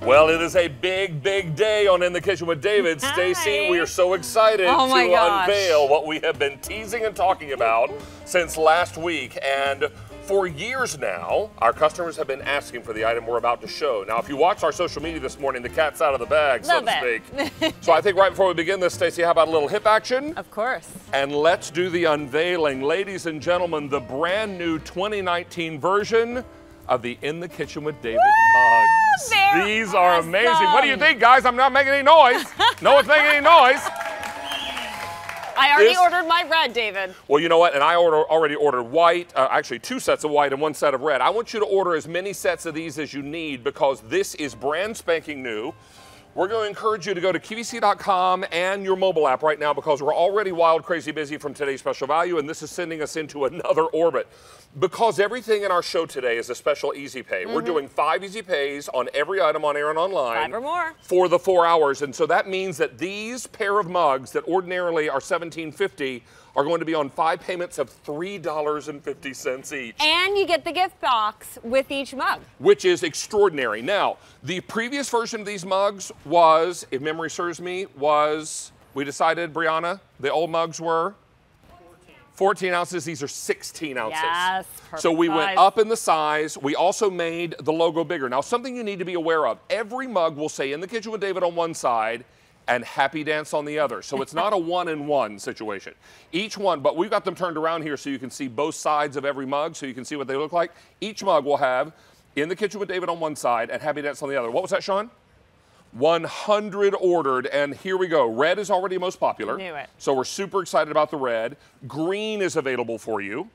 Well, it is a big, big day on In the Kitchen with David. Stacy, we are so excited to unveil what we have been teasing and talking about since last week. And for years now, our customers have been asking for the item we're about to show. Now, if you watched our social media this morning, the cat's out of the bag, so to speak. So I think right before we begin this, Stacy, how about a little hip action? Of course. And let's do the unveiling. Ladies and gentlemen, the brand new 2019 version of the In the Kitchen with David mugs. These are amazing. What do you think, guys? I'm not making any noise. No one's making any noise. I already ordered my red, David. Well, you know what? And I already ordered white, actually 2 sets of white and 1 set of red. I want you to order as many sets of these as you need because this is brand spanking new. We're going to encourage you to go to QVC.com and your mobile app right now because we're already wild, crazy busy from today's special value, and this is sending us into another orbit. Because everything in our show today is a special easy pay. We're doing 5 easy pays on every item on air and online. 5 or more. For the 4 hours. And so that means that these pair of mugs that ordinarily are $17.50 are going to be on 5 payments of $3.50 each. And you get the gift box with each mug. Which is extraordinary. Now, the previous version of these mugs was, if memory serves me, we decided, Brianna, the old mugs were 14 ounces. These are 16 ounces. Yes, perfect. So we went up in the size. We also made the logo bigger. Now, something you need to be aware of, every mug will say In the Kitchen with David on one side and Happy Dance on the other. So it's not a one-in-one situation. Each one, but we've got them turned around here so you can see both sides of every mug so you can see what they look like. Each mug will have In the Kitchen with David on one side and Happy Dance on the other. What was that, Sean? 100 ordered, and here we go. Red is already most popular. Knew it. So we're super excited about the red. Green is available for you.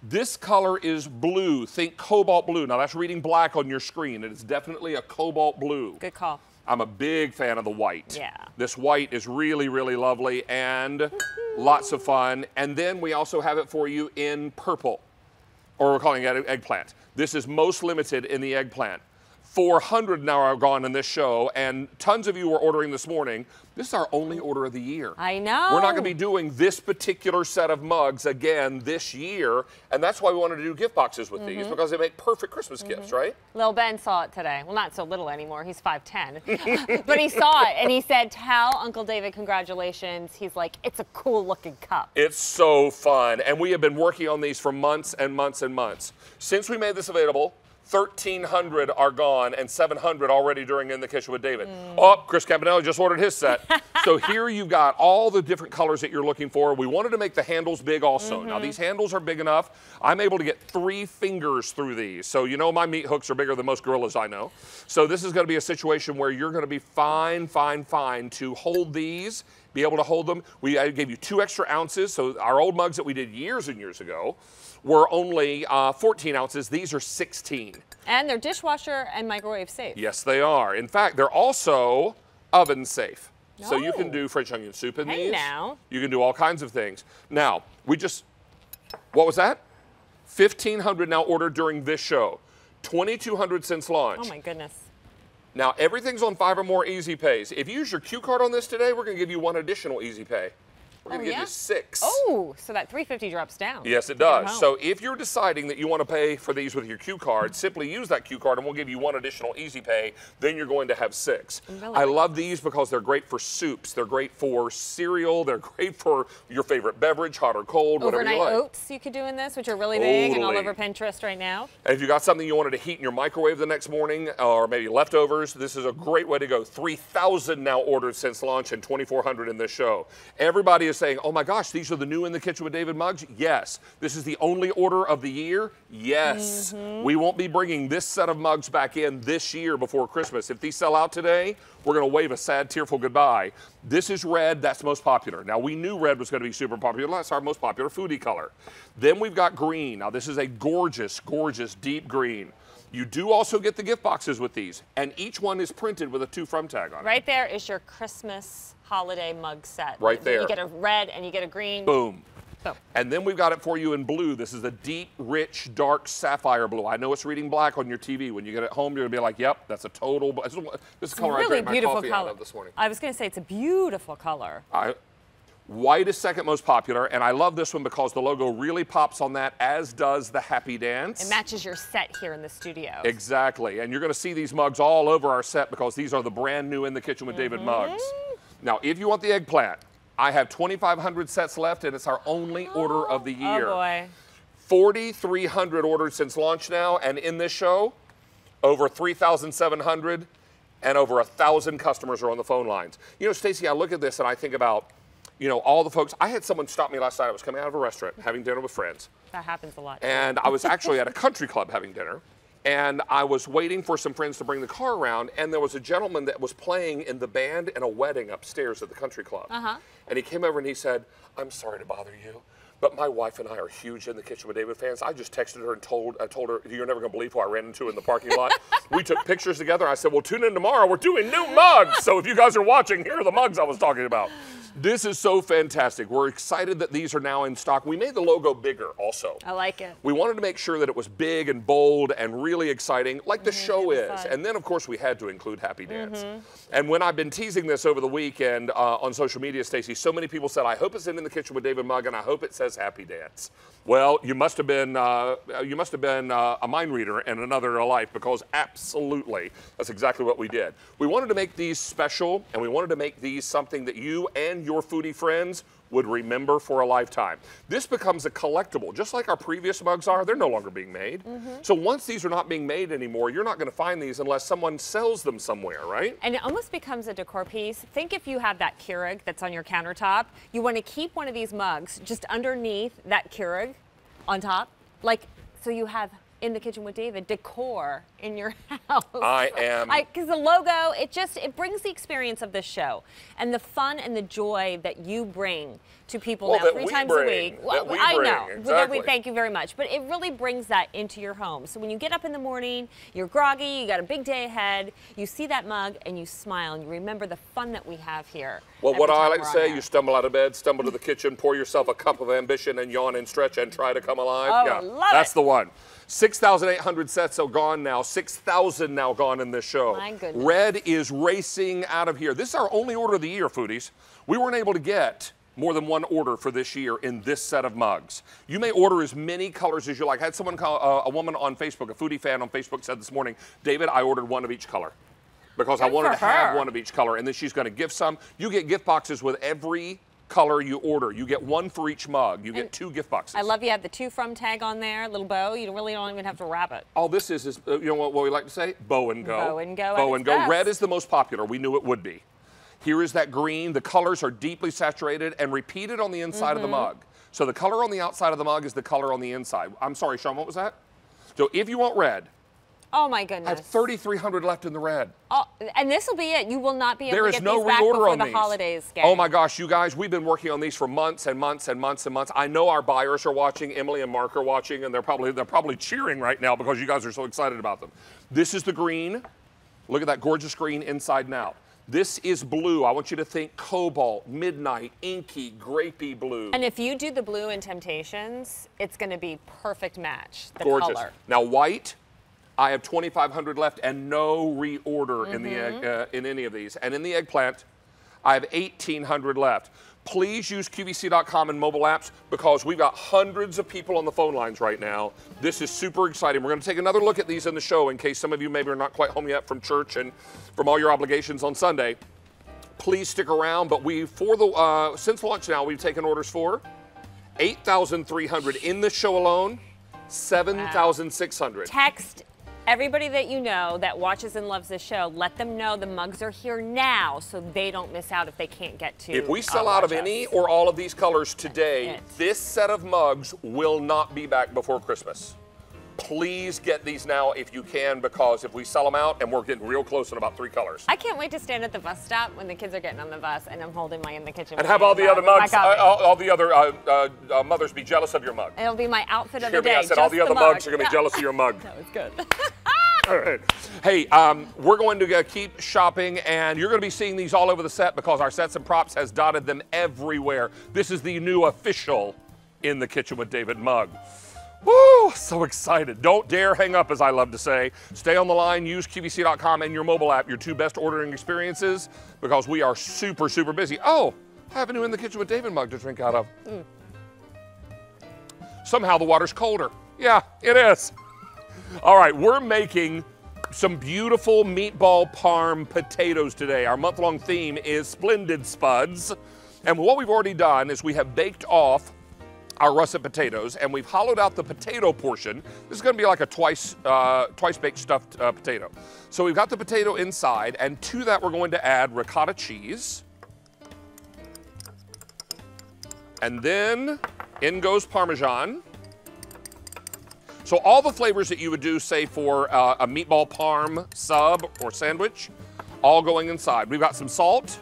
This color is blue. Think cobalt blue. Now that's reading black on your screen. It is definitely a cobalt blue. Good call. I'm a big fan of the white. Yeah. This white is really, really lovely and lots of fun. And then we also have it for you in purple, or we're calling it eggplant. This is most limited in the eggplant. 400 now are gone in this show, and tons of you were ordering this morning. This is our only order of the year. I know. We're not going to be doing this particular set of mugs again this year, and that's why we wanted to do gift boxes with these, because they make perfect Christmas gifts, right? Little Ben saw it today. Well, not so little anymore. He's 5'10". But he saw it, and he said, tell Uncle David congratulations. He's like, it's a cool-looking cup. It's so fun, and we have been working on these for months and months and months. Since we made this available, 1,300 are gone and 700 already during In the Kitchen with David. Oh, Chris Campanelli just ordered his set. So here you've got all the different colors that you're looking for. We wanted to make the handles big also. Now these handles are big enough. I'm able to get 3 fingers through these. So you know my meat hooks are bigger than most gorillas I know. So this is going to be a situation where you're going to be fine to hold these, be able to hold them. I gave you 2 extra ounces. So our old mugs that we did years and years ago were only 14 ounces. These are 16. And they're dishwasher and microwave safe. Yes, they are. In fact, they're also oven safe. So you can do French onion soup in these. Now. You can do all kinds of things. Now, what was that? 1,500 now ordered during this show. 2,200 since launch. Oh my goodness. Now, everything's on 5 or more easy pays. If you use your Q card on this today, we're going to give you 1 additional easy pay. We're going to give you 6. Oh, so that $3.50 drops down. Yes, it does. So if you're deciding that you want to pay for these with your Q card, simply use that Q card and we'll give you 1 additional easy pay. Then you're going to have 6. I love these because they're great for soups. They're great for cereal. They're great for your favorite beverage, hot or cold, whatever you like. Overnight oats you could do in this, which are really big and all over Pinterest right now. And if you got something you wanted to heat in your microwave the next morning or maybe leftovers, this is a great way to go. 3,000 now ordered since launch and 2,400 in this show. Everybody is saying, oh my gosh, these are the new In the Kitchen with David mugs? Yes. This is the only order of the year? Yes. We won't be bringing this set of mugs back in this year before Christmas. If these sell out today, we're going to wave a sad, tearful goodbye. This is red. That's most popular. Now, we knew red was going to be super popular. That's our most popular foodie color. Then we've got green. Now, this is a gorgeous, gorgeous deep green. You do also get the gift boxes with these, and each one is printed with a to from tag on it. Right there is your Christmas holiday mug set. Right there. You get a red and you get a green. Boom. And then we've got it for you in blue. This is a deep, rich, dark sapphire blue. I know it's reading black on your TV. When you get it home, you're going to be like, yep, that's a total. This is the color I drank my coffee out of this morning. I was going to say, it's a beautiful color. White is second most popular, and I love this one because the logo really pops on that, as does the Happy Dance. It matches your set here in the studio. Exactly, and you're going to see these mugs all over our set because these are the brand new In the Kitchen with David mugs. Now, if you want the eggplant, I have 2,500 sets left, and it's our only order of the year. Oh, boy. 4,300 orders since launch now, and in this show, over 3,700, and over 1,000 customers are on the phone lines. You know, Stacey, I look at this and I think about, you know, all the folks. I had someone stop me last night. I was coming out of a restaurant, having dinner with friends. That happens a lot. And I was actually at a country club having dinner. And I was waiting for some friends to bring the car around. And there was a gentleman that was playing in the band in a wedding upstairs at the country club. And he came over and he said, "I'm sorry to bother you, but my wife and I are huge In the Kitchen with David fans. I just texted her and told her, you're never going to believe who I ran into in the parking lot." We took pictures together. I said, "Well, tune in tomorrow. We're doing new mugs. So if you guys are watching, here are the mugs I was talking about." This is so fantastic. We're excited that these are now in stock. We made the logo bigger also. I like it. We wanted to make sure that it was big and bold and really exciting, like the show is. And then, of course, we had to include Happy Dance. And when I've been teasing this over the weekend on social media, Stacey, so many people said, "I hope it's In the Kitchen with David mug, and I hope it says Happy Dance." Well, you must have been a mind reader in another life, because absolutely, that's exactly what we did. We wanted to make these special, and we wanted to make these something that you and your foodie friends would remember for a lifetime. This becomes a collectible, just like our previous mugs are. They're no longer being made. So once these are not being made anymore, you're not going to find these unless someone sells them somewhere, right? And it almost becomes a decor piece. Think if you have that Keurig that's on your countertop, you want to keep one of these mugs just underneath that Keurig on top, like, so you have In the Kitchen with David decor in your house. Because the logo, it brings the experience of this show and the fun and the joy that you bring to people now 3 times a week. Well, I know. Exactly. Thank you very much. But it really brings that into your home. So when you get up in the morning, you're groggy, you got a big day ahead, you see that mug and you smile and you remember the fun that we have here. Well, what I like to say, you stumble out of bed, stumble to the kitchen, pour yourself a cup of ambition and yawn and stretch and try to come alive. Oh, yeah, I love that's it. the one. 6,800 sets are gone now. 6,000 now gone in this show. My goodness. Red is racing out of here. This is our only order of the year, foodies. We weren't able to get more than one order for this year in this set of mugs. You may order as many colors as you like. I had someone call, a woman on Facebook, a foodie fan on Facebook, said this morning, "David, I ordered one of each color because I wanted to have one of each color," and then she's going to gift some. You get gift boxes with every color you order. You get one for each mug. You get 2 gift boxes. I love you have the "to from" tag on there, little bow. You really don't even have to wrap it. All this is you know what we like to say? Bow and go. Bow and go. Bow and go. Red is the most popular. We knew it would be. Here is that green. The colors are deeply saturated and repeated on the inside of the mug. So the color on the outside of the mug is the color on the inside. I'm sorry, Sean, what was that? So if you want red, oh my goodness, I have 3,300 left in the red. Oh, and this will be it. You will not be able to get these back before the holidays, gang. Oh my gosh, you guys, we've been working on these for months and months and months and months. I know our buyers are watching. Emily and Mark are watching, and they're probably cheering right now because you guys are so excited about them. This is the green. Look at that gorgeous green inside and out. This is blue. I want you to think cobalt, midnight, inky, grapey blue. And if you do the blue in Temptations, it's going to be perfect match, the gorgeous color. Now white, I have 2,500 left and no reorder in the egg, in any of these. And in the eggplant, I have 1,800 left. Please use QVC.com and mobile apps because we've got hundreds of people on the phone lines right now. This is super exciting. We're going to take another look at these in the show in case some of you maybe are not quite home yet from church and from all your obligations on Sunday. Please stick around. But since launch now, we've taken orders for 8,300 in this show alone, 7,600. Text everybody that you know that watches and loves this show. Let them know the mugs are here now so they don't miss out if they can't get to. If we sell out of any or all of these colors today, this set of mugs will not be back before Christmas. Please get these now if you can, because if we sell them out, and we're getting real close in about 3 colors. I can't wait to stand at the bus stop when the kids are getting on the bus and I'm holding my In the Kitchen. And have all the other mugs, all the other mothers be jealous of your mug. It'll be my outfit of Hear the me, day. I said all the other mugs are going to be jealous of your mug. That was good. All right. Hey, we're going to keep shopping, and you're going to be seeing these all over the set because our Sets and Props has dotted them everywhere. This is the new official In the Kitchen with David mug. Woo, so excited. Don't dare hang up, as I love to say. Stay on the line, use QVC.com and your mobile app, your 2 best ordering experiences, because we are super, super busy. Oh, I have a new In the Kitchen with David mug to drink out of. Somehow the water's colder. Yeah, it is. All right, we're making some beautiful meatball parm potatoes today. Our month-long theme is Splendid Spuds. And what we've already done is we have baked off our russet potatoes, and we've hollowed out the potato portion. This is gonna be like a twice baked stuffed potato. So we've got the potato inside, and to that we're going to add ricotta cheese. And then in goes Parmesan. So all the flavors that you would do, say, for a meatball parm sub or sandwich, all going inside. We've got some salt.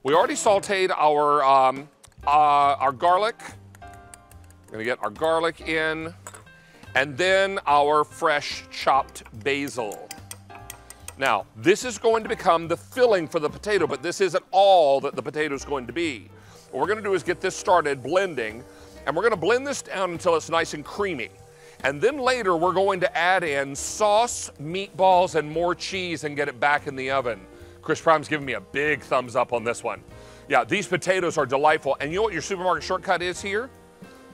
We already sauteed our garlic. We're gonna get our garlic in, and then our fresh chopped basil. Now, this is going to become the filling for the potato, but this isn't all that the potato is going to be. What we're gonna do is get this started blending, and we're gonna blend this down until it's nice and creamy. And then later, we're going to add in sauce, meatballs, and more cheese and get it back in the oven. Chris Prime's giving me a big thumbs up on this one. Yeah, these potatoes are delightful. And you know what your supermarket shortcut is here?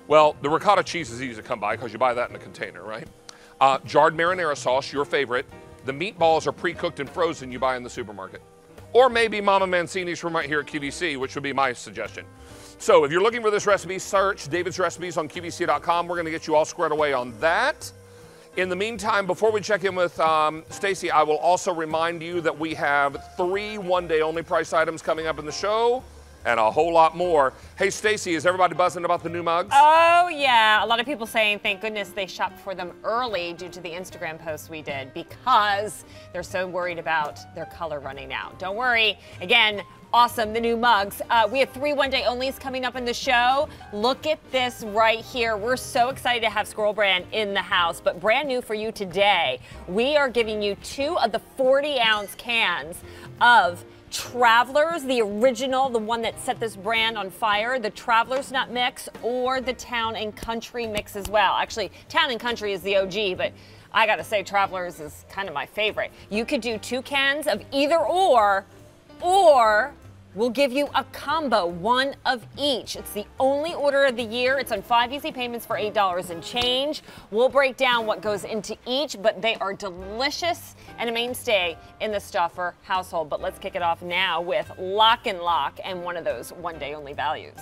Well, the ricotta cheese is easy to come by because you buy that in a container, right? Jarred marinara sauce, your favorite. The meatballs are pre-cooked and frozen you buy in the supermarket. Or maybe Mama Mancini's from right here at QVC, which would be my suggestion. So if you're looking for this recipe, search David's Recipes on QVC.com. We're gonna get you all squared away on that. In the meantime, before we check in with Stacy, I will also remind you that we have 3 one-day only price items coming up in the show and a whole lot more. Hey, Stacy, is everybody buzzing about the new mugs? Oh, yeah. A lot of people saying, thank goodness they shopped for them early due to the Instagram posts we did because they're so worried about their color running out. Don't worry. Again, awesome, the new mugs. We have 3 one-day onlys coming up in the show. Look at this right here. We're so excited to have Squirrel Brand in the house, but brand new for you today, we are giving you 2 of the 40-ounce cans of Travelers, the original, the one that set this brand on fire, the Travelers Nut Mix or the Town and Country Mix as well. Actually, Town and Country is the OG, but I gotta say Travelers is kind of my favorite. You could do 2 cans of either or we'll give you a combo, 1 of each. It's the only order of the year. It's on 5 easy payments for $8 and change. We'll break down what goes into each, but they are delicious and a mainstay in the Stauffer household. But let's kick it off now with Lock and Lock and one of those one-day only values.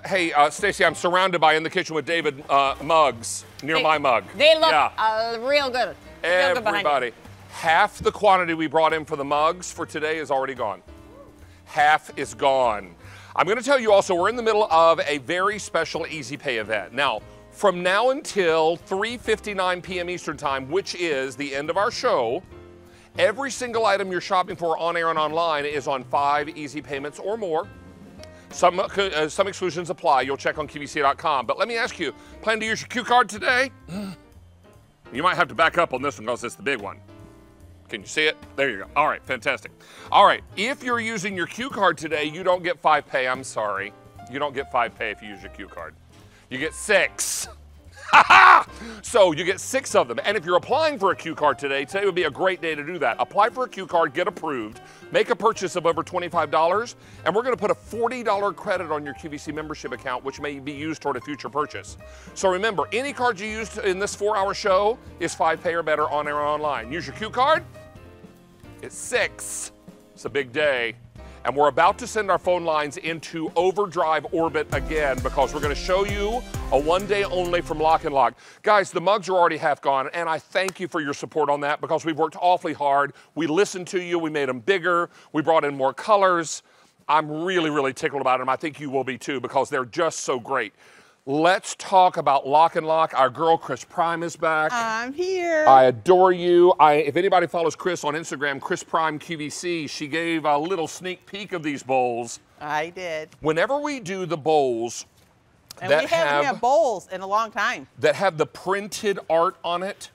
Hey, Stacy, I'm surrounded by In the Kitchen with David mugs near my mug. They look real good. Real good Everybody. Half the quantity we brought in for the mugs for today is already gone. Half is gone. I'm going to tell you also, we're in the middle of a very special Easy Pay event. Now, from now until 3:59 p.m. Eastern Time, which is the end of our show, every single item you're shopping for on air and online is on 5 easy payments or more. Some exclusions apply. You'll check on QVC.com. But let me ask you, plan to use your Q card today? You might have to back up on this one because it's the big one. Can you see it? There you go. All right, fantastic. All right, if you're using your Q card today, you don't get 5 pay. I'm sorry. You don't get 5 pay if you use your Q card. You get 6. So you get 6 of them. And if you're applying for a Q card today would be a great day to do that. Apply for a Q card, get approved, make a purchase of over $25, and we're going to put a $40 credit on your QVC membership account, which may be used toward a future purchase. So remember, any card you use in this 4-hour show is 5 pay or better on air or online. Use your Q card, it's 6. It's a big day. And we're about to send our phone lines into overdrive orbit again because we're going to show you a one-day only from Lock and Lock. Guys, the mugs are already half gone, and I thank you for your support on that because we've worked awfully hard. We listened to you. We made them bigger. We brought in more colors. I'm really, really tickled about them. I think you will be too because they're just so great. Let's talk about Lock and Lock. Our girl, Chris Prime, is back. I'm here. I adore you. If anybody follows Chris on Instagram, Chris Prime QVC, she gave a little sneak peek of these bowls. I did. Whenever we do the bowls and we haven't had bowls in a long time. That have the printed art on it,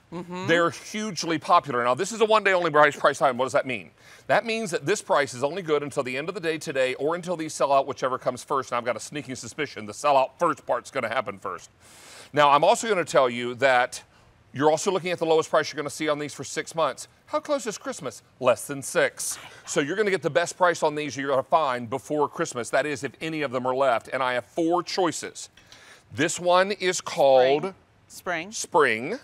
they're hugely popular. Now, this is a one-day only price item. What does that mean? That means that this price is only good until the end of the day today or until these sell out, whichever comes first. And I've got a sneaking suspicion the sell out first part's going to happen first. Now, I'm also going to tell you that You're also looking at the lowest price you're going to see on these for 6 months. How close is Christmas? Less than 6. So you're going to get the best price on these you're going to find before Christmas. That is, if any of them are left. And I have 4 choices. This one is called Spring.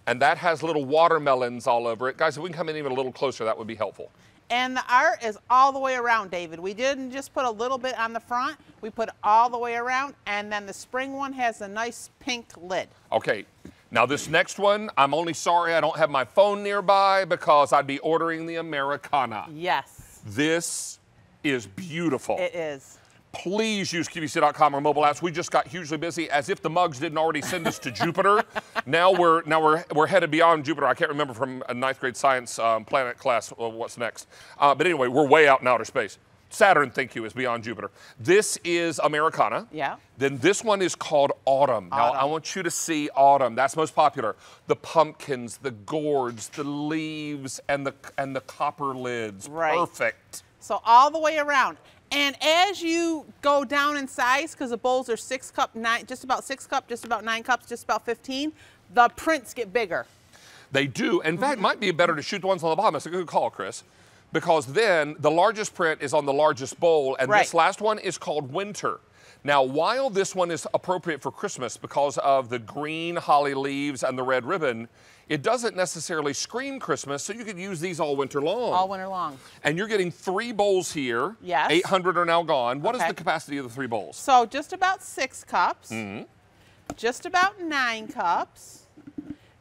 And that has little watermelons all over it. Guys, if we can come in even a little closer, that would be helpful. And the art is all the way around, David. We didn't just put a little bit on the front. We put it all the way around. And then the spring one has a nice pink lid. Okay. Now this next one, I'm only sorry I don't have my phone nearby because I'd be ordering the Americana. Yes. This is beautiful. It is. Please use QVC.com or mobile apps. We just got hugely busy, as if the mugs didn't already send us to Jupiter. Now we're headed beyond Jupiter. I can't remember from a 9th grade science planet class what's next. But anyway, we're way out in outer space. Saturn, thank you, is beyond Jupiter. This is Americana. Yeah. Then this one is called Autumn. Now, I want you to see Autumn. That's most popular. The pumpkins, the gourds, the leaves, and the copper lids. Right. Perfect. So all the way around. And as you go down in size, because the bowls are 6 cup, 9, just about 6 cup, just about 9 cups, just about 15, the prints get bigger. They do. In fact, it might be better to shoot the ones on the bottom. That's a good call, Chris. Because then the largest print is on the largest bowl, and this last one is called Winter. Now, while this one is appropriate for Christmas because of the green holly leaves and the red ribbon, it doesn't necessarily scream Christmas, so you could use these all winter long. All winter long. And you're getting 3 bowls here. Yes. 800 are now gone. What is the capacity of the 3 bowls? So just about 6 cups, just about 9 cups,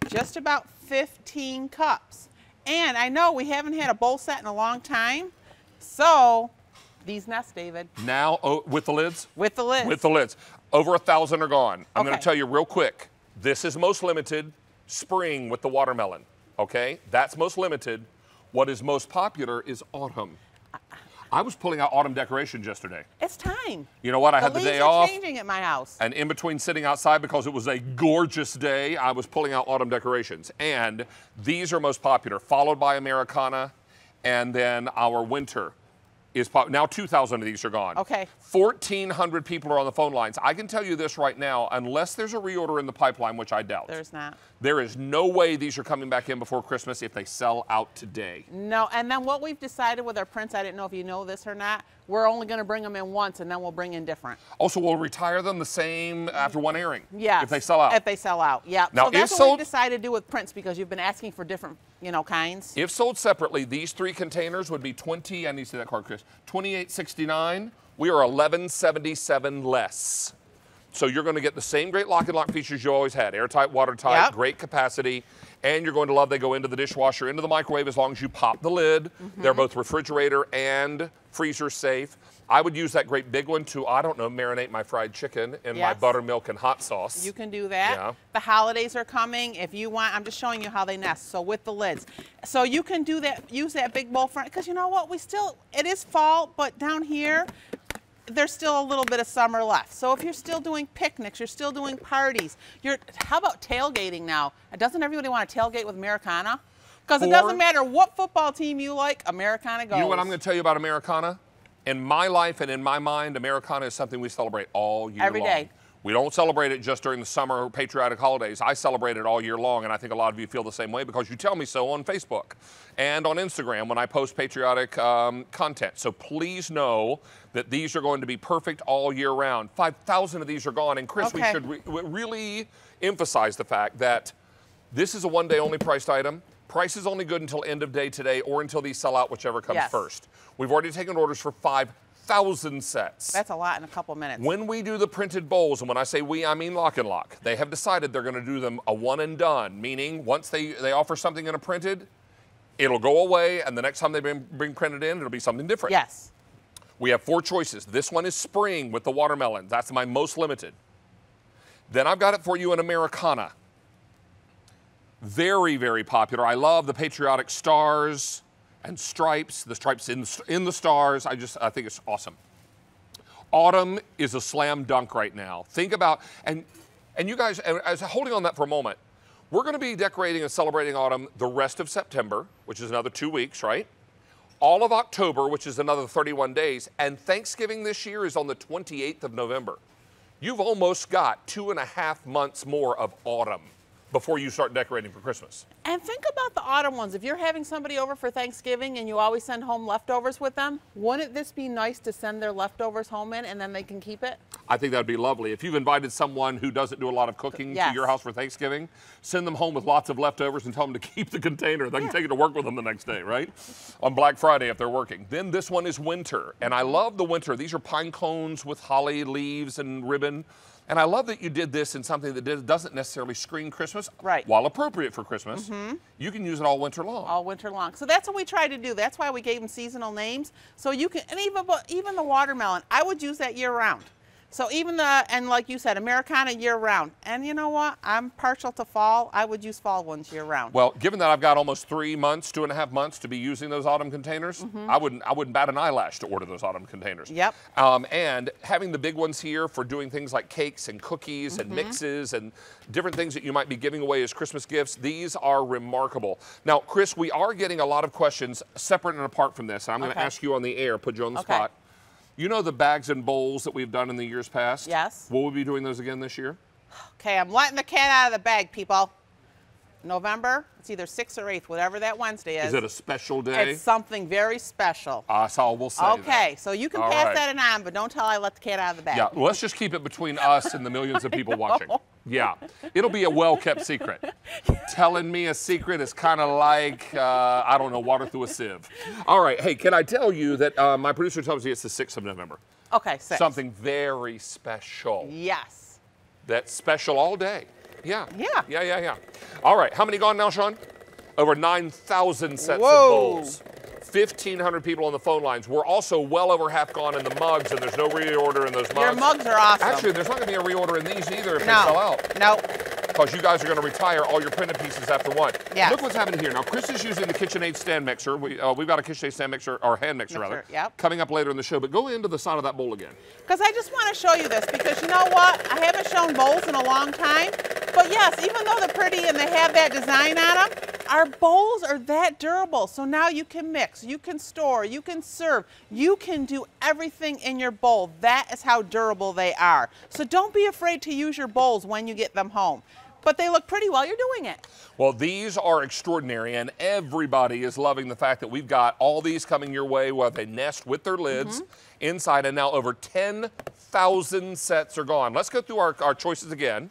just about 15 cups. And I know we haven't had a bowl set in a long time, so these nest, David. Now, with the lids? With the lids. With the lids. Over 1,000 are gone. I'm going to tell you real quick. This is most limited, spring with the watermelon, okay? That's most limited. What is most popular is autumn. I was pulling out autumn decorations yesterday. It's time. You know what? I had the day off. The leaves are changing at my house. And in between sitting outside because it was a gorgeous day, I was pulling out autumn decorations. And these are most popular, followed by Americana, and then our winter is now 2,000 of these are gone. Okay. 1,400 people are on the phone lines. I can tell you this right now, unless there's a reorder in the pipeline, which I doubt. There's not. There is no way these are coming back in before Christmas if they sell out today. No, and then what we've decided with our prints, I didn't know if you know this or not, we're only going to bring them in once and then we'll bring in different. Also, we'll retire them the same after one airing. Yeah. If they sell out. If they sell out, yeah. Now, so that's what we decided to do with prints because you've been asking for different, kinds. If sold separately, these 3 containers would be I need to see that card, Chris, $28.69. We are $11.77 less. So you're going to get the same great lock and lock features you always had. Airtight, watertight, great capacity. And you're going to love they go into the dishwasher, into the microwave as long as you pop the lid. They're both refrigerator and freezer safe. I would use that great big one to, I don't know, marinate my fried chicken in my buttermilk and hot sauce. You can do that. Yeah. The holidays are coming. If you want, I'm just showing you how they nest. So with the lids. So you can do that, use that big bowl front, because you know what, it is fall, but down here, there's still a little bit of summer left. So if you're still doing picnics, you're still doing parties, how about tailgating now? Doesn't everybody want to tailgate with Americana? Because it doesn't matter what football team you like, Americana goes. You know what I'm going to tell you about Americana? In my life and in my mind, Americana is something we celebrate all year long. Every day. We don't celebrate it just during the summer patriotic holidays. I celebrate it all year long, and I think a lot of you feel the same way because you tell me so on Facebook and on Instagram when I post patriotic content. So please know that these are going to be perfect all year round. 5,000 of these are gone, and Chris, we should really emphasize the fact that this is a one-day only priced item. Price is only good until end of day today or until these sell out, whichever comes first. We've already taken orders for 5,000 sets. That's a lot in a couple minutes. When we do the printed bowls, and when I say we, I mean Lock and Lock, they have decided they're going to do them a one and done, meaning once they offer something in a printed, it'll go away, and the next time they bring printed in, it'll be something different. Yes. We have 4 choices. This one is spring with the watermelon. That's my most limited. Then I've got it for you in Americana. Very, very popular. I love the patriotic stars and stripes, the stripes in the stars. I think it's awesome. Autumn is a slam dunk right now. Think about, and you guys, as holding on that for a moment, we're going to be decorating and celebrating autumn the rest of September, which is another 2 weeks, right? All of October, which is another 31 days, and Thanksgiving this year is on the 28th of November. You've almost got 2.5 months more of autumn before you start decorating for Christmas. And think about the autumn ones. If you're having somebody over for Thanksgiving and you always send home leftovers with them, wouldn't this be nice to send their leftovers home in and then they can keep it? I think that would be lovely. If you've invited someone who doesn't do a lot of cooking to your house for Thanksgiving, send them home with lots of leftovers and tell them to keep the container. They can take it to work with them the next day, right? On Black Friday if they're working. Then this one is winter, and I love the winter. These are pine cones with holly leaves and ribbon. And I love that you did this in something that doesn't necessarily screan Christmas, while appropriate for Christmas. You can use it all winter long. All winter long. So that's what we try to do. That's why we gave them seasonal names. So you can, and even the watermelon, I would use that year round. So even and like you said, Americana year round. And you know what? I'm partial to fall. I would use fall ones year round. Well, given that I've got almost 3 months, 2.5 months to be using those autumn containers, I wouldn't bat an eyelash to order those autumn containers. Yep. And having the big ones here for doing things like cakes and cookies and mixes and different things that you might be giving away as Christmas gifts, these are remarkable. Now, Chris, we are getting a lot of questions separate and apart from this. And I'm going to ask you on the air, put you on the spot. You know the bags and bowls that we've done in the years past? Yes. Will we be doing those again this year? Okay, I'm letting the cat out of the bag, people. November, it's either 6th or 8th, whatever that Wednesday is. Is it a special day? It's something very special. So we'll say Okay, that. so you can pass that on, but don't tell I let the cat out of the bag. Yeah, well, let's just keep it between us and the millions of people watching. Yeah, it'll be a well-kept secret. Telling me a secret is kind of like, I don't know, water through a sieve. All right, hey, can I tell you that my producer tells me it's the 6th of November. Okay, 6th. Something very special. Yes. That's special all day. Yeah. Yeah. Yeah. All right, how many gone now, Sean? Over 9,000 sets of Whoa. bowls. 1,500 people on the phone lines. We're also well over half gone in the mugs, and there's no reorder in those mugs. Your mugs are awesome. Actually, there's not going to be a reorder in these either if they sell out. No. Because you guys are going to retire all your printed pieces after one. Yeah. Look what's happening here. Now, Chris is using the Kitchenaid stand mixer. We've got a Kitchenaid stand mixer, or hand mixer rather, coming up later in the show. But go into the side of that bowl again. Because I just want to show you this, because you know what? I haven't shown bowls in a long time. But yes, even though they're pretty and they have that design on them, our bowls are that durable. So now you can mix, you can store, you can serve, you can do everything in your bowl. That is how durable they are. So don't be afraid to use your bowls when you get them home. But they look pretty while you're doing it. Well, these are extraordinary, and everybody is loving the fact that we've got all these coming your way where they nest with their lids inside, and now over 10,000 sets are gone. Let's go through our choices again,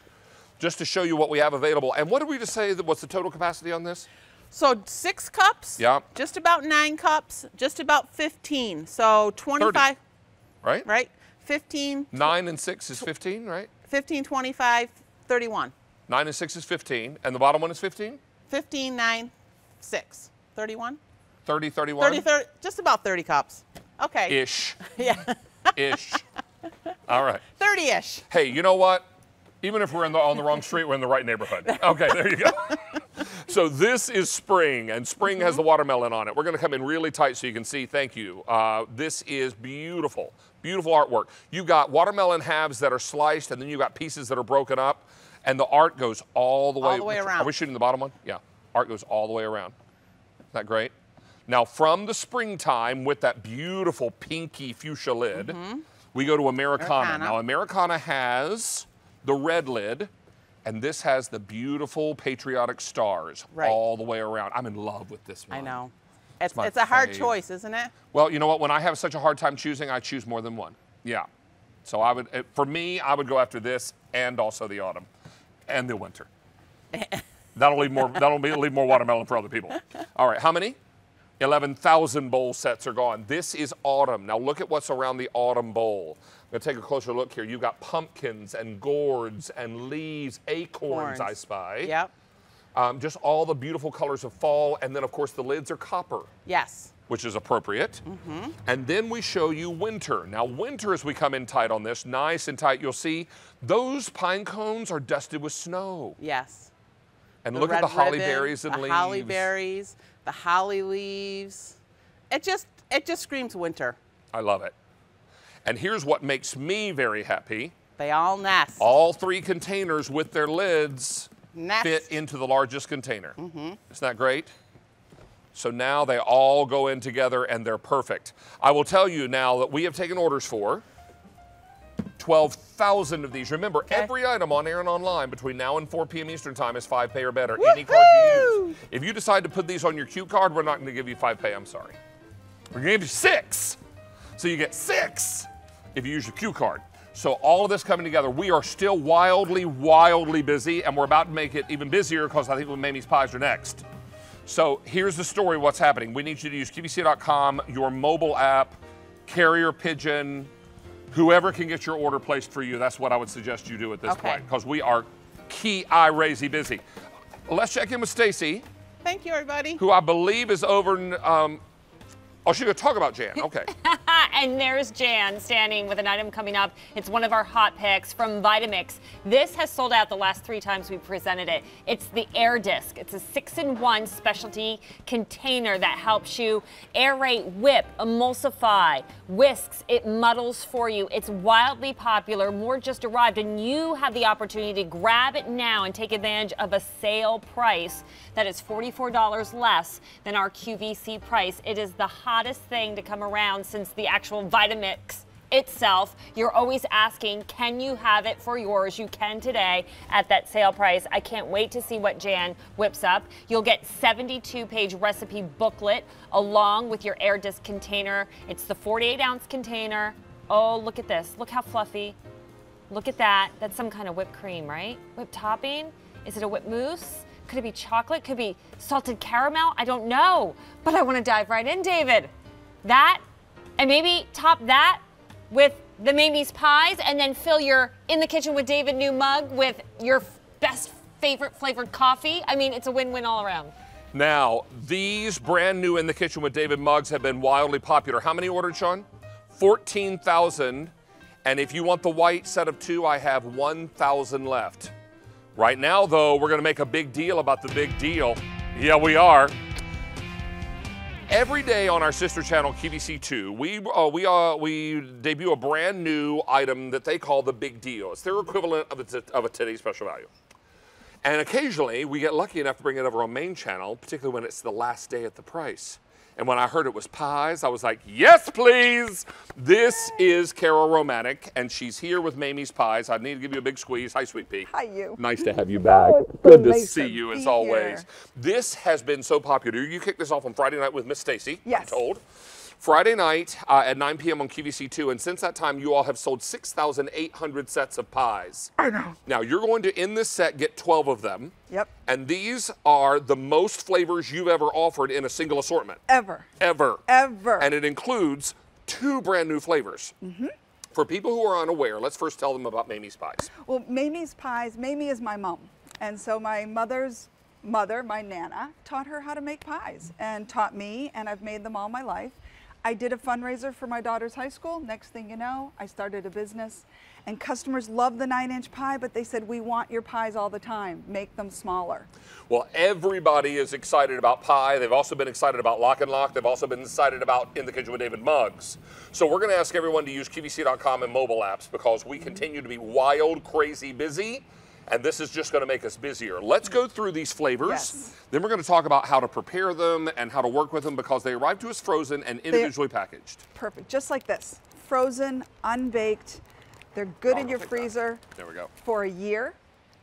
just to show you what we have available. And what did we just say, what's the total capacity on this? So 6 cups, just about 9 cups, just about 15. So 25. 30, right? Right. 15. 9 and 6 is 15, right? 15, 25, 31. 9 and 6 is 15, and the bottom one is 15? 15, 9, 6. 31? 30, 31? 30, just about 30 cups. Okay. Ish. Yeah. Ish. All right. 30-ish. Hey, you know what? Even if we're on the wrong street, we're in the right neighborhood. Okay, there you go. So this is spring, and spring has the watermelon on it. We're going to come in really tight so you can see. Thank you. This is beautiful, beautiful artwork. You've got watermelon halves that are sliced, and then you've got pieces that are broken up, and the art goes all the way around. Are we shooting the bottom one? Yeah. Art goes all the way around. Isn't that great? Now, from the springtime with that beautiful pinky fuchsia lid, we go to Americana. Now, Americana has the red lid, and this has the beautiful patriotic stars all the way around. I'm in love with this one. I know. It's a hard choice, isn't it? Well, you know what? When I have such a hard time choosing, I choose more than one. Yeah. So I would, for me, I would go after this and also the autumn and the winter. That'll leave more watermelon for other people. All right, how many? 11,000 bowl sets are gone. This is autumn. Now look at what's around the autumn bowl. I'm going to take a closer look here. You've got pumpkins and gourds and leaves, acorns, I spy. Yep. Just all the beautiful colors of fall. And then, of course, the lids are copper. Yes. Which is appropriate. And then we show you winter. Now, winter, as we come in tight on this, nice and tight, you'll see those pine cones are dusted with snow. Yes. And look at the holly berries and leaves. The holly berries, the holly leaves. It just screams winter. I love it. And here's what makes me very happy. They all nest. All 3 containers with their lids nest. Fit into the largest container. Isn't that great? So now they all go in together and they're perfect. I will tell you now that we have taken orders for 12,000 of these. Remember, every item on air and online between now and 4 p.m. Eastern time is 5 pay or better. Any card you use. If you decide to put these on your Q card, we're not going to give you 5 pay. I'm sorry. We're going to give you 6. So you get 6 if you use your Q card. So all of this coming together, we are still wildly, wildly busy, and we're about to make it even busier because I think Mamie's Pies are next. So here's the story, what's happening. We need you to use QVC.com, your mobile app, carrier pigeon, whoever can get your order placed for you. That's what I would suggest you do at this point, because we are crazy busy. Let's check in with Stacy. Thank you, everybody. Who I believe is over in, oh, she's going to talk about Jan. Okay. And there's Jan standing with an item coming up. It's one of our hot picks from Vitamix. This has sold out the last 3 times we presented it. It's the Air Disc. It's a 6-in-1 specialty container that helps you aerate, whip, emulsify, whisks. It muddles for you. It's wildly popular. More just arrived, and you have the opportunity to grab it now and take advantage of a sale price that is $44 less than our QVC price. It is the hottest thing to come around since the actual Vitamix itself. You're always asking, can you have it for yours? You can today at that sale price. I can't wait to see what Jan whips up. You'll get 72-page recipe booklet along with your Air Disc container. It's the 48-ounce container. Oh, look at this. Look how fluffy. Look at that. That's some kind of whipped cream, right? Whipped topping? Is it a whipped mousse? Could it be chocolate? Could it be salted caramel? I don't know. But I want to dive right in, David. That, and maybe top that with the Mamie's Pies, and then fill your In the Kitchen with David new mug with your best favorite flavored coffee. I mean, it's a win-win all around. Now, these brand new In the Kitchen with David mugs have been wildly popular. How many ordered, Sean? 14,000. And if you want the white set of 2, I have 1,000 left. Right now, though, we're going to make a big deal about the big deal. Yeah, we are. Every day on our sister channel, QVC2, we debut a brand new item that they call the big deal. It's their equivalent of a today's special value. And occasionally, we get lucky enough to bring it over on Maine channel, particularly when it's the last day at the price. And when I heard it was pies, I was like, yes, please. This is Carol Romanek, and she's here with Mamie's Pies. I need to give you a big squeeze. Hi, Sweet Pea. Hi, you. Nice to have you back. Good to see you, as always. This has been so popular. You kicked this off on Friday night with Miss Stacy, I'm told. Friday night at 9 p.m. on QVC2, and since that time, you all have sold 6,800 sets of pies. I know. Now, you're going to, in this set, get 12 of them. Yep. And these are the most flavors you've ever offered in a single assortment. Ever. Ever. Ever. And it includes 2 brand new flavors. Mm-hmm. For people who are unaware, let's first tell them about Mamie's Pies. Well, Mamie's Pies, Mamie is my mom. And so my mother's mother, my Nana, taught her how to make pies and taught me, and I've made them all my life. I did a fundraiser for my daughter's high school. Next thing you know, I started a business. And customers love the 9-inch pie, but they said, we want your pies all the time. Make them smaller. Well, everybody is excited about pie. They've also been excited about Lock and Lock. They've also been excited about In the Kitchen with David mugs. So we're going to ask everyone to use QVC.com and mobile apps because we continue to be wild, crazy busy. And this is just going to make us busier. Let's go through these flavors. Yes. Then we're going to talk about how to prepare them and how to work with them because they arrive to us frozen and individually packaged. Perfect, just like this. Frozen, unbaked. They're good in your freezer there we go. For a year.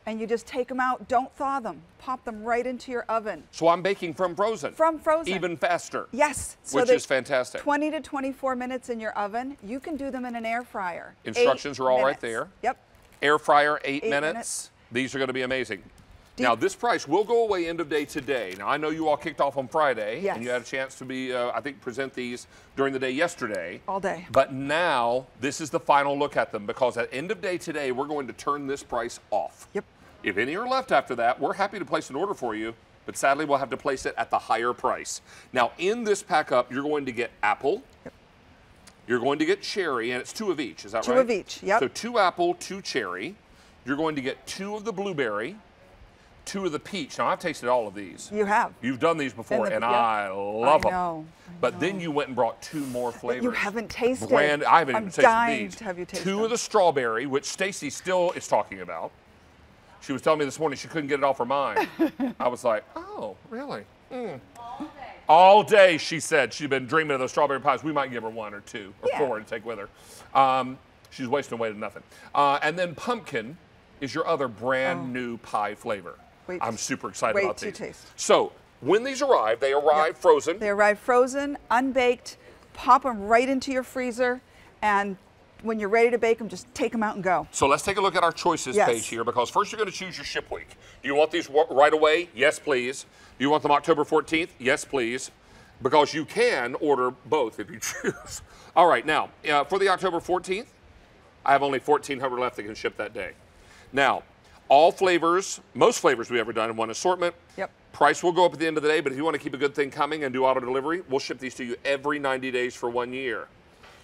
And you just take them out, don't thaw them. Pop them right into your oven. So I'm baking from frozen. From frozen. Even faster. Yes. So which is fantastic. 20 to 24 minutes in your oven. You can do them in an air fryer. Instructions are all right there. Yep. Air fryer, 8 minutes. These are going to be amazing. Now, this price will go away end of day today. Now, I know you all kicked off on Friday, and you had a chance to be, I think, present these during the day yesterday. All day. But now, this is the final look at them because at end of day today, we're going to turn this price off. Yep. If any are left after that, we're happy to place an order for you, but sadly, we'll have to place it at the higher price. Now, in this pack up, you're going to get apple. Yep. You're going to get cherry, and it's 2 of each. Is that right? 2 of each, yep. So 2 apple, 2 cherry. You're going to get 2 of the blueberry, 2 of the peach. Now, I've tasted all of these. You have. You've done these before, and I love them. I know. But then you went and brought 2 more flavors. You haven't tasted. I haven't even tasted dying these. To have you taste 2 them. of the strawberry, which Stacy still is talking about. She was telling me this morning she couldn't get it off her mind. I was like, oh, really? Mm. All day. All day, she said. She'd been dreaming of those strawberry pies. We might give her 1 or 2 or 4 to take with her. She's wasting away to nothing. And then pumpkin is your other brand new pie flavor. I'm super excited about these. Wait to taste. So when these arrive, they arrive frozen. They arrive frozen, unbaked. Pop them right into your freezer, and when you're ready to bake them, just take them out and go. So let's take a look at our choices page here, because first you're going to choose your ship week. Do you want these right away? Yes, please. Do you want them October 14th? Yes, please. Because you can order both if you choose. All right, now, for the October 14th, I have only 1,400 left that can ship that day. Now, all flavors, most flavors we've ever done in one assortment. Yep. Price will go up at the end of the day, but if you want to keep a good thing coming and do auto delivery, we'll ship these to you every 90 days for 1 year.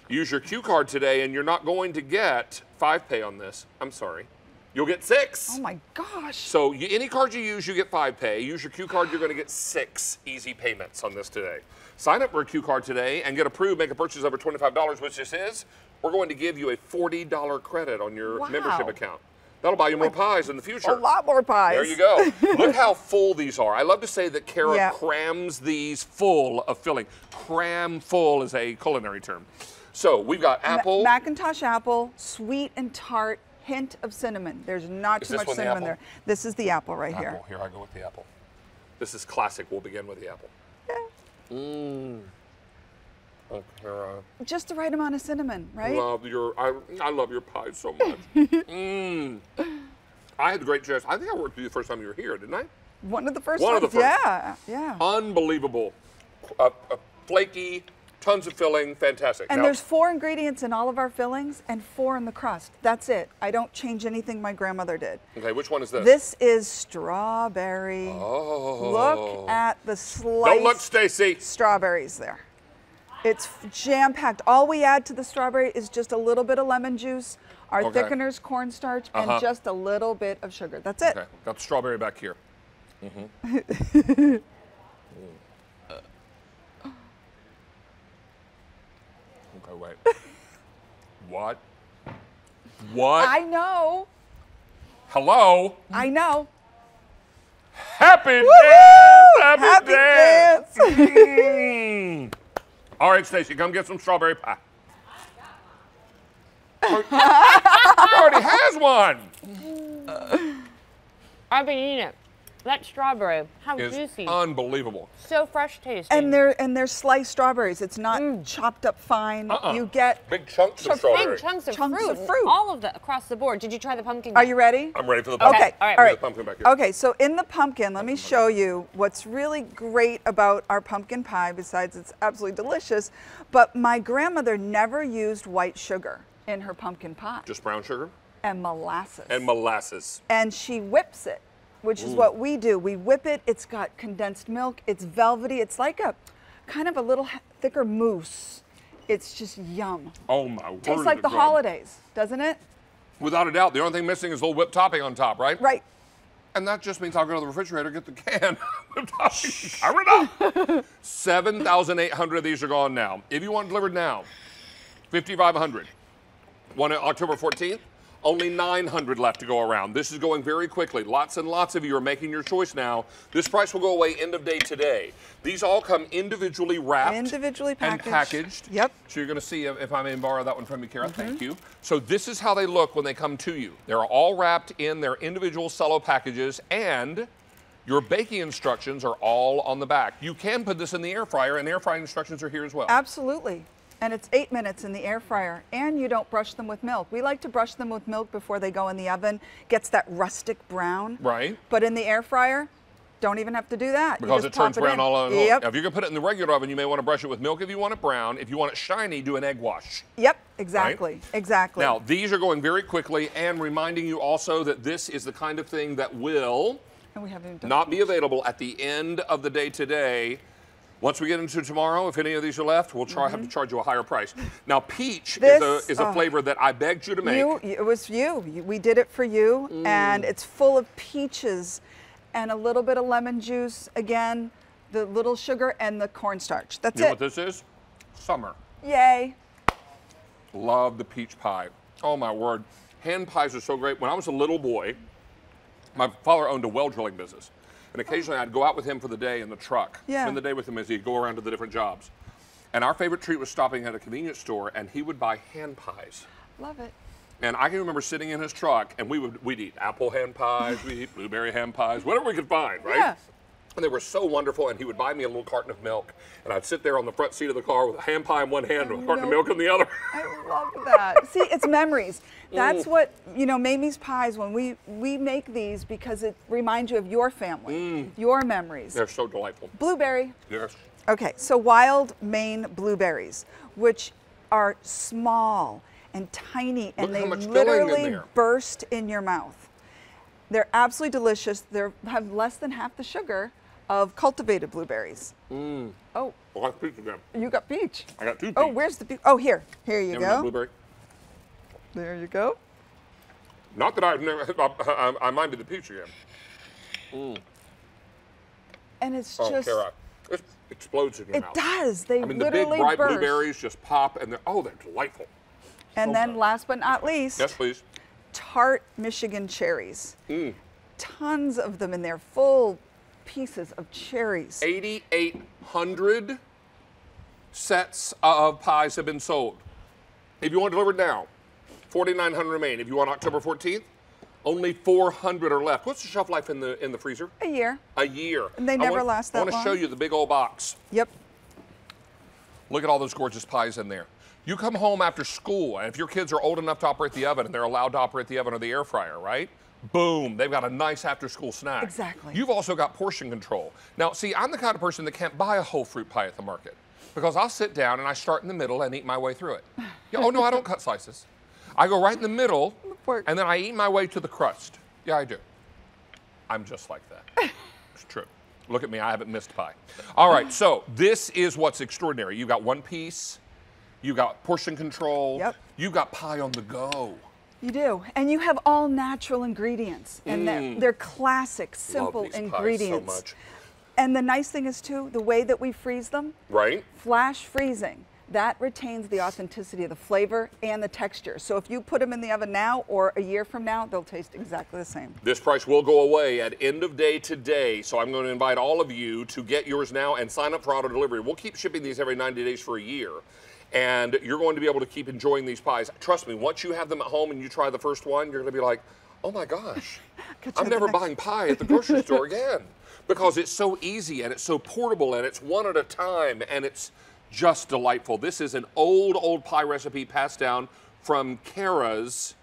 Use your Q card today, and you're not going to get 5 pay on this. I'm sorry. You'll get 6. Oh my gosh. So any card you use, you get 5 pay. Use your Q card, you're going to get 6 easy payments on this today. Sign up for a Q card today and get approved. Make a purchase over $25, which this is. We're going to give you a $40 credit on your membership account. That'll buy you more pies in the future. A lot more pies. There you go. Look how full these are. I love to say that Kara crams these full of filling. Cram full is a culinary term. So we've got apple. Macintosh apple, sweet and tart, hint of cinnamon. There's not too much cinnamon there. This is the apple right here. Here I go with the apple. This is classic. We'll begin with the apple. Yeah. Oh, Kara. Just the right amount of cinnamon, right? I love your pie so much. I had the great chance. I think I worked with you the first time you were here, didn't I? One of the first One times. of the first. Yeah. Unbelievable. Flaky, tons of filling, fantastic. And now, there's 4 ingredients in all of our fillings and 4 in the crust. That's it. I don't change anything my grandmother did. Okay, which one is this? This is strawberry. Oh. Look at the sliced Don't look, Stacy. strawberries there. It's jam-packed. All we add to the strawberry is just a little bit of lemon juice, our thickeners, cornstarch, and just a little bit of sugar. That's it. Okay, got the strawberry back here. Okay, wait. What? What? I know. Hello? I know. Happy dance! Happy dance! dance. All right, Stacy, come get some strawberry pie. She already has one. I've been eating it. That strawberry, how It's juicy. unbelievable. So fresh tasting. And they're sliced strawberries. It's not chopped up fine. You get big chunks of strawberry. Big chunks of Chunks fruit. of fruit. All of the across the board. Did you try the pumpkin? Are you ready? I'm ready for the pumpkin. Okay. All right. All right. The pumpkin back here. Okay, so in the pumpkin, let me show you what's really great about our pumpkin pie, besides it's absolutely delicious, but my grandmother never used white sugar in her pumpkin pie. Just brown sugar? And molasses. And molasses. And she whips it, which is what we do. We whip it, it's got condensed milk, it's velvety, it's like a kind of a little thicker mousse. It's just yum. Oh my word. Tastes like the holidays, doesn't it? Without a doubt, the only thing missing is a little whipped topping on top, right? Right. And that just means I'll go to the refrigerator, get the can, whipped topping, cover it up. 7,800 of these are gone now. If you want delivered now, 5,500. One on October 14th, only 900 left to go around. This is going very quickly. Lots and lots of you are making your choice now. This price will go away end of day today. These all come individually wrapped. Individually packaged. And packaged. Yep. So you're going to see if I may borrow that one from you, Kara. Thank you. So this is how they look when they come to you. They're all wrapped in their individual cello packages, and your baking instructions are all on the back. You can put this in the air fryer, and air frying instructions are here as well. Absolutely. And it's 8 minutes in the air fryer, and you don't brush them with milk. We like to brush them with milk before they go in the oven. Gets that rustic brown. Right. But in the air fryer, don't even have to do that. Because it turns brown all on. Yep. Now, if you're going to put it in the regular oven, you may want to brush it with milk if you want it brown. If you want it shiny, do an egg wash. Yep, exactly, Right? exactly. Now, these are going very quickly, and reminding you also that this is the kind of thing that will and we haven't even done not be available at the end of the day today. Once we get into tomorrow, if any of these are left, we'll have to charge you a higher price. Now, peach is a flavor that I begged you to make. It was you. We did it for you, and it's full of peaches and a little bit of lemon juice. Again, the little sugar and the cornstarch. That's You know it. what this is? Summer. Yay. Love the peach pie. Oh, my word. Hand pies are so great. When I was a little boy, my father owned a well drilling business. And occasionally I'd go out with him for the day in the truck. Yeah. Spend the day with him as he'd go around to the different jobs. And our favorite treat was stopping at a convenience store, and he would buy hand pies. Love it. And I can remember sitting in his truck, and we'd eat apple ham pies, we'd eat blueberry ham pies, whatever we could find, right? Yeah. And they were so wonderful, and he would buy me a little carton of milk, and I'd sit there on the front seat of the car with a ham pie in one hand and a carton of milk in the other. I love that. See, it's memories. That's what, you know, Mamie's Pies, when we make these because it reminds you of your family, your memories. They're so delightful. Blueberry. Yes. Okay, so wild Maine blueberries, which are small and tiny, and Look how they much filling in literally there. burst in your mouth. They're absolutely delicious. They have less than half the sugar of cultivated blueberries. Oh, I got peach again. you got peach. I got 2 peach. Oh, where's the peach? Oh, here you Give me that go. blueberry. There you go. Not that I've never, I minded the peach again. And it's Oh, just, Kara, it explodes in your it mouth. does. They I mean, the big literally bright burst. blueberries just pop, and they're delightful. And so then good. last but not least, Yes, please. tart Michigan cherries. Tons of them in there, full pieces of cherries. 8,800 sets of pies have been sold. If you want delivered now, 4,900 remain. If you want October 14th, only 400 are left. What's the shelf life in the freezer? A year. A year. And they never last that I want to long. show you the big old box. Yep. Look at all those gorgeous pies in there. You come home after school, and if your kids are old enough to operate the oven, and they're allowed to operate the oven or the air fryer, right? Boom, they've got a nice after-school snack. Exactly. You've also got portion control. Now, see, I'm the kind of person that can't buy a whole fruit pie at the market because I'll sit down and I start in the middle and eat my way through it. Yeah, oh, no, I don't cut slices. I go right in the middle, and then I eat my way to the crust. Yeah, I do. I'm just like that. It's true. Look at me, I haven't missed pie. All right, so this is what's extraordinary. You've got one piece, you've got portion control, Yep. you've got pie on the go. You do. And you have all natural ingredients. And they're classic, simple Love these ingredients. pies so much. And the nice thing is, too, the way that we freeze them, Right? flash freezing, that retains the authenticity of the flavor and the texture. So if you put them in the oven now or a year from now, they'll taste exactly the same. This price will go away at end of day today, so I'm going to invite all of you to get yours now and sign up for auto delivery. We'll keep shipping these every 90 days for a year, and you're going to be able to keep enjoying these pies. Trust me, once you have them at home and you try the first one, you're going to be like, oh my gosh, I'm never buying pie at the grocery store again, because it's so easy and it's so portable and it's one at a time and it's just delightful. This is an old pie recipe passed down from Kara's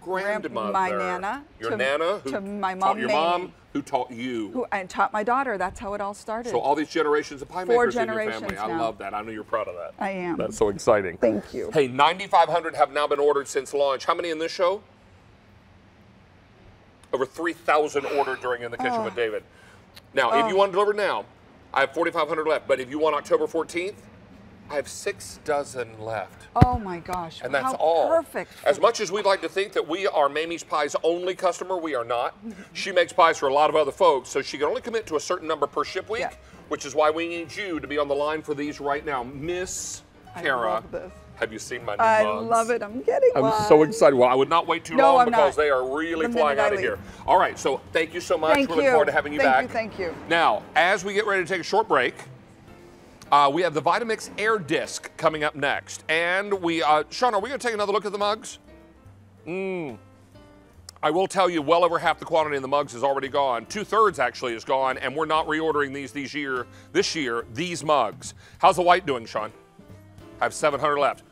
grandmother. My Nana. Your Nana, who to my taught mom, your Mamie, mom, who taught you. who I taught my daughter. That's how it all started. So all these generations of pie 4 makers in your generations family. I now. love that. I know you're proud of that. I am. That's so exciting. Thank you. Hey, 9,500 have now been ordered since launch. How many in this show? Over 3,000 ordered during In the Kitchen with David. Now, if you want to deliver now, I have 4,500 left. But if you want October 14th, I have 6 dozen left. Oh my gosh. And that's how all. Perfect. As much as we'd like to think that we are Mamie's Pie's only customer, we are not. She makes pies for a lot of other folks, so she can only commit to a certain number per ship week, Yeah. which is why we need you to be on the line for these right now. Miss Kara, love this. have you seen my new I mugs? love it. I'm getting one. I'm so excited. Well, I would not wait too No, long I'm because not. they are really The flying minute I out of leave. here. All right, so thank you so much. Thank we look you. forward to having you back. Thank you. Now, as we get ready to take a short break, we have the Vitamix Air Disc coming up next. And Sean, are we going to take another look at the mugs? I will tell you, well over half the quantity in the mugs is already gone. 2/3 actually is gone, and we're not reordering these this year, these mugs. How's the white doing, Sean? I have 700 left.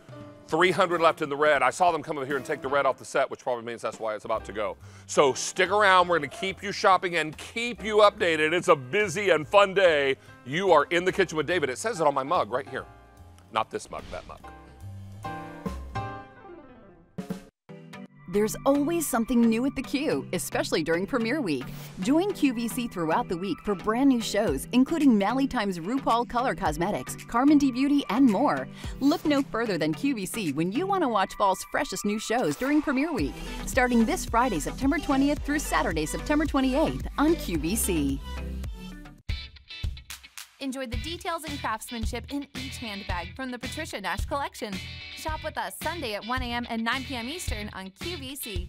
300 left in the red. I saw them come over here and take the red off the set, which probably means that's why it's about to go. So stick around. We're going to keep you shopping and keep you updated. It's a busy and fun day. You are in the kitchen with David. It says it on my mug right here. Not this mug, that mug. There's always something new at the Q, especially during premiere week. Join QVC throughout the week for brand new shows, including Mally Time's RuPaul Color Cosmetics, Carmen D Beauty, and more. Look no further than QVC when you want to watch fall's freshest new shows during premiere week, starting this Friday, September 20th through Saturday, September 28th on QVC. Enjoy the details and craftsmanship in each handbag from the Patricia Nash collection. Shop with us Sunday at 1 a.m. and 9 p.m. Eastern on QVC.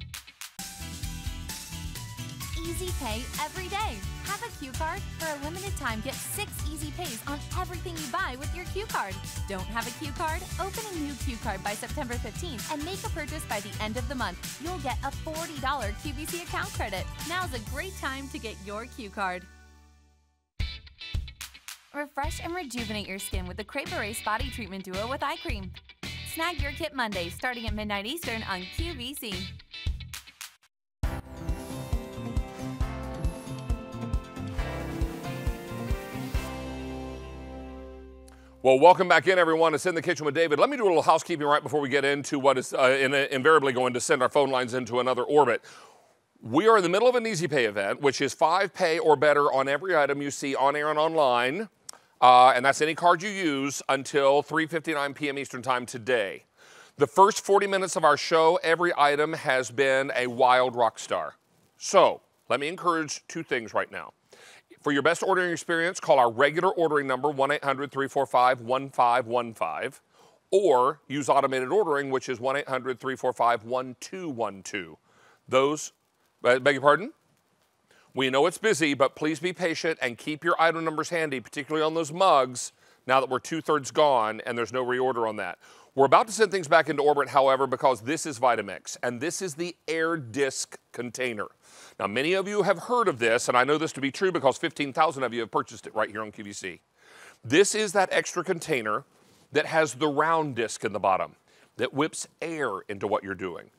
easy pay every day. Have a Q card? For a limited time, get 6 easy pays on everything you buy with your Q card. Don't have a Q card? Open a new Q card by September 15th and make a purchase by the end of the month. You'll get a $40 QVC account credit. Now's a great time to get your Q card. Refresh and rejuvenate your skin with the Crepe Erase Body Treatment Duo with Eye Cream. Snag your kit Monday starting at midnight Eastern on QVC. Well, welcome back in, everyone. It's In the Kitchen with David. Let me do a little housekeeping right before we get into what is invariably going to send our phone lines into another orbit. We are in the middle of an Easy Pay event, which is 5 pay or better on every item you see on air and online. And that's any card you use until 3:59 p.m. Eastern Time today. The first 40 minutes of our show, every item has been a wild rock star. So let me encourage 2 things right now. For your best ordering experience, call our regular ordering number, 1-800-345-1515, or use automated ordering, which is 1-800-345-1212. Those, beg your pardon? We know it's busy, but please be patient and keep your item numbers handy, particularly on those mugs, now that we're 2/3 gone and there's no reorder on that. We're about to send things back into orbit, however, because this is Vitamix, and this is the air disc container. Now, many of you have heard of this, and I know this to be true because 15,000 of you have purchased it right here on QVC. This is that extra container that has the round disc in the bottom that whips air into what you're doing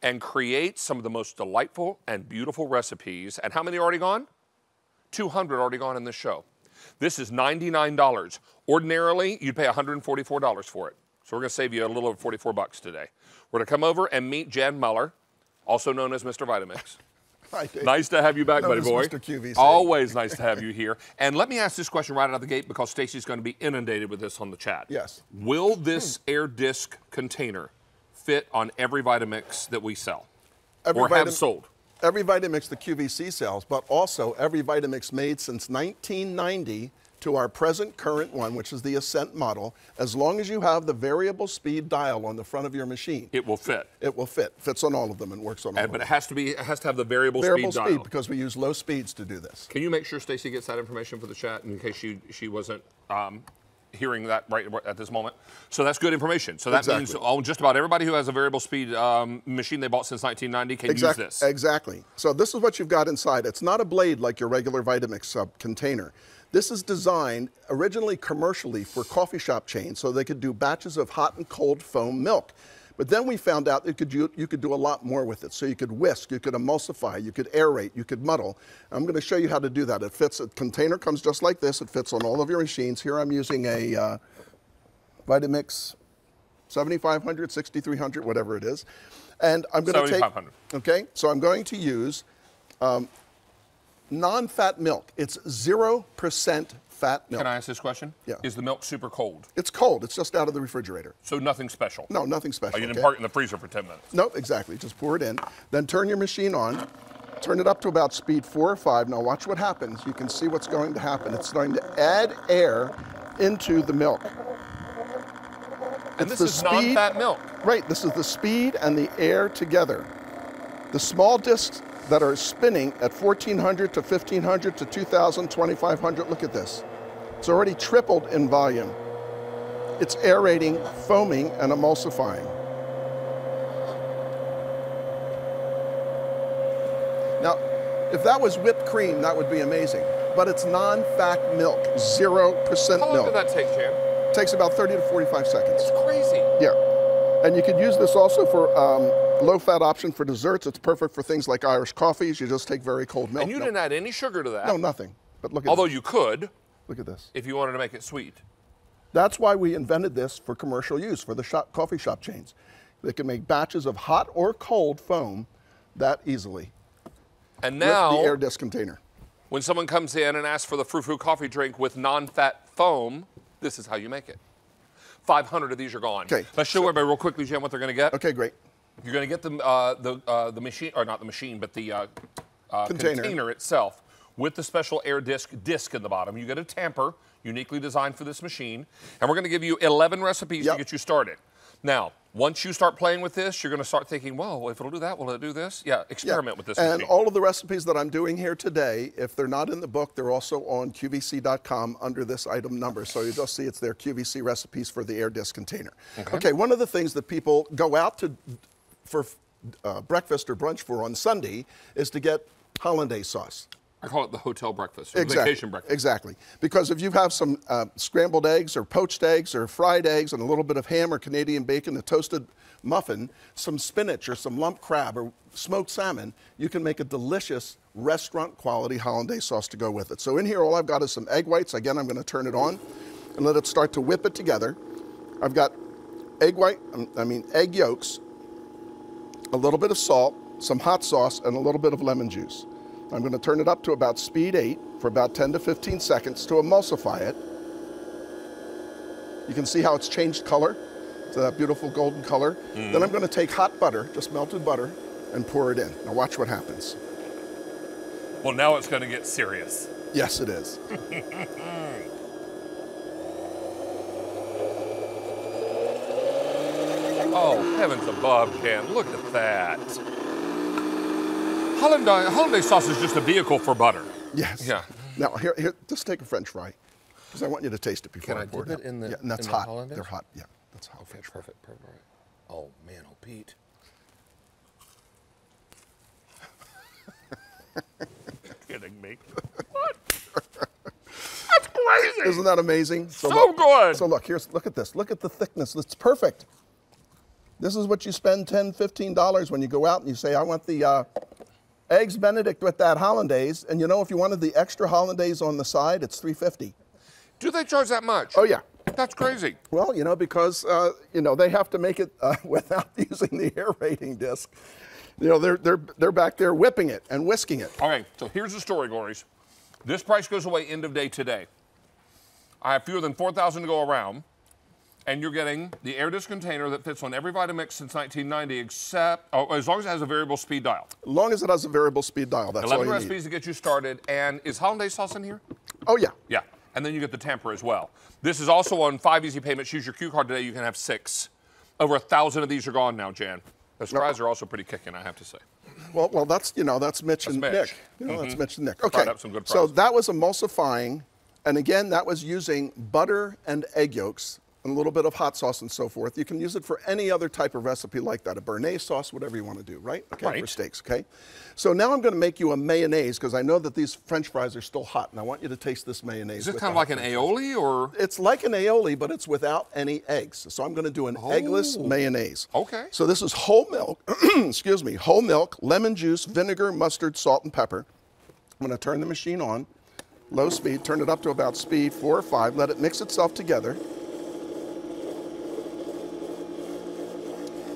and creates some of the most delightful and beautiful recipes. And how many are already gone? 200 already gone in this show. This is $99. Ordinarily, you'd pay $144 for it. So we're going to save you a little over 44 bucks today. We're going to come over and meet Jan Muller, also known as Mr. Vitamix. Hi, Dave. Nice to have you back, buddy boy. Mr. QVC. Always nice to have you here. And let me ask this question right out of the gate because Stacey's going to be inundated with this on the chat. Yes. Will this air disc container fit on every Vitamix that we sell or have sold? Every Vitamix the QVC sells, but also every Vitamix made since 1990 to our present current one, which is the Ascent model. As long as you have the variable speed dial on the front of your machine, it will fit. It will fit. Fits on all of them and works on all of them. But it has to have the variable speed dial. Because we use low speeds to do this. Can you make sure Stacey gets that information for the chat in case she wasn't hearing that right at this moment? So that's good information. So that means just about everybody who has a variable speed machine they bought since 1990 can use this. Exactly. So this is what you've got inside. It's not a blade like your regular Vitamix container. This is designed originally commercially for coffee shop chains so they could do batches of hot and cold foam milk. But then we found out that you could do a lot more with it. So you could whisk, you could emulsify, you could aerate, you could muddle. I'm going to show you how to do that. It fits, a container comes just like this. It fits on all of your machines. Here I'm using a Vitamix 7500, 6300, whatever it is. And I'm going to take, okay, so I'm going to use non-fat milk. It's 0% fat milk. Can I ask this question? Yeah. Is the milk super cold? It's cold. It's just out of the refrigerator. So nothing special? No, nothing special. Oh, you didn't park it in the freezer for 10 minutes? No, exactly. Just pour it in. Then turn your machine on. Turn it up to about speed 4 or 5. Now watch what happens. You can see what's going to happen. It's going to add air into the milk. And this is non-fat milk. Right. This is the speed and the air together. The small discs that are spinning at 1400 to 1500 to 2000, 2500. Look at this. It's already tripled in volume. It's aerating, foaming, and emulsifying. Now, if that was whipped cream, that would be amazing. But it's non-fat milk, 0% milk. How long did that take, Jan? It takes about 30 to 45 seconds. It's crazy. Yeah. And you could use this also for low-fat option for desserts. It's perfect for things like Irish coffees. You just take very cold milk. And you didn't add any sugar to that? No, nothing. But look at Although this. you could. Look at this. If you wanted to make it sweet. That's why we invented this for commercial use, for the coffee shop chains. They can make batches of hot or cold foam that easily. And now, with the air disc container. When someone comes in and asks for the frou-frou coffee drink with non-fat foam, this is how you make it. 500 of these are gone. Okay. Let's show everybody real quickly, Jen, what they're going to get. Okay, great. You're going to get the machine, or not the machine, but the container itself with the special air disc in the bottom. You get a tamper uniquely designed for this machine, and we're going to give you 11 recipes to get you started. Now, once you start playing with this, you're going to start thinking, well, if it'll do that, will it do this? Yeah, experiment with this And machine. all of the recipes that I'm doing here today, if they're not in the book, they're also on QVC.com under this item number. So you just see it's their QVC recipes for the air disc container. Okay, one of the things that people go out to for breakfast or brunch for on Sunday is to get Hollandaise sauce. I call it the hotel breakfast, or Exactly. vacation breakfast. Exactly. Because if you have some scrambled eggs or poached eggs or fried eggs and a little bit of ham or Canadian bacon, a toasted muffin, some spinach or some lump crab or smoked salmon, you can make a delicious restaurant quality Hollandaise sauce to go with it. So in here, all I've got is some egg whites. Again, I'm going to turn it on and let it start to whip it together. I've got egg yolks, a little bit of salt, some hot sauce, and a little bit of lemon juice. I'm going to turn it up to about speed 8 for about 10 to 15 seconds to emulsify it. You can see how it's changed color to that beautiful golden color. Then I'm going to take hot butter, just melted butter, and pour it in. Now watch what happens. Well, now it's going to get serious. Yes, it is. Oh, heavens above, Ken. Look at that. Hollandaise sauce is just a vehicle for butter. Yes. Yeah. Now, here, just take a French fry, because I want you to taste it before Can I pour dip it it in the- Yeah, and that's in the hot. Hollandaise? They're hot. Yeah, that's hot. Okay, perfect. Oh, man, oh, Pete. Kidding me. What? That's crazy. Isn't that amazing? So good. So look, look at this. Look at the thickness. It's perfect. This is what you spend $10, $15 when you go out and you say, I want the eggs Benedict with that Hollandaise. And you know, if you wanted the extra Hollandaise on the side, it's $3.50. Do they charge that much? Oh, yeah. That's crazy. Well, you know, because, you know, they have to make it without using the aerating disc. You know, they're back there whipping it and whisking it. Okay, so here's the story, Glories. This price goes away end of day today. I have fewer than 4,000 to go around, and you're getting the air disc container that fits on every Vitamix since 1990, except, as long as it has a variable speed dial. As long as it has a variable speed dial, that's all 11 you recipes need. to get you started, and is Hollandaise sauce in here? Oh, yeah. Yeah, and then you get the tamper as well. This is also on 5 easy payments. Use your Q card today, you can have 6. Over 1,000 of these are gone now, Jan. Those fries are also pretty kicking, I have to say. Well, that's, you know, that's Mitch and Mitch. Nick. You know, that's Mitch and Nick. Fried Okay, up some good so fries. that was emulsifying, and again, that was using butter and egg yolks and a little bit of hot sauce and so forth. You can use it for any other type of recipe like that, a béarnaise sauce, whatever you want to do, right? Okay, Right. for steaks, okay? So now I'm going to make you a mayonnaise because I know that these French fries are still hot, and I want you to taste this mayonnaise. Is this with kind of the like hot an French aioli, or? It's like an aioli, but it's without any eggs. So I'm going to do an eggless mayonnaise. Okay. So this is whole milk, excuse me, whole milk, lemon juice, vinegar, mustard, salt, and pepper. I'm going to turn the machine on, low speed, turn it up to about speed 4 or 5, let it mix itself together.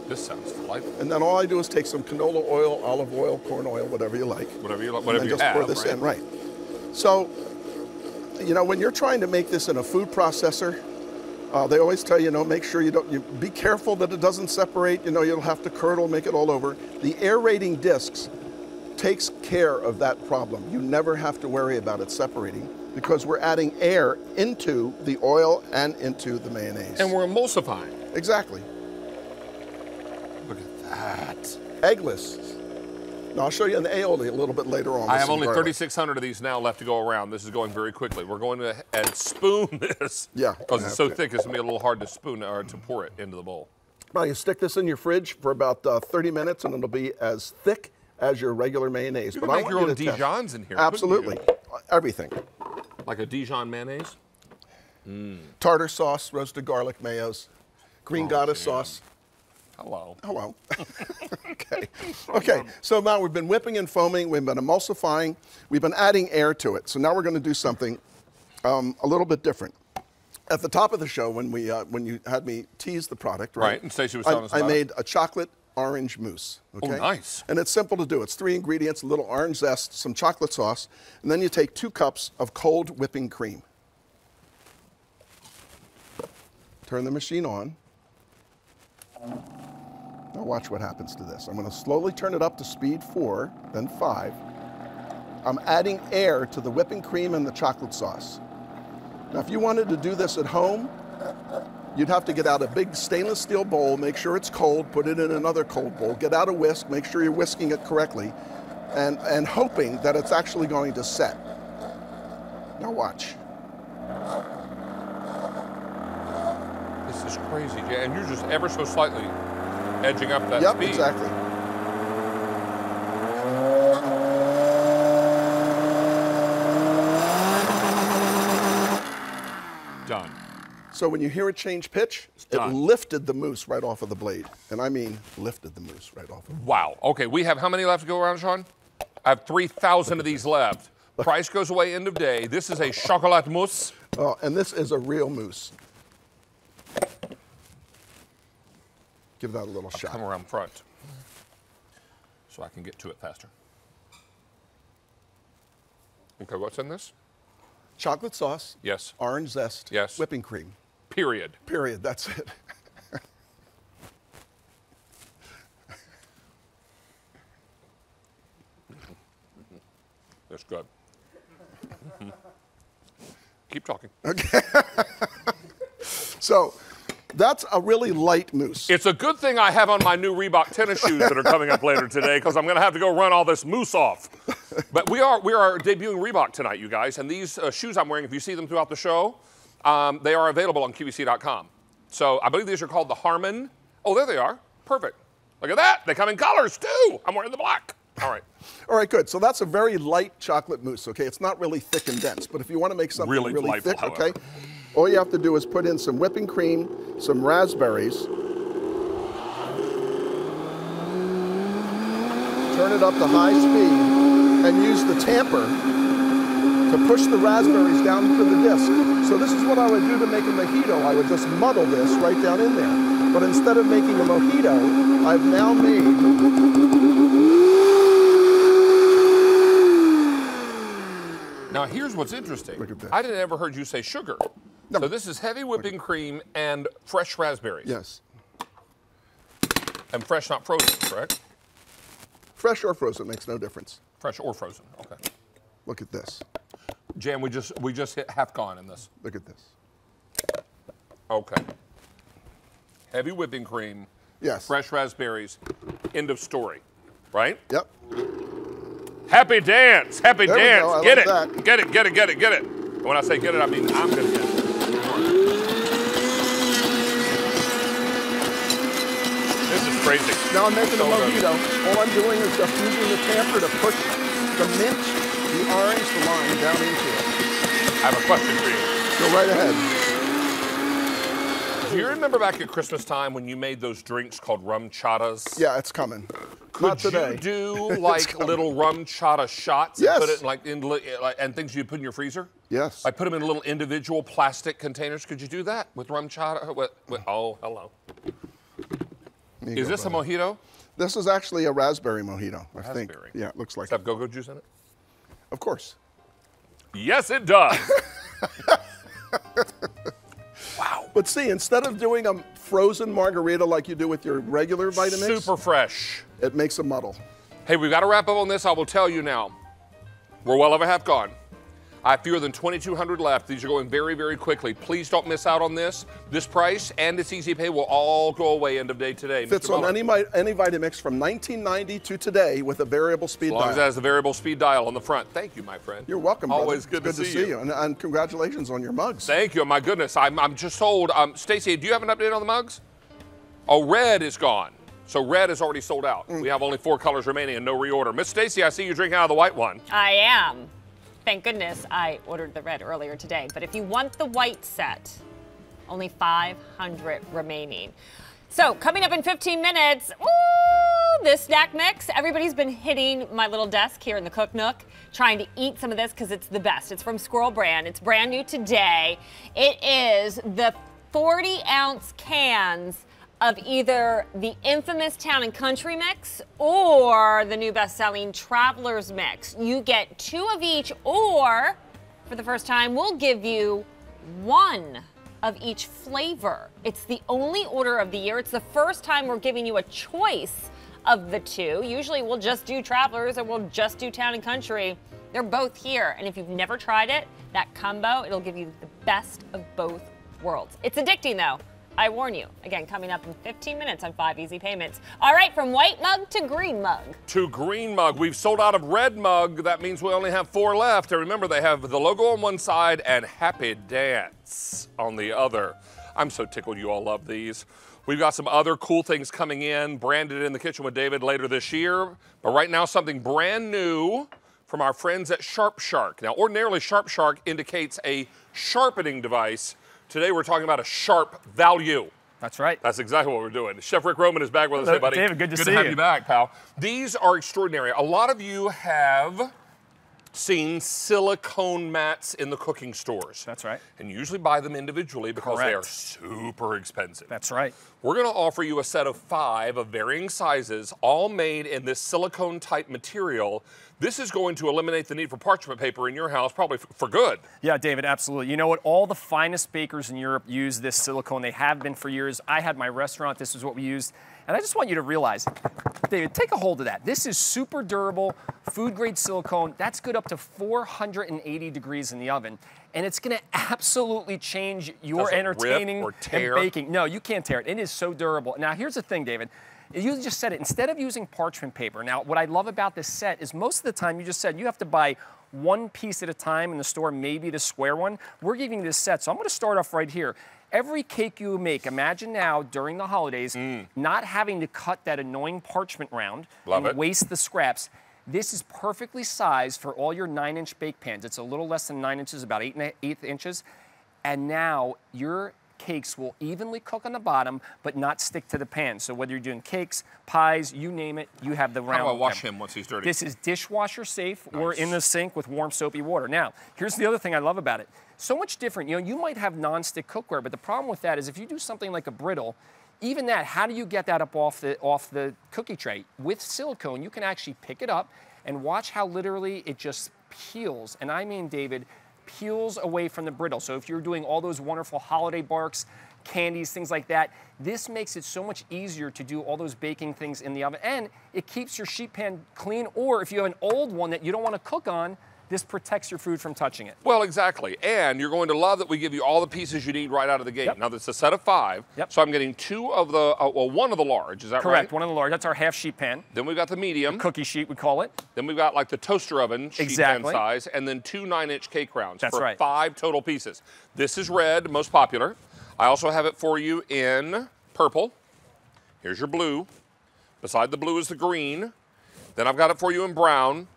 This sounds delightful. And then all I do is take some canola oil, olive oil, corn oil, whatever you like. Whatever you like, And whatever then you just have, pour this right? in, right. So, you know, when you're trying to make this in a food processor, they always tell you, make sure you be careful that it doesn't separate. You know, you'll have to curdle, make it all over. The aerating discs takes care of that problem. You never have to worry about it separating because we're adding air into the oil and into the mayonnaise. And we're emulsifying. Exactly. Look at that. Eggless. Now, I'll show you an aioli a little bit later on. I with have some only garlic. 3,600 of these now left to go around. This is going very quickly. We're going to and spoon this. Yeah, Because it's so okay. thick, it's going to be a little hard to spoon or to pour it into the bowl. Well, you stick this in your fridge for about 30 minutes, and it'll be as thick as your regular mayonnaise. You But can I make want your you own to test. Dijons in here. couldn't Absolutely. you? Everything. Like a Dijon mayonnaise? Tartar sauce, roasted garlic mayos, green goddess sauce. Hello. Hello. Okay. Okay. So now we've been whipping and foaming. We've been emulsifying. We've been adding air to it. So now we're going to do something a little bit different. At the top of the show, when you had me tease the product, right? Right, and Stacey was telling us I about it. made a chocolate orange mousse. Okay? Oh, nice. And it's simple to do. It's 3 ingredients: a little orange zest, some chocolate sauce, and then you take 2 cups of cold whipping cream. Turn the machine on. Now watch what happens to this. I'm going to slowly turn it up to speed 4, then 5. I'm adding air to the whipping cream and the chocolate sauce. Now if you wanted to do this at home, you'd have to get out a big stainless steel bowl, make sure it's cold, put it in another cold bowl, get out a whisk, make sure you're whisking it correctly, and hoping that it's actually going to set. Now watch. This is crazy, Jay. And you're just ever so slightly edging up that Yep, speed. exactly. Done. So when you hear it change pitch, it done. lifted the mousse right off of the blade. And I mean lifted the mousse right off of it. Wow. Okay, we have how many left to go around, Sean? I have 3,000 of these left. Price goes away end of day. This is a chocolat mousse. Oh, and this is a real mousse. Give that a little shot. Come around front so I can get to it faster. Okay, what's in this? Chocolate sauce. Yes. Orange zest. Yes. Whipping cream. Period. Period. That's it. That's good. Keep talking. Okay. So that's a really light mousse. It's a good thing I have on my new Reebok tennis shoes that are coming up later today, because I'm going to have to go run all this mousse off. But we are debuting Reebok tonight, you guys, and these shoes I'm wearing, if you see them throughout the show, they are available on QVC.com. So I believe these are called the Harmon. Oh, there they are. Perfect. Look at that. They come in colors too. I'm wearing the black. All right. All right, good. So that's a very light chocolate mousse, okay? It's not really thick and dense, but if you want to make something Really really delightful, thick, however. okay? All you have to do is put in some whipping cream, some raspberries, turn it up to high speed, and use the tamper to push the raspberries down into the disc. So this is what I would do to make a mojito. I would just muddle this right down in there. But instead of making a mojito, I've now made... Now, here's what's interesting. Look at this. I didn't ever heard you say sugar. No. So this is heavy whipping cream and fresh raspberries. Yes. And fresh, not frozen, correct? Fresh or frozen makes no difference. Fresh or frozen. Okay. Look at this. Jan, we just hit half gone in this. Look at this. Okay. Heavy whipping cream. Yes. Fresh raspberries. End of story. Right? Yep. Happy dance. Happy There we dance. go. I Get like it. that. Get it. Get it. Get it. Get it. And when I say get it, I mean I'm going to get it. This is crazy. Now I'm making a So good. mojito. All I'm doing is just using the tamper to push the mint, the orange, the lime down into it. I have a question for you. Go right ahead. Do you remember back at Christmas time when you made those drinks called rum chatas? Yeah, it's coming. Could Not today. you do like little rum chata shots Yes. and put it and things you put in your freezer? Yes. Like put them in little individual plastic containers. Could you do that with rum chata? Oh, hello. There you Is go, this a buddy. mojito? This is actually a raspberry mojito, I think. Raspberry. Yeah, it looks like Does it have go-go juice in it? Of course. Yes, it does. Wow. But see, instead of doing a frozen margarita like you do with your regular Vitamix, Super fresh. it makes a muddle. Hey, we've got to wrap up on this. I will tell you now. We're well over half gone. I have fewer than 2,200 left. These are going very, very quickly. Please don't miss out on this. This price and its easy pay will all go away end of day today. Fits Mr. on Muller. any Vitamix from 1990 to today with a variable speed As long as it dial. has the variable speed dial on the front. Thank you, my friend. You're welcome, brother. Always good to It's see you. And congratulations on your mugs. Thank you. My goodness, I'm just told. Stacey, do you have an update on the mugs? Oh, red is gone. So red is already sold out. We have only 4 colors remaining and no reorder. Miss Stacey, I see you drinking out of the white one. I am. Thank goodness I ordered the red earlier today. But if you want the white set, only 500 remaining. So coming up in 15 minutes, ooh, this snack mix. Everybody's been hitting my little desk here in the Cook Nook, trying to eat some of this because it's the best. It's from Squirrel Brand. It's brand new today. It is the 40-ounce cans of either the infamous Town and Country mix or the new best-selling Traveler's mix. You get 2 of each, or for the first time, we'll give you 1 of each flavor. It's the only order of the year. It's the first time we're giving you a choice of the 2. Usually we'll just do Travelers or we'll just do Town and Country. They're both here. And if you've never tried it, that combo, it'll give you the best of both worlds. It's addicting though. I warn you. Again, coming up in 15 minutes on 5 Easy Payments. All right, from white mug to green mug. To green mug. We've sold out of red mug. That means we only have 4 left. And remember, they have the logo on one side and Happy Dance on the other. I'm so tickled you all love these. We've got some other cool things coming in, branded in the Kitchen with David later this year. But right now, something brand new from our friends at Sharp Shark. Now, ordinarily, Sharp Shark indicates a sharpening device. Today, we're talking about a sharp value. That's right. That's exactly what we're doing. Chef Rick Roman is back with us. Hey, buddy. David, good to see have you back, pal. These are extraordinary. A lot of you have seen silicone mats in the cooking stores. That's right. And you usually buy them individually because they are super expensive. That's right. We're going to offer you a set of 5 of varying sizes, all made in this silicone type material. This is going to eliminate the need for parchment paper in your house, probably for good. Yeah, David, absolutely. You know what? All the finest bakers in Europe use this silicone. They have been for years. I had my restaurant. This is what we used. And I just want you to realize, David, take a hold of that. This is super durable, food-grade silicone. That's good up to 480 degrees in the oven. And it's going to absolutely change your entertaining rip or tear? and baking. No, you can't tear it. It is so durable. Now, here's the thing, David. You just said it. Instead of using parchment paper, now, what I love about this set is most of the time, you just said you have to buy 1 piece at a time in the store, maybe the square one. We're giving you this set. So I'm going to start off right here. Every cake you make, imagine now during the holidays, not having to cut that annoying parchment round and waste the scraps. This is perfectly sized for all your 9-inch bake pans. It's a little less than 9 inches, about 8 inches. And now your cakes will evenly cook on the bottom, but not stick to the pan. So whether you're doing cakes, pies, you name it, you have the round. How do I wash him once he's dirty? This is dishwasher safe or in the sink with warm soapy water. Now, here's the other thing I love about it. So much different. You know, you might have non-stick cookware, but the problem with that is if you do something like a brittle, even that, how do you get that up off the cookie tray? With silicone, you can actually pick it up and watch how literally it just peels. And I mean, David, peels away from the brittle. So if you're doing all those wonderful holiday barks, candies, things like that, this makes it so much easier to do all those baking things in the oven. And it keeps your sheet pan clean, or if you have an old one that you don't want to cook on, this protects your food from touching it. Well, exactly. And you're going to love that we give you all the pieces you need right out of the gate. Now, that's a set of 5. So I'm getting 2 of the, well, 1 of the large. Is that right? Correct. 1 of the large. That's our half sheet pan. Then we've got the medium. The cookie sheet, we call it. Then we've got like the toaster oven sheet pan size. And then 2 9-inch cake rounds for 5 total pieces. This is red, most popular. I also have it for you in purple. Here's your blue. Beside the blue is the green. Then I've got it for you in brown.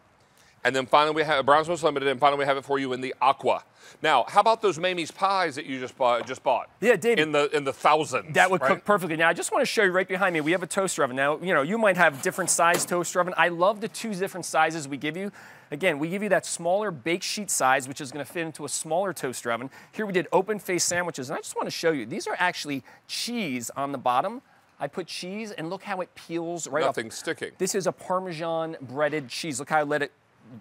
And then finally we have brown's most limited, and finally we have it for you in the aqua. Now, how about those Mamie's pies that you just bought? Yeah, David. In the thousands. That would cook perfectly. Now, I just want to show you right behind me, we have a toaster oven. Now, you know, you might have different size toaster oven. I love the 2 different sizes we give you. Again, we give you that smaller bake sheet size, which is going to fit into a smaller toaster oven. Here we did open face sandwiches, and I just want to show you, these are actually cheese on the bottom. I put cheese, and look how it peels right off. Nothing sticking. This is a Parmesan breaded cheese. Look how I let it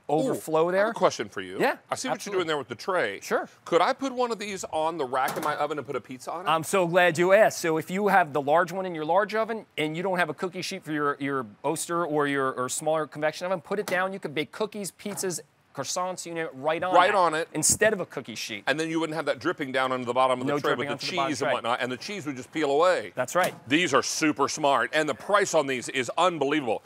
overflow there. I have a question for you. Yeah, I see what you're doing there with the tray. Sure. Could I put one of these on the rack in my oven and put a pizza on it? I'm so glad you asked. So if you have the large one in your large oven and you don't have a cookie sheet for your Oster or your smaller convection oven, put it down. You could bake cookies, pizzas, croissants, you know, right on it instead of a cookie sheet. And then you wouldn't have that dripping down onto the bottom of the tray with the cheese and whatnot, and the cheese would just peel away. That's right. These are super smart, and the price on these is unbelievable.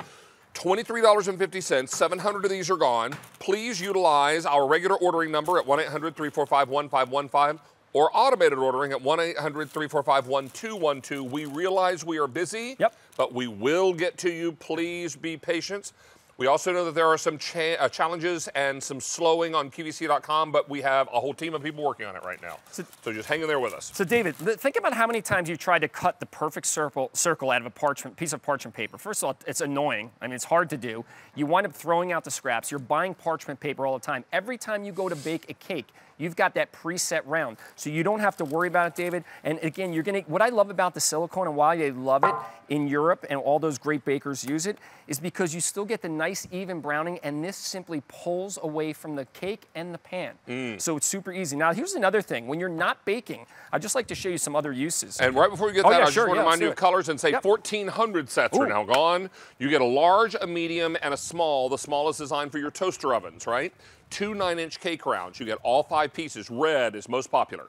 $23.50, 700 of these are gone. Please utilize our regular ordering number at 1-800-345-1515 or automated ordering at 1-800-345-1212. We realize we are busy, but we will get to you. Please be patient. We also know that there are some challenges and some slowing on QVC.com, but we have a whole team of people working on it right now. So just hang in there with us. So David, think about how many times you've tried to cut the perfect circle out of a piece of parchment paper. First of all, it's annoying. I mean, it's hard to do. You wind up throwing out the scraps. You're buying parchment paper all the time. Every time you go to bake a cake, you've got that preset round. So you don't have to worry about it, David. And again, what I love about the silicone and why they love it in Europe and all those great bakers use it is because you still get the nice even browning, and this simply pulls away from the cake and the pan. So it's super easy. Now, here's another thing. When you're not baking, I'd just like to show you some other uses. And right before you get that, I just want to remind you of colors and say 1,400 sets are now gone. You get a large, a medium, and a small. The small is designed for your toaster ovens, right? 2 9-inch cake rounds. You get all 5 pieces. Red is most popular.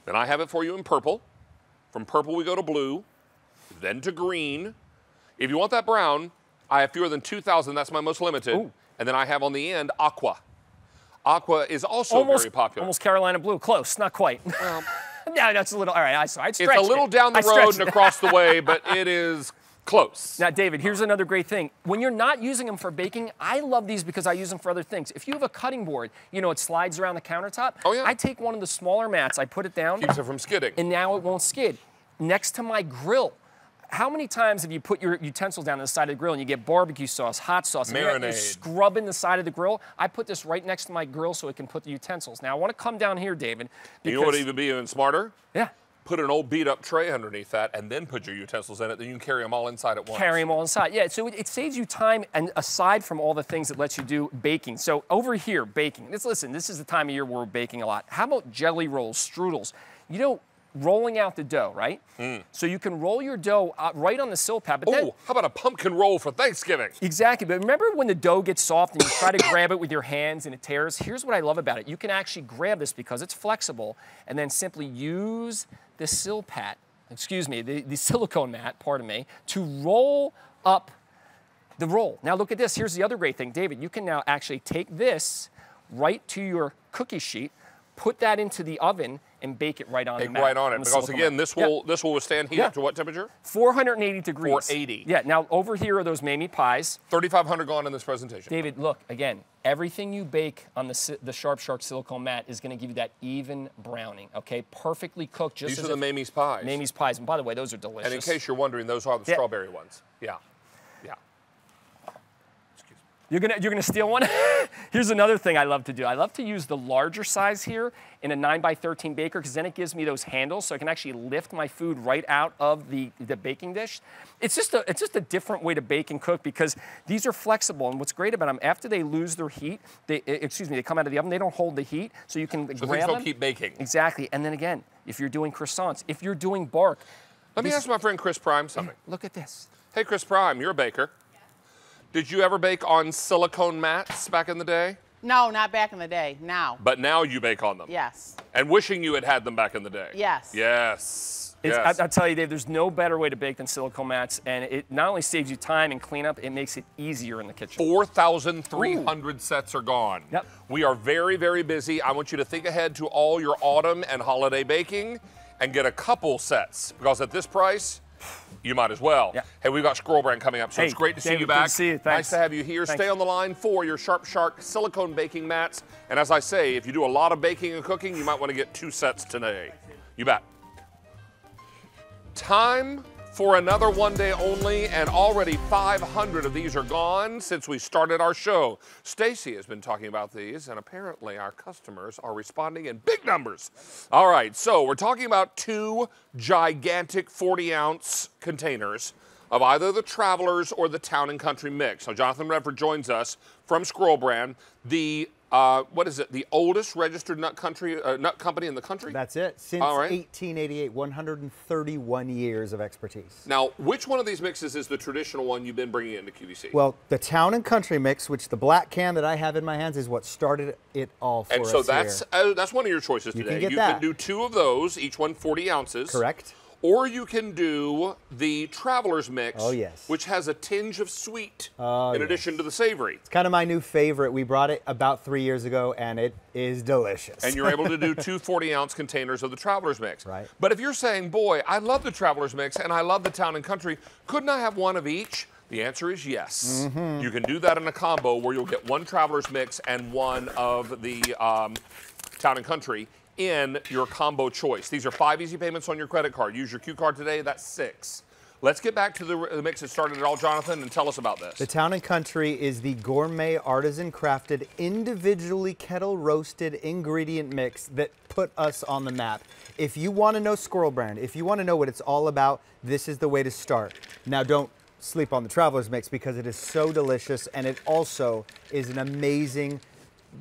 Then I have it for you in purple. From purple, we go to blue, then to green. If you want that brown, I have fewer than 2,000. That's my most limited. Ooh. And then I have on the end aqua. Aqua is also very popular. Almost Carolina blue. Close, not quite. Well, no, that's a little, all right, I stretched it's a little down the road and across the way, but it is close. Now, David, here's another great thing. When you're not using them for baking, I love these because I use them for other things. If you have a cutting board, you know, it slides around the countertop. Oh, yeah. I take one of the smaller mats, I put it down. Keeps it from skidding. And now it won't skid. Next to my grill. How many times have you put your utensils down on the side of the grill and you get barbecue sauce, hot sauce, and you're scrubbing the side of the grill? I put this right next to my grill so it can put the utensils. Now, I want to come down here, David. You know what would even be even smarter? Yeah. Put an old beat-up tray underneath that and then put your utensils in it. Then you can carry them all inside at once. Carry them all inside. Yeah, so it saves you time, and aside from all the things it lets you do baking. So over here, baking. Listen, this is the time of year where we're baking a lot. How about jelly rolls, strudels? You know, rolling out the dough, right? So you can roll your dough right on the sill pad. But then, how about a pumpkin roll for Thanksgiving? Exactly, but remember when the dough gets soft and you try to grab it with your hands and it tears? Here's what I love about it. You can actually grab this because it's flexible and then simply use the sill pad, excuse me, the silicone mat, pardon me, to roll up the roll. Now look at this. Here's the other great thing. David, you can now actually take this right to your cookie sheet, put that into the oven, and bake it right on the mat. Right on it, because again, this will withstand heat up to what temperature? 480 degrees. 480. Yeah, now over here are those Mamie pies. 3,500 gone in this presentation. David, look, again, everything you bake on the Sharp Shark silicone mat is gonna give you that even browning, okay? Perfectly cooked. Just These are the Mamie's pies. Mamie's pies, and by the way, those are delicious. And in case you're wondering, those are the strawberry ones. Yeah, yeah. You're gonna steal one? Here's another thing I love to do. I love to use the larger size here in a 9x13 baker because then it gives me those handles so I can actually lift my food right out of the baking dish. It's just a different way to bake and cook because these are flexible, and what's great about them, after they lose their heat, they come out of the oven, they don't hold the heat, so you can grab them. So things don't keep baking. Exactly, and then again, if you're doing croissants, if you're doing bark. Let me ask my friend Chris Prime something. Look at this. Hey, Chris Prime, you're a baker. Did you ever bake on silicone mats back in the day? No, not back in the day, now. But now you bake on them? Yes. And wishing you had had them back in the day? Yes. Yes. Yes. I'll tell you, Dave, there's no better way to bake than silicone mats, and it not only saves you time and cleanup, it makes it easier in the kitchen. 4,300 sets are gone. Yep. We are very, very busy. I want you to think ahead to all your autumn and holiday baking and get a couple sets, because at this price, you might as well. Yeah. Hey, we've got Squirrel Brand coming up, so it's great to see you back. Good to see you. Thanks. Nice to have you here. Thanks. Stay on the line for your Sharp Shark silicone baking mats. And as I say, if you do a lot of baking and cooking, you might want to get 2 sets today. You bet. Time for another one day only, and already 500 of these are gone since we started our show. Stacy has been talking about these, and apparently our customers are responding in big numbers. All right, so we're talking about 2 gigantic 40-ounce containers of either the Travelers or the Town and Country mix. So Jonathan Redford joins us from Squirrel Brand, the what is it? The oldest registered nut company in the country? That's it. Since 1888, 131 years of expertise. Now, which one of these mixes is the traditional one you've been bringing into QVC? Well, the Town and Country mix, which the black can that I have in my hands is what started it all for us. And so that's one of your choices today. You can do 2 of those, each one 40 ounces. Correct. Or you can do the Traveler's Mix, oh, yes, which has a tinge of sweet in addition to the savory. It's kind of my new favorite. We brought it about 3 years ago, and it is delicious. And you're able to do 2 40-ounce containers of the Traveler's Mix. Right. But if you're saying, boy, I love the Traveler's Mix and I love the Town and Country, couldn't I have one of each? The answer is yes. You can do that in a combo where you'll get 1 Traveler's Mix and 1 of the Town and Country in your combo choice. These are 5 easy payments on your credit card. Use your Q card today, that's 6. Let's get back to the mix that started it all, Jonathan, and tell us about this. The Town and Country is the gourmet, artisan crafted, individually kettle roasted ingredient mix that put us on the map. If you want to know Squirrel Brand, if you want to know what it's all about, this is the way to start. Now, don't sleep on the Traveler's Mix because it is so delicious, and it also is an amazing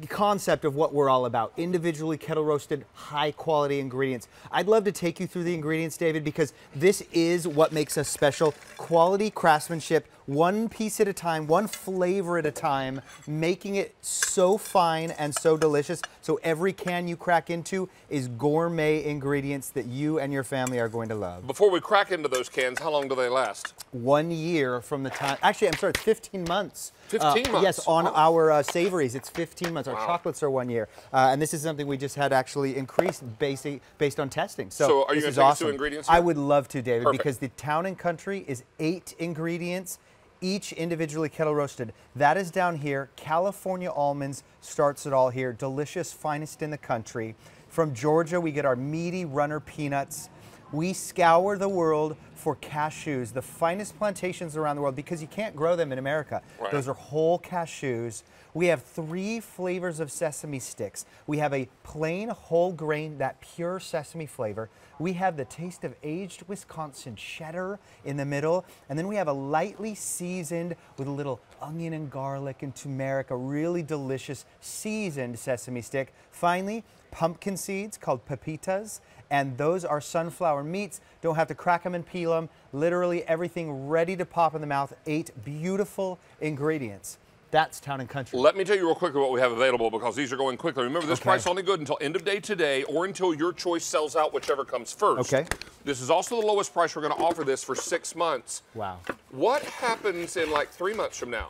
concept of what we're all about. Individually kettle roasted, high quality ingredients. I'd love to take you through the ingredients, David, because this is what makes us special. Quality craftsmanship one piece at a time, one flavor at a time, making it so fine and so delicious. So every can you crack into is gourmet ingredients that you and your family are going to love. Before we crack into those cans, how long do they last? 1 year from the time, actually, I'm sorry, it's 15 months. 15 months? Yes, on our savories, it's 15 months. Our chocolates are 1 year. And this is something we just had actually increased based on testing. So are you this going is to take us awesome. through ingredients here? I would love to, David, Perfect. because the Town and Country is 8 ingredients, each individually kettle roasted. That is down here. California almonds starts it all here. Delicious, finest in the country. From Georgia, we get our meaty runner peanuts. We scour the world for cashews, the finest plantations around the world, because you can't grow them in America. Right. Those are whole cashews. We have 3 flavors of sesame sticks. We have a plain whole grain, that pure sesame flavor. We have the taste of aged Wisconsin cheddar in the middle. And then we have a lightly seasoned with a little onion and garlic and turmeric, a really delicious seasoned sesame stick. Finally, pumpkin seeds called pepitas. And those are sunflower meats. Don't have to crack them and peel them. Literally everything ready to pop in the mouth. 8 beautiful ingredients. That's Town and Country. Let me tell you real quickly what we have available, because these are going quickly. Remember, this price is only good until end of day today, or until your choice sells out, whichever comes first. Okay. This is also the lowest price we're going to offer this for 6 months. Wow. What happens in like 3 months from now?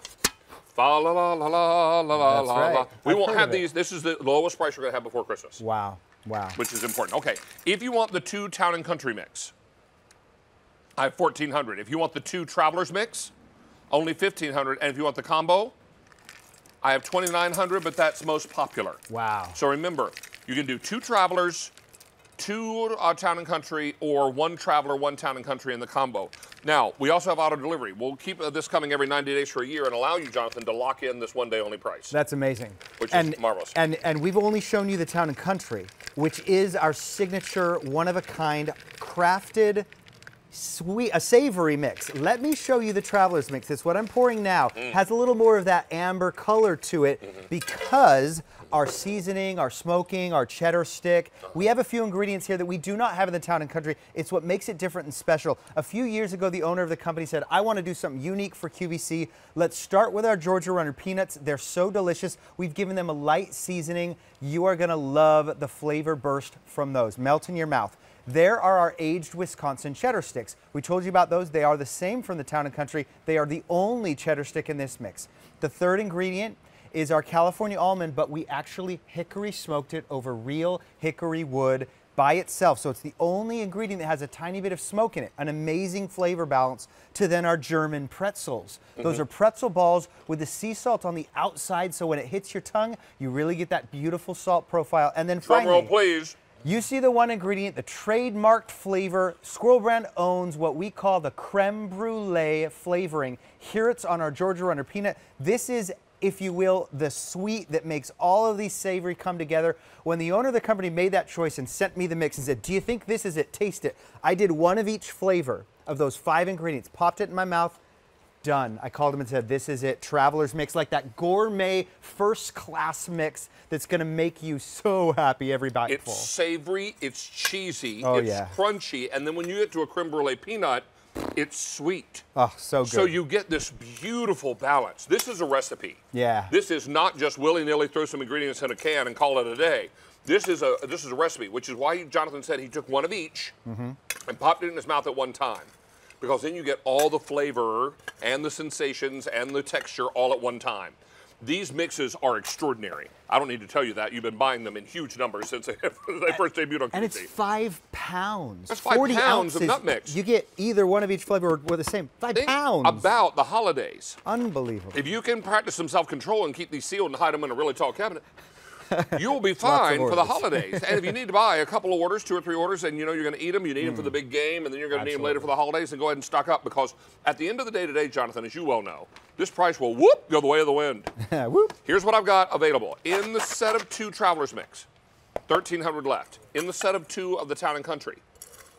Fa la la la la la la That's la. right. We I've won't heard have of it. these. This is the lowest price we're going to have before Christmas. Wow. Wow. Which is important. Okay, if you want the 2 Town and Country mix, I have $1,400. If you want the 2 Travelers mix, only $1,500. And if you want the combo, I have $2,900, but that's most popular. Wow. So remember, you can do 2 Travelers, 2 Town and Country, or 1 Traveler, 1 Town and Country in the combo. Now, we also have auto delivery. We'll keep this coming every 90 days for a year and allow you, Jonathan, to lock in this 1 day only price. That's amazing. Which is marvelous. And we've only shown you the Town and Country, which is our signature, one-of-a-kind, crafted, sweet, a savory mix. Let me show you the Traveler's mix. It's what I'm pouring now. Has a little more of that amber color to it because our seasoning, our smoking, our cheddar stick, we have a few ingredients here that we do not have in the Town and Country. It's what makes it different and special. A few years ago, the owner of the company said, I want to do something unique for QVC. Let's start with our Georgia Runner peanuts. They're so delicious. We've given them a light seasoning. You are going to love the flavor burst from those. Melt in your mouth. There are our aged Wisconsin cheddar sticks. We told you about those. They are the same from the Town and Country. They are the only cheddar stick in this mix. The third ingredient is our California almond, but we actually hickory smoked it over real hickory wood by itself. So it's the only ingredient that has a tiny bit of smoke in it, an amazing flavor balance to then our German pretzels. Those are pretzel balls with the sea salt on the outside, so when it hits your tongue, you really get that beautiful salt profile. And then Drum roll, finally, please. you see the one ingredient, the trademarked flavor. Squirrel Brand owns what we call the creme brulee flavoring. Here it's on our Georgia Runner peanut. This is, if you will, the sweet that makes all of these savory come together. When the owner of the company made that choice and sent me the mix and said, do you think this is it? Taste it. I did one of each flavor of those 5 ingredients, popped it in my mouth, done. I called him and said, this is it, Traveler's mix, like that gourmet first class mix that's gonna make you so happy every bite It's full. savory, it's cheesy, Oh, it's yeah. crunchy, and then when you get to a creme brulee peanut, it's sweet. Oh, so good. So you get this beautiful balance. This is a recipe. Yeah. This is not just willy-nilly throw some ingredients in a can and call it a day. This is a recipe, which is why Jonathan said he took one of each and popped it in his mouth at one time. Because then you get all the flavor and the sensations and the texture all at one time. These mixes are extraordinary. I don't need to tell you that. You've been buying them in huge numbers since they first debuted on QVC. And it's 5 pounds. That's 5 40 pounds of ounces. nut mix. You get either one of each flavor or the same. 5 Think pounds. about the holidays. Unbelievable. If you can practice some self-control and keep these sealed and hide them in a really tall cabinet, you'll be fine for the holidays. And if you need to buy a couple of orders, 2 or 3 orders, and you know you're going to eat them, you need them for the big game, and then you're going to need them later for the holidays, then go ahead and stock up, because at the end of the day today, Jonathan, as you well know, this price will whoop go the way of the wind. Whoop. Here's what I've got available. In the set of 2 Travelers mix, $1,300 left. In the set of 2 of the Town and Country,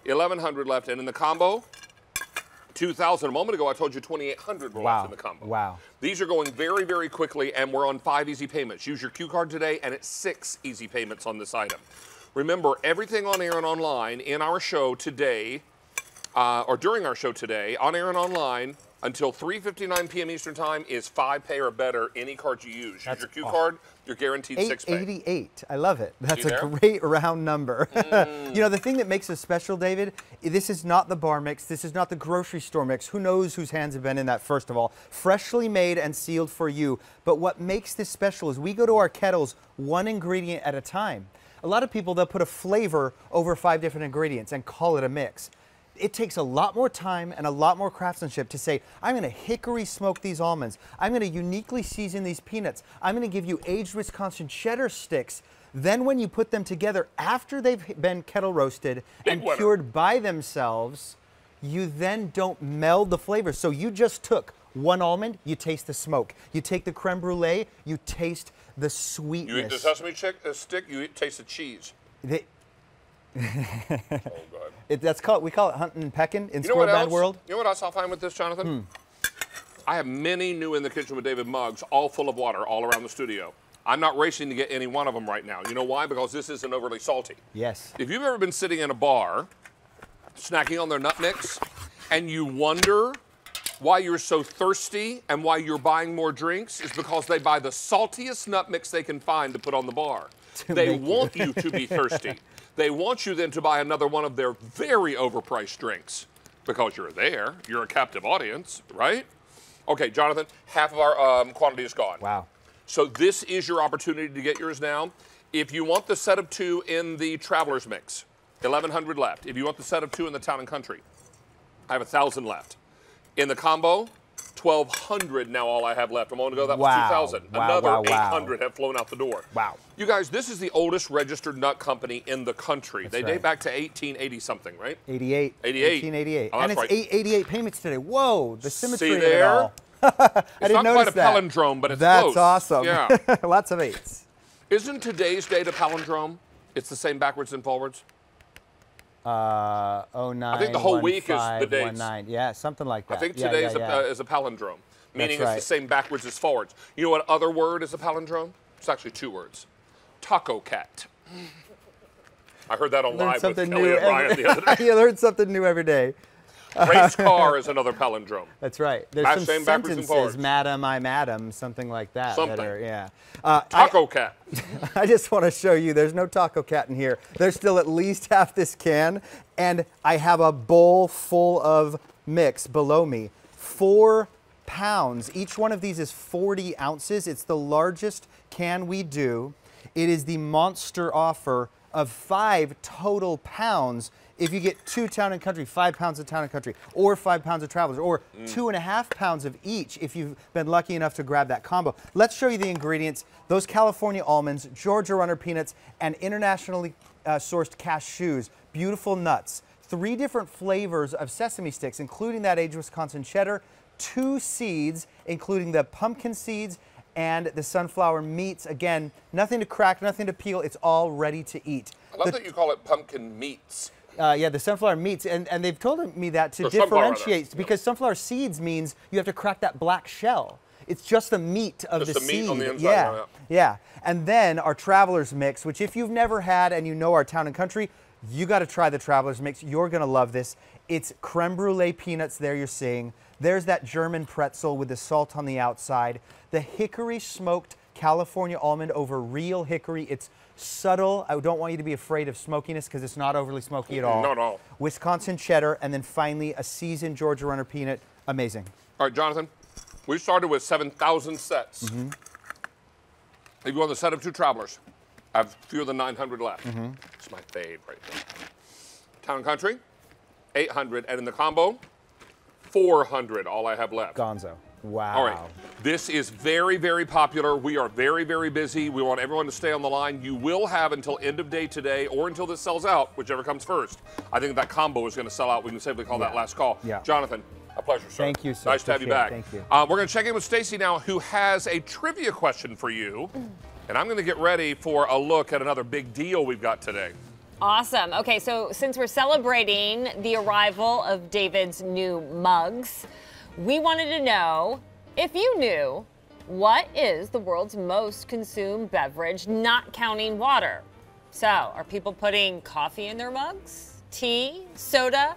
$1,100 left. And in the combo, $2,000. A moment ago, I told you $2,800 were left in the combo. Wow. These are going very, very quickly, and we're on 5 easy payments. Use your Q card today, and it's 6 easy payments on this item. Remember, everything on air and online in our show today, or during our show today, on air and online, until 3:59 p.m. Eastern Time is 5 pay or better any card you use. Use your Q card, you're guaranteed 6 pay. 888. I love it. That's See a there? great round number. You know, the thing that makes us special, David, this is not the bar mix. This is not the grocery store mix. Who knows whose hands have been in that, first of all. Freshly made and sealed for you. But what makes this special is we go to our kettles one ingredient at a time. A lot of people, they'll put a flavor over 5 different ingredients and call it a mix. It takes a lot more time and a lot more craftsmanship to say, I'm going to hickory smoke these almonds. I'm going to uniquely season these peanuts. I'm going to give you aged Wisconsin cheddar sticks. Then when you put them together after they've been kettle roasted and cured by themselves, you then don't meld the flavors. So you just took one almond, you taste the smoke. You take the creme brulee, you taste the sweetness. You eat the sesame stick, you taste the cheese. Oh, God. That's called, we call it hunting and pecking in Squirrel Band world. You know what else I'll find with this, Jonathan? I have many new In the Kitchen with David mugs, all full of water, all around the studio. I'm not racing to get any one of them right now. You know why? Because this isn't overly salty. Yes. If you've ever been sitting in a bar, snacking on their nut mix, and you wonder why you're so thirsty and why you're buying more drinks, is because they buy the saltiest nut mix they can find to put on the bar. They want you to be thirsty. They want you then to buy another one of their very overpriced drinks because you're there. You're a captive audience, right? Okay, Jonathan, half of our quantity is gone. Wow. So this is your opportunity to get yours now. If you want the set of 2 in the Traveler's Mix, 1,100 left. If you want the set of 2 in the Town and Country, I have 1,000 left. In the combo, 1,200 now all I have left. I'm going to go, that was 2,000. Another 800 have flown out the door. Wow. You guys, this is the oldest registered nut company in the country. That's they right. date back to 1880-something, right? 88. 1888. Oh, and that's it's right. 888 payments today. Whoa, the symmetry See of there? it all. I didn't notice that. It's not quite a palindrome, but it's That's close. awesome. Yeah. Lots of 8s. Isn't today's date a palindrome? It's the same backwards and forwards? 09, I think the whole week is the dates. 19. Yeah, something like that. I think today is a palindrome, meaning it's the same backwards as forwards. You know what other word is a palindrome? It's actually 2 words. Taco cat. I heard that on Live with Kelly and Ryan the other day. You learn something new every day. Race car is another palindrome. That's right. There's some backwards and forwards. sentences, madam, I madam, something like that. Something. That are, yeah. Taco cat. I just want to show you, there's no taco cat in here. There's still at least half this can, and I have a bowl full of mix below me. 4 pounds. Each one of these is 40 ounces. It's the largest can we do. It is the monster offer of 5 total pounds if you get 2 Town and Country, 5 pounds of Town and Country, or 5 pounds of Travelers, or 2.5 pounds of each if you've been lucky enough to grab that combo. Let's show you the ingredients. Those California almonds, Georgia Runner peanuts, and internationally sourced cashews, beautiful nuts, 3 different flavors of sesame sticks, including that aged Wisconsin cheddar, 2 seeds, including the pumpkin seeds and the sunflower meats. Again, nothing to crack, nothing to peel. It's all ready to eat. I love that you call it pumpkin meats. Yeah, the sunflower meats, and they've told me that to differentiate, because sunflower seeds means you have to crack that black shell. It's just the meat of the seed. Meat on the inside. Yeah. And then our Traveler's Mix, which if you've never had and you know our Town and Country, you got to try the Traveler's Mix. You're going to love this. It's creme brulee peanuts there you're seeing. There's that German pretzel with the salt on the outside. The hickory smoked California almond over real hickory. It's subtle. I don't want you to be afraid of smokiness because it's not overly smoky at all. Not at all. Wisconsin cheddar, and then finally a seasoned Georgia Runner peanut. Amazing. All right, Jonathan, we started with 7,000 sets. If you want the set of 2 Travelers, I have fewer than 900 left. It's my fave right there. Town and Country, 800, and in the combo, 400, all I have left. Gonzo. Wow. All right. This is very, very popular. We are very, very busy. We want everyone to stay on the line. You will have until end of day today or until this sells out, whichever comes first. I think that combo is going to sell out. We can safely call that last call. Yeah. Jonathan, a pleasure, sir. Thank you, sir. Nice to have you back. Thank you. We're going to check in with Stacy now, who has a trivia question for you. And I'm going to get ready for a look at another big deal we've got today. Awesome. Okay, so since we're celebrating the arrival of David's new mugs, we wanted to know if you knew what is the world's most consumed beverage, not counting water. So, are people putting coffee in their mugs, tea, soda,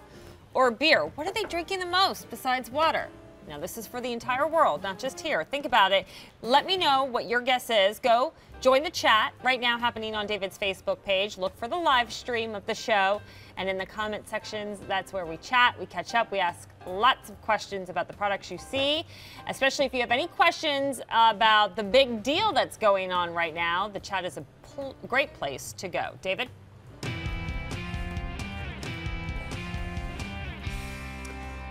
or beer? What are they drinking the most besides water? Now, this is for the entire world, not just here. Think about it. Let me know what your guess is. Go join the chat right now happening on David's Facebook page. Look for the live stream of the show. And in the comment sections, that's where we chat, we catch up, we ask lots of questions about the products you see, especially if you have any questions about the big deal that's going on right now. The chat is a great place to go. David?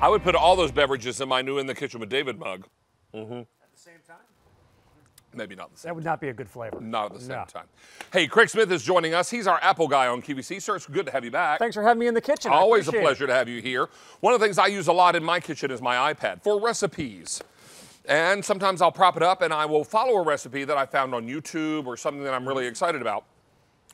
I would put all those beverages in my new In the Kitchen with David mug. At the same time? Maybe not the same. That would not be a good flavor. Not at the same time. Hey, Craig Smith is joining us. He's our Apple guy on QVC. Sir, it's good to have you back. Thanks for having me in the kitchen. Always a pleasure to have you here. One of the things I use a lot in my kitchen is my iPad for recipes. And sometimes I'll prop it up and I will follow a recipe that I found on YouTube or something that I'm really excited about.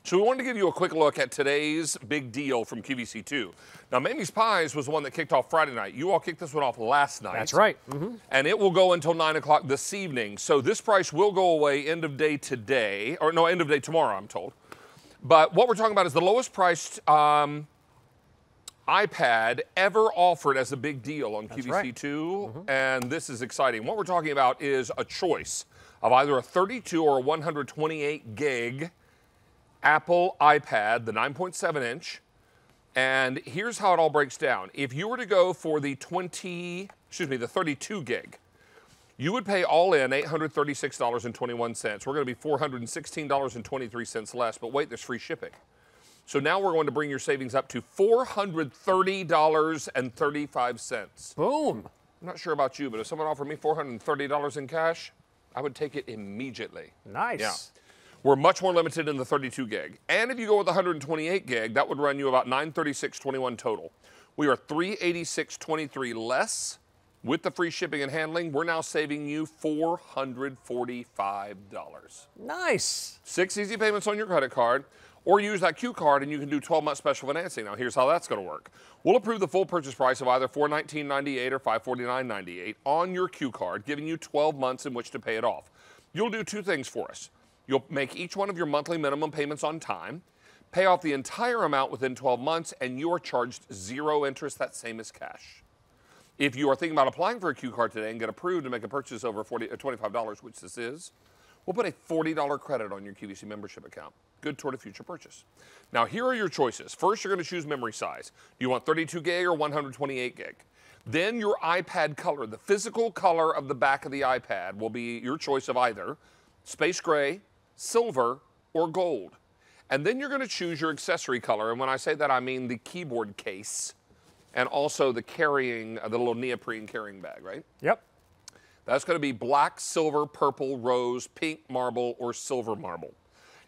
So we wanted to give you a quick look at today's big deal from QVC2. Now, Mamie's Pies was the one that kicked off Friday night. You all kicked this one off last night. That's right. And it will go until 9 o'clock this evening. So this price will go away end of day today, or no, end of day tomorrow, I'm told. But what we're talking about is the lowest priced iPad ever offered as a big deal on QVC2. And this is exciting. What we're talking about is a choice of either a 32 or a 128 gig Apple iPad, the 9.7 inch, and here's how it all breaks down. If you were to go for the 32 gig, you would pay all in $836.21. We're going to be $416.23 less, but wait, there's free shipping. So now we're going to bring your savings up to $430.35. Boom. I'm not sure about you, but if someone offered me $430 in cash, I would take it immediately. Nice. Yeah. We're much more limited in the 32 gig. And if you go with the 128 gig, that would run you about $936.21 total. We are $386.23 less with the free shipping and handling. We're now saving you $445. Nice. 6 easy payments on your credit card, or use that Q card and you can do 12-month special financing. Now, here's how that's going to work. We'll approve the full purchase price of either $419.98 or $549.98 on your Q card, giving you 12 months in which to pay it off. You'll do two things for us. You'll make each one of your monthly minimum payments on time, pay off the entire amount within 12 months, and you are charged 0 interest, that's same as cash. If you are thinking about applying for a Q card today and get approved to make a purchase over $25, which this is, we'll put a $40 credit on your QVC membership account. Good toward a future purchase. Now, here are your choices. First, you're going to choose memory size. Do you want 32 gig or 128 gig? Then your iPad color, the physical color of the back of the iPad, will be your choice of either space gray, silver, or gold. And then you're going to choose your accessory color. And when I say that, I mean the keyboard case and also the carrying, the little neoprene carrying bag, right? Yep. That's going to be black, silver, purple, rose, pink marble, or silver marble.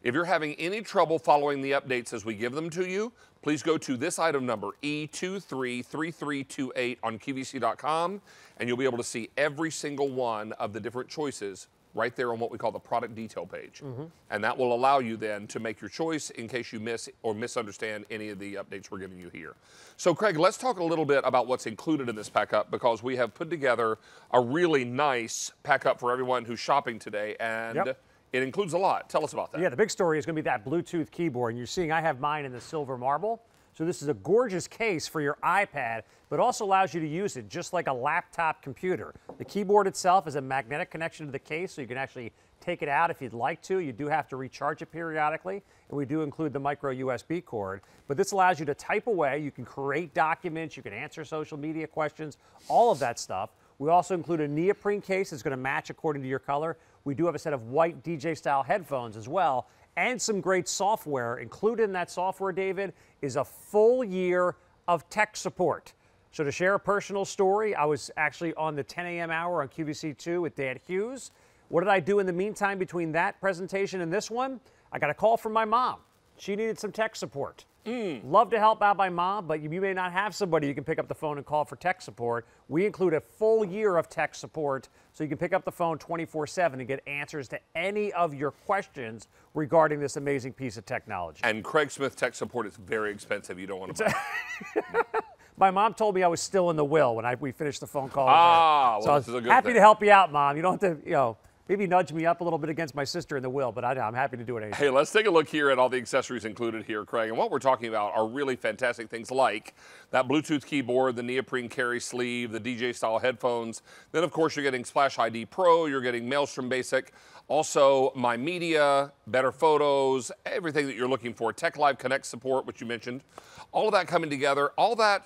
If you're having any trouble following the updates as we give them to you, please go to this item number, E233328 on QVC.com, and you'll be able to see every single one of the different choices right there on what we call the product detail page. And that will allow you then to make your choice in case you miss or misunderstand any of the updates we're giving you here. So Craig, let's talk a little bit about what's included in this pack up, because we have put together a really nice pack up for everyone who's shopping today, and it includes a lot. Tell us about that. Yeah, the big story is going to be that Bluetooth keyboard. And you're seeing I have mine in the silver marble. So this is a gorgeous case for your iPad, but also allows you to use it just like a laptop computer. The keyboard itself is a magnetic connection to the case, so you can actually take it out if you'd like to. You do have to recharge it periodically, and we do include the micro USB cord. But this allows you to type away. You can create documents. You can answer social media questions, all of that stuff. We also include a neoprene case that's going to match according to your color. We do have a set of white DJ-style headphones as well, and some great software. Included in that software, David, is a full year of tech support. So to share a personal story, I was actually on the 10 a.m. hour on QVC2 with Dan Hughes. What did I do in the meantime between that presentation and this one? I got a call from my mom. She needed some tech support. Love to help out my mom, but you may not have somebody you can pick up the phone and call for tech support. We include a full year of tech support, so you can pick up the phone 24/7 and get answers to any of your questions regarding this amazing piece of technology. And Craig Smith tech support is very expensive. You don't want to buy it. My mom told me I was still in the will when we finished the phone call. Well, so this is a good happy thing. to help you out, Mom. You don't have to, maybe nudge me up a little bit against my sister in the will, but I'm happy to do it anyway. Hey, let's take a look here at all the accessories included here, Craig. And what we're talking about are really fantastic things like that Bluetooth keyboard, the neoprene carry sleeve, the DJ-style headphones. Then, of course, you're getting Splash ID Pro, you're getting Maelstrom Basic, also My Media, better photos, everything that you're looking for. Tech Live Connect support, which you mentioned. All of that coming together, all that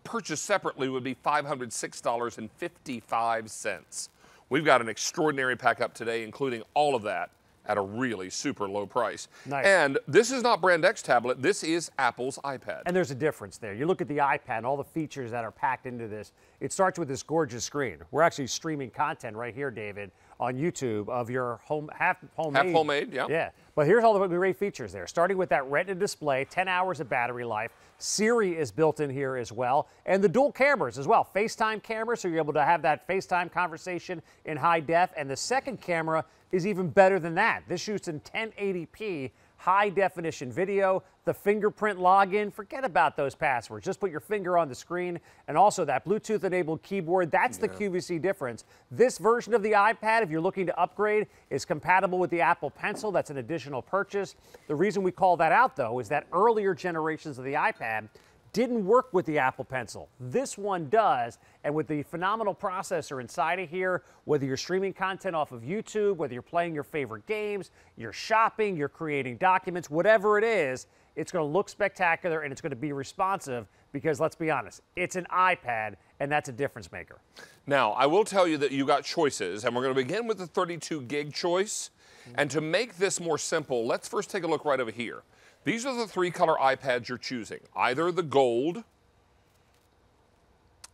purchased separately would be $506.55. We've got an extraordinary pack up today, including all of that at a really super low price. Nice. And this is not Brand X tablet, this is Apple's iPad. And there's a difference there. You look at the iPad and all the features that are packed into this. It starts with this gorgeous screen. We're actually streaming content right here, David, on YouTube of your half homemade. Half homemade, yeah. Yeah. But here's all the great features there. Starting with that Retina display, 10 hours of battery life. Siri is built in here as well. And the dual cameras as well. FaceTime camera, so you're able to have that FaceTime conversation in high def. And the second camera is even better than that. This shoots in 1080p. High definition video, the fingerprint login, forget about those passwords. Just put your finger on the screen. And also that Bluetooth enabled keyboard, that's the QVC difference. This version of the iPad, if you're looking to upgrade, is compatible with the Apple Pencil. That's an additional purchase. The reason we call that out though is that earlier generations of the iPad didn't work with the Apple Pencil. This one does, and with the phenomenal processor inside of here, whether you're streaming content off of YouTube, whether you're playing your favorite games, you're shopping, you're creating documents, whatever it is, it's going to look spectacular and it's going to be responsive because, let's be honest, it's an iPad, and that's a difference maker. Now, I will tell you that you got choices, and we're going to begin with the 32 gig choice. And to make this more simple, let's first take a look right over here. These are the 3-color iPads you're choosing. Either the gold,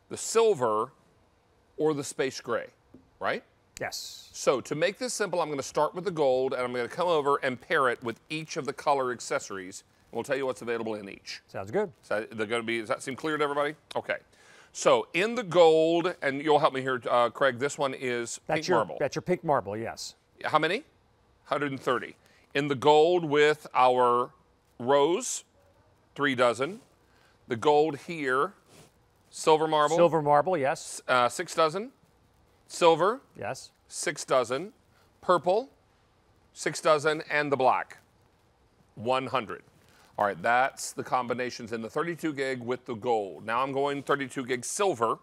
the silver, or the space gray, right? Yes. So to make this simple, I'm going to start with the gold, and I'm going to come over and pair it with each of the color accessories. And we'll tell you what's available in each. Sounds good. Does that seem clear to everybody? Okay. So in the gold, and you'll help me here, Craig, this one is pink marble. That's your pink marble, yes. How many? 130. In the gold with our rose, 3 dozen. The gold here, silver marble. Silver marble, yes. 6 dozen. Silver, yes. 6 dozen. Purple, 6 dozen. And the black, 100. All right, that's the combinations in the 32 gig with the gold. Now I'm going 32 gig silver.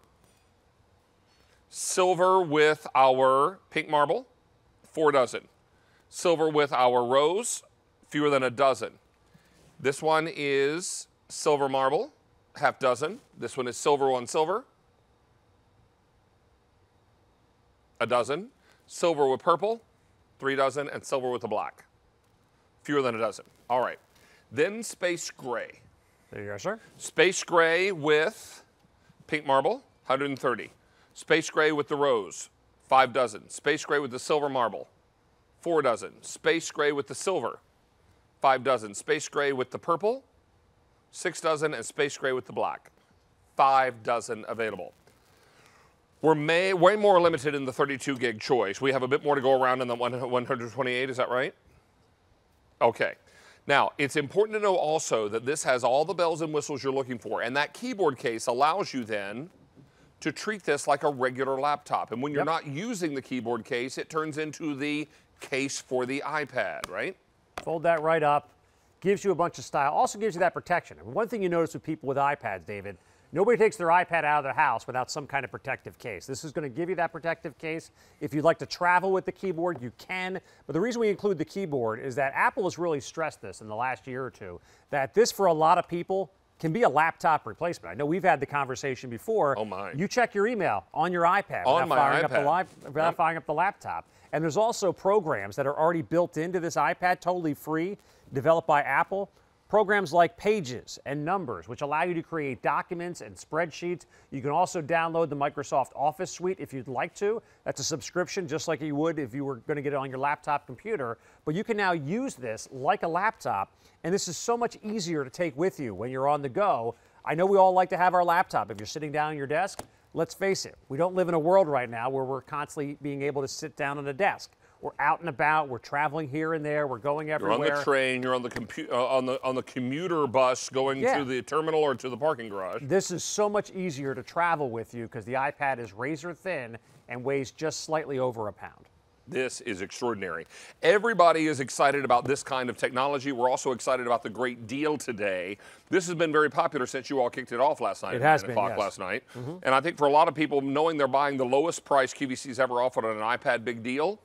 Silver with our pink marble, 4 dozen. Silver with our rose, fewer than a dozen. This one is silver marble, half dozen. This one is silver on silver, a dozen. Silver with purple, 3 dozen, and silver with the black, fewer than a dozen. All right. Then space gray. There you go, sir. Space gray with pink marble, 130. Space gray with the rose, 5 dozen. Space gray with the silver marble, 4 dozen. Space gray with the silver, 5 dozen. Space gray with the purple, 6 dozen. And space gray with the black, 5 dozen available. We're way more limited in the 32 gig choice. We have a bit more to go around in the 128, is that right? Okay. Now, it's important to know also that this has all the bells and whistles you're looking for, and that keyboard case allows you then to treat this like a regular laptop. And when you're not using the keyboard case, it turns into the case for the iPad, right? Fold that right up. Gives you a bunch of style. Also gives you that protection. And one thing you notice with people with iPads, David, nobody takes their iPad out of their house without some kind of protective case. This is going to give you that protective case. If you'd like to travel with the keyboard, you can. But the reason we include the keyboard is that Apple has really stressed this in the last year or two, that this, for a lot of people, can be a laptop replacement. I know we've had the conversation before. Oh, my. You check your email on your iPad on my iPad. Without firing up the laptop. And there's also programs that are already built into this iPad, totally free, developed by Apple. Programs like Pages and Numbers, which allow you to create documents and spreadsheets. You can also download the Microsoft Office suite if you'd like to. That's a subscription, just like you would if you were going to get it on your laptop computer. But you can now use this like a laptop, and this is so much easier to take with you when you're on the go. I know we all like to have our laptop if you're sitting down at your desk. Let's face it, we don't live in a world right now where we're constantly being able to sit down at a desk. We're out and about. We're traveling here and there. We're going everywhere. You're on the train. You're on the on the commuter bus going to the terminal or to the parking garage. This is so much easier to travel with you because the iPad is razor thin and weighs just slightly over a pound. This is extraordinary. Everybody is excited about this kind of technology. We're also excited about the great deal today. This has been very popular since you all kicked it off last night. It has at 9 been, o'clock yes. last night. And I think for a lot of people, knowing they're buying the lowest price QVC's ever offered on an iPad big deal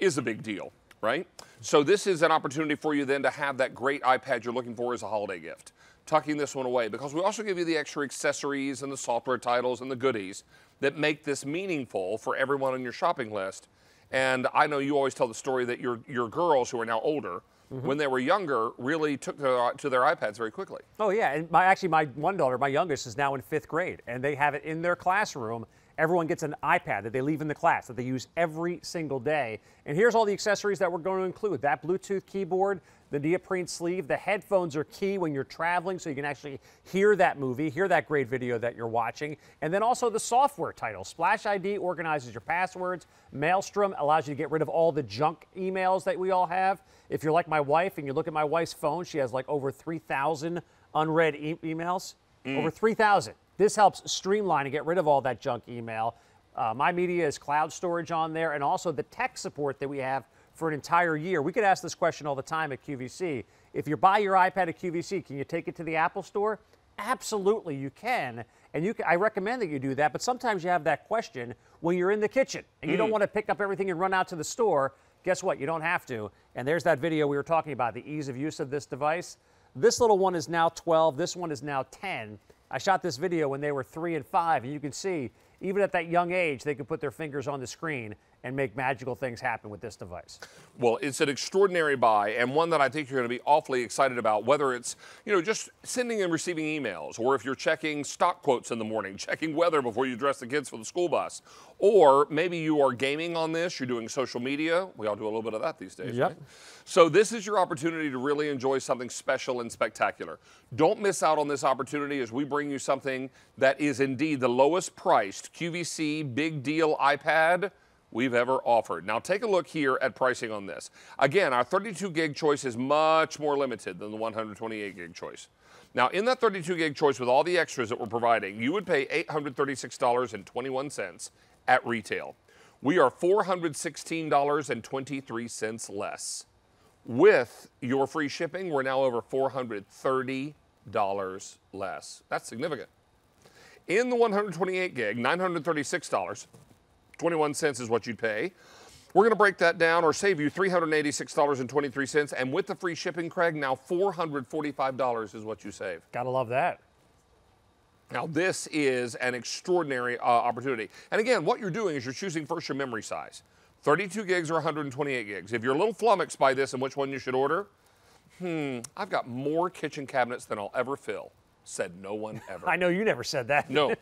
is a big deal, right? So this is an opportunity for you then to have that great iPad you're looking for as a holiday gift. Tucking this one away, because we also give you the extra accessories and the software titles and the goodies that make this meaningful for everyone on your shopping list. And I know you always tell the story that your girls, who are now older, when they were younger, really took to their iPads very quickly. Oh, yeah. And my one daughter, my youngest, is now in 5th grade, and they have it in their classroom. Everyone gets an iPad that they leave in the class that they use every single day. And here's all the accessories that we're going to include. That Bluetooth keyboard, the neoprene sleeve, the headphones are key when you're traveling so you can actually hear that movie, hear that great video that you're watching. And then also the software title. Splash ID organizes your passwords. Maelstrom allows you to get rid of all the junk emails that we all have. If you're like my wife and you look at my wife's phone, she has like over 3,000 unread emails. Over 3,000. This helps streamline and get rid of all that junk email. My Media is cloud storage on there, and also the tech support that we have for an entire year. We could ask this question all the time at QVC. If you buy your iPad at QVC, can you take it to the Apple Store? Absolutely, you can. And I recommend that you do that, but sometimes you have that question when you're in the kitchen and you don't want to pick up everything and run out to the store. Guess what? You don't have to. And there's that video we were talking about, the ease of use of this device. This little one is now 12. This one is now 10. I shot this video when they were 3 and 5, and you can see, even at that young age, they can put their fingers on the screen and make magical things happen with this device. Well, it's an extraordinary buy, and one that I think you're going to be awfully excited about, whether it's, just sending and receiving emails, or if you're checking stock quotes in the morning, checking weather before you dress the kids for the school bus, or maybe you are gaming on this, you're doing social media. We all do a little bit of that these days, right? So this is your opportunity to really enjoy something special and spectacular. Don't miss out on this opportunity as we bring you something that is indeed the lowest priced QVC big deal iPad we've ever offered. Now take a look here at pricing on this. Again, our 32 gig choice is much more limited than the 128 gig choice. Now in that 32 gig choice with all the extras that we're providing, you would pay $836.21 at retail. We are $416.23 less. With your free shipping, we're now over $430 less. That's significant. In the 128 gig, $936.21 is what you'd pay. We're going to break that down or save you $386.23. And with the free shipping, Craig, now $445 is what you save. Gotta love that. Now, this is an extraordinary opportunity. And again, what you're doing is you're choosing first your memory size. 32 gigs or 128 gigs. If you're a little flummoxed by this and which one you should order, I've got more kitchen cabinets than I'll ever fill. Said no one ever. I know you never said that. No.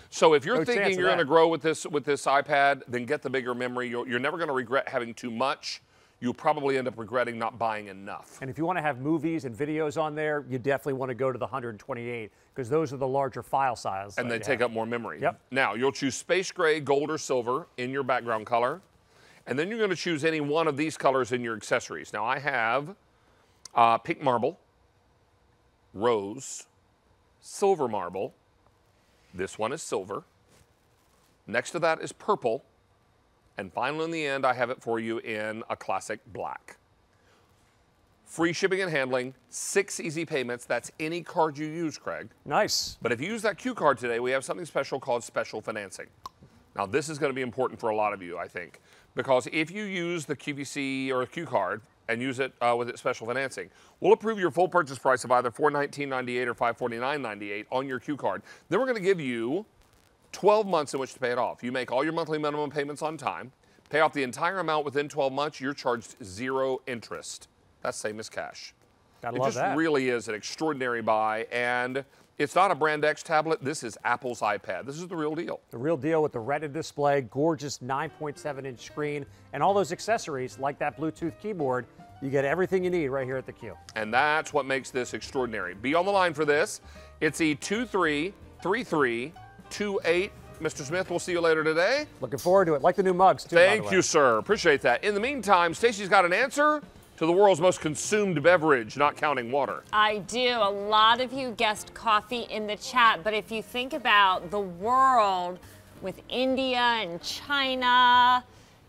So if you're No chance thinking of you're going to that. grow with this iPad, then get the bigger memory. You're never going to regret having too much. You'll probably end up regretting not buying enough. And if you want to have movies and videos on there, you definitely want to go to the 128 because those are the larger file sizes. And they take up more memory. Yep. Now, you'll choose space gray, gold, or silver in your background color. And then you're going to choose any one of these colors in your accessories. Now, I have pink marble, rose, silver marble. This one is silver. Next to that is purple. And finally, in the end, I have it for you in a classic black. Free shipping and handling, 6 easy payments. That's any card you use, Craig. Nice. But if you use that Q card today, we have something special called special financing. Now, this is going to be important for a lot of you, I think, because if you use the QVC or Q card and use it with its special financing, we'll approve your full purchase price of either $419.98 or $549.98 on your Q card. Then we're going to give you 12 months in which to pay it off. You make all your monthly minimum payments on time, pay off the entire amount within 12 months, you're charged 0 interest. That's same as cash. Gotta It love just that. really is an extraordinary buy, and it's not a Brand X tablet. This is Apple's iPad. This is the real deal. The real deal with the Retina display, gorgeous 9.7-inch screen, and all those accessories like that Bluetooth keyboard. You get everything you need right here at the Q. And that's what makes this extraordinary. Be on the line for this. It's E233328. Mr. Smith, we'll see you later today. Looking forward to it. Like the new mugs, too, by the Thank way. you, sir. Appreciate that. In the meantime, Stacey's got an answer to the world's most consumed beverage, not counting water. I do. A lot of you guessed coffee in the chat, but if you think about the world with India and China,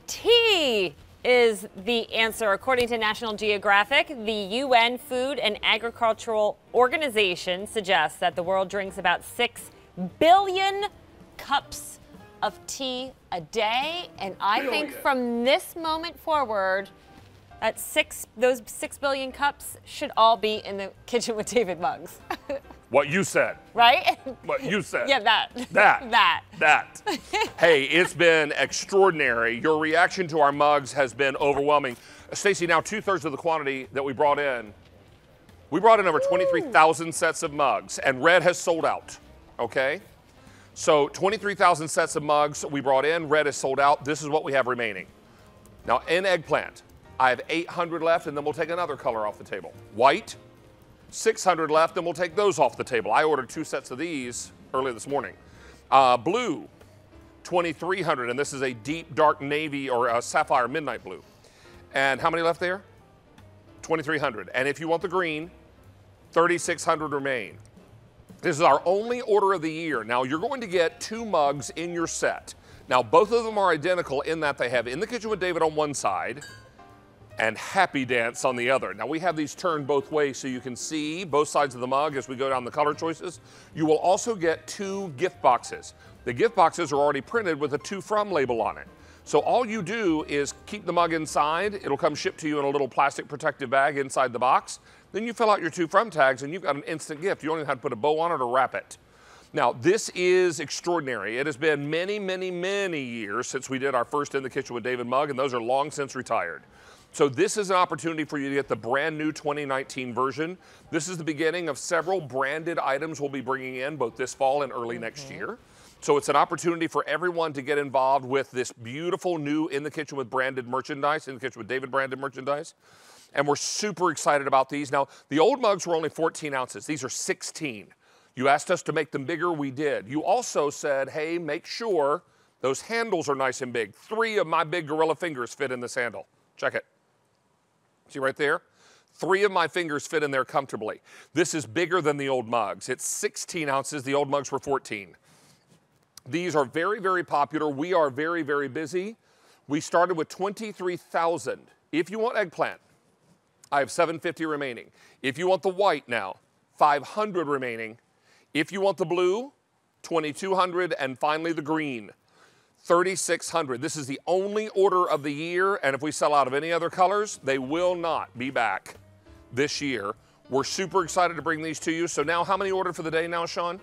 tea is the answer. According to National Geographic, the UN Food and Agricultural Organization suggests that the world drinks about 6 billion cups of tea a day. And I think from this moment forward, those 6 billion cups should all be in the Kitchen with David mugs. What you said. Right? What you said. Yeah, that. That. Hey, it's been extraordinary. Your reaction to our mugs has been overwhelming. Stacey, now 2/3 of the quantity that we brought in. We brought in over 23,000 sets of mugs, and red has sold out, okay? So 23,000 sets of mugs we brought in, red is sold out. This is what we have remaining. Now in Eggplant, I have 800 left, and then we'll take another color off the table. White, 600 left, and we'll take those off the table. I ordered 2 sets of these early this morning. Blue, 2,300, and this is a deep dark navy or a sapphire midnight blue. And how many left there? 2,300. And if you want the green, 3,600 remain. This is our only order of the year. Now you're going to get 2 mugs in your set. Now both of them are identical in that they have In the Kitchen with David on one side and Happy Dance on the other. Now we have these turned both ways so you can see both sides of the mug as we go down the color choices. You will also get 2 gift boxes. The gift boxes are already printed with a To From label on it. So all you do is keep the mug inside. It'll come shipped to you in a little plastic protective bag inside the box. Then you fill out your To From tags and you've got an instant gift. You don't even have to put a bow on it or wrap it. Now this is extraordinary. It has been many, many, many years since we did our first In the Kitchen with David mug, and those are long since retired. So this is an opportunity for you to get the brand new 2019 version. This is the beginning of several branded items we'll be bringing in both this fall and early next year. So it's an opportunity for everyone to get involved with this beautiful new In the Kitchen with branded merchandise, In the Kitchen with David branded merchandise. And we're super excited about these. Now, the old mugs were only 14 ounces. These are 16. You asked us to make them bigger, we did. You also said, hey, make sure those handles are nice and big. 3 of my big gorilla fingers fit in this handle. Check it. See right there? 3 of my fingers fit in there comfortably. This is bigger than the old mugs. It's 16 ounces. The old mugs were 14. These are very, very popular. We are very, very busy. We started with 23,000. If you want Eggplant, I have 750 remaining. If you want the white now, 500 remaining. If you want the blue, 2,200, and finally the green, 3,600. This is the only order of the year, and if we sell out of any other colors, they will not be back this year. We're super excited to bring these to you. So now, how many ordered for the day now, Sean?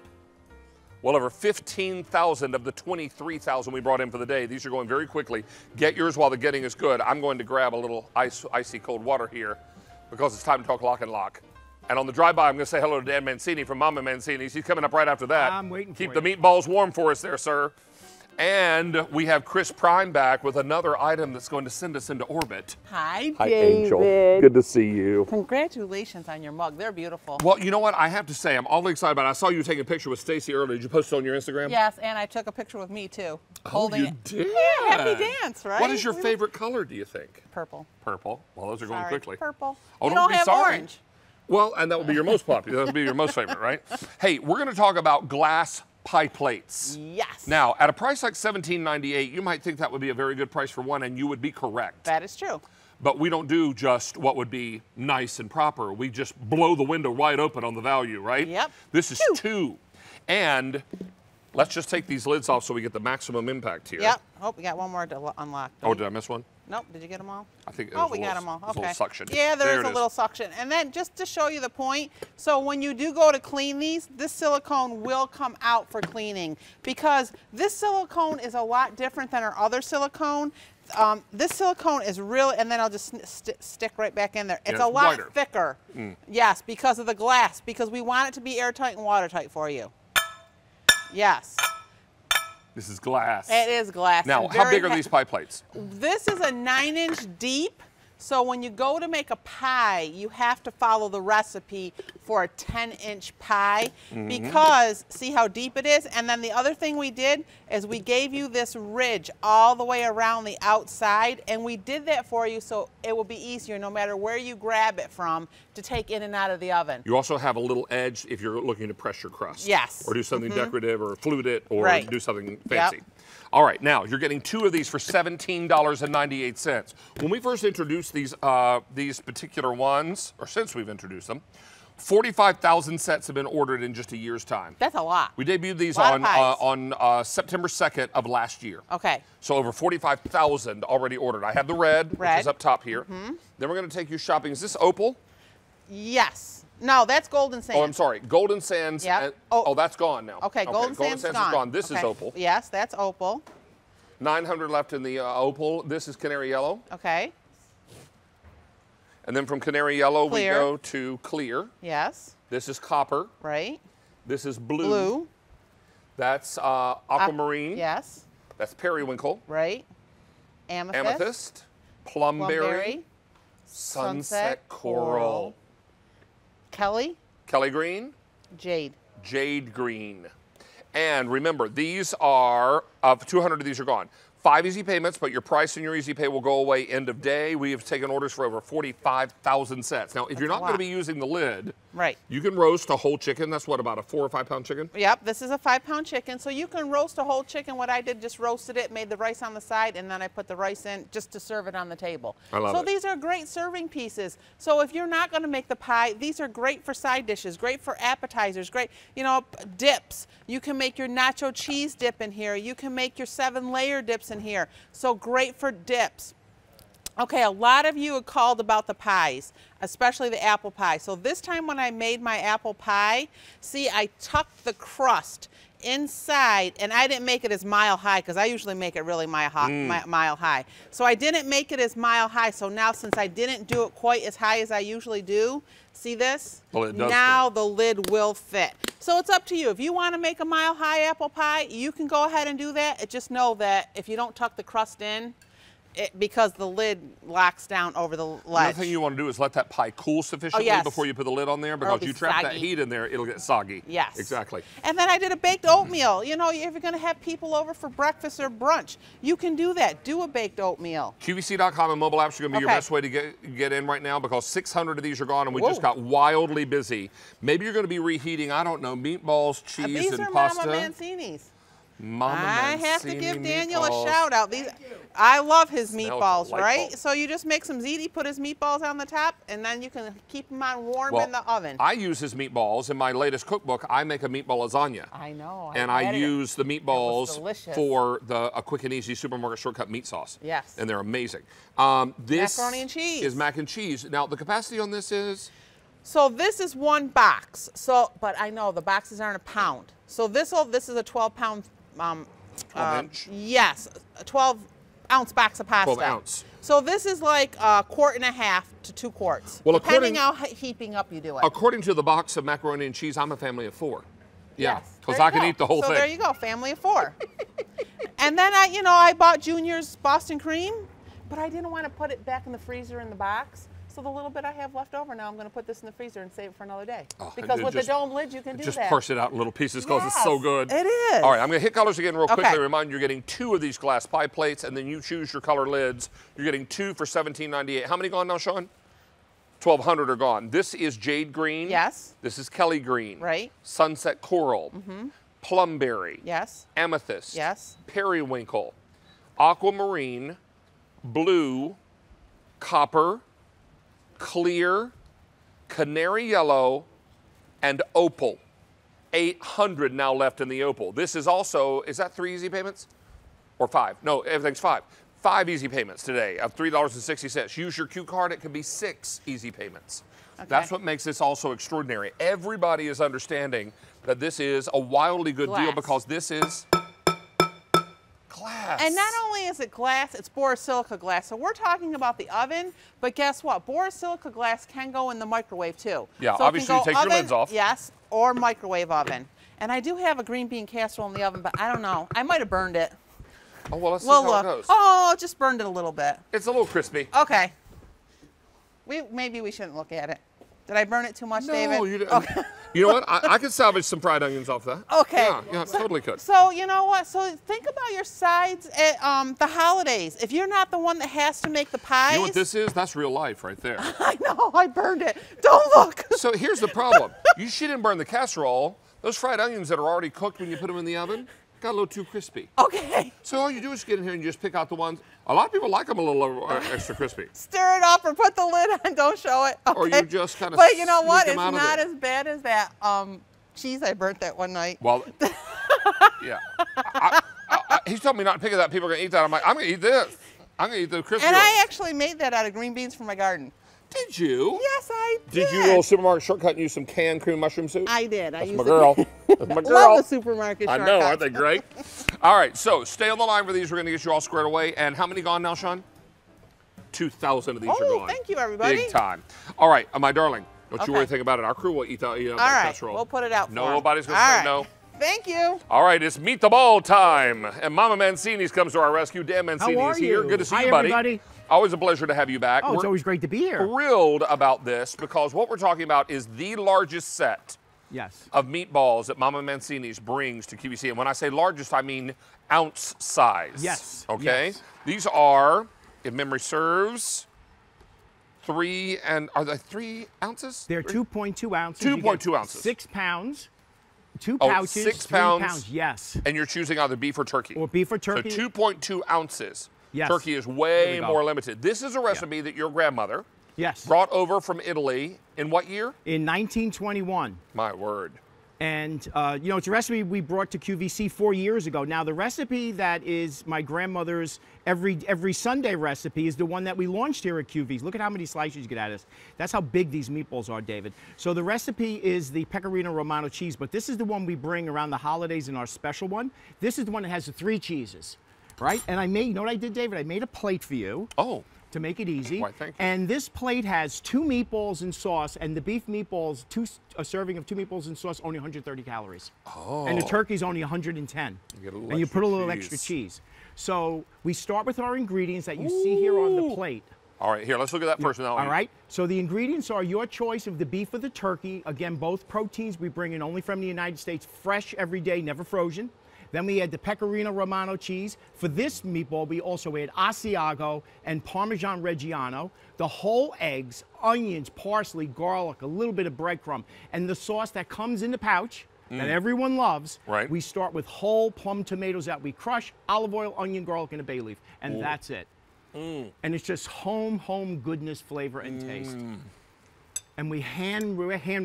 Well, over 15,000 of the 23,000 we brought in for the day. These are going very quickly. Get yours while the getting is good. I'm going to grab a little icy cold water here because it's time to talk Lock and Lock. And on the drive-by, I'm going to say hello to Dan Mancini from Mama Mancini's. He's coming up right after that. I'm waiting for you. Keep the meatballs warm for us there, sir. And we have Chris Prime back with another item that's going to send us into orbit. Hi, David. Hi, Angel. Good to see you. Congratulations on your mug. They're beautiful. Well, you know what? I have to say, I'm awfully excited about it. I saw you take a picture with Stacey earlier. Did you post it on your Instagram? Yes, and I took a picture with me, too. Oh, Holding you it. did? Yeah, Happy Dance, right? What is your favorite color, do you think? Purple. Purple. Well, those are going Sorry, quickly. Purple. Oh, you don't be have sorry. orange. Well, and that would be your most popular. That would be your most favorite, right? Hey, we're going to talk about glass pie plates. Yes. Now, at a price like $17.98, you might think that would be a very good price for one, and you would be correct. That is true. But we don't do just what would be nice and proper. We just blow the window wide open on the value, right? Yep. This is 2. And let's just take these lids off so we get the maximum impact here. Yep. Oh, we got one more to unlock. Oh, did I miss one? Nope. Did you get them all? I think it Oh, was we a got little, them all. it was a Okay. little suction. Yeah, There there's it a is. little suction. And then just to show you the point, so when you do go to clean these, this silicone will come out for cleaning because this silicone is a lot different than our other silicone. This silicone is really, and then I'll just stick right back in there. It's a lot wider. thicker. Yes, because of the glass, because we want it to be airtight and watertight for you. Yes. This is glass. It is glass. Now, and how very big are these pie plates? This is a 9-inch deep. So when you go to make a pie, you have to follow the recipe for a 10-inch pie because see how deep it is? And then the other thing we did is we gave you this ridge all the way around the outside, and we did that for you so it will be easier no matter where you grab it from to take in and out of the oven. You also have a little edge if you're looking to press your crust. Yes. Or do something decorative or flute it or do something fancy. Yep. All right, now you're getting 2 of these for $17.98. When we first introduced these particular ones, or since we've introduced them, 45,000 sets have been ordered in just a year's time. That's a lot. We debuted these on September 2nd of last year. Okay. So over 45,000 already ordered. I have the red, which is up top here. Then we're going to take you shopping. Is this Opal? Yes. No, that's Golden Sands. Oh, I'm sorry. Golden Sands. Yep. Oh, that's gone now. Okay, Golden Sands is gone. This is Okay. Opal. Yes, that's Opal. 900 left in the Opal. This is Canary Yellow. Okay. And then from Canary Yellow, Clear. we go to Clear. Yes. This is Copper. Right. This is Blue. Blue. That's Aquamarine. Yes. That's Periwinkle. Right. Amethyst. Amethyst. Plumberry. Plumberry. Sunset Coral. Kelly. Kelly Green. Jade. Jade Green. And remember, these are, 200 of these are gone. 5 easy payments, but your price and your easy pay will go away end of day. We have taken orders for over 45,000 sets. Now, if you're not going to be using the lid, right, you can roast a whole chicken. That's what, about a 4 or 5 pound chicken? Yep, this is a 5-pound chicken. So you can roast a whole chicken. What I did, just roasted it, made the rice on the side, and then I put the rice in just to serve it on the table. I love it. So these are great serving pieces. So if you're not going to make the pie, these are great for side dishes, great for appetizers, great, you know, dips. You can make your nacho cheese dip in here. You can make your 7-layer dips in here. So great for dips. Okay, a lot of you had called about the pies, especially the apple pie. So this time when I made my apple pie, see, I tucked the crust inside, and I didn't make it as mile high because I usually make it really mile high. So I didn't make it as mile high. So now, since I didn't do it quite as high as I usually do, see this? Well, it does now fit. The lid will fit. So it's up to you. If you want to make a mile high apple pie, you can go ahead and do that. Just know that if you don't tuck the crust in, because the lid locks down over the ledge. Another thing you want to do is let that pie cool sufficiently before you put the lid on there, because you trap that heat in there, it'll get soggy. Yes. Exactly. And then I did a baked oatmeal. You know, if you're going to have people over for breakfast or brunch, you can do that. Do a baked oatmeal. QVC.com and mobile apps are going to be your best way to get in right now, because 600 of these are gone and we just got wildly busy. Maybe you're going to be reheating, I don't know, meatballs, cheese, and pasta. These are Mama Mancini's. I have to give Daniel a shout out. I love his meatballs, right? So you just make some ziti, put his meatballs on the top, and then you can keep them on warm in the oven. I use his meatballs in my latest cookbook. I make a meatball lasagna. I know. And I use the meatballs for a quick and easy supermarket shortcut meat sauce. Yes. And they're amazing. This macaroni and cheese. is mac and cheese. Now, the capacity on this is? So this is 1 box. So, but I know the boxes aren't a pound. So this is a 12-pound. 12-inch? Yes, a 12-ounce box of pasta. 12-ounce. So this is like 1.5 quarts to 2 quarts, well, depending how heaping up you do it. According to the box of macaroni and cheese, I'm a family of 4. Yeah, yes, because I can eat the whole thing. So there you go, family of 4. And then I bought Junior's Boston cream, but I didn't want to put it back in the freezer in the box. So the little bit I have left over now, I'm going to put this in the freezer and save it for another day. Because with the dome lid, you can do that. Just parse it out in little pieces because it's so good. It is. All right, I'm going to hit colors again real quickly. Remind you, you're getting 2 of these glass pie plates, and then you choose your color lids. You're getting 2 for $17.98. How many gone now, Sean? 1,200 are gone. This is Jade Green. Yes. This is Kelly Green. Right. Sunset Coral. Plumberry. Yes. Amethyst. Yes. Periwinkle. Aquamarine. Blue. Copper. Clear, Canary Yellow, and Opal. 800 now left in the Opal. This is also, is that 3 easy payments? Or 5? No, everything's 5. 5 easy payments today of $3.60. Use your Q card, it can be 6 easy payments. Okay. That's what makes this also extraordinary. Everybody is understanding that this is a wildly good deal because this is glass. And not only is it glass, it's borosilicate glass. So we're talking about the oven, but guess what? Borosilicate glass can go in the microwave too. Yeah, so obviously you take your lids off. Yes, or microwave oven. And I do have a green bean casserole in the oven, but I don't know. I might have burned it. Oh, well, let's see how it goes. Oh, just burned it a little bit. It's a little crispy. Okay. Maybe we shouldn't look at it. Did I burn it too much, David? No, you didn't. Okay. You know what? I could salvage some fried onions off that. Okay. Yeah, totally could. So, you know what? So, think about your sides at the holidays. If you're not the one that has to make the pies. You know what this is? That's real life right there. I know. I burned it. Don't look. So, here's the problem. She didn't burn the casserole. Those fried onions that are already cooked when you put them in the oven, got a little too crispy. Okay. So all you do is get in here and you just pick out the ones. A lot of people like them a little extra crispy. Stir it up or put the lid on. Don't show it. Okay. Or you just kind of. But you know what? sneak It's them out of not there. as bad as that cheese I burnt that one night. Well, yeah. He's telling me not to pick it up. People are gonna eat that. I'm like, I'm gonna eat this. I'm gonna eat the crispy And one. I actually made that out of green beans from my garden. Did you? Yes, I did. Did you little supermarket shortcut and use some canned cream mushroom soup? I did. That's used my it. girl. That's my girl. Love the supermarket I shortcut. know, aren't they great? All right, so stay on the line for these. We're going to get you all squared away. And how many gone now, Sean? 2,000 of these are gone. Thank you, everybody. Big time. All right, my darling, don't you worry a Okay. thing about it. Our crew will eat that All right, casserole. we'll put it out for 'em. Nobody's going to All say right. no. Thank you. All right, it's Meet the Ball time. And Mama Mancini's comes to our rescue. Dan Mancini How are is here. you? Good to see Hi, you, buddy. everybody. Always a pleasure to have you back. Oh, it's We're always great to be here. thrilled about this because what we're talking about is the largest set Yes. of meatballs that Mama Mancini's brings to QVC. And when I say largest, I mean ounce size. Yes, Okay? yes. These are, if memory serves, are they 3 ounces? They're 2.2 ounces. 2.2 ounces. 6 pounds. 2 Oh, pouches. 6 3 pounds. Yes. And you're choosing either beef or turkey. Or beef or turkey. So 2.2 ounces. Yes. Turkey is There way we go. more limited. This is a recipe that your grandmother Yes. brought over from Italy in what year? In 1921. My word. And, you know, it's a recipe we brought to QVC 4 years ago. Now, the recipe that is my grandmother's every Sunday recipe is the one that we launched here at QVC. Look at how many slices you get out of this. That's how big these meatballs are, David. So the recipe is the Pecorino Romano cheese, but this is the one we bring around the holidays in our special one. This is the one that has the 3 cheeses, right? And I made, you know what I did, David? I made a plate for you. Oh. To make it easy. Why, thank you. And this plate has 2 meatballs and sauce, and the beef meatballs, a serving of 2 meatballs and sauce, only 130 calories. Oh. And the turkey's only 110. You get a little and you extra put a little cheese. extra cheese. So we start with our ingredients that you see here on the plate. All right, here, let's look at that first. All right. So the ingredients are your choice of the beef or the turkey. Again, both proteins we bring in only from the United States, fresh every day, never frozen. Then we add the Pecorino Romano cheese. For this meatball, we also add Asiago and Parmesan Reggiano, the whole eggs, onions, parsley, garlic, a little bit of breadcrumb, and the sauce that comes in the pouch that everyone loves. Right. We start with whole plum tomatoes that we crush, olive oil, onion, garlic, and a bay leaf, and that's it. And it's just home goodness, flavor, and taste. And we're hand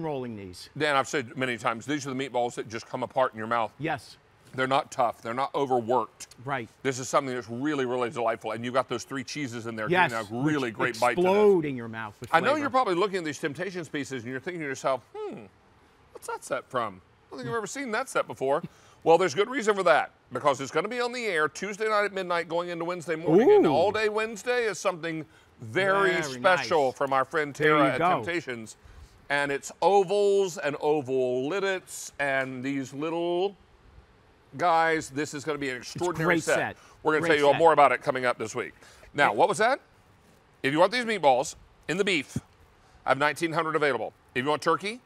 rolling these. Dan, I've said many times, these are the meatballs that just come apart in your mouth. Yes. They're not tough. They're not overworked. Right. This is something that's really, really delightful. And you've got those 3 cheeses in there. Yes. Giving a really which great bite to explode this. in your mouth with I know flavor. you're probably looking at these Temptations pieces and you're thinking to yourself, what's that set from? I don't think I've ever seen that set before. Well, there's good reason for that, because it's going to be on the air Tuesday night at midnight going into Wednesday morning. And Ooh. all day Wednesday is something very, Very special nice. from our friend There Tara you at go. Temptations. And it's ovals and oval liddits and these little guys. This is going to be an extraordinary great set. We're going to Great tell you all set. more about it coming up this week. Now, what was that? If you want these meatballs in the beef, I have 1,900 available. If you want turkey,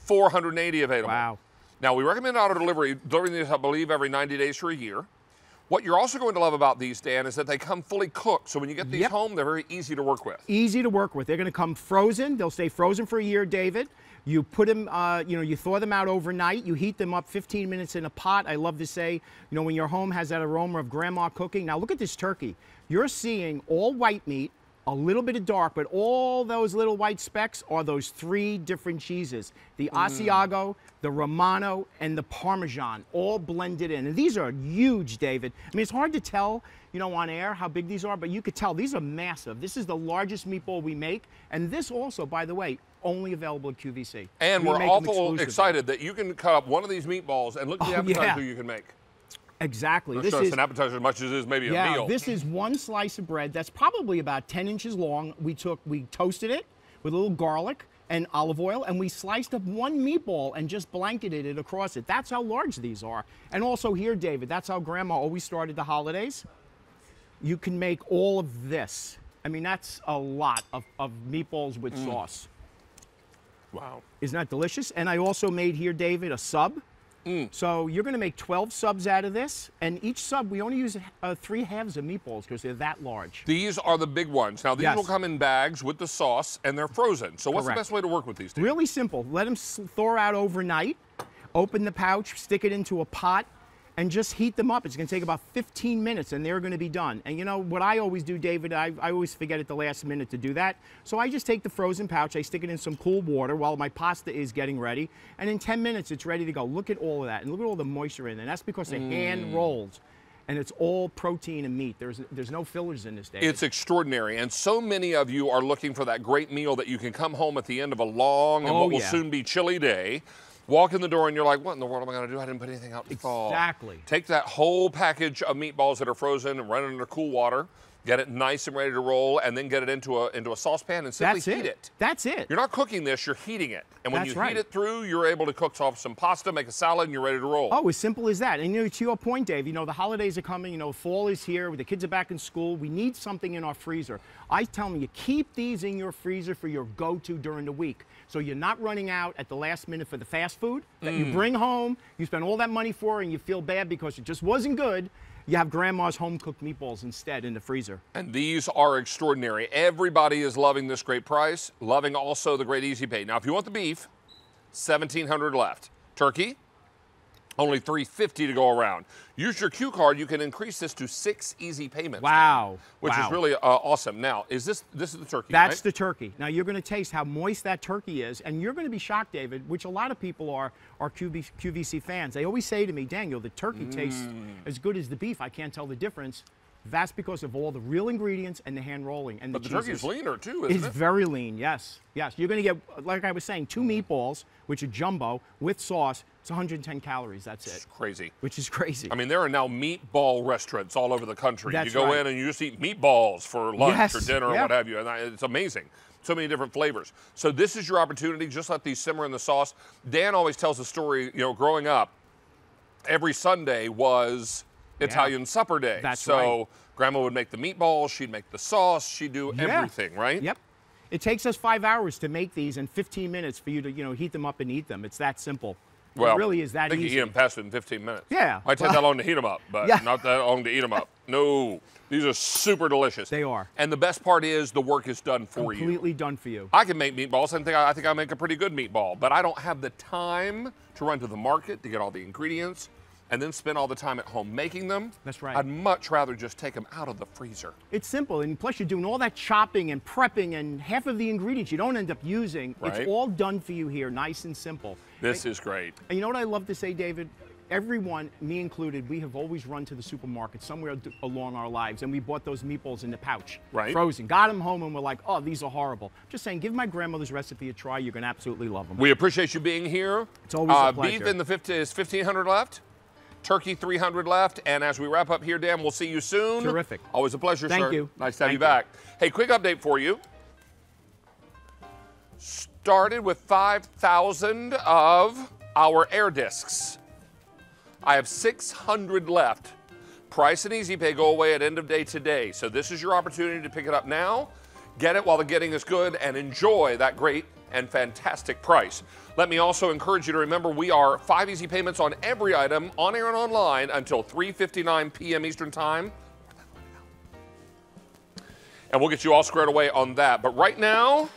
480 available. Wow. Now, we recommend auto delivery, delivering these, I believe, every 90 days for a year. What you're also going to love about these, Dan, is that they come fully cooked. So when you get these Yep. home, they're very easy to work with. Easy to work with. They're going to come frozen. They'll stay frozen for a year, David. You put them, you thaw them out overnight. You heat them up 15 minutes in a pot. I love to say, when your home has that aroma of grandma cooking. Now look at this turkey. You're seeing all white meat, a little bit of dark, but all those little white specks are those 3 different cheeses. The Asiago, the Romano, and the Parmesan, all blended in. And these are huge, David. I mean, it's hard to tell, on air how big these are, but you could tell these are massive. This is the largest meatball we make. And this also, by the way, only available at QVC. And We we're make them awful exclusively. excited that you can cut up one of these meatballs and look at the Oh, appetizer yeah. you can make. Exactly. This is an appetizer as much as it is maybe a meal. This is one slice of bread that's probably about 10 inches long. We toasted it with a little garlic and olive oil, and we sliced up one meatball and just blanketed it across it. That's how large these are. And also here, David, that's how Grandma always started the holidays. You can make all of this. I mean, that's a lot of meatballs with sauce. Wow. Isn't that delicious? And I also made here, David, a sub. So you're going to make 12 subs out of this, and each sub we only use 3 halves of meatballs because they're that large. These are the big ones. Now, these Yes. will come in bags with the sauce, and they're frozen. So what's Correct. the best way to work with these? Really simple. Let them thaw out overnight. Open the pouch, stick it into a pot, and just heat them up. It's going to take about 15 minutes, and they're going to be done. And you know what I always do, David, I always forget at the last minute to do that. So I just take the frozen pouch, I stick it in some cool water while my pasta is getting ready, and in 10 minutes it's ready to go. Look at all of that, and look at all the moisture in it. And that's because the hand rolls. And it's all protein and meat. There's no fillers in this, David. It's extraordinary. And so many of you are looking for that great meal that you can come home at the end of a long and what will soon be chilly day. Walk in the door and you're like, what in the world am I going to do? I didn't put anything out to thaw. Exactly. Take that whole package of meatballs that are frozen and run it under cool water. Get it nice and ready to roll, and then get it into a saucepan and simply heat it. That's it. You're not cooking this, you're heating it. And when That's you right. heat it through, you're able to cook off some pasta, make a salad, and you're ready to roll. Oh, as simple as that. And you know, to your point, Dave, you know, the holidays are coming, you know, fall is here, the kids are back in school. We need something in our freezer. I tell them, you keep these in your freezer for your go-to during the week. So you're not running out at the last minute for the fast food that you bring home, you spend all that money for, and you feel bad because it just wasn't good. You have grandma's home-cooked meatballs instead in the freezer. And these are extraordinary. Everybody is loving this great price, loving also the great Easy Pay. Now, if you want the beef, $1,700 left. Turkey, only $350 to go around. Use your Q card. You can increase this to 6 easy payments. Wow. Which is really awesome. Now, this is the turkey, That's right? the turkey. Now, you're going to taste how moist that turkey is, and you're going to be shocked, David, which a lot of people are QVC fans. They always say to me, Daniel, the turkey tastes as good as the beef. I can't tell the difference. That's because of all the real ingredients and the hand rolling. And but the turkey's leaner, too, isn't it? It's very lean, yes. Yes, you're going to get, like I was saying, 2 meatballs, which are jumbo, with sauce. It's 110 calories, that's it. It's crazy. Which is crazy. I mean, there are now meatball restaurants all over the country. That's you go right. in and you just eat meatballs for lunch or dinner or Yep. what have you. And it's amazing. So many different flavors. So this is your opportunity. Just let these simmer in the sauce. Dan always tells the story, you know, growing up, every Sunday was Italian supper day. That's so right. Grandma would make the meatballs, she'd make the sauce, she'd do everything, right? Yep. It takes us 5 hours to make these and 15 minutes for you to, you know, heat them up and eat them. It's that simple. Well, it really is that I think easy. you eat them past it in 15 minutes. Yeah. Might take that long to heat them up, but not that long to eat them up. No, these are super delicious. They are. And the best part is the work is done for you. Completely done for you. I can make meatballs, and I think I make a pretty good meatball, but I don't have the time to run to the market to get all the ingredients and then spend all the time at home making them. That's right. I'd much rather just take them out of the freezer. It's simple, and plus you're doing all that chopping and prepping, and half of the ingredients you don't end up using. Right. It's all done for you here, nice and simple. This is great. And you know what I love to say, David? Everyone, me included, we have always run to the supermarket somewhere along our lives, and we bought those meatballs in the pouch, Right. frozen. Got them home, and we're like, oh, these are horrible. Just saying, give my grandmother's recipe a try. You're going to absolutely love them. We appreciate you being here. It's always a pleasure. Beef in the 50 is 1,500 left. Turkey 300 left. And as we wrap up here, Dan, we'll see you soon. Terrific. Always a pleasure, sir. Thank you. Nice to have Thank you back. Hey, quick update for you. Started with 5,000 of our air discs. I have 600 left. Price and Easy Pay go away at end of day today. So this is your opportunity to pick it up now. Get it while the getting is good and enjoy that great and fantastic price. Let me also encourage you to remember we are 5 easy payments on every item on air and online until 3:59 p.m. Eastern Time. And we'll get you all squared away on that. But right now,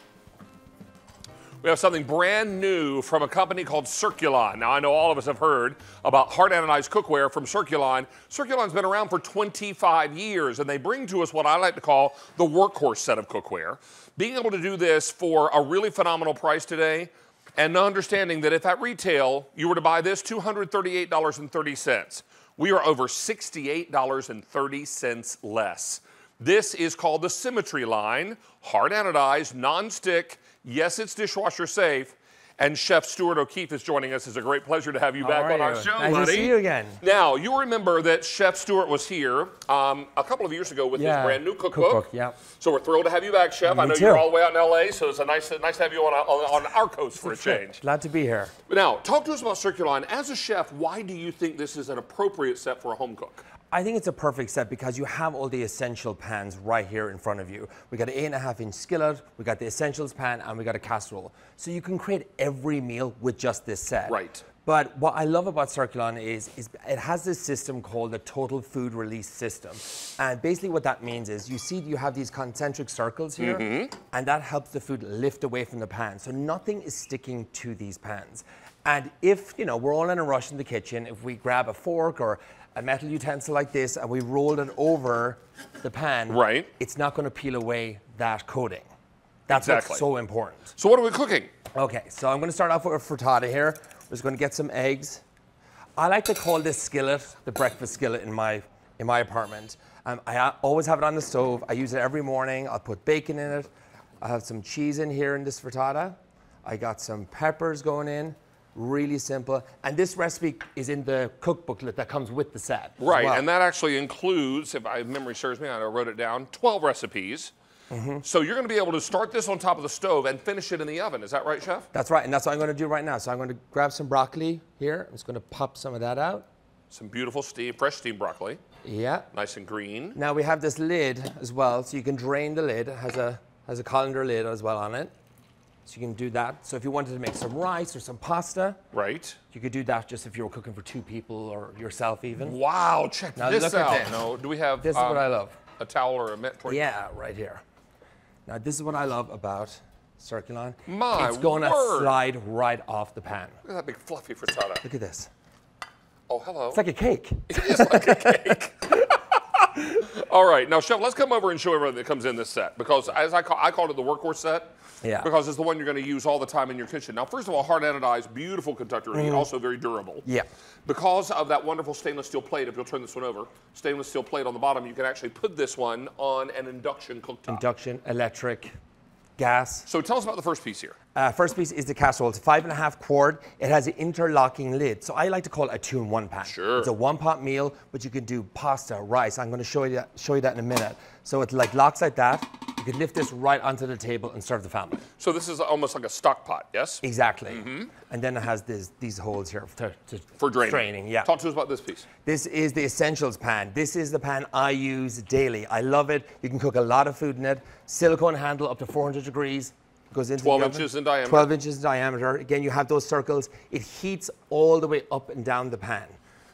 we have something brand new from a company called Circulon. Now, I know all of us have heard about hard anodized cookware from Circulon. Circulon's been around for 25 years, and they bring to us what I like to call the workhorse set of cookware. Being able to do this for a really phenomenal price today, and understanding that if at retail you were to buy this $238.30, we are over $68.30 less. This is called the Symmetry line, hard anodized, non-stick. Yes, it's dishwasher safe. And Chef Stuart O'Keefe is joining us. It's a great pleasure to have you back on our show, nice buddy. to see you again. Now, you remember that Chef Stuart was here a couple of years ago with his brand new cookbook. Yeah. So we're thrilled to have you back, Chef. I know too. you're all the way out in LA, so it's nice to have you on our coast for a change. Glad to be here. Now, talk to us about Circulon. As a chef, why do you think this is an appropriate set for a home cook? I think it's a perfect set because you have all the essential pans right here in front of you. We got an 8.5-inch skillet, we got the essentials pan, and we got a casserole. So you can create every meal with just this set. Right. But what I love about Circulon is it has this system called the Total Food Release System. And basically what that means is you have these concentric circles here, and that helps the food lift away from the pan. So nothing is sticking to these pans. And if, you know, we're all in a rush in the kitchen, if we grab a fork or a metal utensil like this and we roll it over the pan, it's not going to peel away that coating. That's what's so important. So what are we cooking? Okay, so I'm going to start off with a frittata here. We're just going to get some eggs. I like to call this skillet the breakfast skillet in my apartment. I always have it on the stove. I use it every morning. I'll put bacon in it. I have some cheese in here in this frittata. I got some peppers going in. Really simple. And this recipe is in the cookbooklet that comes with the set. Right, and that actually includes, if my memory serves me, I wrote it down, 12 recipes. So you're going to be able to start this on top of the stove and finish it in the oven. Is that right, Chef? That's right, and that's what I'm going to do right now. So I'm going to grab some broccoli here. I'm just going to pop some of that out. Some beautiful fresh steamed broccoli. Yeah. Nice and green. Now we have this lid as well, so you can drain the lid. It has a colander lid as well on it. So you can do that. So if you wanted to make some rice or some pasta, you could do that just if you were cooking for 2 people or yourself even. Wow, check this out. This. No, do we have this is what I love. A towel or a mitt? Yeah, right here. Now this is what I love about Circulon. My It's going to word. slide right off the pan. Look at that big fluffy frittata. Look at this. Oh, hello. It's like a cake. It is like a cake. All right, now Chef, let's come over and show everyone that comes in this set, because as I called it the workhorse set. Yeah. Because it's the one you're going to use all the time in your kitchen. Now, first of all, hard anodized, beautiful conductor, also very durable. Yeah. Because of that wonderful stainless steel plate, if you'll turn this one over, stainless steel plate on the bottom, you can actually put this one on an induction cooktop. Induction, electric, gas. So tell us about the first piece here. First piece is the casserole. It's 5.5 quart. It has an interlocking lid. So I like to call it a 2-in-1 pan. Sure. It's a 1-pot meal, but you can do pasta, rice. I'm going to show you that in a minute. So it like locks like that. You can lift this right onto the table and serve the family. So this is almost like a stock pot, yes? Exactly. And then it has these holes here for draining. Straining, yeah. Talk to us about this piece. This is the Essentials pan. This is the pan I use daily. I love it. You can cook a lot of food in it. Silicone handle up to 400 degrees. Goes into 12 the oven. inches in diameter. 12 inches in diameter. Again, you have those circles. It heats all the way up and down the pan.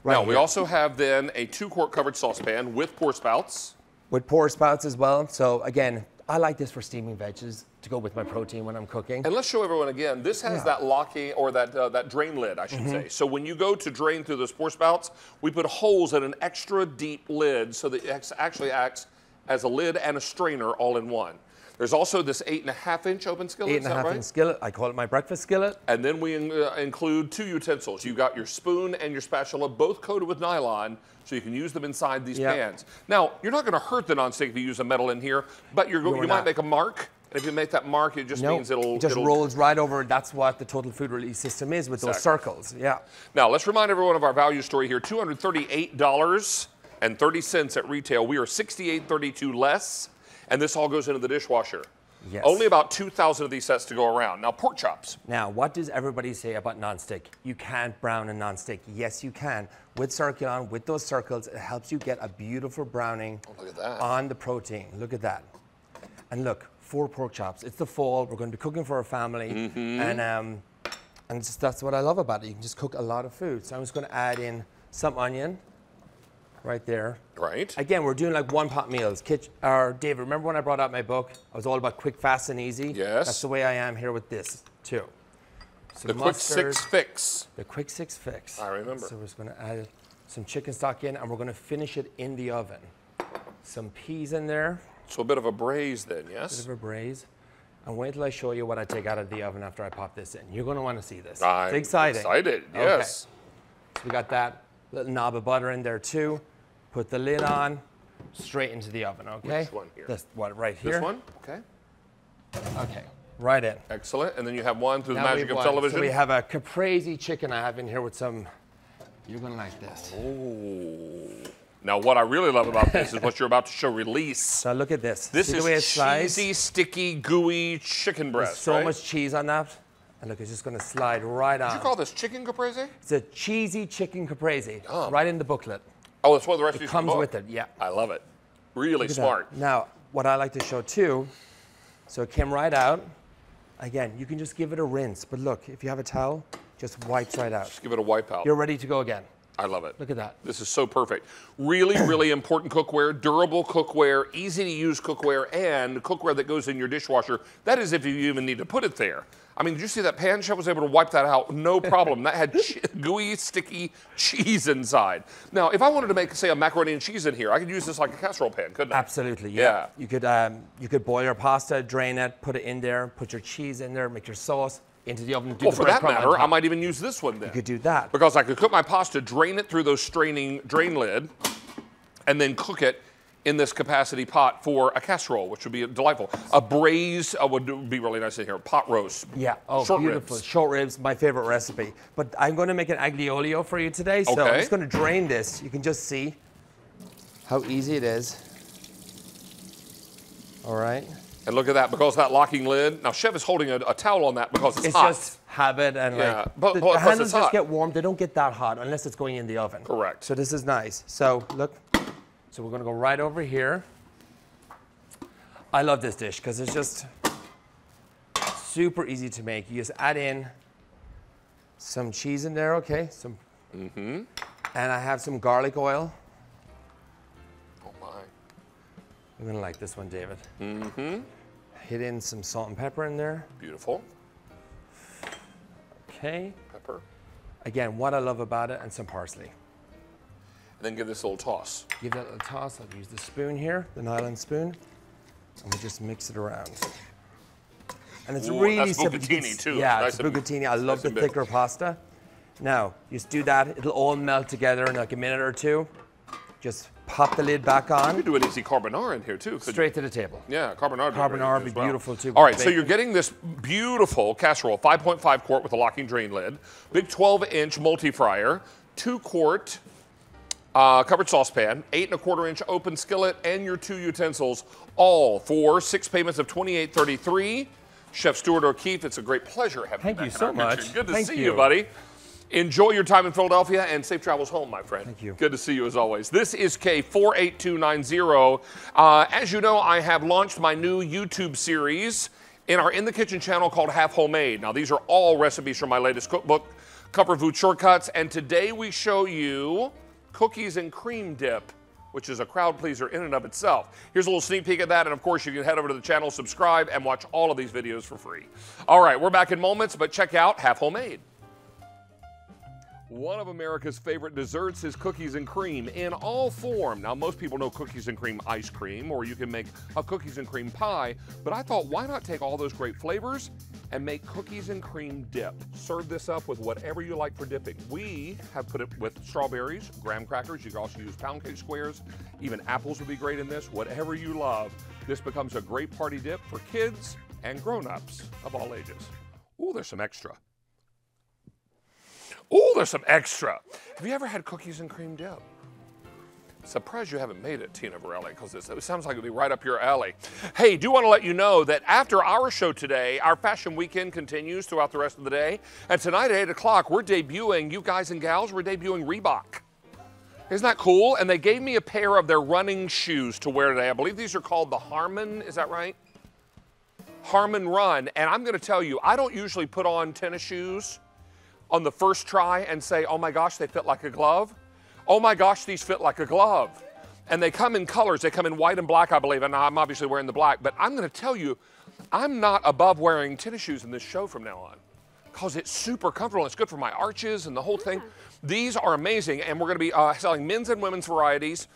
Now, we also have then a 2-quart covered saucepan with pour spouts. With pour spouts as well. So again, I like this for steaming veggies to go with my protein when I'm cooking. And let's show everyone again, this has that locking, or that drain lid, I should say. So when you go to drain through those pour spouts, we put holes in an extra deep lid so that it actually acts as a lid and a strainer all in one. There's also this 8.5-inch open skillet, 8.5-inch skillet. I call it my breakfast skillet. And then we include 2 utensils. You've got your spoon and your spatula, both coated with nylon, so you can use them inside these pans. Now, you're not going to hurt the nonstick if you use a metal in here, but you might make a mark. And if you make that mark, it just means it just rolls right over. That's what the Total Food Release System is with those circles. Yeah. Now, let's remind everyone of our value story here. $238.30 at retail. We are $68.32 less. And this all goes into the dishwasher. Yes. Only about 2,000 of these sets to go around. Now, pork chops. Now, what does everybody say about nonstick? You can't brown a nonstick. Yes, you can. With Circulon, with those circles, it helps you get a beautiful browning on the protein. Look at that. And look, 4 pork chops. It's the fall. We're going to be cooking for our family. And that's what I love about it. You can just cook a lot of food. So I'm just going to add in some onion. Right there. Right. Again, we're doing like 1-pot meals. David, remember when I brought out my book? I was all about quick, fast, and easy. Yes. That's the way I am here with this, too. The quick 6 fix. The quick 6 fix. I remember. So we're just going to add some chicken stock in, and we're going to finish it in the oven. Some peas in there. So a bit of a braise then, yes? A bit of a braise. And wait till I show you what I take out of the oven after I pop this in. You're going to want to see this. I'm it's exciting. Excited, yes. Okay. So we got that little knob of butter in there, too. Put the lid on, straight into the oven, okay? Which one here? This one right here. This one? Okay. Okay, right in. Excellent. And then you have one through the magic of television. So we have a caprese chicken I have in here with some, you're gonna like this. Oh. Now what I really love about this is what you're about to show release. So look at this. This See the way it is slides? cheesy, sticky, gooey chicken breast, There's so much cheese on that. And look, it's just gonna slide right on. Did you call this chicken caprese? It's a cheesy chicken caprese, right in the booklet. Oh, that's one of the recipes. It comes with it, yeah. I love it. Really smart. Now, what I like to show too, so it came right out. Again, you can just give it a rinse. But look, if you have a towel, Just wipes right out. Just give it a wipe out. You're ready to go again. I love it. Look at that. This is so perfect. Really, really important cookware, durable cookware, easy to use cookware, and cookware that goes in your dishwasher. That is if you even need to put it there. I mean, did you see that pan? Chef was able to wipe that out, no problem. That had gooey, sticky cheese inside. Now, if I wanted to make, say, a macaroni and cheese in here, I could use this like a casserole pan, couldn't I? Absolutely, yeah. You could boil your pasta, drain it, put it in there, put your cheese in there, make your sauce. Into the oven. Well, for that matter, I might even use this one then. You could do that. Because I could cook my pasta, drain it through those drain lid, and then cook it in this capacity pot for a casserole, which would be delightful. A braise would be really nice in here. Pot roast. Yeah. Oh, short beautiful. Ribs. Short ribs, my favorite recipe. But I'm going to make an aglio olio for you today. So I'm just going to drain this. You can just see how easy it is. All right. And look at that, because that locking lid. Now, Chef is holding a towel on that because it's hot. It's just habit and the handles just get warm. They don't get that hot unless it's going in the oven. Correct. So this is nice. So look, so we're gonna go right over here. I love this dish because it's just super easy to make. You just add in some cheese in there, okay? And I have some garlic oil. Oh my. You're gonna like this one, David. Hit in some salt and pepper in there. Beautiful. Okay. Pepper. Again, what I love about it, and some parsley. And then give this a little toss. Give that a little toss. I'll use the spoon here, the nylon spoon, and we just mix it around. And it's really that's simple. bucatini too. Yeah, Nice it's bucatini. I love the thicker pasta. Now, just do that. It'll all melt together in like a minute or two. Just pop the lid back on. You could do an easy carbonara in here too. Straight to the table. Yeah, carbonara. Carbonara would be beautiful too. All right, so you're getting this beautiful casserole, 5.5 quart with a locking drain lid, big 12-inch multi-fryer, 2-quart covered saucepan, 8¼ inch open skillet, and your 2 utensils, all for 6 payments of $28.33. Chef Stuart O'Keefe, it's a great pleasure having you back. Thank you so much. Good to see you, buddy. Enjoy your time in Philadelphia and safe travels home, my friend. Thank you. Good to see you as always. This is K48290. As you know, I have launched my new YouTube series in our In the Kitchen channel called Half Homemade. Now, these are all recipes from my latest cookbook, Comfort Food Shortcuts, and today we show you cookies and cream dip, which is a crowd pleaser in and of itself. Here's a little sneak peek at that, and of course you can head over to the channel, subscribe, and watch all of these videos for free. All right, we're back in moments, but check out Half Homemade. One of America's favorite desserts is cookies and cream in all form. Now, most people know cookies and cream ice cream, or you can make a cookies and cream pie, but I thought, why not take all those great flavors and make cookies and cream dip? Serve this up with whatever you like for dipping. We have put it with strawberries, graham crackers. You can also use pound cake squares. Even apples would be great in this. Whatever you love, this becomes a great party dip for kids and grown-ups of all ages. Ooh, there's some extra. Ooh, there's some extra. Have you ever had cookies and cream dip? Surprised you haven't made it, Tina Borelli, because it sounds like it would be right up your alley. Hey, do want to let you know that after our show today, our fashion weekend continues throughout the rest of the day. And tonight at 8 o'clock, we're debuting, you guys and gals, we're debuting Reebok. Isn't that cool? And they gave me a pair of their running shoes to wear today. I believe these are called the Harmon, is that right? Harmon Run. And I'm going to tell you, I don't usually put on tennis shoes on the first try and say, oh my gosh, they fit like a glove. Oh my gosh, these fit like a glove. And they come in colors. They come in white and black, I believe, and I'm obviously wearing the black. But I'm going to tell you, I'm not above wearing tennis shoes in this show from now on because it's super comfortable. It's good for my arches and the whole thing. These are amazing, and we're going to be selling men's and women's varieties,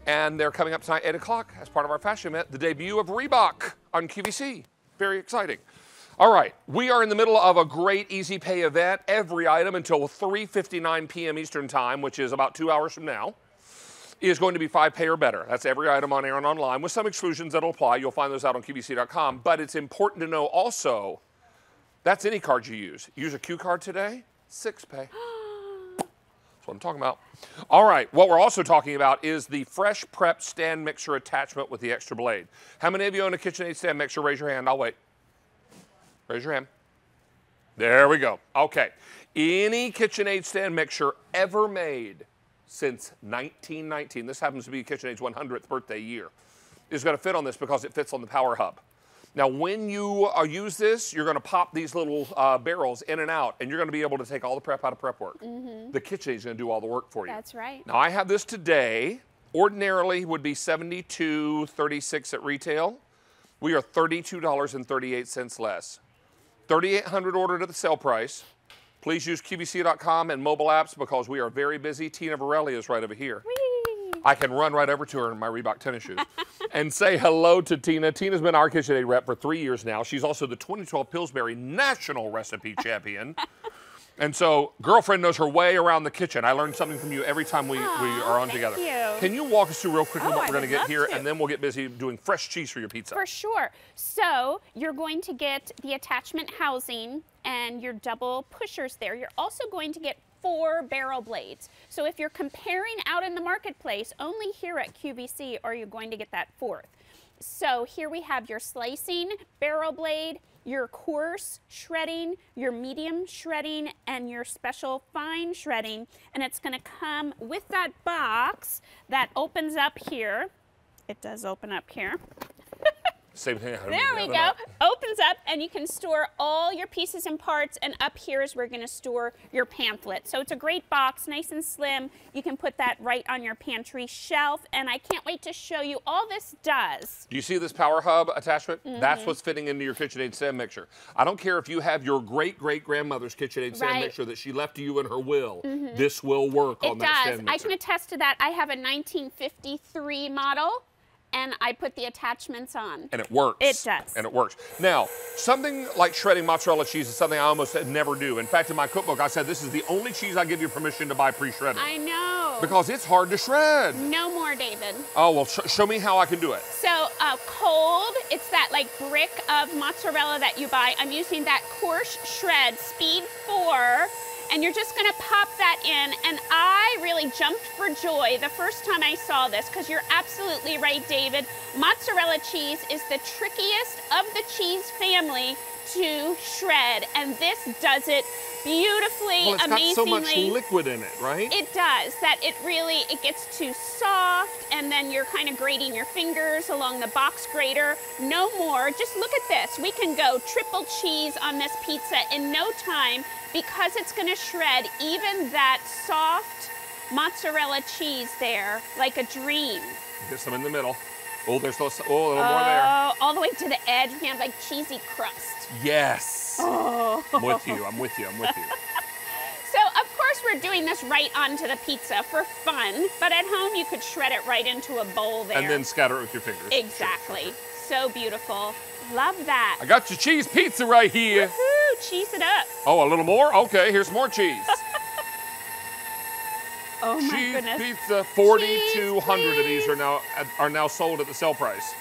and they're coming up tonight, 8 o'clock, as part of our fashion event, the debut of Reebok on QVC. Very exciting. All right, we are in the middle of a great Easy Pay event. Every item until 3:59 p.m. Eastern Time, which is about 2 hours from now, is going to be 5 pay or better. That's every item on air and online with some exclusions that'll apply. You'll find those out on QVC.com. But it's important to know also, that's any card you use. Use a Q card today, 6 pay. That's what I'm talking about. All right, what we're also talking about is the Fresh Prep stand mixer attachment with the extra blade. How many of you own a KitchenAid stand mixer? Raise your hand, I'll wait. Raise your hand. There we go. Okay. Any KitchenAid stand mixer ever made since 1919, this happens to be KitchenAid's 100th birthday year, is going to fit on this because it fits on the power hub. Now, when you use this, you're going to pop these little barrels in and out, and you're going to be able to take all the prep out of prep work. The Kitchenaid is going to do all the work for you. That's right. Now, I have this today. Ordinarily would be $72.36 at retail. We are $32.38 less. 3,800 ordered at the sale price. Please use QVC.com and mobile apps because we are very busy. Tina Varelli is right over here. Whee! I can run right over to her in my Reebok tennis shoes and say hello to Tina. Tina's been our Kitchenaid rep for 3 years now. She's also the 2012 Pillsbury National Recipe Champion. And so, girlfriend knows her way around the kitchen. I learn something from you every time we are on together. You. Can you walk us through real quickly what we're going to get here, to. and then we'll get busy doing fresh cheese for your pizza. For sure. So you're going to get the attachment housing and your double pushers there. You're also going to get 4 barrel blades. So if you're comparing out in the marketplace, only here at QVC are you going to get that 4th. So here we have your slicing barrel blade, your coarse shredding, your medium shredding, and your special fine shredding. And it's going to come with that box that opens up here. It does open up here. Same thing. There we go. Opens up and you can store all your pieces and parts, and up here is where you're going to store your pamphlet. So it's a great box, nice and slim. You can put that right on your pantry shelf, and I can't wait to show you all this does. Do you see this power hub attachment? That's what's fitting into your KitchenAid stand mixer. I don't care if you have your great-great-grandmother's KitchenAid stand mixer that she left to you in her will. This will work on that stand mixer. I can attest to that. I have a 1953 model, and I put the attachments on. And it works. It does. And it works. Now, something like shredding mozzarella cheese is something I almost never do. In fact, in my cookbook, I said this is the only cheese I give you permission to buy pre-shredded. I know. Because it's hard to shred. No more, David. Oh, well, show me how I can do it. So cold, it's that like brick of mozzarella that you buy. I'm using that coarse shred, speed 4. And you're just gonna pop that in, and I really jumped for joy the first time I saw this, because you're absolutely right, David. Mozzarella cheese is the trickiest of the cheese family to shred, and this does it beautifully, well, it's amazingly. got so much liquid in it, right? It does, that it gets too soft, and then you're kind of grating your fingers along the box grater. No more, just look at this. We can go triple cheese on this pizza in no time, because it's gonna shred even that soft mozzarella cheese there like a dream. Get some in the middle. Oh, there's a little more there. All the way to the edge, we have like cheesy crust. Yes. Oh. I'm with you, I'm with you, I'm with you. So, of course, we're doing this right onto the pizza for fun, but at home you could shred it right into a bowl there. And then scatter it with your fingers. Exactly. Sure. So beautiful. Love that. I got your cheese pizza right here. Woohoo, cheese it up. Oh, a little more? Okay, here's more cheese. Oh my cheese goodness. Pizza, 4,200 of these are now sold at the sale price.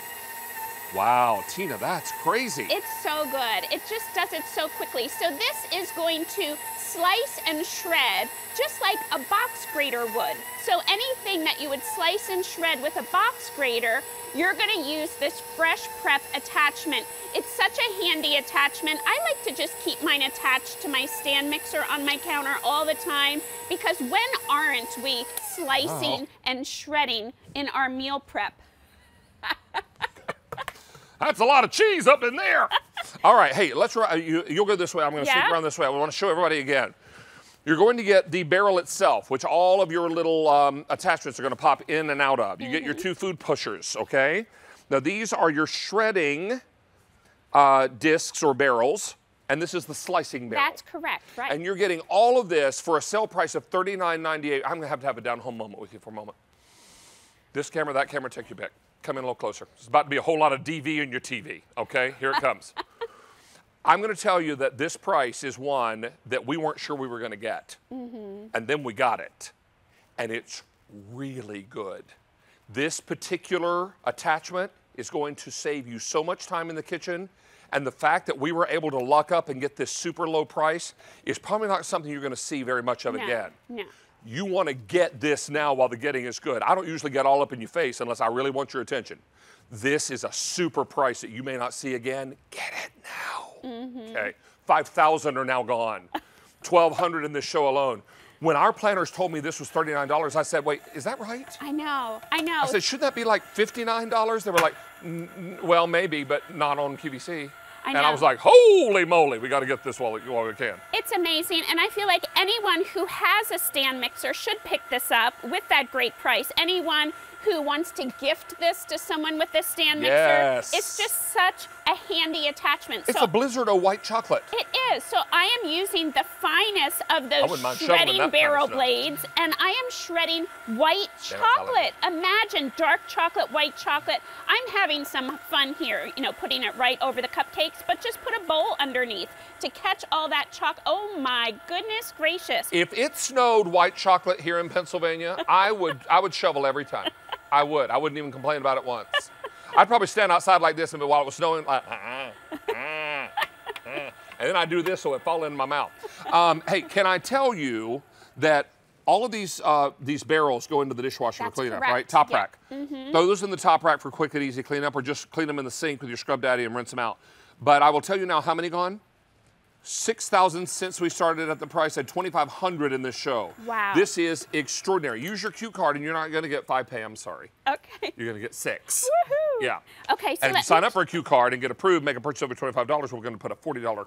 Wow, Tina, that's crazy. It's so good. It just does it so quickly. So this is going to slice and shred just like a box grater would. So anything that you would slice and shred with a box grater, you're going to use this fresh prep attachment. It's such a handy attachment. I like to just keep mine attached to my stand mixer on my counter all the time, because when aren't we slicing and shredding in our meal prep? That's a lot of cheese up in there. All right, hey, you'll go this way. I'm going to sneak around this way. I want to show everybody again. You're going to get the barrel itself, which all of your little attachments are going to pop in and out of. You get your 2 food pushers, okay? Now, these are your shredding discs or barrels, and this is the slicing barrel. That's correct, right. And you're getting all of this for a sale price of $39.98. I'm going to have a down-home moment with you for a moment. This camera, that camera, take your pick. Come in a little closer. There's about to be a whole lot of DV in your TV, okay? Here it comes. I'm going to tell you that this price is one that we weren't sure we were going to get. And then we got it. And it's really good. This particular attachment is going to save you so much time in the kitchen. And the fact that we were able to luck up and get this super low price is probably not something you're going to see very much of again. No. You want to get this now while the getting is good. I don't usually get all up in your face unless I really want your attention. This is a super price that you may not see again. Get it now. Okay, 5,000 are now gone. 1,200 in this show alone. When our planners told me this was $39, I said, wait, is that right? I know, I know. I said, should that be like $59? They were like, well, maybe, but not on QVC. I And I know. was like, holy moly, we got to get this while we can. It's amazing, and I feel like anyone who has a stand mixer should pick this up with that great price. Anyone who wants to gift this to someone with this stand mixer, it's just such a handy attachment. It's a Blizzard of white chocolate. It is. So I am using the finest of those wouldn't mind shoveling shredding that barrel kind of stuff. blades, and I am shredding white chocolate. Imagine dark chocolate, white chocolate. I'm having some fun here, you know, putting it right over the cupcakes, but just put a bowl underneath to catch all that chocolate. Oh my goodness gracious. If it snowed white chocolate here in Pennsylvania, I would shovel every time. I would. I wouldn't even complain about it once. I'd probably stand outside like this, and while it was snowing, like, and then I do this so it fall in my mouth. Hey, can I tell you that all of these barrels go into the dishwasher for cleanup, right? Top rack. Throw those in the top rack for quick and easy cleanup, or just clean them in the sink with your Scrub Daddy and rinse them out. But I will tell you now, how many gone? 6,000 since we started at the price at 2,500 in this show. Wow. This is extraordinary. Use your Q card and you're not going to get 5 pay, I'm sorry. Okay. You're going to get 6. Woohoo. Yeah. Okay, so and if you sign up for a Q card and get approved, make a purchase over $25, we're going to put a $40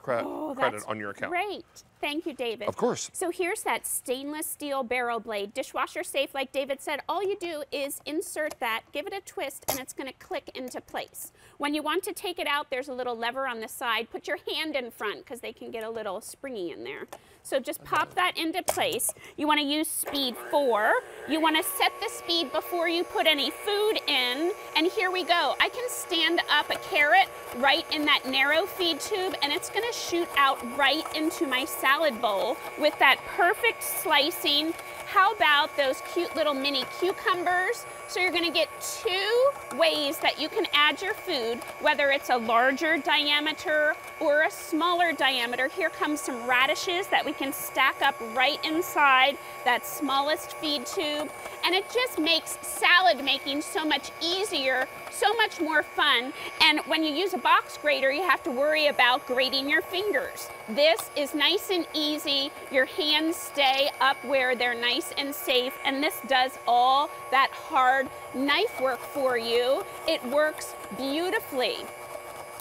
credit on your account. Great. Thank you, David. Of course. So here's that stainless steel barrel blade, dishwasher safe, like David said. All you do is insert that, give it a twist, and it's going to click into place. When you want to take it out, there's a little lever on the side. Put your hand in front because they can get a little springy in there. So just pop that into place. You want to use speed 4. You want to set the speed before you put any food in. And here we go. I can stand up a carrot right in that narrow feed tube, and it's going to shoot out right into my salad bowl with that perfect slicing. How about those cute little mini cucumbers? So you're going to get 2 ways that you can add your food, whether it's a larger diameter or a smaller diameter. Here comes some radishes that we can stack up right inside that smallest feed tube. And it just makes salad making so much easier, so much more fun. And when you use a box grater, you have to worry about grating your fingers. This is nice and easy. Your hands stay up where they're nice and safe, and this does all that hard knife work for you. It works beautifully.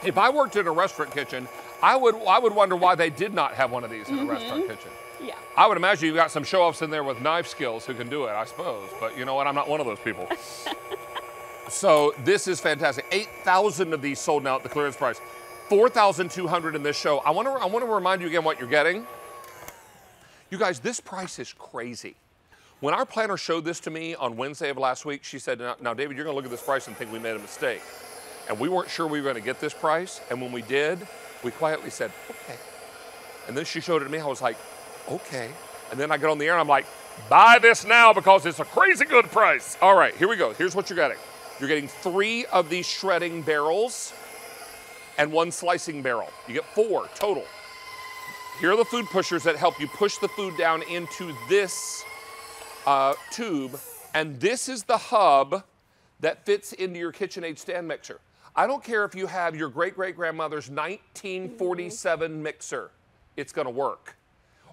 If I worked in a restaurant kitchen, I would wonder why they did not have one of these in a restaurant kitchen. Yeah. I would imagine you've got some show-offs in there with knife skills who can do it, I suppose. But you know what? I'm not one of those people. So this is fantastic. 8,000 of these sold now at the clearance price. 4,200 in this show. I want to remind you again what you're getting. You guys, this price is crazy. When our planner showed this to me on Wednesday of last week, she said, now David, you're going to look at this price and think we made a mistake. And we weren't sure we were going to get this price. And when we did, we quietly said, okay. And then she showed it to me. I was like, okay. And then I get on the air and I'm like, buy this now because it's a crazy good price. All right, here we go. Here's what you're getting. You're getting 3 of these shredding barrels and 1 slicing barrel. You get 4 total. Here are the food pushers that help you push the food down into this tube. And this is the hub that fits into your Kitchenaid stand mixer. I don't care if you have your great-great-grandmother's 1947 mixer, it's gonna work.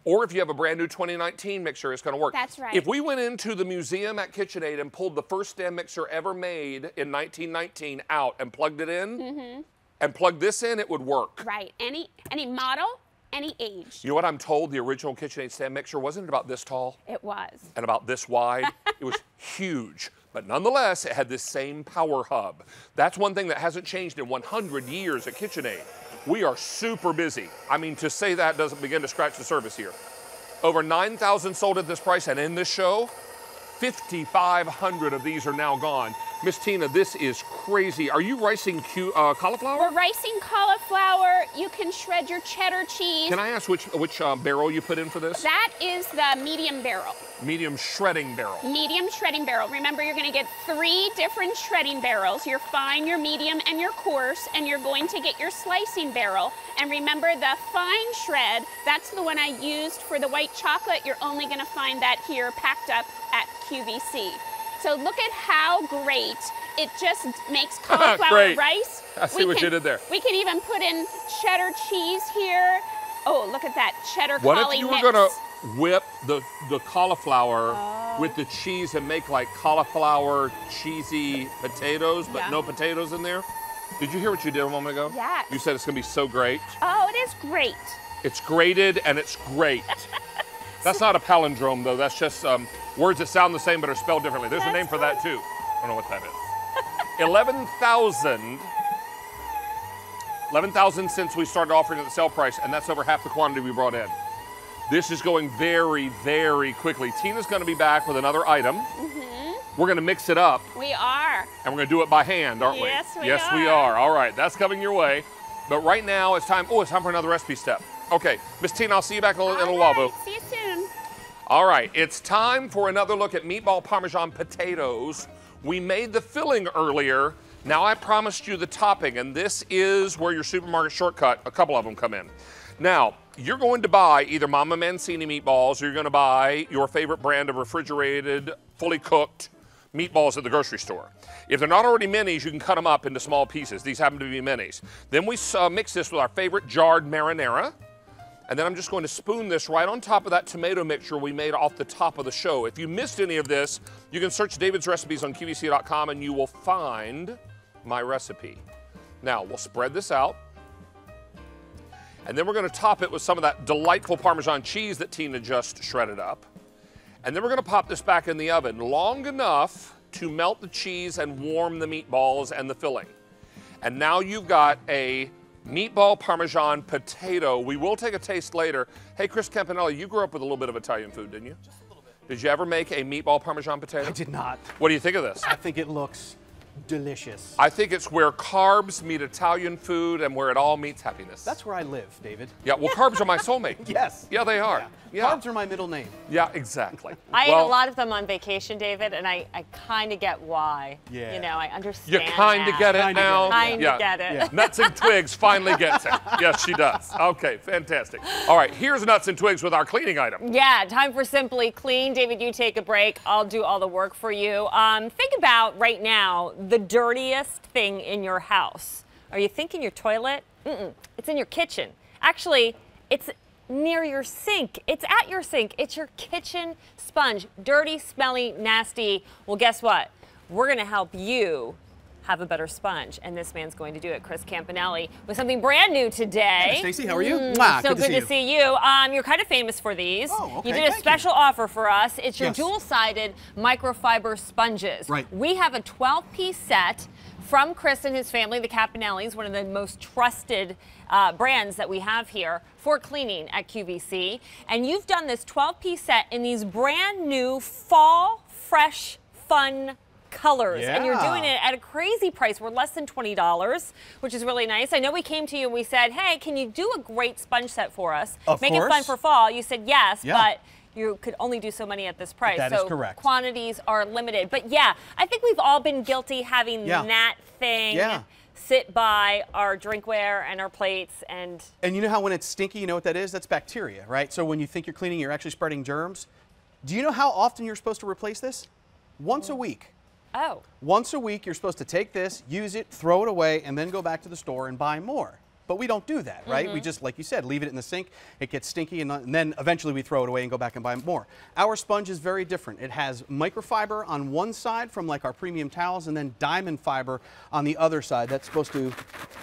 Or if you have a brand new 2019 mixer, it's gonna work. That's right. If we went into the museum at Kitchenaid and pulled the first stand mixer ever made in 1919 out and plugged it in, and plugged this in, it would work. Right. Any model, any age. You know what I'm told? The original Kitchenaid stand mixer wasn't about this tall It was. and about this wide. It was huge. But nonetheless, it had this same power hub. That's one thing that hasn't changed in 100 years at Kitchenaid. We are super busy. I mean, to say that doesn't begin to scratch the surface here. Over 9,000 sold at this price, and in this show, 5,500 of these are now gone. Miss Tina, this is crazy. Are you ricing cauliflower? We're ricing cauliflower. You can shred your cheddar cheese. Can I ask which barrel you put in for this? That is the medium barrel. Medium shredding barrel. Medium shredding barrel. Remember, you're going to get 3 different shredding barrels, your fine, your medium, and your coarse, and you're going to get your slicing barrel. And remember, the fine shred, that's the one I used for the white chocolate. You're only going to find that here packed up at QVC. So look at how great it just makes cauliflower rice. I see what you did there. We can even put in cheddar cheese here. Oh, look at that cheddar cauli mix. whip the cauliflower with the cheese and make like cauliflower cheesy potatoes, but no potatoes in there. Did you hear what you did a moment ago? Yes. You said it's gonna be so great. Oh, it is great. It's grated and it's great. That's not a palindrome though, that's just words that sound the same but are spelled differently. There's a name for that too. I don't know what that is. 11,000 since we started offering at the sale price, and that's over half the quantity we brought in. This is going very, very quickly. Tina's gonna be back with another item. We're gonna mix it up. We are. And we're gonna do it by hand, aren't we? Yes, we are. Yes, we are. All right, that's coming your way. But right now it's time, it's time for another recipe step. Okay, Miss Tina, I'll see you back in a little while, boo. See you soon. All right, it's time for another look at meatball Parmesan potatoes. We made the filling earlier. Now I promised you the topping, and this is where your supermarket shortcut, a couple of them come in. Now, you're going to buy either Mama Mancini meatballs, or you're gonna buy your favorite brand of refrigerated, fully cooked meatballs at the grocery store. If they're not already minis, you can cut them up into small pieces. These happen to be minis. Then we mix this with our favorite jarred marinara. And then I'm just going to spoon this right on top of that tomato mixture we made off the top of the show. If you missed any of this, you can search David's recipes on QVC.com and you will find my recipe. Now, we'll spread this out. And then we're gonna top it with some of that delightful Parmesan cheese that Tina just shredded up. And then we're gonna pop this back in the oven long enough to melt the cheese and warm the meatballs and the filling. And now you've got a meatball Parmesan potato. We will take a taste later. Hey, Chris Campanelli, you grew up with a little bit of Italian food, didn't you? Just a little bit. Did you ever make a meatball Parmesan potato? I did not. What do you think of this? I think it looks delicious. I think it's where carbs meet Italian food and where it all meets happiness. That's where I live, David. Yeah, well, carbs are my soulmate. Yes. Yeah, they are. Yeah. Carbs are my middle name. Yeah, exactly. I ate a lot of them on vacation, David, and I kind of get why. Yeah. You know, I understand. You kind of get it now? Kind of get it. Yeah. Nuts and Twigs finally gets it. Yes, she does. Okay, fantastic. All right, here's Nuts and Twigs with our cleaning item. Yeah, time for Simply Clean. David, you take a break. I'll do all the work for you. Think about right now the dirtiest thing in your house. Are you thinking your toilet? It's in your kitchen. Actually, it's near your sink. It's at your sink. It's your kitchen sponge. Dirty, smelly, nasty. Well, guess what? We're going to help you have a better sponge, and this man's going to do it. Chris Campanelli with something brand new today. Hey, Stacey, how are you? So good to see you. You're kind of famous for these. Oh, okay. You did a special offer for us. It's your Yes. dual-sided microfiber sponges. Right. We have a 12-piece set from Chris and his family, the Campanellis, one of the most trusted brands that we have here for cleaning at QVC. And you've done this 12-piece set in these brand new fall, fresh, fun colors. And you're doing it at a crazy price. We're less than $20, which is really nice. I know we came to you and we said, hey, can you do a great sponge set for us? Make it fun for fall. You said yes, but you could only do so many at this price. That is correct. Quantities are limited. But yeah, I think we've all been guilty having that thing sit by our drinkware and our plates. And you know how when it's stinky, you know what that is? That's bacteria, right? So when you think you're cleaning, you're actually spreading germs. Do you know how often you're supposed to replace this? Once a week. Oh. Once a week, you're supposed to take this, use it, throw it away, and then go back to the store and buy more. But we don't do that, right? We just, like you said, leave it in the sink, it gets stinky, and then eventually we throw it away and go back and buy more. Our sponge is very different. It has microfiber on one side from like our premium towels, and then diamond fiber on the other side. That's supposed to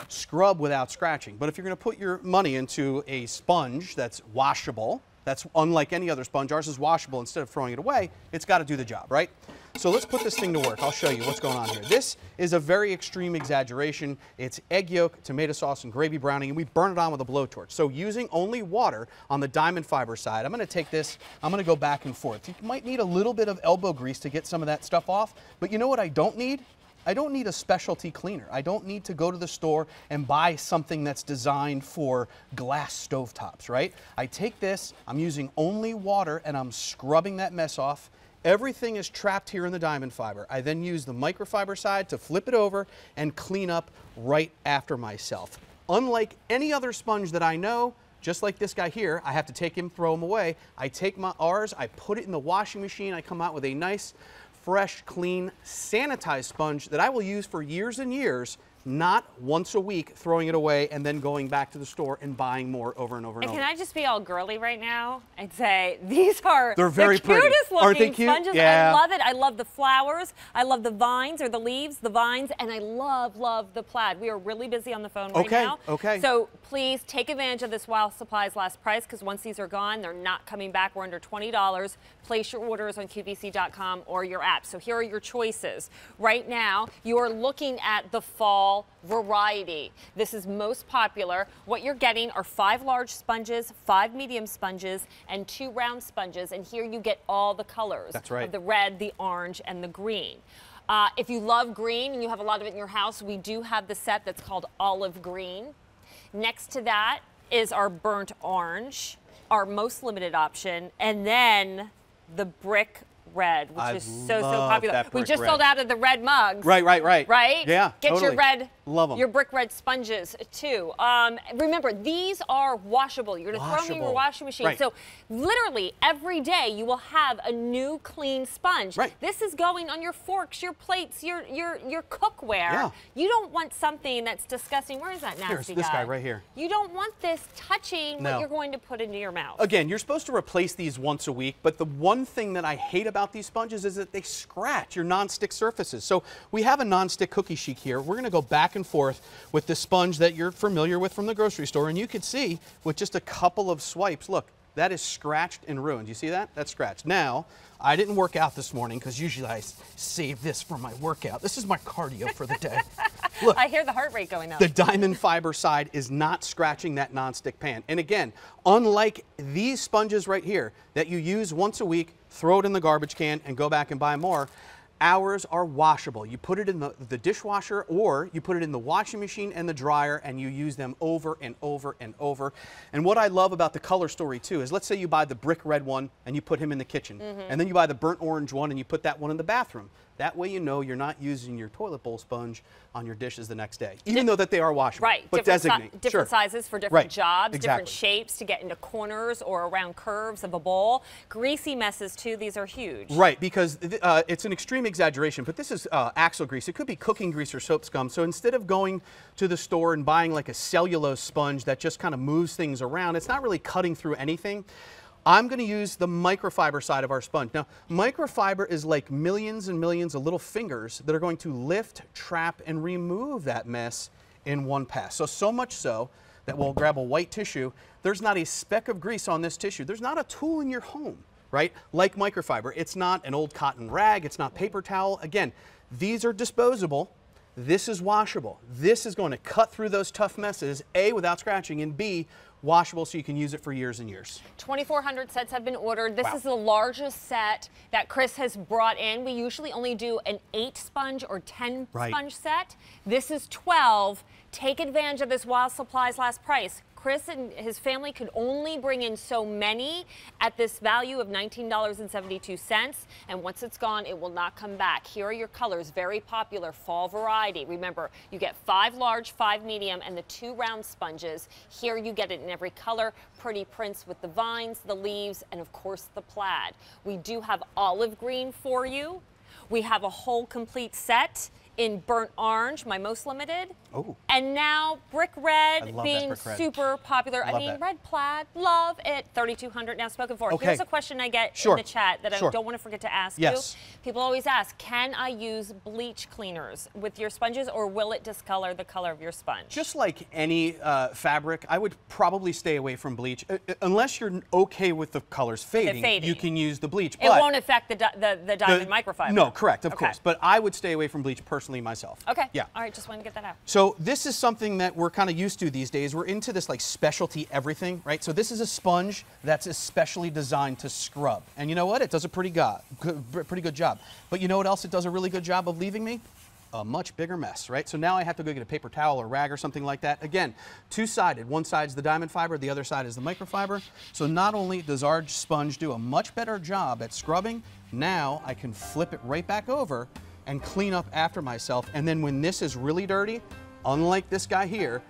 scrub without scratching. But if you're gonna put your money into a sponge that's washable, that's unlike any other sponge, ours is washable, instead of throwing it away, it's gotta do the job, right? So let's put this thing to work. I'll show you what's going on here. This is a very extreme exaggeration. It's egg yolk, tomato sauce, and gravy browning, and we burn it on with a blowtorch. So using only water on the diamond fiber side, I'm gonna take this, I'm gonna go back and forth. You might need a little bit of elbow grease to get some of that stuff off, but you know what I don't need? I don't need a specialty cleaner. I don't need to go to the store and buy something that's designed for glass stovetops, right? I take this, I'm using only water, and I'm scrubbing that mess off. Everything is trapped here in the diamond fiber. I then use the microfiber side to flip it over and clean up right after myself. Unlike any other sponge that I know, just like this guy here, I have to take him, throw him away. I take ours, I put it in the washing machine, I come out with a nice, fresh, clean, sanitized sponge that I will use for years and years not once a week throwing it away and then going back to the store and buying more over and over and And over. can I just be all girly right now and say these are They're very the cutest pretty. looking Aren't they cute? sponges? Yeah. I love it. I love the flowers. I love the vines or the leaves, the vines, and I love the plaid. We are really busy on the phone right now. Okay. So please take advantage of this while supplies last price, because once these are gone, they're not coming back. We're under $20. Place your orders on QVC.com or your app. So here are your choices. Right now, you are looking at the fall variety. This is most popular. What you're getting are 5 large sponges, 5 medium sponges, and 2 round sponges. And here you get all the colors. That's right. Of the red, the orange, and the green. If you love green and you have a lot of it in your house, we do have the set that's called olive green. Next to that is our burnt orange, our most limited option, and then the brick red, which is so popular. We just sold out of the red mugs. Right. Right? Yeah, Get totally. your red, Love 'em. your brick red sponges too. Remember, these are washable. You're gonna throw them in your washing machine. Right. So literally every day you will have a new clean sponge. Right. This is going on your forks, your plates, your cookware. Yeah. You don't want something that's disgusting. Where is that nasty Here's this guy right here. You don't want this touching No. what you're going to put into your mouth. Again, you're supposed to replace these once a week, but the one thing that I hate about these sponges is that they scratch your non-stick surfaces. So we have a non-stick cookie sheet here. We're gonna go back and forth with this sponge that you're familiar with from the grocery store, and you can see with just a couple of swipes, look, that is scratched and ruined. You see that? That's scratched. Now, I didn't work out this morning because usually I save this for my workout. This is my cardio for the day. Look, I hear the heart rate going up. the diamond fiber side is not scratching that non-stick pan. And again, unlike these sponges right here that you use once a week, throw it in the garbage can and go back and buy more, ours are washable. You put it in the dishwasher, or you put it in the washing machine and the dryer, and you use them over and over and over. And what I love about the color story too is, let's say you buy the brick red one and you put him in the kitchen, and then you buy the burnt orange one and you put that one in the bathroom. That way you know you're not using your toilet bowl sponge on your dishes the next day, even though that they are washable. Right. But designate. Different sizes for different Right. jobs, different Exactly. shapes to get into corners or around curves of a bowl. Greasy messes too, these are huge. Right, because it's an extreme exaggeration, but this is axle grease. It could be cooking grease or soap scum. So instead of going to the store and buying like a cellulose sponge that just kind of moves things around, it's not really cutting through anything. I'm going to use the microfiber side of our sponge. Now, microfiber is like millions and millions of little fingers that are going to lift, trap, and remove that mess in one pass. So much so that we'll grab a white tissue. There's not a speck of grease on this tissue. There's not a tool in your home, right? Like microfiber. It's not an old cotton rag. It's not paper towel. Again, these are disposable. This is washable. This is going to cut through those tough messes, A, without scratching, and B, washable so you can use it for years and years. 2,400 sets have been ordered. This is the largest set that Chris has brought in. We usually only do an 8 sponge or 10 sponge set. This is 12. Take advantage of this while supplies last price. Chris and his family could only bring in so many at this value of $19.72, and once it's gone, it will not come back. Here are your colors, very popular fall variety. Remember, you get 5 large, 5 medium, and the 2 round sponges. Here you get it in every color, pretty prints with the vines, the leaves, and of course the plaid. We do have olive green for you. We have a whole complete set in burnt orange, my most limited. Oh. And now brick red being brick red. super popular. I mean, that. red plaid, love it. 3,200 now spoken for. Okay. Here's a question I get Sure. in the chat that I Sure. don't want to forget to ask Yes. you. People always ask, can I use bleach cleaners with your sponges, or will it discolor the color of your sponge? Just like any fabric, I would probably stay away from bleach. Unless you're okay with the colors fading, you can use the bleach. It won't affect the diamond microfiber. No, correct, of Okay. course. But I would stay away from bleach personally myself. Okay. Yeah. All right, just wanted to get that out. So this is something that we're kind of used to these days. We're into this like specialty everything, right? So this is a sponge that's especially designed to scrub. And you know what? It does a pretty good job. But you know what else it does a really good job of leaving me? A much bigger mess, right? So now I have to go get a paper towel or rag or something like that. Again, two-sided. One side's the diamond fiber, the other side is the microfiber. So not only does our sponge do a much better job at scrubbing, now I can flip it right back over and clean up after myself. And then when this is really dirty, unlike this guy here,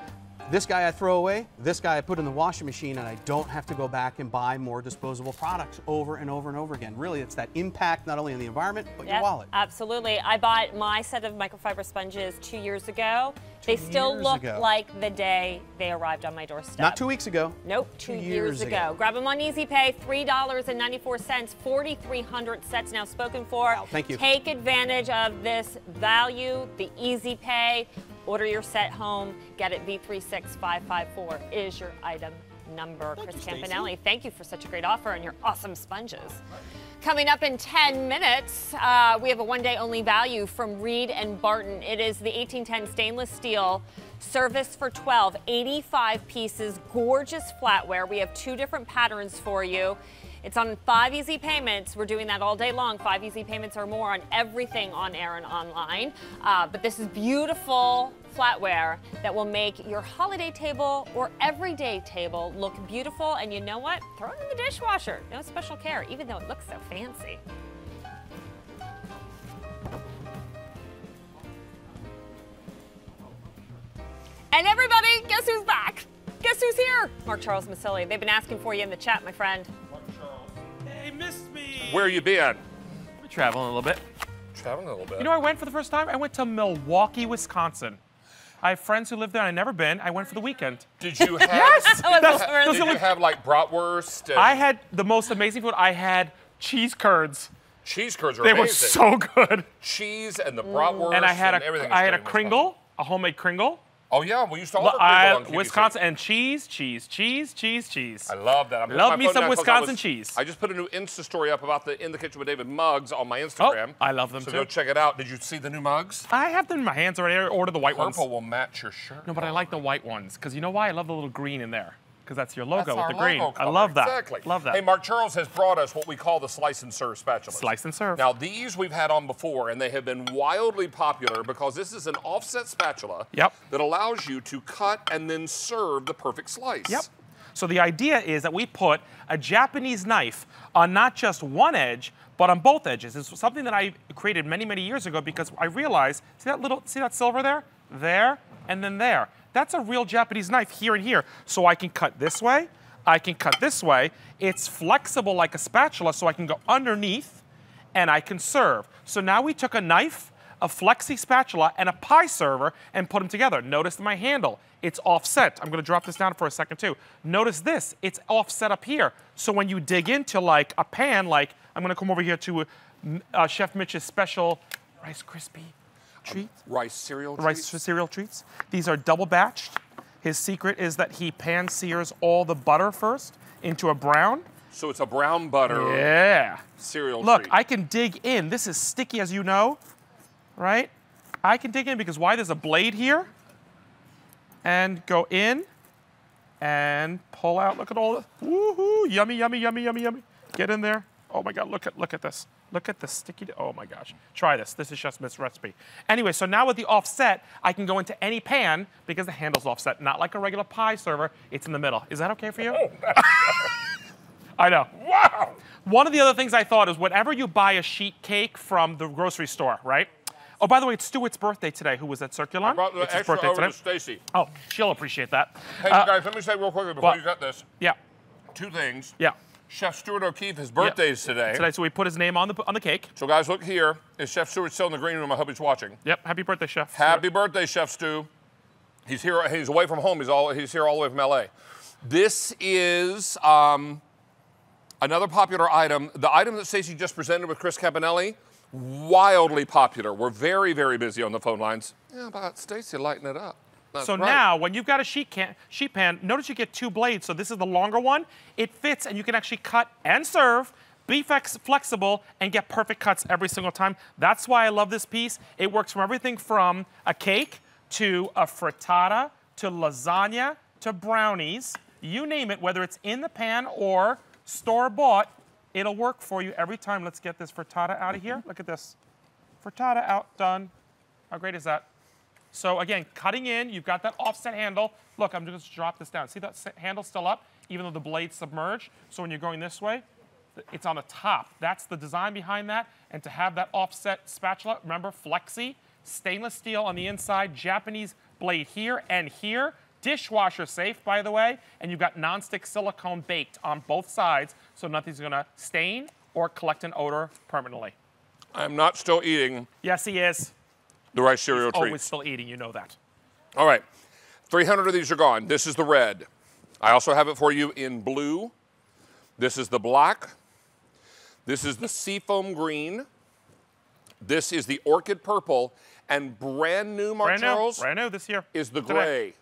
This guy I throw away, this guy I put in the washing machine, and I don't have to go back and buy more disposable products over and over and over again. Really, it's that impact not only on the environment, but your wallet. Absolutely. I bought my set of microfiber sponges 2 years ago. They still look like the day they arrived on my doorstep. Not 2 weeks ago. Nope, 2 years ago. Grab them on Easy Pay, $3.94, 4,300 sets now spoken for. Wow, thank you. Take advantage of this value, the Easy Pay. Order your set home. Get it. V36554 is your item number. Chris Campanelli, thank you for such a great offer and your awesome sponges. Coming up in 10 minutes, we have a one-day only value from Reed & Barton. It is the 1810 stainless steel service for 12, 85 pieces, gorgeous flatware. We have 2 different patterns for you. It's on 5 easy payments. We're doing that all day long. 5 easy payments or more on everything on air and online. But this is beautiful flatware that will make your holiday table or everyday table look beautiful. And you know what? Throw it in the dishwasher. No special care, even though it looks so fancy. And everybody, guess who's back? Guess who's here? Mark Charles Masilli. They've been asking for you in the chat, my friend. They missed me. Where you been? We're traveling a little bit. Traveling a little bit. You know, I went for the first time. I went to Milwaukee, Wisconsin. I have friends who live there. I've never been. I went for the weekend. Did you have? Yes. Did you have like bratwurst? I had the most amazing food. I had cheese curds. Cheese curds are They amazing. were so good. Cheese and the bratwurst and I had everything. I had a Kringle, a homemade Kringle. Oh yeah, we used to all Kringle on QVC. Wisconsin and cheese. I love that. Love me some Wisconsin cheese. I just put a new Insta story up about the In the Kitchen with David mugs on my Instagram. Oh, I love them so too. go check it out. Did you see the new mugs? I have them in my hands already. I ordered the white ones. Purple will match your shirt. No, but I like the white ones because you know why? I love the little green in there because that's your logo That's with the our green. logo I color. love that. Exactly. Love that. Hey, Mark Charles has brought us what we call the slice and serve spatulas. Slice and serve. Now these we've had on before, and they have been wildly popular because this is an offset spatula that allows you to cut and then serve the perfect slice. Yep. So the idea is that we put a Japanese knife on not just one edge, but on both edges. It's something that I created many, many years ago because I realized, see that silver there? There, and then there. That's a real Japanese knife here and here. So I can cut this way, I can cut this way. It's flexible like a spatula, so I can go underneath and I can serve. So now we took a knife, a flexi spatula, and a pie server and put them together. Notice my handle, it's offset. I'm gonna drop this down for a second too. Notice this, it's offset up here. So when you dig into like a pan, like I'm gonna come over here to Chef Mitch's special Rice Krispie treats. Rice cereal treats? Rice cereal treats. These are double batched. His secret is that he pan sears all the butter first into a brown. So it's a brown butter cereal Look, treat. I can dig in. This is sticky, as you know, right? I can dig in because why? There's a blade here. And go in and pull out. Look at all the, woohoo, yummy, yummy, yummy, yummy, yummy. Get in there. Oh my God, look at this. Look at the sticky, oh my gosh. Try this, this is Chef Smith's recipe. Anyway, so now with the offset, I can go into any pan because the handle's offset, not like a regular pie server, it's in the middle. Is that okay for you? Oh, I know. Wow. One of the other things I thought is whenever you buy a sheet cake from the grocery store, right? Oh, by the way, it's Stuart's birthday today. Who was at Circulon? I brought the It's his extra birthday over today. to Stacy. Oh, she'll appreciate that. Hey, you guys, let me say real quickly before what? you got this. Yeah. 2 things. Yeah. Chef Stuart O'Keefe, his birthday is today. Today, so we put his name on the cake. So guys, look here. Is Chef Stuart still in the green room? I hope he's watching. Yep. Happy birthday, Chef. Happy birthday, Chef Stu. He's here. He's away from home. He's here all the way from LA. This is another popular item. The item that Stacey just presented with Chris Campanelli, wildly popular. We're very, very busy on the phone lines. Yeah, but Stacey, lighten it up. That's so right. now, when you've got a sheet pan, notice you get 2 blades. So this is the longer one. It fits, and you can actually cut and serve, be flexible, and get perfect cuts every single time. That's why I love this piece. It works from everything from a cake to a frittata to lasagna to brownies. You name it, whether it's in the pan or store-bought, it'll work for you every time. Let's get this frittata out of here. Look at this. Frittata out, done. How great is that? So again, cutting in, you've got that offset handle. Look, I'm just gonna drop this down. See that handle's still up, even though the blade's submerged. So when you're going this way, it's on the top. That's the design behind that. And to have that offset spatula, remember, flexi, stainless steel on the inside, Japanese blade here and here. dishwasher safe, by the way, and you've got nonstick silicone baked on both sides, so nothing's gonna stain or collect an odor permanently. I'm not still eating. Yes, he is. The rice cereal He's treat. always still eating, you know that. All right, 300 of these are gone. This is the red. I also have it for you in blue. This is the black. This is the seafoam green. This is the orchid purple. And brand new, Mark Charles, brand new this year. is the gray.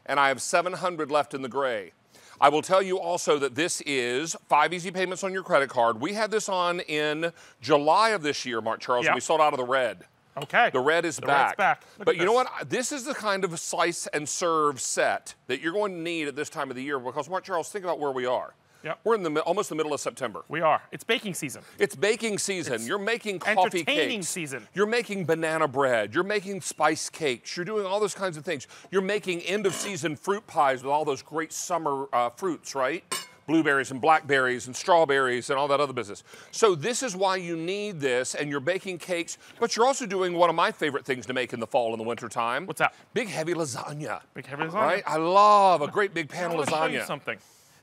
And I have 700 left in the gray. I will tell you also that this is 5 easy payments on your credit card. We had this on in July of this year, Mark Charles, and we sold out of the red. Okay. The red is back. Red's back. Look But at you know this. what? This is the kind of slice and serve set that you're going to need at this time of the year because, Mark Charles, think about where we are. Yep. We're in almost the middle of September. We are. It's baking season. It's baking season. You're making coffee entertaining cakes. season. You're making banana bread. You're making spice cakes. You're doing all those kinds of things. You're making end-of-season fruit pies with all those great summer fruits, right? Blueberries and blackberries and strawberries and all that other business. So this is why you need this, and you're baking cakes, but you're also doing one of my favorite things to make in the fall and the winter time. What's that? Big heavy lasagna. Big heavy lasagna. Right? I love a great big pan I of want to show you lasagna. something.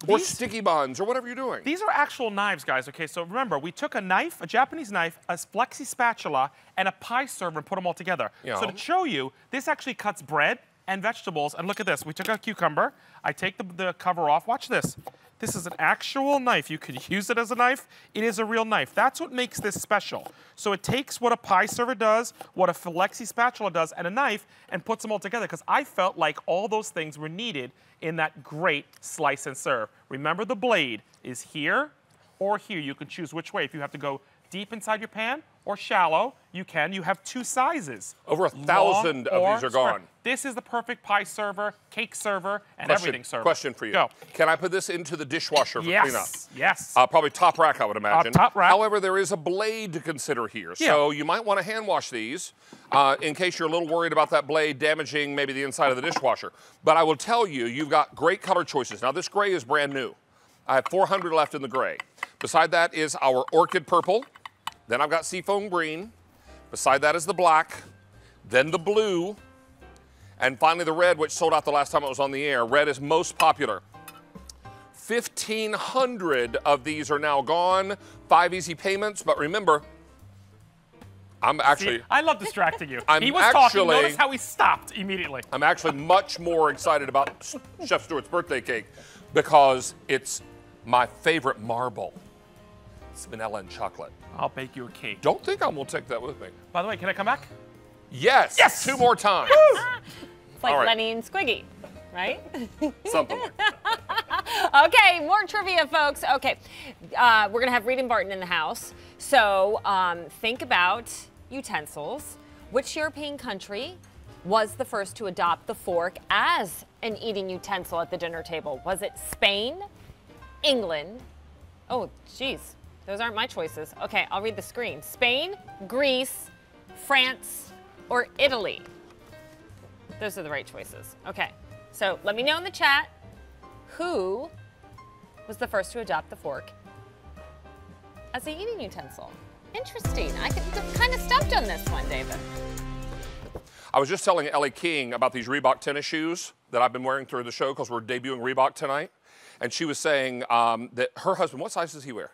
Or sticky buns, or whatever you're doing. These are actual knives, guys, okay? So remember, we took a knife, a Japanese knife, a flexi spatula, and a pie server and put them all together. Yeah. So to show you, this actually cuts bread and vegetables. And look at this. We took a cucumber. I take the cover off. Watch this. This is an actual knife. You could use it as a knife. It is a real knife. That's what makes this special. So it takes what a pie server does, what a flexi spatula does, and a knife, and puts them all together, because I felt like all those things were needed in that great slice and serve. Remember, the blade is here or here. You can choose which way. If you have to go deep inside your pan or shallow, you can. You have 2 sizes. Over 1,000 of these are gone. This is the perfect pie server, cake server, and everything server. Question for you. Go. Can I put this into the dishwasher for cleanup? Yes. Probably top rack, I would imagine. Top rack. However, there is a blade to consider here. Yeah. So you might want to hand wash these in case you're a little worried about that blade damaging maybe the inside of the dishwasher. But I will tell you, you've got great color choices. Now, this gray is brand new. I have 400 left in the gray. Beside that is our orchid purple. Then I've got seafoam green. Beside that is the black. Then the blue. And finally the red, which sold out the last time it was on the air. Red is most popular. 1,500 of these are now gone. 5 easy payments, but remember, I'm actually... See, I love distracting you. I'm He was actually, talking, notice how he stopped immediately. I'm actually much more excited about Chef Stewart's birthday cake because it's my favorite marble. It's vanilla and chocolate. I'll bake you a cake. Don't think I'm gonna take that with me. By the way, can I come back? Yes! Yes! 2 more times. It's like All right. Lenny and Squiggy, right? Something like that. Okay, more trivia, folks. Okay, we're going to have Reed and Barton in the house. So think about utensils. Which European country was the first to adopt the fork as an eating utensil at the dinner table? Was it Spain, England? Oh, geez, those aren't my choices. Okay, I'll read the screen. Spain, Greece, France, or Italy? Those are the right choices. Okay, so let me know in the chat who was the first to adopt the fork as an eating utensil. Interesting. I kind of stumped on this one, David. I was just telling Ellie King about these Reebok tennis shoes that I've been wearing through the show because we're debuting Reebok tonight. And she was saying that her husband, what size does he wear?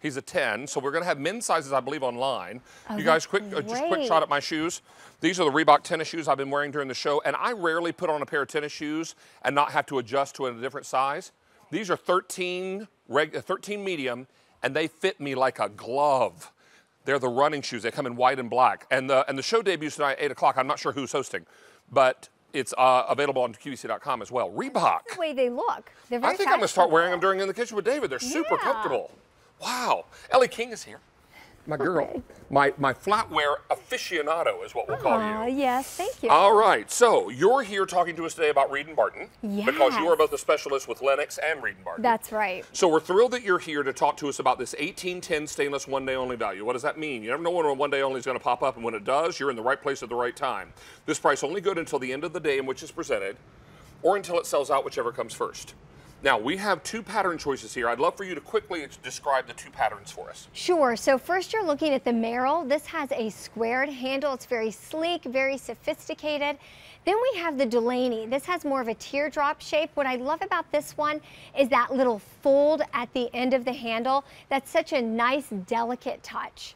He's a 10, so we're going to have men's sizes, I believe, online. You guys, just quick shot at my shoes. These are the Reebok tennis shoes I've been wearing during the show, and I rarely put on a pair of tennis shoes and not have to adjust to a different size. These are 13 medium, and they fit me like a glove. They're the running shoes. They come in white and black. And the show debuts tonight at 8 o'clock. I'm not sure who's hosting, but it's available on QVC.com as well. Reebok. The way they look. They're very I think I'm going to start fashionable. wearing them during In the Kitchen with David. They're super comfortable. Wow. Ellie King is here. My girl. My flatware aficionado is what we'll call you. Yes, thank you. All right. So you're here talking to us today about Reed and Barton. Because you are both the specialists with Lennox and Reed and Barton. That's right. So we're thrilled that you're here to talk to us about this 1810 stainless one-day only value. What does that mean? You never know when a one-day only is going to pop up, and when it does, you're in the right place at the right time. This price only good until the end of the day in which it's presented, or until it sells out, whichever comes first. Now, we have 2 pattern choices here. I'd love for you to quickly describe the 2 patterns for us. Sure. So first you're looking at the Merrill. This has a squared handle. It's very sleek, very sophisticated. Then we have the Delaney. This has more of a teardrop shape. What I love about this one is that little fold at the end of the handle. That's such a nice, delicate touch.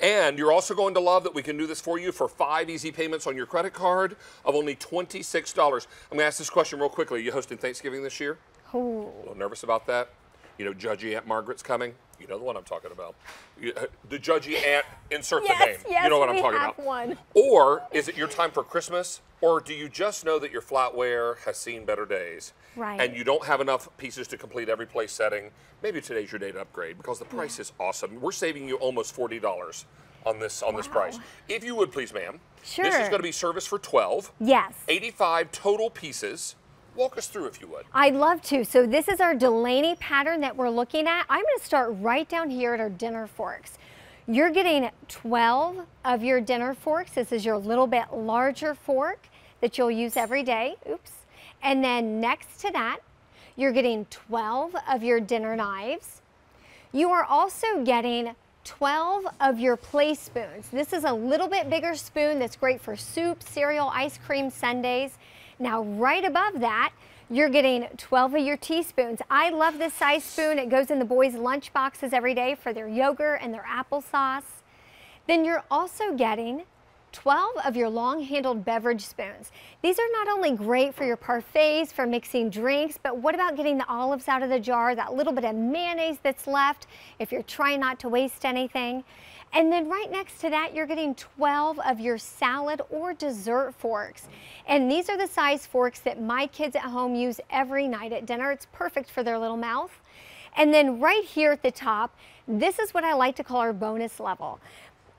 And you're also going to love that we can do this for you for 5 easy payments on your credit card of only $26. I'm going to ask this question real quickly. Are you hosting Thanksgiving this year? Ooh. A little nervous about that? You know, Judgy Aunt Margaret's coming. You know the one I'm talking about. The Judgy Aunt, insert the name. Yes, you know what I'm talking about. One. Or is it your time for Christmas? Or do you just know that your flatware has seen better days? Right. And you don't have enough pieces to complete every place setting? Maybe today's your day to upgrade because the price is awesome. We're saving you almost $40 on this price. If you would please, ma'am. Sure. This is going to be service for 12. Yes. 85 total pieces. Walk us through if you would. I'd love to. So this is our Delaney pattern that we're looking at. I'm going to start right down here at our dinner forks. You're getting 12 of your dinner forks. This is your little bit larger fork that you'll use every day. Oops. And then next to that, you're getting 12 of your dinner knives. You are also getting 12 of your place spoons. This is a little bit bigger spoon that's great for soup, cereal, ice cream, sundaes. Now, right above that, you're getting 12 of your teaspoons. I love this size spoon. It goes in the boys' lunch boxes every day for their yogurt and their applesauce. Then you're also getting 12 of your long-handled beverage spoons. These are not only great for your parfaits, for mixing drinks, but what about getting the olives out of the jar, that little bit of mayonnaise that's left if you're trying not to waste anything. And then right next to that, you're getting 12 of your salad or dessert forks. And these are the size forks that my kids at home use every night at dinner. It's perfect for their little mouth. And then right here at the top, this is what I like to call our bonus level.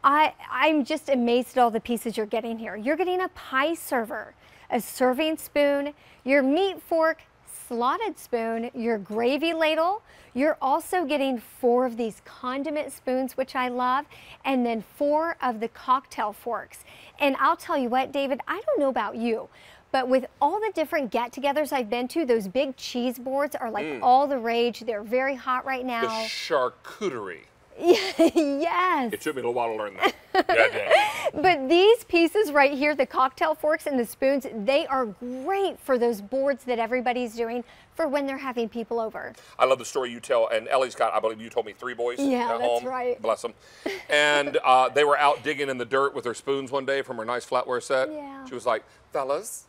I'm just amazed at all the pieces you're getting here. You're getting a pie server, a serving spoon, your meat fork, slotted spoon, your gravy ladle. You're also getting 4 of these condiment spoons, which I love, and then 4 of the cocktail forks. And I'll tell you what, David, I don't know about you, but with all the different get-togethers I've been to, those big cheese boards are like all the rage. They're very hot right now. The charcuterie. Yes. It took me a little while to learn that. Yeah, it did. But these pieces right here, the cocktail forks and the spoons, they are great for those boards that everybody's doing for when they're having people over. I love the story you tell, and Ellie's got, I believe you told me, 3 boys at home. That's right. Bless them. And they were out digging in the dirt with their spoons one day from her nice flatware set. Yeah. She was like, fellas,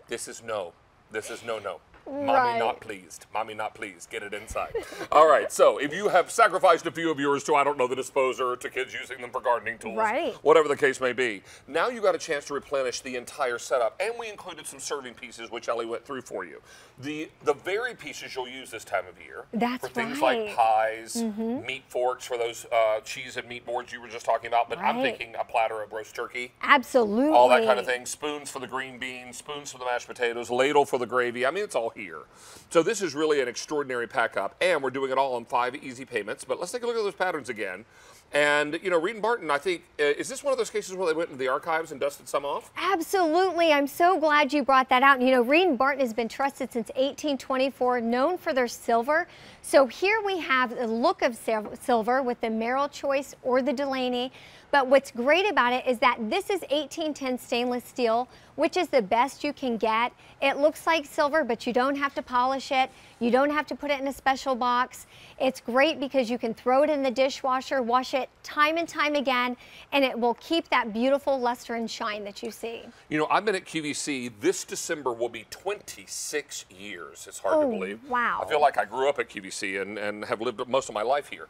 this is no. This is no. Mommy not pleased. Mommy not pleased. Get it inside. All right. So if you have sacrificed a few of yours to, I don't know, the disposer, to kids using them for gardening tools, whatever the case may be, now you got a chance to replenish the entire setup. And we included some serving pieces, which Ellie went through for you. The very pieces you'll use this time of year for things like pies, meat forks for those cheese and meat boards you were just talking about. But I'm thinking a platter of roast turkey. Absolutely. All that kind of thing. Spoons for the green beans, spoons for the mashed potatoes, ladle for the gravy. I mean, it's all here. So this is really an extraordinary pack up, and we're doing it all on 5 easy payments. But let's take a look at those patterns again. And, you know, Reed and Barton, I think, is this one of those cases where they went into the archives and dusted some off? Absolutely. I'm so glad you brought that out. You know, Reed and Barton has been trusted since 1824, known for their silver. So here we have the look of silver with the Merrill choice or the Delaney. But what's great about it is that this is 1810 stainless steel, which is the best you can get. It looks like silver, but you don't have to polish it. You don't have to put it in a special box. It's great because you can throw it in the dishwasher, wash it time and time again, and it will keep that beautiful luster and shine that you see. You know, I've been at QVC. This December will be 26 years. It's hard to believe. Wow. I feel like I grew up at QVC and have lived most of my life here.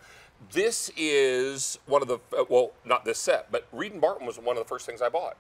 This is one of the, well, not this set, but Reed and Barton was one of the first things I bought.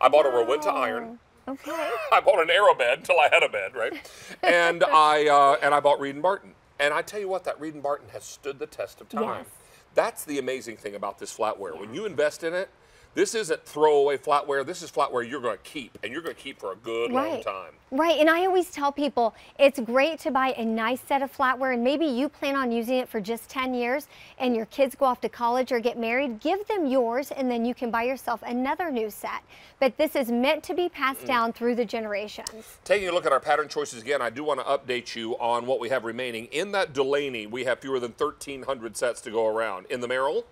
I bought a Rowenta iron. Okay. I bought an Aero bed until I had a bed, right? And I bought Reed and Barton. And I tell you what, that Reed and Barton has stood the test of time. Yes. That's the amazing thing about this flatware. When you invest in it, This isn't throwaway flatware. This is flatware you're going to keep, and you're going to keep for a good long time. Right, and I always tell people it's great to buy a nice set of flatware, and maybe you plan on using it for just 10 years and your kids go off to college or get married. Give them yours, and then you can buy yourself another new set. But this is meant to be passed down through the generations. Taking a look at our pattern choices again, I do want to update you on what we have remaining. In that Delaney, we have fewer than 1,300 sets to go around. In the Merrill,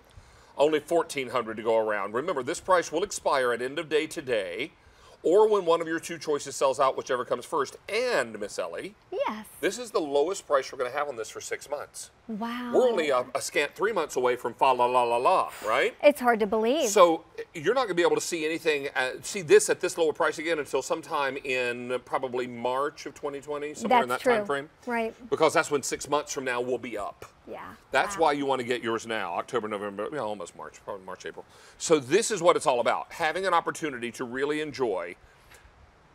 only 1,400 to go around. Remember, this price will expire at end of day today, or when one of your two choices sells out, whichever comes first. And, Miss Ellie, this is the lowest price we're going to have on this for 6 months. Wow. We're only a scant 3 months away from fa la la la la, right? It's hard to believe. So you're not going to be able to see anything, see this at this lower price again until sometime in probably March of 2020, somewhere in that time frame. Right. Because that's when 6 months from now we'll be up. Yeah. That's why you want to get yours now, October, November, almost March, probably March, April. So this is what it's all about, having an opportunity to really enjoy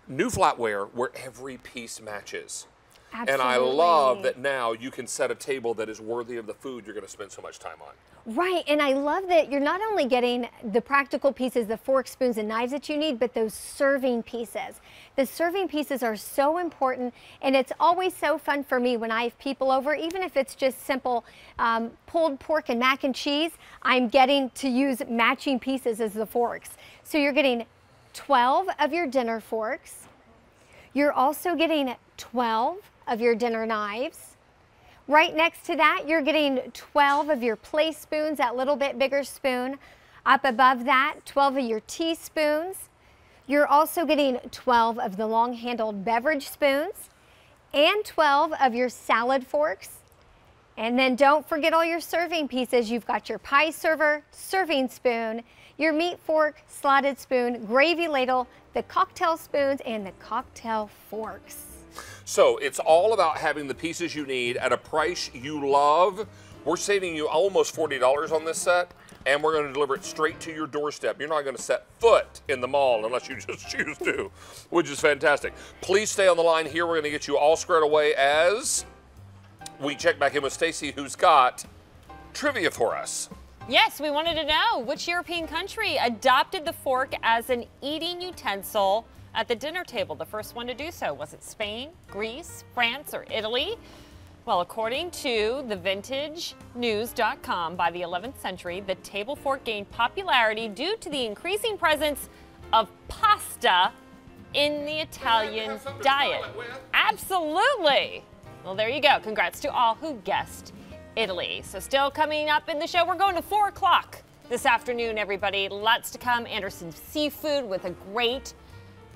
new flatware where every piece matches. Absolutely. And I love that now you can set a table that is worthy of the food you're going to spend so much time on. Right, and I love that you're not only getting the practical pieces, the forks, spoons, and knives that you need, but those serving pieces. The serving pieces are so important, and it's always so fun for me when I have people over, even if it's just simple pulled pork and mac and cheese, I'm getting to use matching pieces as the forks. So you're getting 12 of your dinner forks. You're also getting 12 of your dinner knives. Right next to that, you're getting 12 of your place spoons, that little bit bigger spoon. Up above that, 12 of your teaspoons. You're also getting 12 of the long-handled beverage spoons and 12 of your salad forks. And then don't forget all your serving pieces. You've got your pie server, serving spoon, your meat fork, slotted spoon, gravy ladle, the cocktail spoons, and the cocktail forks. So it's all about having the pieces you need at a price you love. We're saving you almost $40 on this set, and we're going to deliver it straight to your doorstep. You're not going to set foot in the mall unless you just choose to, which is fantastic. Please stay on the line here. We're going to get you all squared away as we check back in with Stacy, who's got trivia for us. Yes, we wanted to know which European country adopted the fork as an eating utensil at the dinner table. The first one to do so. Was it Spain, Greece, France, or Italy? Well, according to the VintageNews.com, by the 11th century, the table fork gained popularity due to the increasing presence of pasta in the Italian diet. Absolutely. Well, there you go. Congrats to all who guessed Italy. So still coming up in the show, we're going to 4 o'clock this afternoon, everybody. Lots to come. Anderson's Seafood with a great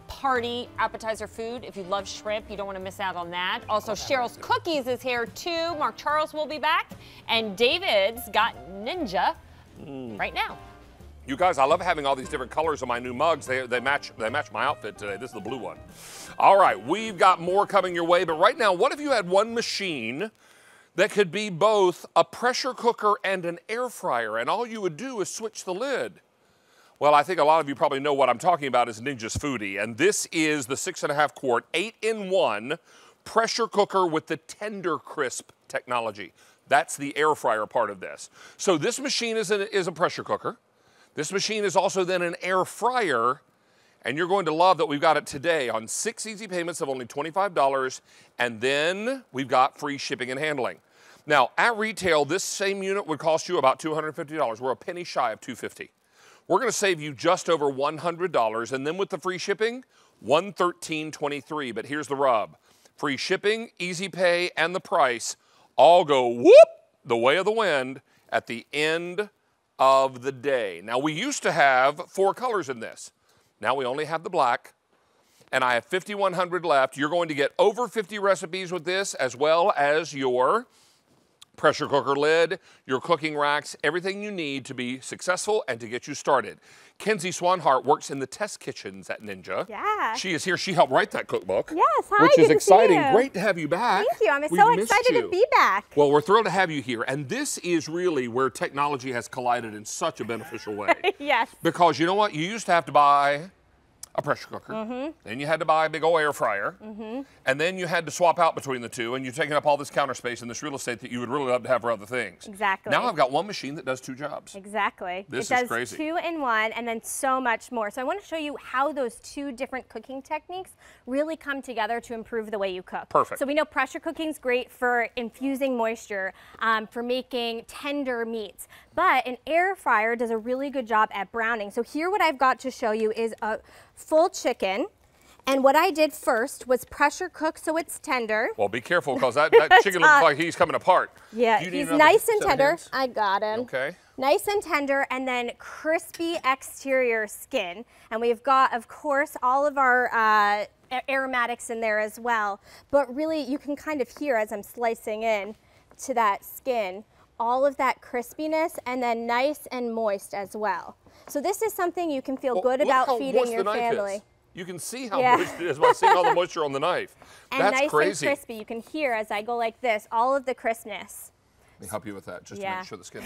party appetizer food. If you love shrimp, you don't want to miss out on that. Also, Cheryl's Cookies is here too. Mark Charles will be back. And David's got Ninja right now. You guys, I love having all these different colors on my new mugs. They match my outfit today. This is the blue one. All right, we've got more coming your way, but right now, what if you had one machine that could be both a pressure cooker and an air fryer, and all you would do is switch the lid? Well, I think a lot of you probably know what I'm talking about is Ninja's Foodie, and this is the 6.5 quart, 8-in-1 pressure cooker with the Tender Crisp technology. That's the air fryer part of this. So this machine is a pressure cooker. This machine is also then an air fryer, and you're going to love that we've got it today on 6 easy payments of only $25, and then we've got free shipping and handling. Now, at retail, this same unit would cost you about $250. We're a penny shy of $250. We're going to save you just over $100, and then with the free shipping, $113.23. But here's the rub. Free shipping, easy pay, and the price all go whoop the way of the wind at the end of the day. Now, we used to have 4 colors in this. Now we only have the black, and I have 5,100 left. You're going to get over 50 recipes with this, as well as your pressure cooker lid, your cooking racks, everything you need to be successful and to get you started. Kenzie Swanhart works in the test kitchens at Ninja. Yeah. She is here. She helped write that cookbook. Yes, hi, which is good exciting. To see you. Great to have you back. Thank you. I'm We've so missed excited you. to be back. Well, we're thrilled to have you here. And this is really where technology has collided in such a beneficial way. Yes. Because you know what? You used to have to buy a pressure cooker. Then you had to buy a big old air fryer. And then you had to swap out between the two, and you're taking up all this counter space and this real estate that you would really love to have for other things. Exactly. Now I've got one machine that does 2 jobs. Exactly. This it is does crazy. 2 in 1 and then so much more. So I want to show you how those 2 different cooking techniques really come together to improve the way you cook. Perfect. So we know pressure cooking is great for infusing moisture, for making tender meats, but an air fryer does a really good job at browning. So here what I've got to show you is a full chicken. And what I did first was pressure cook so it's tender. Well, be careful, because that chicken looks like he's coming apart. Yeah, he's nice and tender. Hands? I got him. Okay. Nice and tender, and then crispy exterior skin. And we've got, of course, all of our aromatics in there as well. But really, you can kind of hear as I'm slicing in to that skin, all of that crispiness, and then nice and moist as well. So this is something you can feel good about feeding your family. You can see how moist it is by seeing all the moisture on the knife. And That's nice crazy. and crispy. You can hear as I go like this, all of the crispness. Let me help you with that, just to make sure the skin.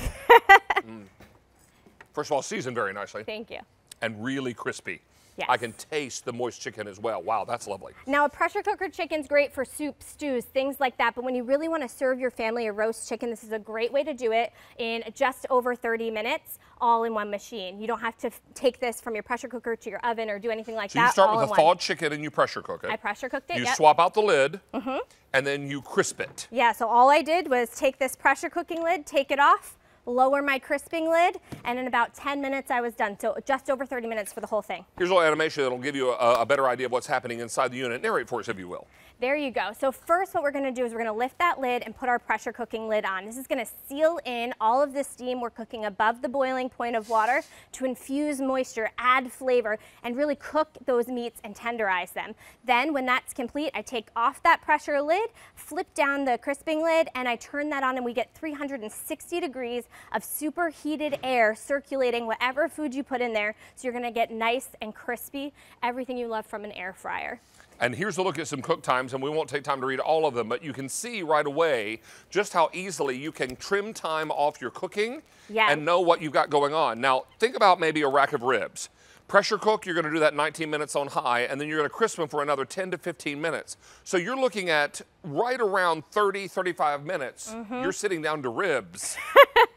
First of all, seasoned very nicely. Thank you. And really crispy. Yes. I can taste the moist chicken as well. Wow, that's lovely. Now, a pressure cooker chicken's great for soup, stews, things like that, but when you really want to serve your family a roast chicken, this is a great way to do it in just over 30 minutes, all in one machine. You don't have to take this from your pressure cooker to your oven or do anything like that. So you start with a thawed chicken and you pressure cook it. I pressure cooked it, You swap out the lid, and then you crisp it. Yeah, so all I did was take this pressure cooking lid, take it off, lower my crisping lid, and in about 10 minutes I was done. So just over 30 minutes for the whole thing. Here's a little animation that'll give you a better idea of what's happening inside the unit. Narrate for us, if you will. There you go. So first what we're going to do is we're going to lift that lid and put our pressure cooking lid on. This is going to seal in all of the steam we're cooking above the boiling point of water to infuse moisture, add flavor, and really cook those meats and tenderize them. Then when that's complete, I take off that pressure lid, flip down the crisping lid, and I turn that on, and we get 360 degrees of superheated air circulating whatever food you put in there. So you're going to get nice and crispy, everything you love from an air fryer. And here's a look at some cook times, and we won't take time to read all of them, but you can see right away just how easily you can trim time off your cooking and know what you've got going on. Now, think about maybe a rack of ribs. Pressure cook, you're going to do that 19 minutes on high, and then you're going to crisp them for another 10 to 15 minutes. So you're looking at right around 30, 35 minutes. You're sitting down to ribs.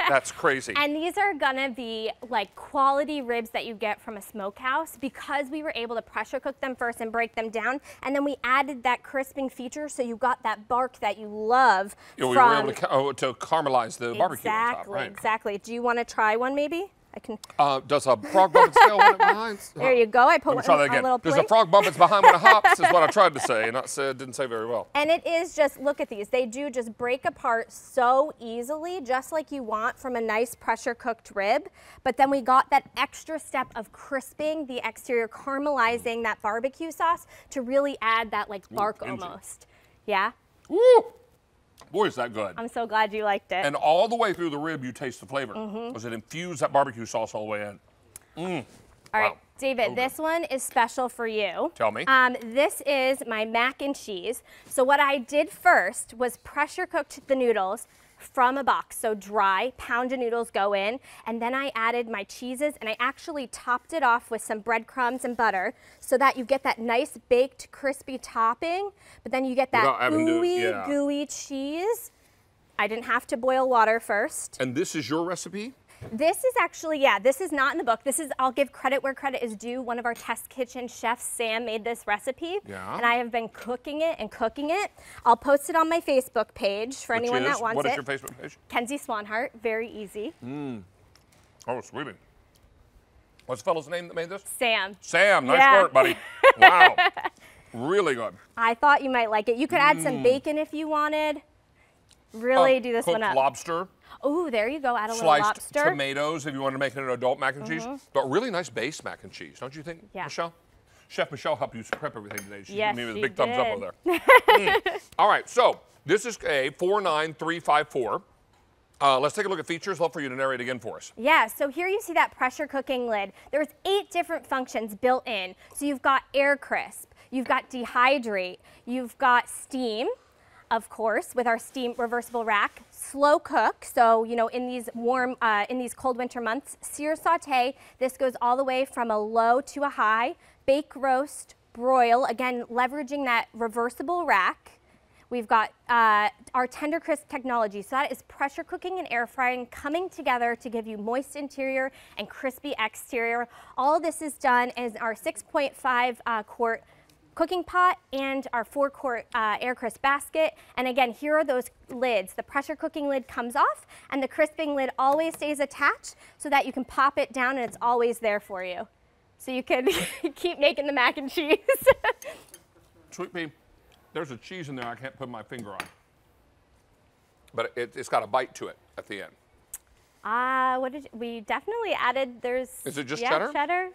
That's crazy. And these are gonna be like quality ribs that you get from a smokehouse because we were able to pressure cook them first and break them down. And then we added that crisping feature so you got that bark that you love. We were able to caramelize the barbecue on top, right? Exactly. Do you want to try one maybe? I can. Does a frog bump its tail when it behind? There you go. I put one on a little plate. Does a frog bump its behind when it hops? Is what I tried to say, and didn't say very well. And it is just, look at these. They do just break apart so easily, just like you want from a nice pressure cooked rib. But then we got that extra step of crisping the exterior, caramelizing that barbecue sauce to really add that like bark almost. Yeah. Woo! Boy, is that good. I'm so glad you liked it. And all the way through the rib, you taste the flavor. Because it infused that barbecue sauce all the way in. All right, David, this one is special for you. Tell me. This is my mac and cheese. So what I did first was pressure cooked the noodles from a box. So dry, pounded noodles go in, and then I added my cheeses, and I actually topped it off with some breadcrumbs and butter so that you get that nice baked crispy topping, but then you get that ooey gooey cheese. I didn't have to boil water first. And this is your recipe? This is actually, yeah, this is not in the book. This is, I'll give credit where credit is due. One of our test kitchen chefs, Sam, made this recipe. Yeah. And I have been cooking it and cooking it. I'll post it on my Facebook page for anyone that wants it. What is your Facebook page? Kenzie Swanhart, very easy. Oh, sweetie. What's the fellow's name that made this? Sam. Sam, nice work, buddy. Wow. Really good. I thought you might like it. You could add some bacon if you wanted. Really do this one up. Lobster. Oh, there you go. Add a little Sliced lobster. tomatoes if you want to make it an adult mac and cheese. But really nice base mac and cheese, don't you think, Michelle? Chef Michelle helped you prep everything today. She gave me a big thumbs up over there. All right, so this is a 49354. Let's take a look at features. Love for you to narrate again for us. Yeah, so here you see that pressure cooking lid. There's 8 different functions built in. So you've got air crisp, you've got dehydrate, you've got steam, of course, with our steam reversible rack. Slow cook, so you know, in these cold winter months. Sear saute, this goes all the way from a low to a high. Bake, roast, broil, again, leveraging that reversible rack. We've got our Tender Crisp technology. So that is pressure cooking and air frying coming together to give you moist interior and crispy exterior. All of this is done in our 6.5 quart cooking pot and our 4-quart air crisp basket. And again, here are those lids. The pressure cooking lid comes off and the crisping lid always stays attached so that you can pop it down and it's always there for you. So you can keep making the mac and cheese. Sweet pea. There's a cheese in there I can't put my finger on. But it's got a bite to it at the end. We definitely added, Is it just yeah, cheddar? cheddar.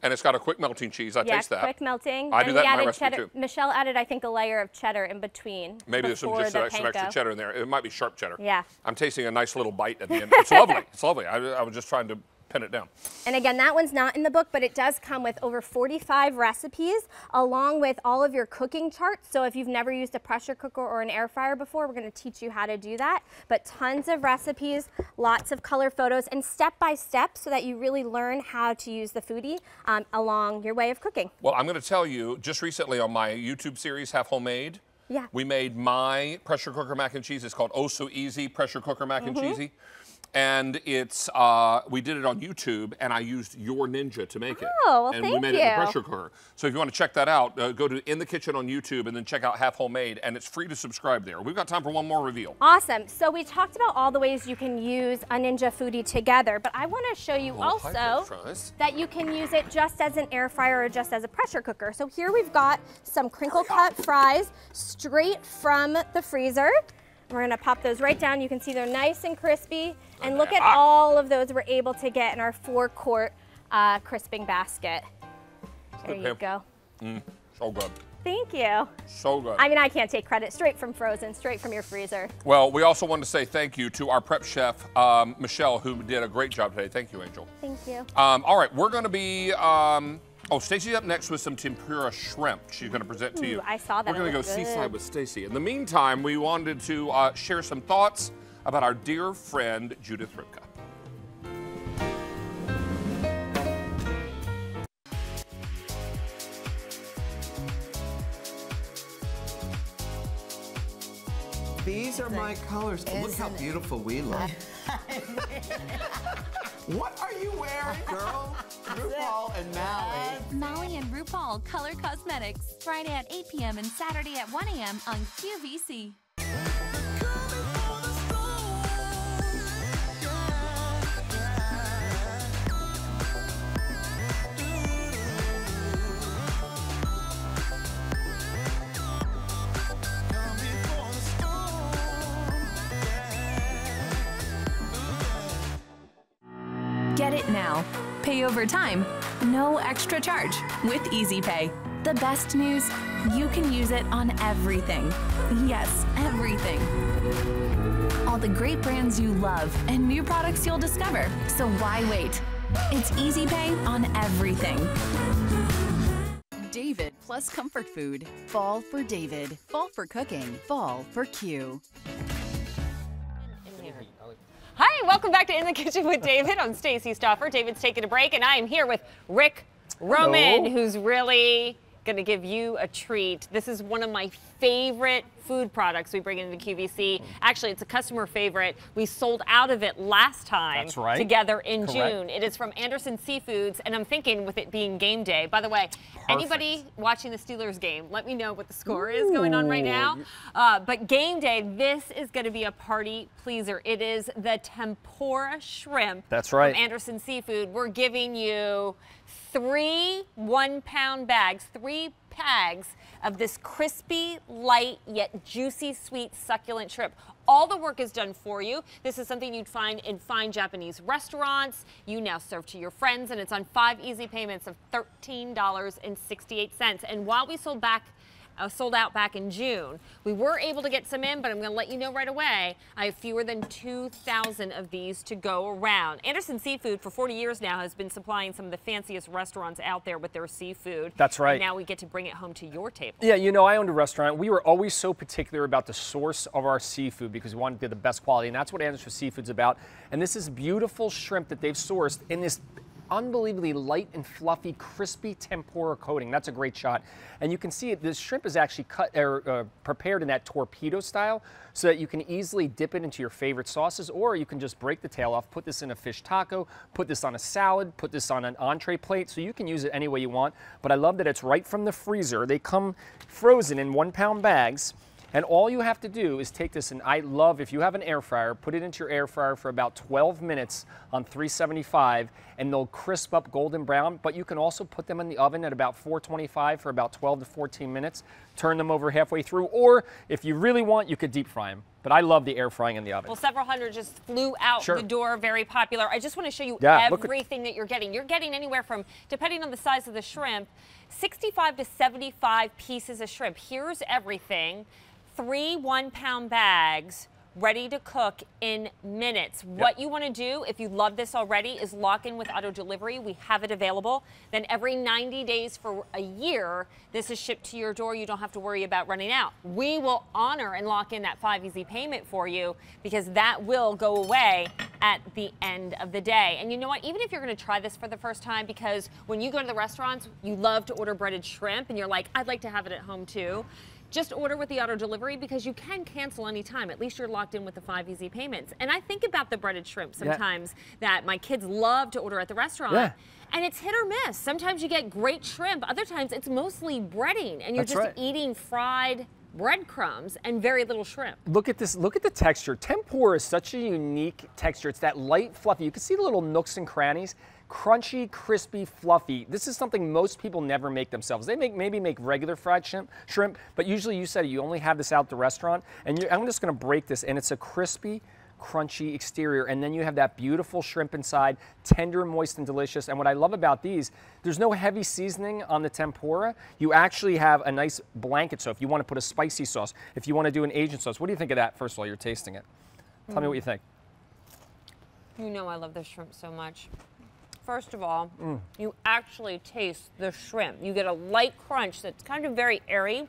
And it's got a quick melting cheese. I taste that. Yeah, quick melting. I do that in my recipe cheddar. too. Michelle added, I think, a layer of cheddar in between. Maybe there's some extra cheddar in there. It might be sharp cheddar. Yeah. I'm tasting a nice little bite at the end. It's lovely. It's lovely. I was just trying to pin it down. And again, that one's not in the book, but it does come with over 45 recipes along with all of your cooking charts. So if you've never used a pressure cooker or an air fryer before, we're going to teach you how to do that. But tons of recipes, lots of color photos, and step by step so that you really learn how to use the foodie along your way of cooking. Well, I'm going to tell you, just recently on my YouTube series, Half Homemade, yeah, we made my pressure cooker mac and cheese. It's called Oh So Easy Pressure Cooker Mac and Cheesy. And it's, we did it on YouTube, and I used your Ninja to make it. Oh, well, and thank we made it in you. the pressure cooker. So if you want to check that out, go to In the Kitchen on YouTube, and then check out Half Homemade, and it's free to subscribe there. We've got time for one more reveal. Awesome. So we talked about all the ways you can use a Ninja Foodie together, but I want to show you also that you can use it just as an air fryer or just as a pressure cooker. So here we've got some crinkle cut fries straight from the freezer. We're going to pop those right down. You can see they're nice and crispy. And look at all of those we're able to get in our 4-quart crisping basket. There you go. So good. Thank you. So good. I mean, I can't take credit. Straight from frozen, straight from your freezer. Well, we also want to say thank you to our prep chef, Michelle, who did a great job today. Thank you, Angel. Thank you. All right, we're going to be... oh, Stacy's up next with some tempura shrimp. She's going to present to you. I saw that. We're going to go seaside with Stacy. In the meantime, we wanted to share some thoughts about our dear friend, Judith Ripka. These are my colors. Look how beautiful we look. What are you wearing, girl? RuPaul and Mally. Molly and RuPaul Color Cosmetics, Friday at 8 p.m. and Saturday at 1 a.m. on QVC. Get it now. Pay over time. No extra charge with Easy Pay. The best news, you can use it on everything. Yes, everything. All the great brands you love and new products you'll discover. So why wait? It's Easy Pay on everything. David plus comfort food. Fall for David. Fall for cooking. Fall for Q. Hi, welcome back to In the Kitchen with David. I'm Stacey Stoffer. David's taking a break, and I am here with Rick Roman, who's really going to give you a treat. This is one of my favorite food products we bring into QVC. Actually, it's a customer favorite. We sold out of it last time together in June. It is from Anderson Seafoods, and I'm thinking with it being game day. By the way, anybody watching the Steelers game, let me know what the score is going on right now. But game day, this is going to be a party pleaser. It is the tempura shrimp from Anderson Seafood. We're giving you 3 1-pound bags, 3 bags of this crispy, light, yet juicy, sweet, succulent shrimp. All the work is done for you. This is something you'd find in fine Japanese restaurants. You now serve to your friends, and it's on 5 easy payments of $13.68. And while we sold back sold out back in June. We were able to get some in, but I'm going to let you know right away, I have fewer than 2,000 of these to go around. Anderson Seafood for 40 years now has been supplying some of the fanciest restaurants out there with their seafood. That's right. And now we get to bring it home to your table. Yeah, you know, I owned a restaurant. We were always so particular about the source of our seafood because we wanted to get the best quality, and that's what Anderson Seafood's about. And this is beautiful shrimp that they've sourced in this unbelievably light and fluffy, crispy tempura coating. That's a great shot. And you can see it, this shrimp is actually cut or prepared in that torpedo style so that you can easily dip it into your favorite sauces, or you can just break the tail off, put this in a fish taco, put this on a salad, put this on an entree plate, so you can use it any way you want. But I love that it's right from the freezer. They come frozen in 1-pound bags. And all you have to do is take this, and I love, if you have an air fryer, put it into your air fryer for about 12 minutes on 375, and they'll crisp up golden brown. But you can also put them in the oven at about 425 for about 12 to 14 minutes. Turn them over halfway through, or if you really want, you could deep fry them. But I love the air frying in the oven. Well, several hundred just flew out the door, very popular. I just want to show you everything that you're getting. You're getting anywhere from, depending on the size of the shrimp, 65 to 75 pieces of shrimp. Here's everything. 3 1-pound bags ready to cook in minutes. What you want to do, if you love this already, is lock in with auto delivery. We have it available. Then every 90 days for a year, this is shipped to your door. You don't have to worry about running out. We will honor and lock in that 5 easy payment for you because that will go away at the end of the day. And you know what? Even if you're going to try this for the first time, because when you go to the restaurants, you love to order breaded shrimp and you're like, I'd like to have it at home too. Just order with the auto delivery because you can cancel anytime. At least you're locked in with the 5 easy payments. And I think about the breaded shrimp sometimes that my kids love to order at the restaurant. And it's hit or miss. Sometimes you get great shrimp. Other times it's mostly breading and you're just eating fried breadcrumbs and very little shrimp. Look at this, look at the texture. Tempura is such a unique texture. It's that light, fluffy. You can see the little nooks and crannies. Crunchy, crispy, fluffy. This is something most people never make themselves. They maybe make regular fried shrimp, but usually you said you only have this out at the restaurant. And I'm just gonna break this, and it's a crispy, crunchy exterior, and then you have that beautiful shrimp inside, tender, moist, and delicious. And what I love about these, there's no heavy seasoning on the tempura. You actually have a nice blanket, so if you want to put a spicy sauce, if you want to do an Asian sauce, what do you think of that, first of all? You're tasting it. Tell me what you think. You know I love this shrimp so much. First of all, you actually taste the shrimp. You get a light crunch that's kind of very airy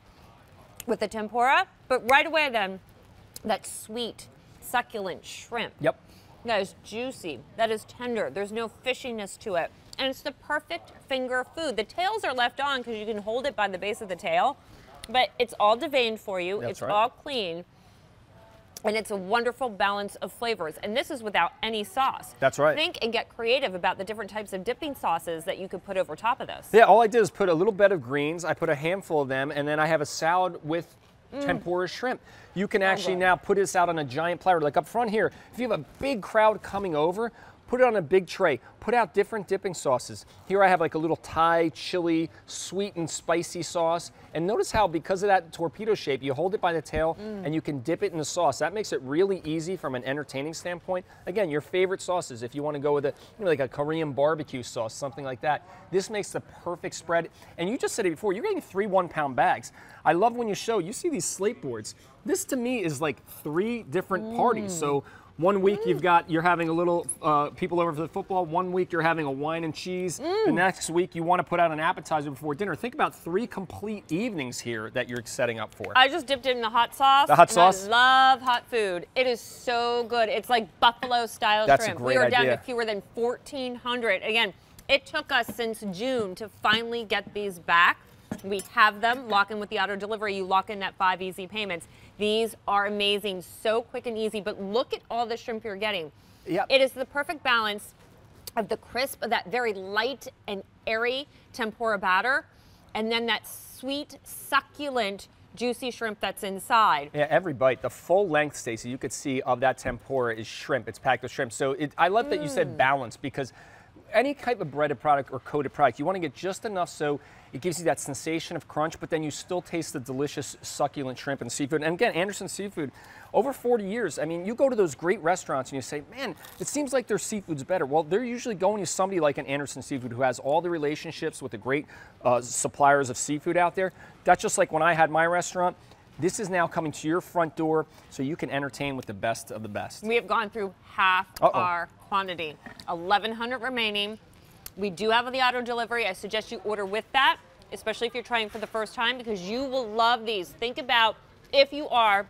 with the tempura, but right away then, that sweet, succulent shrimp. That is juicy, that is tender. There's no fishiness to it. And it's the perfect finger food. The tails are left on because you can hold it by the base of the tail, but it's all deveined for you. It's all clean. And it's a wonderful balance of flavors. And this is without any sauce. That's right. Think and get creative about the different types of dipping sauces that you could put over top of this. Yeah, all I did is put a little bed of greens. I put a handful of them, and then I have a salad with tempura shrimp. You can actually now put this out on a giant platter. Like up front here, if you have a big crowd coming over, put it on a big tray. Put out different dipping sauces. Here I have like a little Thai chili, sweet and spicy sauce. And notice how, because of that torpedo shape, you hold it by the tail and you can dip it in the sauce. That makes it really easy from an entertaining standpoint. Again, your favorite sauces, if you want to go with a, like a Korean barbecue sauce, something like that. This makes the perfect spread. And you just said it before, you're getting 3 1-pound bags. I love when you see these slate boards. This to me is like 3 different parties. So one week you're having a little people over for the football. One week you're having a wine and cheese. The next week you want to put out an appetizer before dinner. Think about 3 complete evenings here that you're setting up for. I just dipped it in the hot sauce. The hot sauce? I love hot food. It is so good. It's like buffalo style That's shrimp. A great we are idea. down to fewer than 1,400. Again, it took us since June to finally get these back. We have them. Lock in with the auto delivery. You lock in that 5 easy payments. These are amazing, so quick and easy, but look at all the shrimp you're getting. It is the perfect balance of the crisp of that very light and airy tempura batter, and then that sweet, succulent, juicy shrimp that's inside. Yeah, every bite, the full length, Stacey, you could see of that tempura is shrimp. It's packed with shrimp. So I love that you said balance, because any type of breaded product or coated product, you want to get just enough so it gives you that sensation of crunch, but then you still taste the delicious, succulent shrimp and seafood. And again, Anderson Seafood, over 40 years, I mean, you go to those great restaurants and you say, man, it seems like their seafood's better. Well, they're usually going to somebody like an Anderson Seafood who has all the relationships with the great suppliers of seafood out there. That's just like when I had my restaurant. This is now coming to your front door so you can entertain with the best of the best. We have gone through half our quantity, 1,100 remaining. We do have the auto delivery. I suggest you order with that, especially if you're trying for the first time, because you will love these. Think about if you are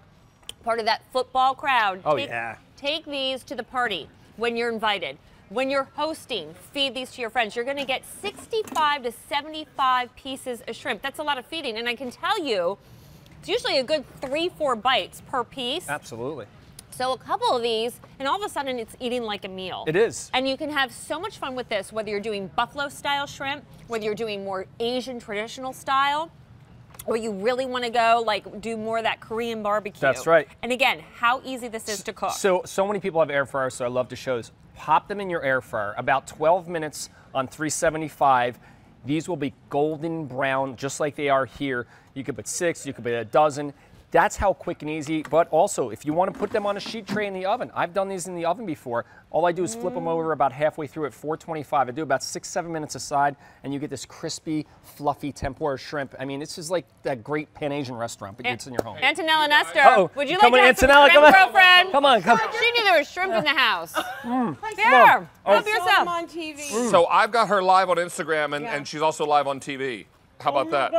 part of that football crowd. Take these to the party when you're invited. When you're hosting, feed these to your friends. You're gonna get 65 to 75 pieces of shrimp. That's a lot of feeding, and I can tell you, it's usually a good 3-4 bites per piece. Absolutely. So a couple of these, and all of a sudden it's eating like a meal. It is. And you can have so much fun with this, whether you're doing buffalo style shrimp, whether you're doing more Asian traditional style, or you really want to go like do more of that Korean barbecue. That's right. And again, how easy this is to cook. So many people have air fryers, so I love to show this. Pop them in your air fryer, about 12 minutes on 375. These will be golden brown, just like they are here. You could put 6, you could put a dozen. That's how quick and easy, but also if you want to put them on a sheet tray in the oven, I've done these in the oven before. All I do is flip them over about halfway through at 425. I do about 6-7 minutes aside, and you get this crispy, fluffy tempura shrimp. I mean, this is like that great Pan-Asian restaurant, but it's in your home. Antonella Nestor, would you like to have some Antonella, shrimp, girlfriend? Come on, come. She knew there was shrimp in the house. Here, help yourself. on TV. So I've got her live on Instagram, and she's also live on TV. How about that?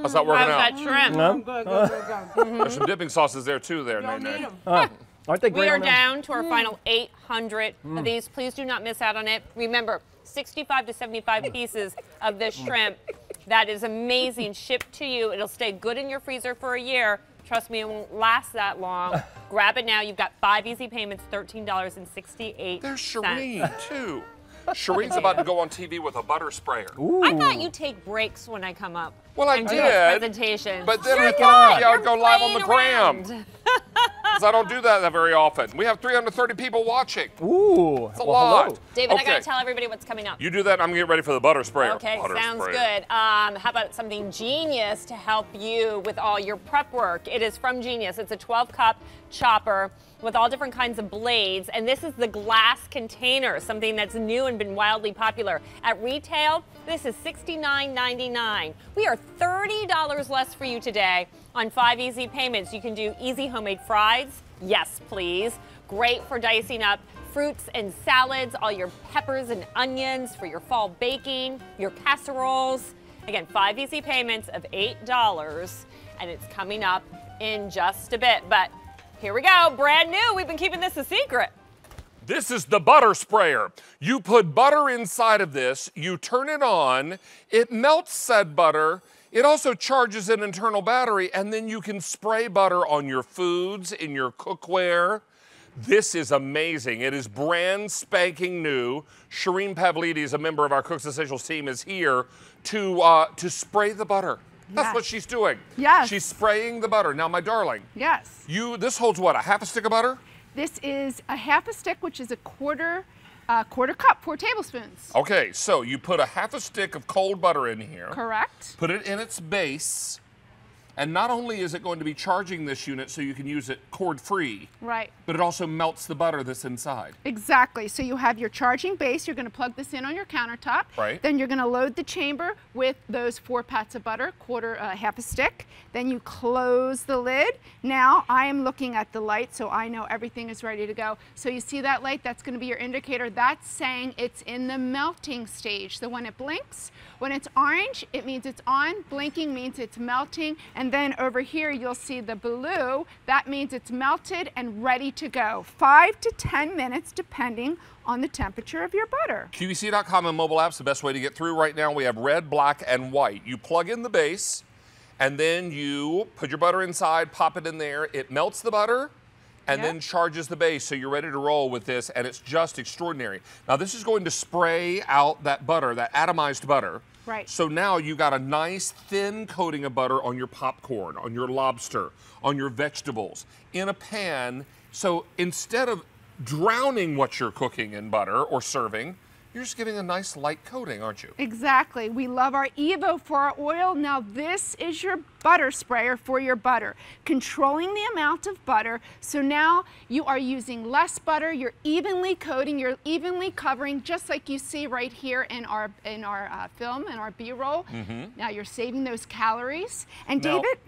How's that working out? How's that shrimp? There's some dipping sauces there too, Nene. Aren't they great? We are down to our final 800 of these. Please do not miss out on it. Remember, 65 to 75 pieces of this shrimp. That is amazing. Shipped to you. It'll stay good in your freezer for a year. Trust me, it won't last that long. Grab it now. You've got 5 easy payments, $13.68. There's Shireen too. Shireen's about to go on TV with a butter sprayer. I thought you take breaks when I come up. Well, I and did. Do a presentation. But then I You're thought not. I would go You're live on the playing gram. Because I don't do that very often. We have 330 people watching. Ooh. It's a lot. Hello. David, I Okay. got to tell everybody what's coming up. You do that, I'm going to get ready for the butter sprayer. Okay, Butter sounds sprayer. good. How about something Genius to help you with all your prep work? It is from Genius. It's a 12-cup chopper with all different kinds of blades, and this is the glass container, something that's new and been wildly popular. At retail, this is $69.99. We are $30 less for you today on 5 easy payments. You can do easy homemade fries. Yes, please. Great for dicing up fruits and salads, all your peppers and onions for your fall baking, your casseroles. Again, 5 easy payments of $8, and it's coming up in just a bit. But here we go, brand new. We've been keeping this a secret. This is the butter sprayer. You put butter inside of this, you turn it on, it melts said butter, it also charges an internal battery, and then you can spray butter on your foods, in your cookware. This is amazing. It is brand spanking new. Shireen Pavlides, a member of our Cooks Essentials team, is here to spray the butter. That's what she's doing. Yes. She's spraying the butter. Now, my darling. Yes. This holds what, a half a stick of butter? This is a half a stick, which is a quarter cup, 4 tablespoons. Okay, so you put a half a stick of cold butter in here. Correct. Put it in its base. And not only is it going to be charging this unit so you can use it cord-free, Right. but it also melts the butter that's inside. Exactly. So you have your charging base. You're going to plug this in on your countertop. Right. Then you're going to load the chamber with those 4 pats of butter, half a stick. Then you close the lid. Now I am looking at the light, so I know everything is ready to go. So you see that light? That's going to be your indicator. That's saying it's in the melting stage. So when it blinks, when it's orange, it means it's on. Blinking means it's melting. And then over here, you'll see the blue. That means it's melted and ready to go. 5 to 10 minutes, depending on the temperature of your butter. QVC.com and mobile app's the best way to get through right now. We have red, black, and white. You plug in the base, and then you put your butter inside, pop it in there. It melts the butter, and then charges the base, so you're ready to roll with this, and it's just extraordinary. Now, this is going to spray out that butter, that atomized butter. Right. So now you got a nice thin coating of butter on your popcorn, on your lobster, on your vegetables, in a pan. So instead of drowning what you're cooking in butter or serving, You're just giving a nice light coating, aren't you? Exactly. We love our Evo for our oil. Now this is your butter sprayer for your butter, controlling the amount of butter. So now you are using less butter. You're evenly coating. You're evenly covering, just like you see right here in our film and our B-roll. Now you're saving those calories. And Now, David.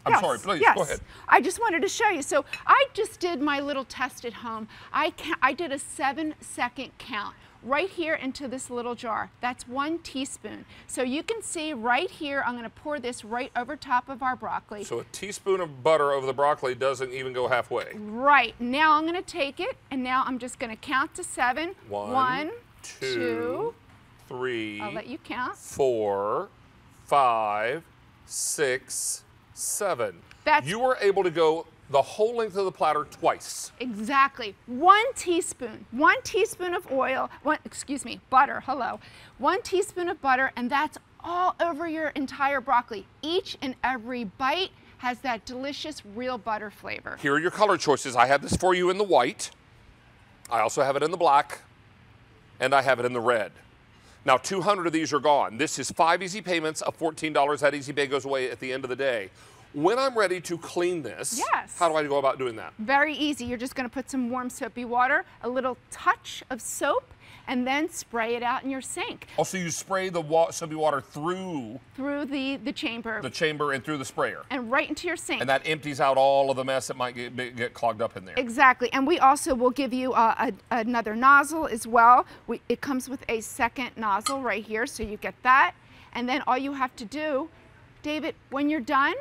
I'm sorry, please, yes. go ahead. I just wanted to show you. So I just did my little test at home. I did a 7-second count right here into this little jar. That's 1 teaspoon. So you can see right here, I'm going to pour this right over top of our broccoli. So a teaspoon of butter over the broccoli doesn't even go halfway. Right. Now I'm going to take it, and now I'm just going to count to 7. 1, 2, 3. I'll let you count. 4, 5, 6, 7. You were able to go the whole length of the platter twice. Exactly. 1 teaspoon. 1 teaspoon of oil, butter, hello. 1 teaspoon of butter, and that's all over your entire broccoli. Each and every bite has that delicious real butter flavor. Here are your color choices. I have this for you in the white. I also have it in the black, and I have it in the red. Now, 200 of these are gone. This is 5 easy payments of $14. That easy pay goes away at the end of the day. When I'm ready to clean this, how do I go about doing that? Very easy. You're just going to put some warm soapy water, a little touch of soap, and then spray it out in your sink. Oh, so you spray the soapy water through the chamber. The chamber and through the sprayer. And right into your sink. And that empties out all of the mess that might get clogged up in there. Exactly. And we also will give you another nozzle as well. It comes with a second nozzle right here, so you get that. And then all you have to do, David, when you're done,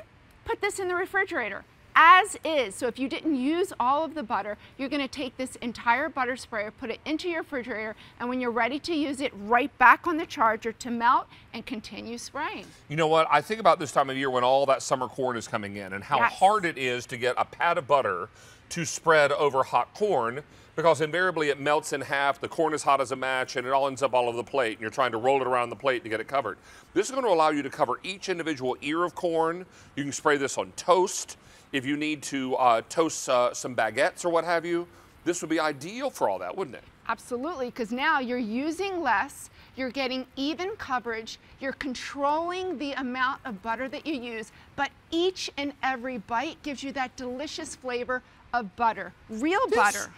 put this in the refrigerator as is. So if you didn't use all of the butter, you're going to take this entire butter sprayer, put it into your refrigerator, and when you're ready to use it, right back on the charger to melt and continue spraying. You know what? I think about this time of year when all that summer corn is coming in and how hard it is to get a pat of butter to spread over hot corn, because invariably it melts in half, the corn is hot as a match, and it all ends up all over the plate, and you're trying to roll it around the plate to get it covered. This is going to allow you to cover each individual ear of corn. You can spray this on toast. If you need to toast some baguettes or what have you, this would be ideal for all that, wouldn't it? Absolutely, because now you're using less, you're getting even coverage, you're controlling the amount of butter that you use, but each and every bite gives you that delicious flavor of butter, real butter.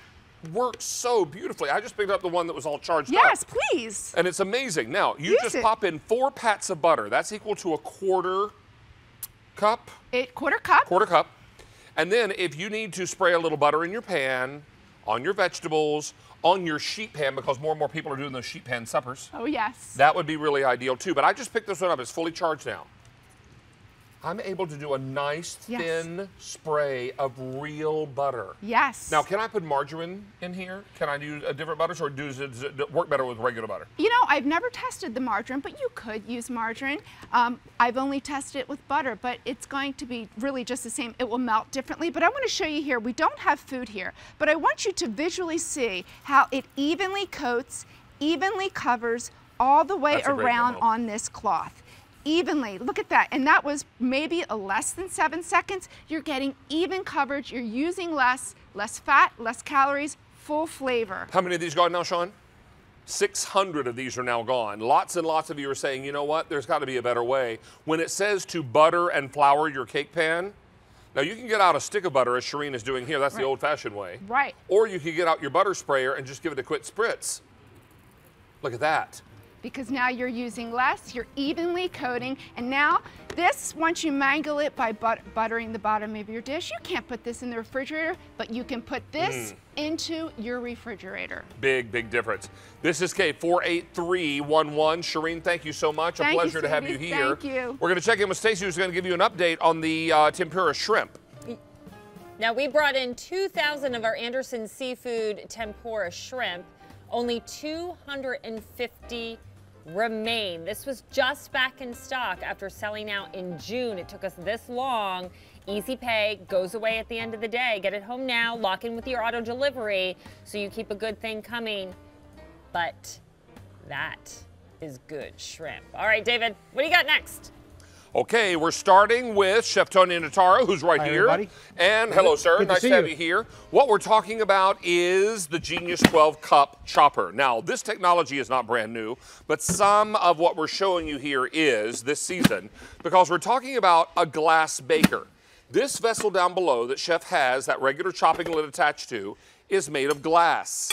Works so beautifully. I just picked up the one that was all charged up. Yes, please. And it's amazing. Now, you just pop in 4 pats of butter. That's equal to a quarter cup. Quarter cup. Quarter cup. And then if you need to spray a little butter in your pan, on your vegetables, on your sheet pan, because more and more people are doing those sheet pan suppers. Oh, yes. That would be really ideal too. But I just picked this one up. It's fully charged now. I'm able to do a nice thin spray of real butter. Yes. Now, can I put margarine in here? Can I do a different butters, or does it work better with regular butter? You know, I've never tested the margarine, but you could use margarine. I've only tested it with butter, but it's going to be really just the same. It will melt differently, but I want to show you here. We don't have food here, but I want you to visually see how it evenly coats, evenly covers all the way around on this cloth. Evenly, look at that, and that was maybe less than 7 seconds. You're getting even coverage, you're using less fat, less calories, full flavor. How many of these gone now, Sean? 600 of these are now gone. Lots and lots of you are saying, you know what, there's got to be a better way. When it says to butter and flour your cake pan, now you can get out a stick of butter, as Shireen is doing here. That's the old-fashioned way. Right. Or you can get out your butter sprayer and just give it a quick spritz. Look at that. Because now you're using less, you're evenly coating, and now this, once you mangle it by buttering the bottom of your dish, you can't put this in the refrigerator, but you can put this into your refrigerator. Big, big difference. This is K48311. Shireen, thank you so much. Thank a pleasure to have you here. Thank you. We're going to check in with Stacey, who's going to give you an update on the tempura shrimp. Now, we brought in 2,000 of our Anderson Seafood tempura shrimp. Only 250 remain. This was just back in stock after selling out in June. It took us this long. Easy pay, goes away at the end of the day. Get it home now, lock in with your auto delivery so you keep a good thing coming. But that is good shrimp. All right, David, what do you got next? Okay, we're starting with Chef Tony Notaro, who's right Hi, here. everybody. And hello, sir. Good to Nice see to have you. you here. What we're talking about is the Genius 12 Cup Chopper. Now, this technology is not brand new, but some of what we're showing you here is this season, because we're talking about a glass baker. This vessel down below that Chef has, that regular chopping lid attached to, is made of glass.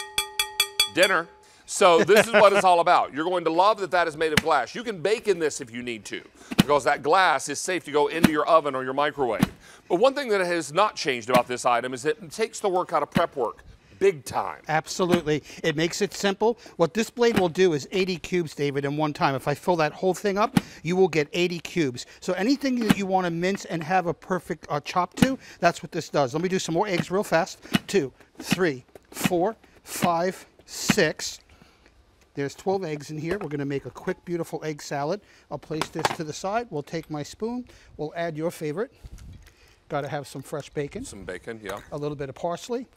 Dinner. So this is what it's all about. You're going to love that that is made of glass. You can bake in this if you need to, because that glass is safe to go into your oven or your microwave. But one thing that has not changed about this item is that it takes the work out of prep work. Big time. Absolutely. It makes it simple. What this blade will do is 80 cubes, David, in one time. If I fill that whole thing up, you will get 80 cubes. So anything that you want to mince and have a perfect chop to, that's what this does. Let me do some more eggs real fast. 2, 3, 4, 5, 6. There's 12 eggs in here. We're going to make a quick, beautiful egg salad. I'll place this to the side. We'll take my spoon. We'll add your favorite. Got to have some fresh bacon. Some bacon, yeah. A little bit of parsley.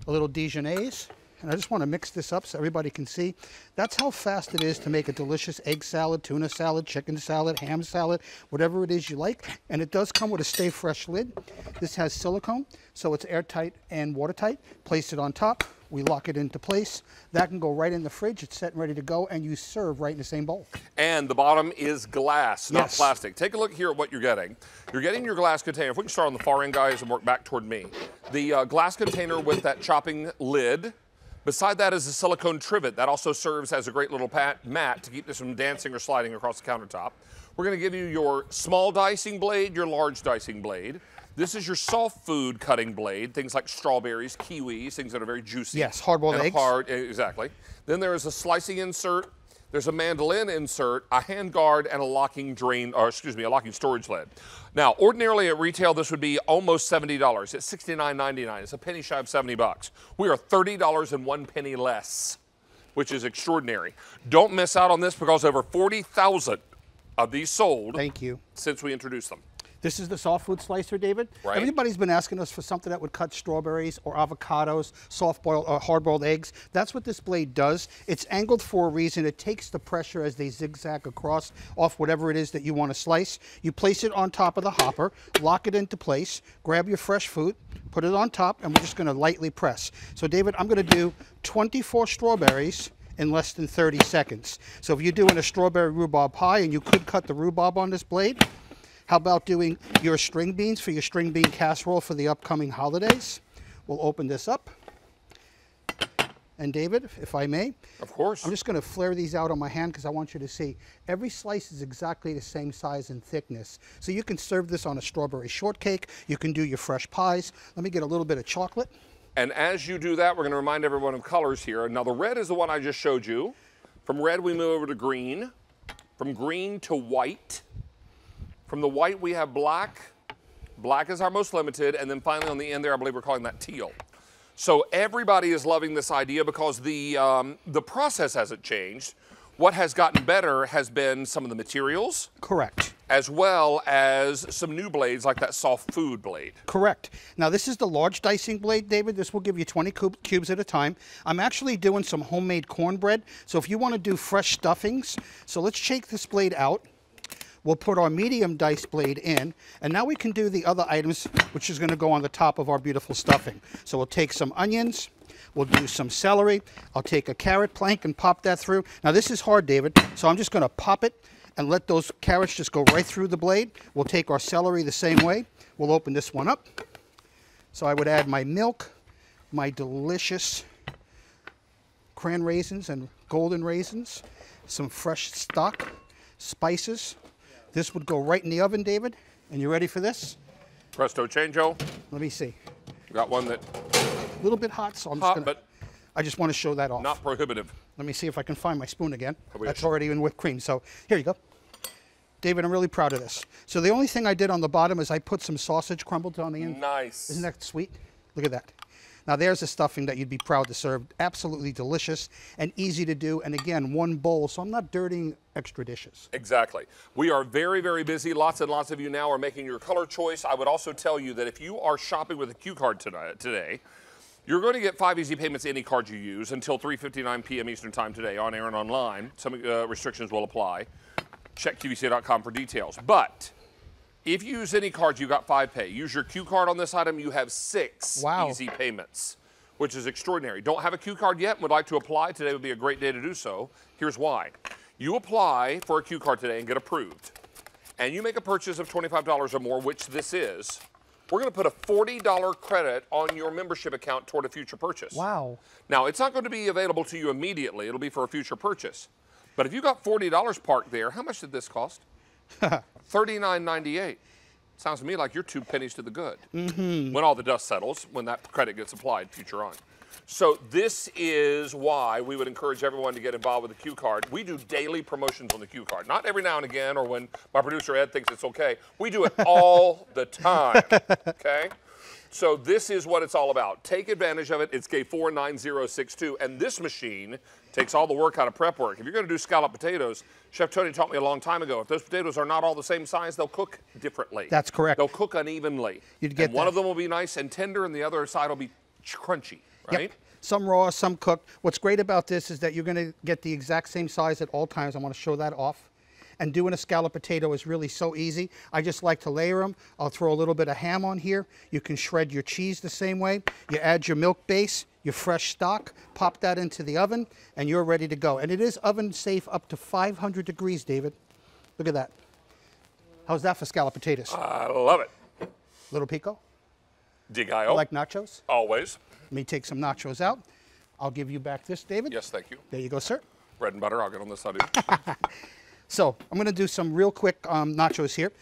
A little Dijonnaise. And I just want to mix this up so everybody can see. That's how fast it is to make a delicious egg salad, tuna salad, chicken salad, ham salad, whatever it is you like. And it does come with a Stay Fresh lid. This has silicone, so it's airtight and watertight. Place it on top. We lock it into place. That can go right in the fridge. It's set and ready to go, and you serve right in the same bowl. And the bottom is glass, not Yes. plastic. Take a look here at what you're getting. You're getting your glass container. If we can start on the far end, guys, and work back toward me. The glass container with that chopping lid. Beside that is a silicone trivet. That also serves as a great little mat to keep this from dancing or sliding across the countertop. We're going to give you your small dicing blade, your large dicing blade. This is your soft food cutting blade, things like strawberries, kiwis, things that are very juicy. Yes, hard-boiled and eggs. Exactly. Then there is a slicing insert, there's a mandolin insert, a hand guard, and a locking a locking storage lid. Now, ordinarily at retail, this would be almost $70. It's $69.99. It's a penny shy of 70 bucks. We are $30 and 1 penny less, which is extraordinary. Don't miss out on this because over 40,000 of these sold. Thank you. Since we introduced them. This is the soft food slicer, David. Right. Everybody's been asking us for something that would cut strawberries or avocados, soft-boiled or hard-boiled eggs. That's what this blade does. It's angled for a reason. It takes the pressure as they zigzag across off whatever it is that you want to slice. You place it on top of the hopper, lock it into place, grab your fresh fruit, put it on top, and we're just going to lightly press. So, David, I'm going to do 24 strawberries in less than 30 seconds. So if you're doing a strawberry rhubarb pie and you could cut the rhubarb on this blade, how about doing your string beans for your string bean casserole for the upcoming holidays? We'll open this up. And David, if I may. Of course. I'm just going to flare these out on my hand because I want you to see. Every slice is exactly the same size and thickness. So you can serve this on a strawberry shortcake. You can do your fresh pies. Let me get a little bit of chocolate. And as you do that, we're going to remind everyone of colors here. Now, the red is the one I just showed you. From red, we move over to green. From green to white. From the white, we have black. Black is our most limited. And then finally on the end there, I believe we're calling that teal. So everybody is loving this idea because the process hasn't changed. What has gotten better has been some of the materials. Correct. As well as some new blades like that soft food blade. Correct. Now this is the large dicing blade, David. This will give you 20 cubes at a time. I'm actually doing some homemade cornbread. So if you want to do fresh stuffings, so let's shake this blade out. We'll put our medium dice blade in, and now we can do the other items, which is going to go on the top of our beautiful stuffing. So we'll take some onions, we'll do some celery, I'll take a carrot plank and pop that through. Now this is hard, David, so I'm just going to pop it and let those carrots just go right through the blade. We'll take our celery the same way. We'll open this one up. So I would add my milk, my delicious cran raisins and golden raisins, some fresh stock, spices. This would go right in the oven, David. And you ready for this? Presto changeo. Let me see. Got one that... A little bit hot, so I'm hot, just going to... I just want to show that off. Not prohibitive. Let me see if I can find my spoon again. Oh, That's already in whipped cream. So here you go. David, I'm really proud of this. So the only thing I did on the bottom is I put some sausage crumbled on the end. Nice. Isn't that sweet? Look at that. Now there's a stuffing that you'd be proud to serve. Absolutely delicious and easy to do. And again, one bowl, so I'm not dirtying extra dishes. Exactly. We are very, very busy. Lots and lots of you now are making your color choice. I would also tell you that if you are shopping with a Q card today, you're going to get 5 easy payments any card you use until 3:59 p.m. Eastern Time today on air and online. Some restrictions will apply. Check QVC.com for details. But if you use any cards, you got 5 pay. Use your Q card on this item, you have 6 easy payments, which is extraordinary. Don't have a Q card yet and would like to apply? Today would be a great day to do so. Here's why. You apply for a Q card today and get approved, and you make a purchase of $25 or more, which this is. We're going to put a $40 credit on your membership account toward a future purchase. Wow. Now, it's not going to be available to you immediately. It'll be for a future purchase. But if you got $40 parked there, how much did this cost? $39.98. Sounds to me like you're 2 pennies to the good. When all the dust settles, when that credit gets applied future on. So this is why we would encourage everyone to get involved with the Q card. We do daily promotions on the Q card. Not every now and again or when my producer Ed thinks it's okay. We do it all the time, okay? So this is what it's all about. Take advantage of it. It's gate 49062, and this machine takes all the work out of prep work. If you're going to do scalloped potatoes, Chef Tony taught me a long time ago, if those potatoes are not all the same size, they'll cook differently. That's correct. They'll cook unevenly. You'd get and one of them will be nice and tender, and the other side will be crunchy, right? Yep. Some raw, some cooked. What's great about this is that you're going to get the exact same size at all times. I want to show that off. And doing a scalloped potato is really so easy. I just like to layer them. I'll throw a little bit of ham on here. You can shred your cheese the same way. You add your milk base, your fresh stock, pop that into the oven, and you're ready to go. And it is oven safe up to 500 degrees, David. Look at that. How's that for scalloped potatoes? I love it. Little pico? Digallo. Like nachos? Always. Let me take some nachos out. I'll give you back this, David. Yes, thank you. There you go, sir. Bread and butter, I'll get on this side. So I'm going to do some real quick nachos here,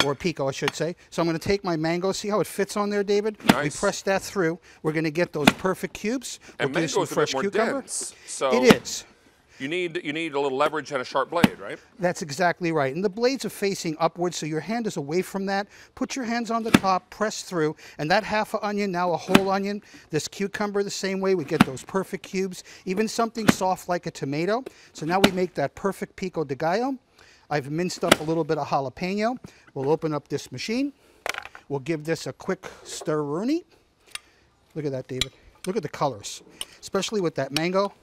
or pico, I should say. So I'm going to take my mango. See how it fits on there, David? Nice. We press that through. We're going to get those perfect cubes. And we'll do some mango's a fresh bit more cucumber. dense. So it is. You need a little leverage and a sharp blade, right? That's exactly right. And the blades are facing upwards, so your hand is away from that. Put your hands on the top, press through, and that half an onion, now a whole onion. This cucumber the same way. We get those perfect cubes. Even something soft like a tomato. So now we make that perfect pico de gallo. I've minced up a little bit of jalapeno. We'll open up this machine. We'll give this a quick stir-rooney. Look at that, David. Look at the colors, especially with that mango.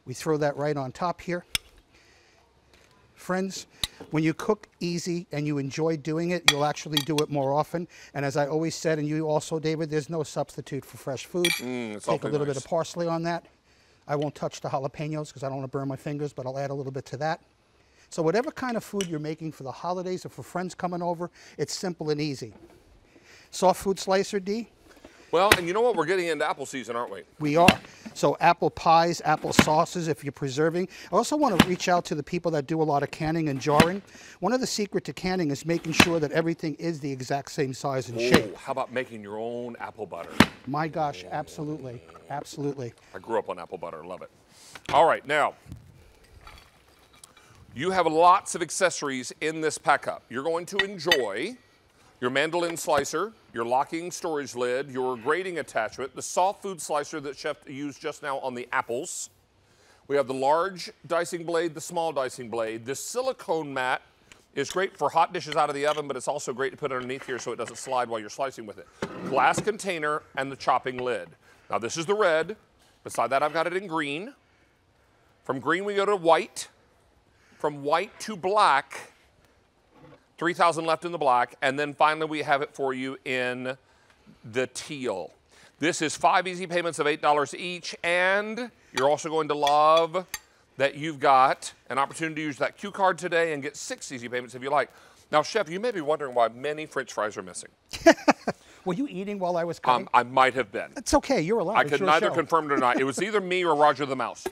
We throw that right on top here. Friends, when you cook easy and you enjoy doing it, you'll actually do it more often. And as I always said, and you also, David, there's no substitute for fresh food. Take a little bit of parsley on that. I won't touch the jalapenos because I don't want to burn my fingers, but I'll add a little bit to that. So whatever kind of food you're making for the holidays or for friends coming over, it's simple and easy. Soft food slicer, D? Well, and you know what? We're getting into apple season, aren't we? We are. So apple pies, apple sauces, if you're preserving. I also want to reach out to the people that do a lot of canning and jarring. One of the secret to canning is making sure that everything is the exact same size and shape. How about making your own apple butter? My gosh, absolutely, absolutely. I grew up on apple butter, love it. All right, now, you have lots of accessories in this pack-up. You're going to enjoy your mandolin slicer, your locking storage lid, your grating attachment, the soft food slicer that Chef used just now on the apples. We have the large dicing blade, the small dicing blade. The silicone mat is great for hot dishes out of the oven, but it's also great to put underneath here so it doesn't slide while you're slicing with it. Glass container and the chopping lid. Now this is the red. Beside that I've got it in green. From green we go to white. From white to black, 3,000 left in the black, and then finally we have it for you in the teal. This is 5 easy payments of $8 each, and you're also going to love that you've got an opportunity to use that Q card today and get 6 easy payments if you like. Now, Chef, you may be wondering why many French fries are missing. Were you eating while I was cutting? I might have been. It's okay, you're allowed. I could neither confirm it or not. It was either me or Roger the Mouse.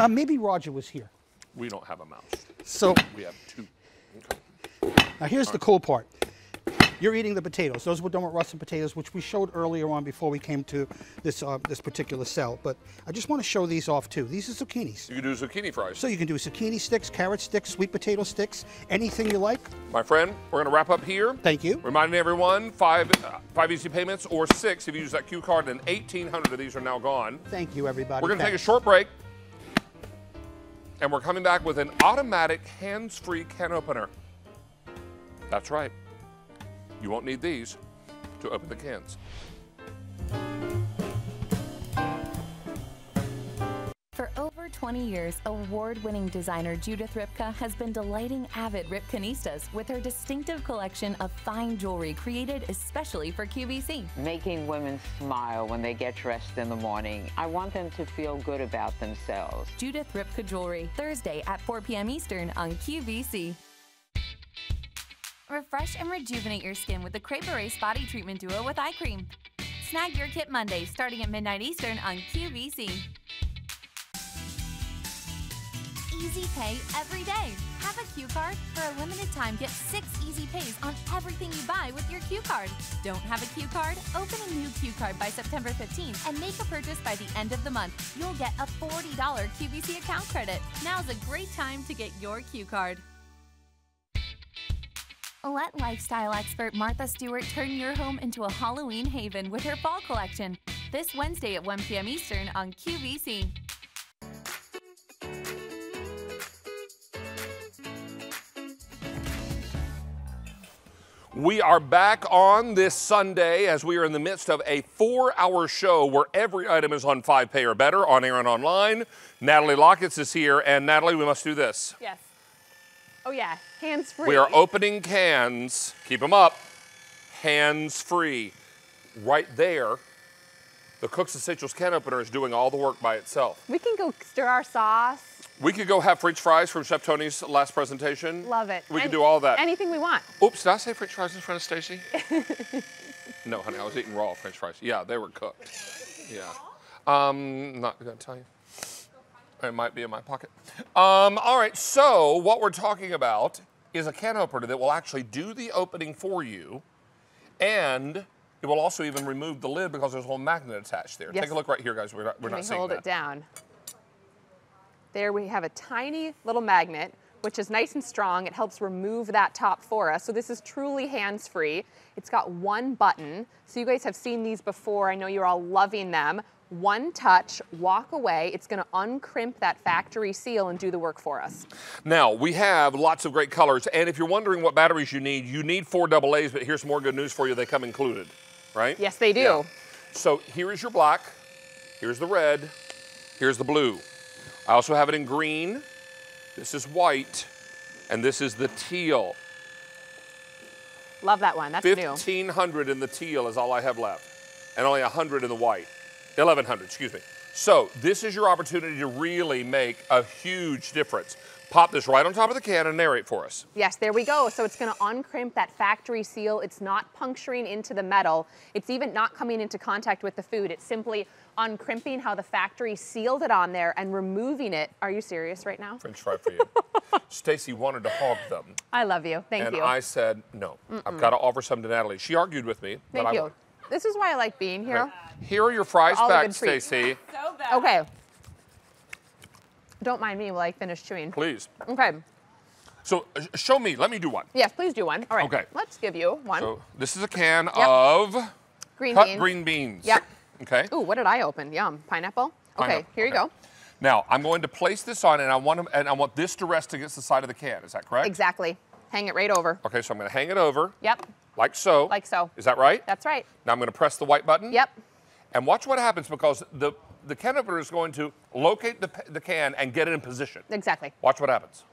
Maybe Roger was here. We don't have a mouse. So we have 2. Now here's the cool part. You're eating the potatoes. Those were done with russet potatoes, which we showed earlier on before we came to this this particular cell. But I just want to show these off too. These are zucchinis. You can do zucchini fries. So you can do zucchini sticks, carrot sticks, sweet potato sticks, anything you like. My friend, we're going to wrap up here. Thank you. Reminding everyone, 5 easy payments or 6 if you use that Q card, and 1,800 of these are now gone. Thank you, everybody. We're going to take a short break, and we're coming back with an automatic hands-free can opener. That's right. You won't need these to open the cans. For over 20 years, award-winning designer Judith Ripka has been delighting avid Ripkanistas with her distinctive collection of fine jewelry created especially for QVC. Making women smile when they get dressed in the morning. I want them to feel good about themselves. Judith Ripka Jewelry, Thursday at 4 p.m. Eastern on QVC. Refresh and rejuvenate your skin with the Crepe Erase Body Treatment Duo with Eye Cream. Snag your kit Monday starting at midnight Eastern on QVC. Easy pay every day. Have a Q card? For a limited time, get 6 easy pays on everything you buy with your Q card. Don't have a Q card? Open a new Q card by September 15th and make a purchase by the end of the month. You'll get a $40 QVC account credit. Now's a great time to get your Q card. Let lifestyle expert Martha Stewart turn your home into a Halloween haven with her fall collection. This Wednesday at 1 p.m. Eastern on QVC. We are back on this Sunday as we are in the midst of a 4-hour show where every item is on 5 pay or better, on air and online. Natalie Lockett is here, and Natalie, we must do this. Yes. Oh yeah, hands-free. We are opening cans, keep them up, hands-free. Right there, the Cook's Essentials can opener is doing all the work by itself. We can go stir our sauce. We could go have French fries from Chef Tony's last presentation. Love it. We could do all that. Anything we want. Oops, did I say French fries in front of Stacy? No, honey, I was eating raw French fries. Yeah, they were cooked. Yeah. Not gonna tell you. It might be in my pocket. All right, so what we're talking about is a can opener that will actually do the opening for you, and it will also even remove the lid because there's a little magnet attached there. Yes. Take a look right here, guys. We're not seeing that. Let me hold it down. There we have a tiny little magnet, which is nice and strong. It helps remove that top for us. So this is truly hands-free. It's got one button. So you guys have seen these before. I know you're all loving them. One touch, walk away. It's gonna uncrimp that factory seal and do the work for us. Now, we have lots of great colors, and if you're wondering what batteries you need 4 AA's, but here's some more good news for you. They come included, right? Yes, they do. Yeah. So here is your black, here's the red, here's the blue. I also have it in green, this is white, and this is the teal. Love that one, that's new. 1,500 in the teal is all I have left, and only 100 in the white. 1,100, excuse me. So this is your opportunity to really make a huge difference. Pop this right on top of the can and narrate for us. Yes, there we go. So it's gonna uncrimp that factory seal. It's not puncturing into the metal. It's even not coming into contact with the food. It's simply uncrimping how the factory sealed it on there and removing it. Are you serious right now? French fry for you. Stacy wanted to hog them. I love you, thank you. And I said, no, I've got to offer some to Natalie. She argued with me. Thank you. This is why I like being here. Right. Here are your fries All back, good treats. Stacy. So bad. Okay. Don't mind me while I finish chewing. Please. Okay. So show me, let me do one. Yes, please do one. All right. Okay. Let's give you one. So this is a can of cut green beans. Yep. Okay. Ooh, what did I open? Yum. Pineapple? Okay, here you go. Now I'm going to place this on, and I want this to rest against the side of the can. Is that correct? Exactly. Hang it right over. Okay, so I'm going to hang it over. Yep. Like so. Like so. Is that right? That's right. Now I'm going to press the white button. Yep. And watch what happens, because the can opener is going to locate the can and get it in position. Exactly. Watch what happens.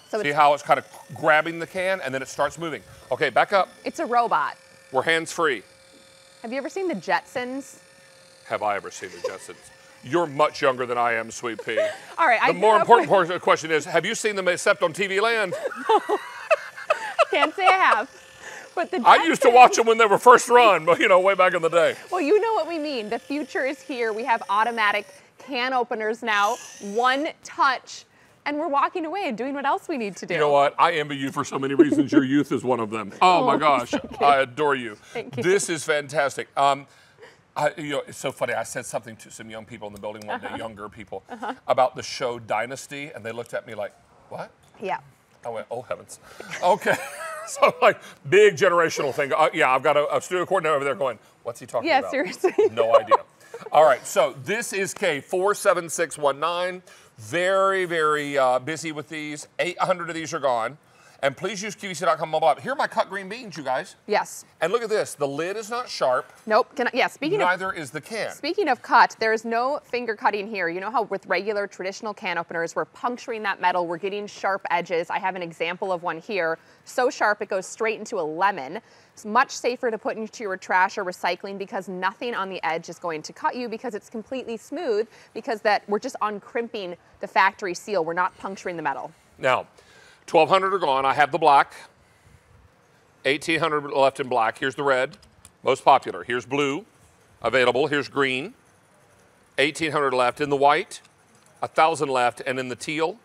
So see how it's kind of grabbing the can and then it starts moving. Okay, back up. It's a robot. We're hands-free. Have you ever seen the Jetsons? Have I ever seen the Jetsons? You're much younger than I am, Sweet Pea. All right. The more important part of the question is, have you seen them except on TV Land? Can't say I have. But the I used to watch them when they were first run, but way back in the day. Well, you know what we mean. The future is here. We have automatic can openers now, one touch, and we're walking away and doing what else we need to do. You know what? I envy you for so many reasons. Your youth is one of them. Oh my gosh, I adore you. Thank you. This is fantastic. It's so funny. I said something to some young people in the building one day, younger people, about the show Dynasty, and they looked at me like, what? Yeah. I went, oh heavens. Okay. So like big generational thing. Yeah, I've got a studio coordinator over there going, what's he talking about? Yeah, seriously. No idea. All right, so this is K47619. Very, very busy with these. 800 of these are gone. And please use QVC.com mobile app. Here are my cut green beans, you guys. Yes. And look at this. The lid is not sharp. Nope. Neither is the can. Speaking of cut, there's no finger cutting here. You know how with regular traditional can openers, we're puncturing that metal, we're getting sharp edges. I have an example of one here. So sharp it goes straight into a lemon. It's much safer to put into your trash or recycling because nothing on the edge is going to cut you because it's completely smooth because we're just uncrimping the factory seal. We're not puncturing the metal. Now, 1,200 are gone. I have the black. 1,800 left in black. Here's the red, most popular. Here's blue, available. Here's green. 1,800 left in the white. 1,000 left, and in the teal,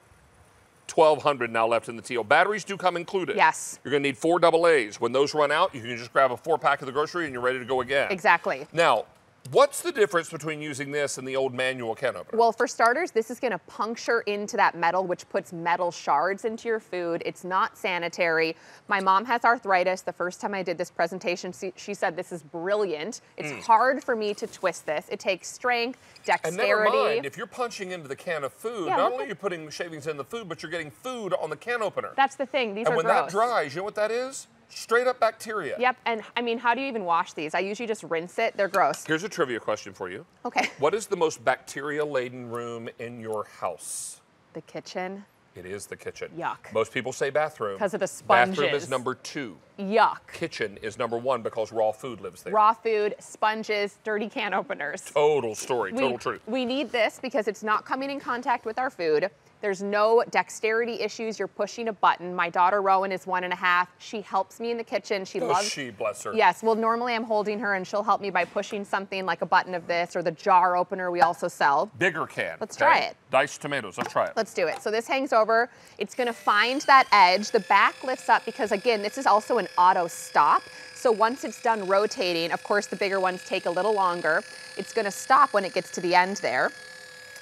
1,200 now left in the teal. Batteries do come included. Yes. You're going to need 4 AA's. When those run out, you can just grab a 4-pack of the grocery and you're ready to go again. Exactly. Now, what's the difference between using this and the old manual can opener? Well, for starters, this is going to puncture into that metal, which puts metal shards into your food. It's not sanitary. My mom has arthritis. The first time I did this presentation, she said this is brilliant. It's hard for me to twist this. It takes strength, dexterity. And never mind, if you're punching into the can of food, not only are you putting shavings in the food, but you're getting food on the can opener. That's the thing. These are gross. And when that dries, you know what that is? Straight up bacteria. Yep, and I mean, how do you even wash these? I usually just rinse it. They're gross. Here's a trivia question for you. Okay. What is the most bacteria-laden room in your house? The kitchen. It is the kitchen. Yuck. Most people say bathroom. Because of the sponges. Bathroom is number 2. Yuck. Kitchen is number 1 because raw food lives there. Raw food, sponges, dirty can openers. Total story, total truth. We need this because it's not coming in contact with our food. There's no dexterity issues. You're pushing a button. My daughter Rowan is 1.5. She helps me in the kitchen. She loves. She, bless her. Yes. Well, normally I'm holding her and she'll help me by pushing something like a button of this or the jar opener we also sell. Bigger can. Let's try it. Diced tomatoes. Let's try it. Let's do it. So this hangs over. It's going to find that edge. The back lifts up because, again, this is also an auto stop. So once it's done rotating, of course, the bigger ones take a little longer. It's going to stop when it gets to the end there.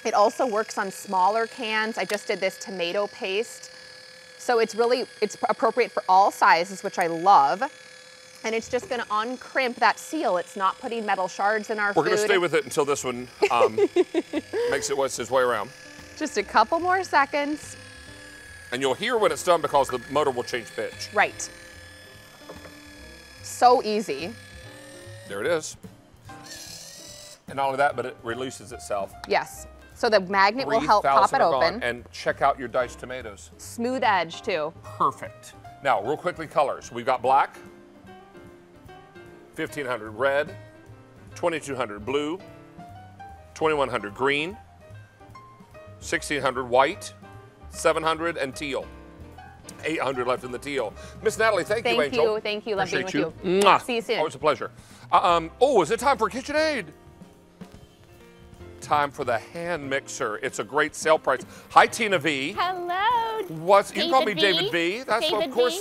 It also works on smaller cans. I just did this tomato paste. So it's appropriate for all sizes, which I love. And it's just gonna uncrimp that seal. It's not putting metal shards in our food. We're gonna stay with it until this one makes its way around. Just a couple more seconds. And you'll hear when it's done because the motor will change pitch. Right. So easy. There it is. And not only that, but it releases itself. Yes. So the magnet will help pop it open. And check out your diced tomatoes. Smooth edge too. Perfect. Now, real quickly, colors. We've got black, 1,500 red, 2,200 blue, 2,100 green, 1,600 white, 700 and teal. 800 left in the teal. Miss Natalie, thank you, Angel. Thank you. Love being with you. Mwah. See you soon. Always a pleasure. Oh, is it time for Kitchenaid? Time for the hand mixer. It's a great sale price. Hi, Tina V. Hello. You call me David V. That's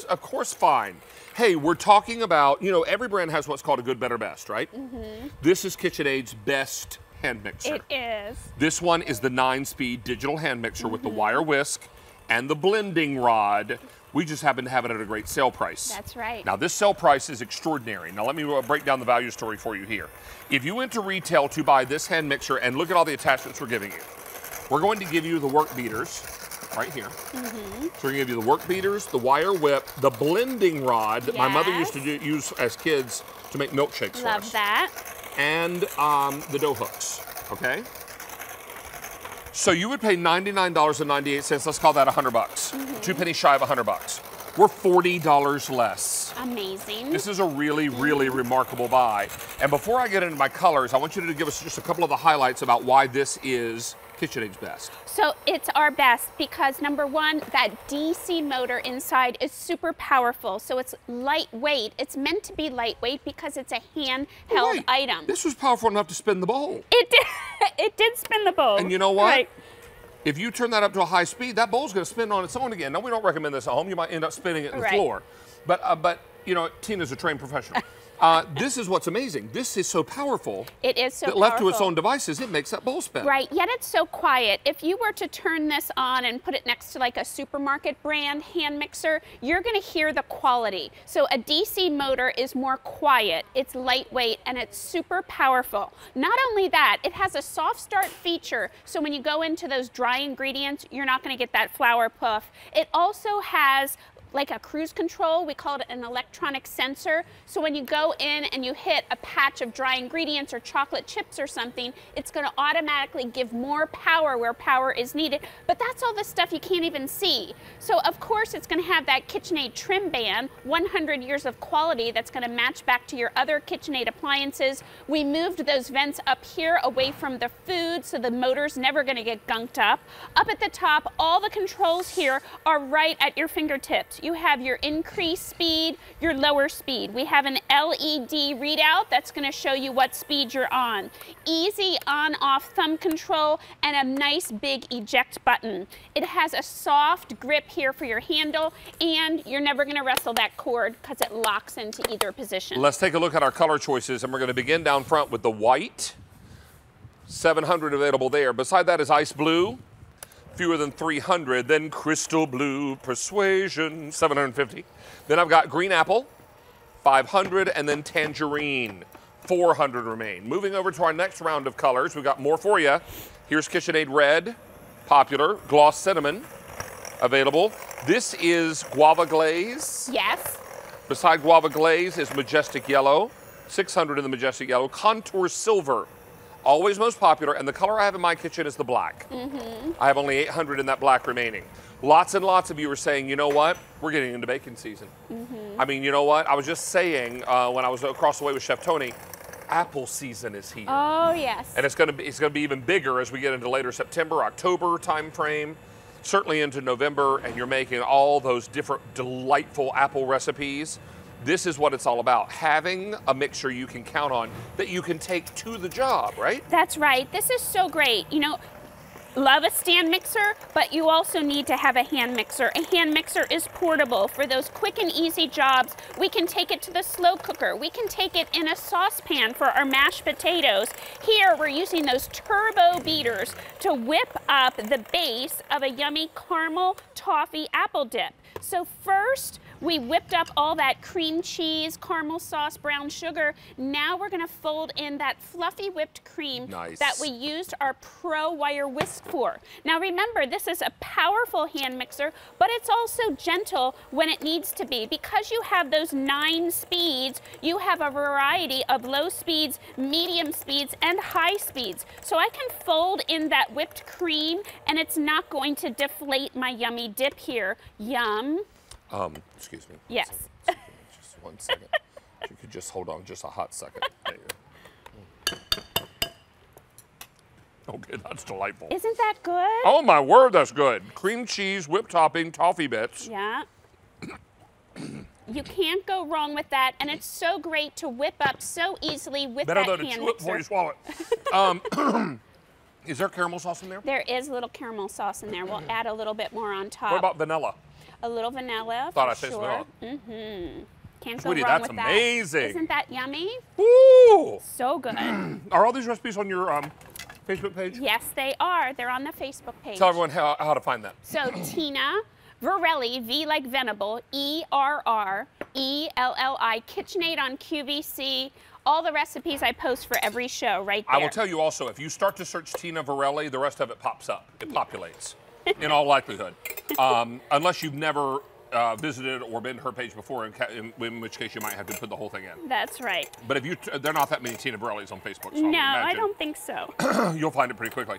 of course fine. Hey, we're talking about, every brand has what's called a good, better, best, right? This is KitchenAid's best hand mixer. It is. This one is the 9-speed digital hand mixer with the wire whisk and the blending rod. We just happen to have it at a great sale price. That's right. Now, this sale price is extraordinary. Now, let me break down the value story for you here. If you went to retail to buy this hand mixer, and look at all the attachments we're giving you. We're going to give you the work beaters right here. So we're going to give you the work beaters, the wire whip, the blending rod that my mother used to use as kids to make milkshakes for us. Love that. And the dough hooks, okay? So you would pay $99.98. Let's call that $100. 2 pennies shy of $100. We're $40 less. Amazing. This is a really, really remarkable buy. And before I get into my colors, I want you to give us just a couple of the highlights about why this is KitchenAid's best. So it's our best because number one, that DC motor inside is super powerful. So it's lightweight. It's meant to be lightweight because it's a handheld item. This was powerful enough to spin the bowl. It did. It did spin the bowl. And you know what? Right. If you turn that up to a high speed, that bowl's going to spin on its own again. Now, we don't recommend this at home. You might end up spinning it in the floor. But Tina's a trained professional. This is what's amazing. This is so powerful. It is so that powerful. Left to its own devices, it makes that bowl spin. Right, yet it's so quiet. If you were to turn this on and put it next to like a supermarket brand hand mixer, you're gonna hear the quality. So a DC motor is more quiet, it's lightweight, and it's super powerful. Not only that, it has a soft start feature, so when you go into those dry ingredients, you're not gonna get that flour puff. It also has like a cruise control. We call it an electronic sensor. So when you go in and you hit a patch of dry ingredients or chocolate chips or something, it's going to automatically give more power where power is needed. But that's all the stuff you can't even see. So of course it's going to have that KitchenAid trim band, 100 years of quality, that's going to match back to your other KitchenAid appliances. We moved those vents up here away from the food so the motor's never going to get gunked up. Up at the top, all the controls here are right at your fingertips. You have your increased speed, your lower speed. We have an LED readout that's going to show you what speed you're on. Easy on-off thumb control and a nice big eject button. It has a soft grip here for your handle, and you're never going to wrestle that cord because it locks into either position. Let's take a look at our color choices, and we're going to begin down front with the white. 700 available there. Beside that is ice blue. Fewer than 300, then crystal blue, persuasion, 750. Then I've got green apple, 500, and then tangerine, 400 remain. Moving over to our next round of colors, we've got more for you. Here's KitchenAid red, popular, gloss cinnamon, available. This is guava glaze. Yes. Beside guava glaze is majestic yellow, 600 in the majestic yellow, contour silver. Always most popular, and the color I have in my kitchen is the black. I have only 800 in that black remaining. Lots and lots of you are saying, you know what? We're getting into baking season. I mean, you know what? I was just saying when I was across the way with Chef Tony, apple season is here. Oh, yes. And it's going to be even bigger as we get into later September, October time frame, certainly into November, and you're making all those different delightful apple recipes. This is what it's all about, having a mixer you can count on that you can take to the job, right? That's right. This is so great. You know, love a stand mixer, but you also need to have a hand mixer. A hand mixer is portable for those quick and easy jobs. We can take it to the slow cooker. We can take it in a saucepan for our mashed potatoes. Here, we're using those turbo beaters to whip up the base of a yummy caramel toffee apple dip. So first, we whipped up all that cream cheese, caramel sauce, brown sugar. Now we're gonna fold in that fluffy whipped cream that we used our Pro Wire whisk for. Now remember, this is a powerful hand mixer, but it's also gentle when it needs to be. Because you have those 9 speeds, you have a variety of low speeds, medium speeds, and high speeds. So I can fold in that whipped cream, and it's not going to deflate my yummy dip here. Yum. Excuse me. Yes. Just 1 second. If you could just hold on just a hot second. There you go. Okay, that's delightful. Isn't that good? Oh my word, that's good. Cream cheese, whipped topping, toffee bits. Yeah. You can't go wrong with that, and it's so great to whip up so easily with that hand mixer. Better than to chew it before you swallow it. Is there caramel sauce in there? There is a little caramel sauce in there. We'll add a little bit more on top. What about vanilla? A little vanilla, Thought I for tasted sure. vanilla. Can't Sweetie, go wrong that's with that. amazing. Isn't that yummy? Woo! So good. Are all these recipes on your Facebook page? Yes, they are. They're on the Facebook page. Tell everyone how to find that. So Tina Verrelli, V like Venable, ERRELLI, KitchenAid on QVC. All the recipes I post for every show right there. I will tell you also, if you start to search Tina Verrelli, the rest of it pops up. It populates, in all likelihood. Unless you've never visited or been to her page before, in which case you might have to put the whole thing in. That's right. But if there are not that many Tina Verrellis on Facebook, so No, I don't think so. you'll find it pretty quickly.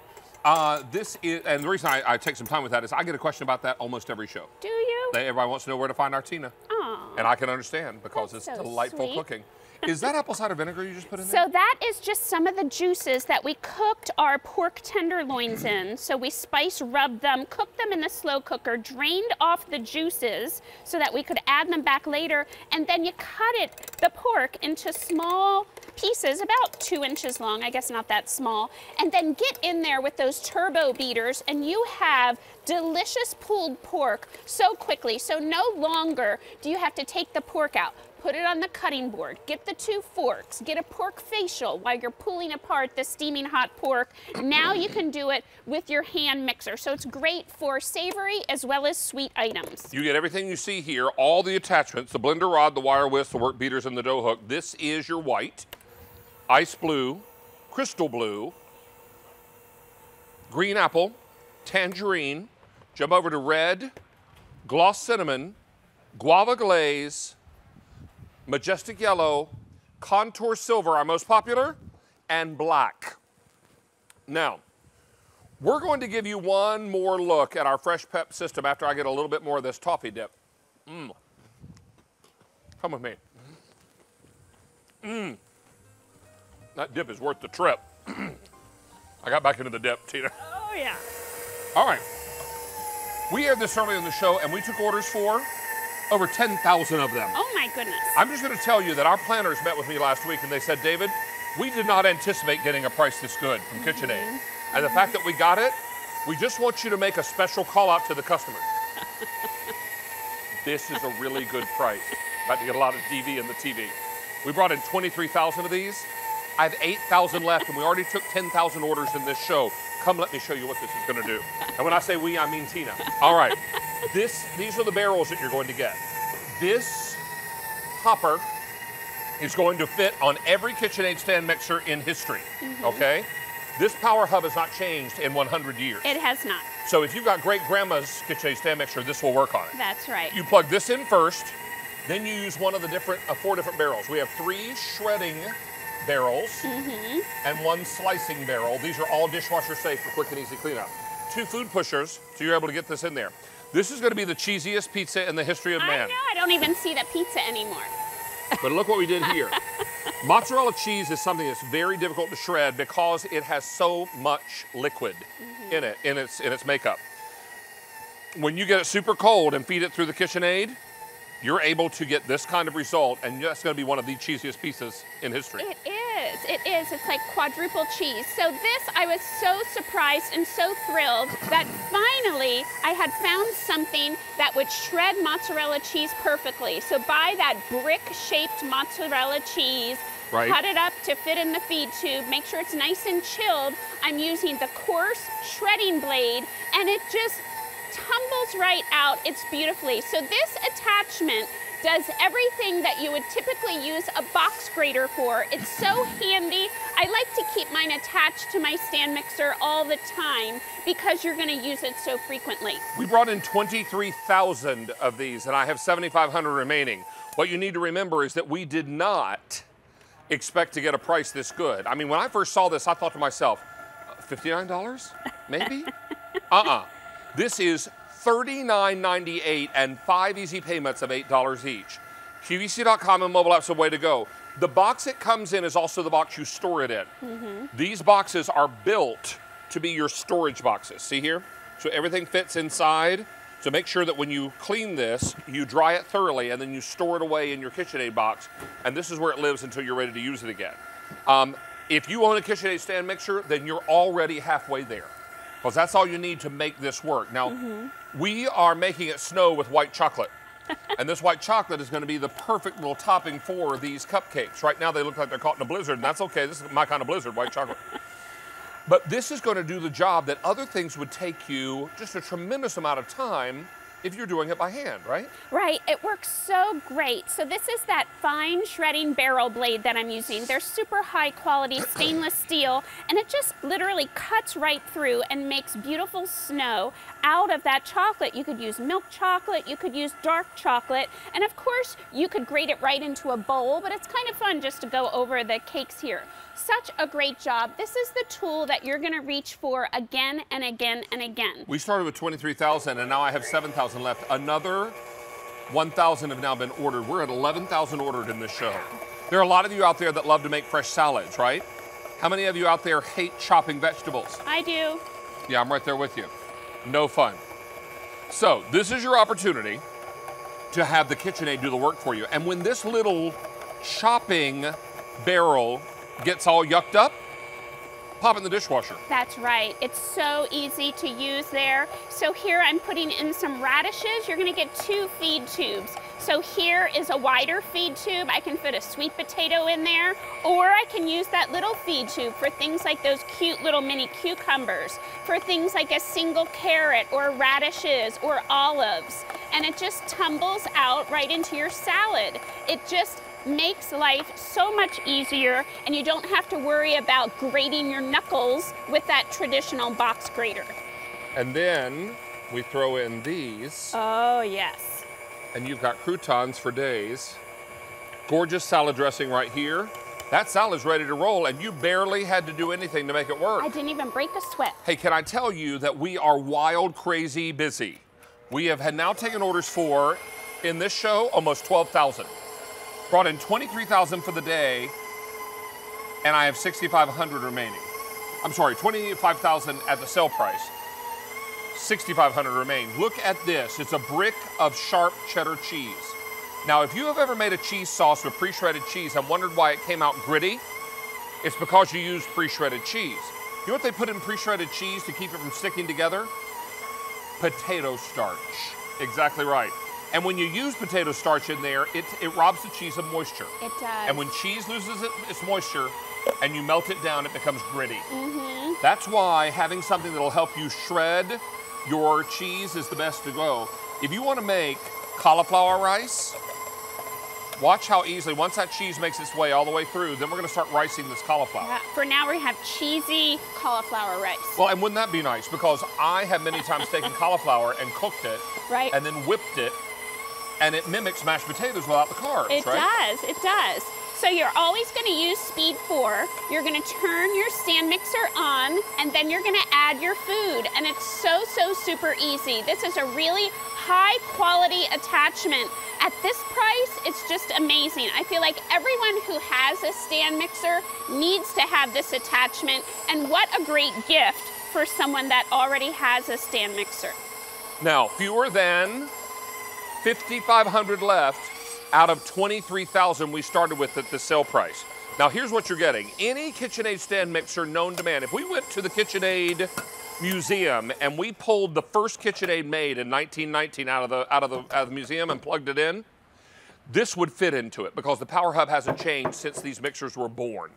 This is, and the reason I take some time with that is I get a question about that almost every show. Do you? Everybody wants to know where to find our Tina. Aw. And I can understand because it's so delightful sweet. cooking. Is that apple cider vinegar you just put in there? So that is just some of the juices that we cooked our pork tenderloins in. So we spice rubbed them, cooked them in the slow cooker, drained off the juices so that we could add them back later. And then you cut the pork into small pieces, about 2 inches long, I guess not that small. And then get in there with those turbo beaters and you have delicious pulled pork so quickly. So no longer do you have to take the pork out. Put it on the cutting board, get the 2 forks, get a pork facial while you're pulling apart the steaming hot pork. Now you can do it with your hand mixer. So it's great for savory as well as sweet items. You get everything you see here, all the attachments, the blender rod, the wire whisk, the work beaters, and the dough hook. This is your white, ice blue, crystal blue, green apple, tangerine, jump over to red, gloss cinnamon, guava glaze, majestic yellow, contour silver, our most popular, and black. Now, we're going to give you one more look at our fresh pep system after I get a little bit more of this toffee dip. Come with me. That dip is worth the trip. I got back into the dip, Tina. Oh, yeah. All right. We aired this earlier in the show, and we took orders for over 10,000 of them. Oh, my goodness. I'm just going to tell you that our planners met with me last week, and they said, David, we did not anticipate getting a price this good from Kitchenaid. And the fact that we got it, we just want you to make a special call out to the customers. This is a really good price. About to get a lot of DV in the TV. We brought in 23,000 of these. I have 8,000 left, and we already took 10,000 orders in this show. Come, let me show you what this is going to do. And when I say we, I mean Tina. All right. These are the barrels that you're going to get. This hopper is going to fit on every KitchenAid stand mixer in history, okay? This power hub has not changed in 100 years. It has not. So if you've got great-grandma's KitchenAid stand mixer, this will work on it. That's right. You plug this in first, then you use one of the four different barrels. We have 3 shredding barrels and 1 slicing barrel. These are all dishwasher safe for quick and easy cleanup. 2 food pushers, so you're able to get this in there. This is going to be the cheesiest pizza in the history of man. I know, I don't even see the pizza anymore. But look what we did here. Mozzarella cheese is something that's very difficult to shred because it has so much liquid in it, in its makeup. When you get it super cold and feed it through the KitchenAid, you're able to get this kind of result, and that's going to be one of the cheesiest pizzas in history. It is. It is. It's like quadruple cheese. So this, I was so surprised and so thrilled that finally I had found something that would shred mozzarella cheese perfectly. So buy that brick-shaped mozzarella cheese, cut it up to fit in the feed tube, make sure it's nice and chilled. I'm using the coarse shredding blade, and it just tumbles right out. It's beautifully. So this attachment does everything that you would typically use a box grater for. It's so handy. I like to keep mine attached to my stand mixer all the time because you're going to use it so frequently. We brought in 23,000 of these, and I have 7,500 remaining. What you need to remember is that we did not expect to get a price this good. I mean, when I first saw this, I thought to myself, $59? Maybe? This is $39.98 and 5 easy payments of $8 each. QVC.com and mobile app's a way to go. The box it comes in is also the box you store it in. These boxes are built to be your storage boxes. See here? So everything fits inside. So make sure that when you clean this, you dry it thoroughly and then you store it away in your KitchenAid box. And this is where it lives until you're ready to use it again. If you own a KitchenAid stand mixer, then you're already halfway there, because that's all you need to make this work. Now, we are making it snow with white chocolate. And this white chocolate is going to be the perfect little topping for these cupcakes. Right now, they look like they're caught in a blizzard, and that's okay. This is my kind of blizzard, white chocolate. But this is going to do the job that other things would take you just a tremendous amount of time if you're doing it by hand, right? Right, it works so great. So this is that fine shredding barrel blade that I'm using. They're super high quality stainless steel, and it just literally cuts right through and makes beautiful snow out of that chocolate. You could use milk chocolate, you could use dark chocolate, and of course you could grate it right into a bowl, but it's kind of fun just to go over the cakes here. Such a great job. This is the tool that you're going to reach for again and again and again. We started with 23,000 and now I have 7,000 left. Another 1,000 have now been ordered. We're at 11,000 ordered in this show. There are a lot of you out there that love to make fresh salads, right? How many of you out there hate chopping vegetables? I do. Yeah, I'm right there with you. No fun. So this is your opportunity to have the KitchenAid do the work for you. And when this little chopping barrel gets all yucked up, pop it in the dishwasher. That's right. It's so easy to use there. So here I'm putting in some radishes. You're going to get 2 feed tubes. So here is a wider feed tube. I can fit a sweet potato in there, or I can use that little feed tube for things like those cute little mini cucumbers, for things like a single carrot or radishes or olives. And it just tumbles out right into your salad. It just makes life so much easier, and you don't have to worry about grating your knuckles with that traditional box grater. And then we throw in these. Oh, yes. And you've got croutons for days. Gorgeous salad dressing right here. That salad's ready to roll, and you barely had to do anything to make it work. I didn't even break a sweat. Hey, can I tell you that we are wild, crazy, busy? We have had now taken orders for, in this show, almost 12,000. Brought in 23,000 for the day, and I have 6,500 remaining. I'm sorry, 25,000 at the sale price. 6,500 remain. Look at this. It's a brick of sharp cheddar cheese. Now, if you have ever made a cheese sauce with pre-shredded cheese and wondered why it came out gritty, it's because you used pre-shredded cheese. You know what they put in pre-shredded cheese to keep it from sticking together? Potato starch. Exactly right. And when you use potato starch in there, it robs the cheese of moisture. It does. And when cheese loses its moisture and you melt it down, it becomes gritty. Mm-hmm. That's why having something that'll help you shred your cheese is the best to go. If you want to make cauliflower rice, watch how easily, once that cheese makes its way all the way through, then we're going to start ricing this cauliflower. Yeah, for now, we have cheesy cauliflower rice. Well, and wouldn't that be nice? Because I have many times taken cauliflower and cooked it, right, and then whipped it, and it mimics mashed potatoes without the carbs, It right? does, it does. So you're always going to use speed 4. You're going to turn your stand mixer on, and then you're going to add your food. And it's so super easy. This is a really high quality attachment. At this price, it's just amazing. I feel like everyone who has a stand mixer needs to have this attachment. And what a great gift for someone that already has a stand mixer. Now, fewer than 5,500 left out of 23,000 we started with at the sale price. Now here's what you're getting. Any KitchenAid stand mixer known to man. If we went to the KitchenAid Museum and we pulled the first KitchenAid made in 1919 out of the museum and plugged it in, this would fit into it because the power hub hasn't changed since these mixers were born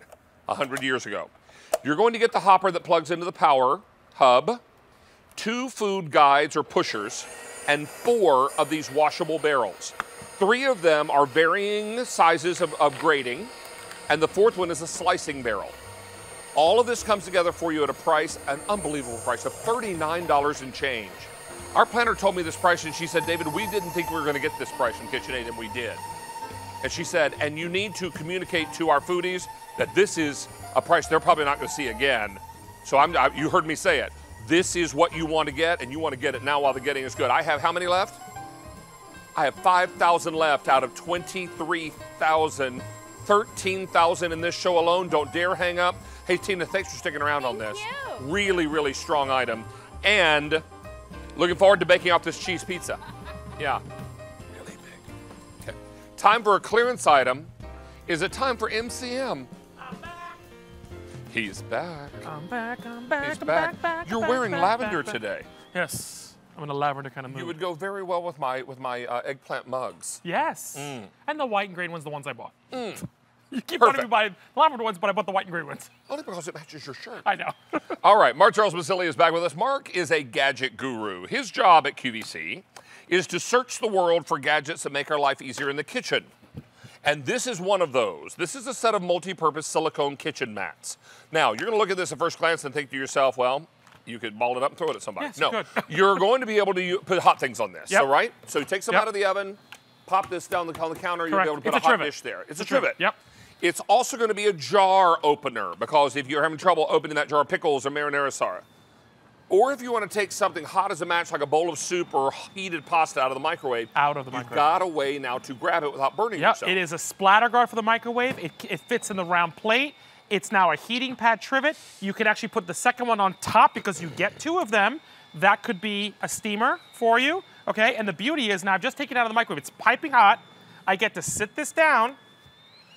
100 years ago. You're going to get the hopper that plugs into the power hub, 2 food guides or pushers, and 4 of these washable barrels. 3 of them are varying sizes of grating, and the 4th one is a slicing barrel. All of this comes together for you at a price, an unbelievable price of $39 and change. Our planner told me this price, and she said, David, we didn't think we were going to get this price from KitchenAid, and we did. And she said, and you need to communicate to our foodies that this is a price they're probably not going to see again. So you heard me say it. This is what you want to get, and you want to get it now while the getting is good. I have how many left? I have 5,000 left out of 23,000, 13,000 in this show alone. Don't dare hang up. Hey, Tina, thanks for sticking around on this. Really, really strong item. And looking forward to baking off this cheese pizza. Yeah, really big. Okay. Time for a clearance item. Is it time for MCM? He's back. I'm back, I'm back, He's I'm back. back. You're wearing lavender today. Yes. I'm in a lavender kind of mood. You would go very well with my eggplant mugs. Yes. Mm. And the white and green ones, the ones I bought. Mm. You keep wanting me to buy lavender ones, but I bought the white and green ones. Only because it matches your shirt. I know. All right, Mark Charles Basili is back with us. Mark is a gadget guru. His job at QVC is to search the world for gadgets that make our life easier in the kitchen. And this is one of those. This is a set of multi-purpose silicone kitchen mats. Now, you're gonna look at this at first glance and think to yourself, well, you could ball it up and throw it at somebody. Yes, no, you could. you're going to be able to put hot things on this, Yep. so right? So you take some Yep. out of the oven, pop this down on the counter, you'll Correct. be able to put It's a a hot trivet. dish there. It's a trivet. trivet. Yep. It's also going to be a jar opener because if you're having trouble opening that jar of pickles or marinara sauce, or if you want to take something hot as a match like a bowl of soup or heated pasta out of the microwave, you've got a way now to grab it without burning yourself. It is a splatter guard for the microwave. It fits in the round plate. It's now a heating pad trivet. You can actually put the second one on top because you get 2 of them. That could be a steamer for you, okay? And the beauty is now I've just taken it out of the microwave. It's piping hot. I get to sit this down,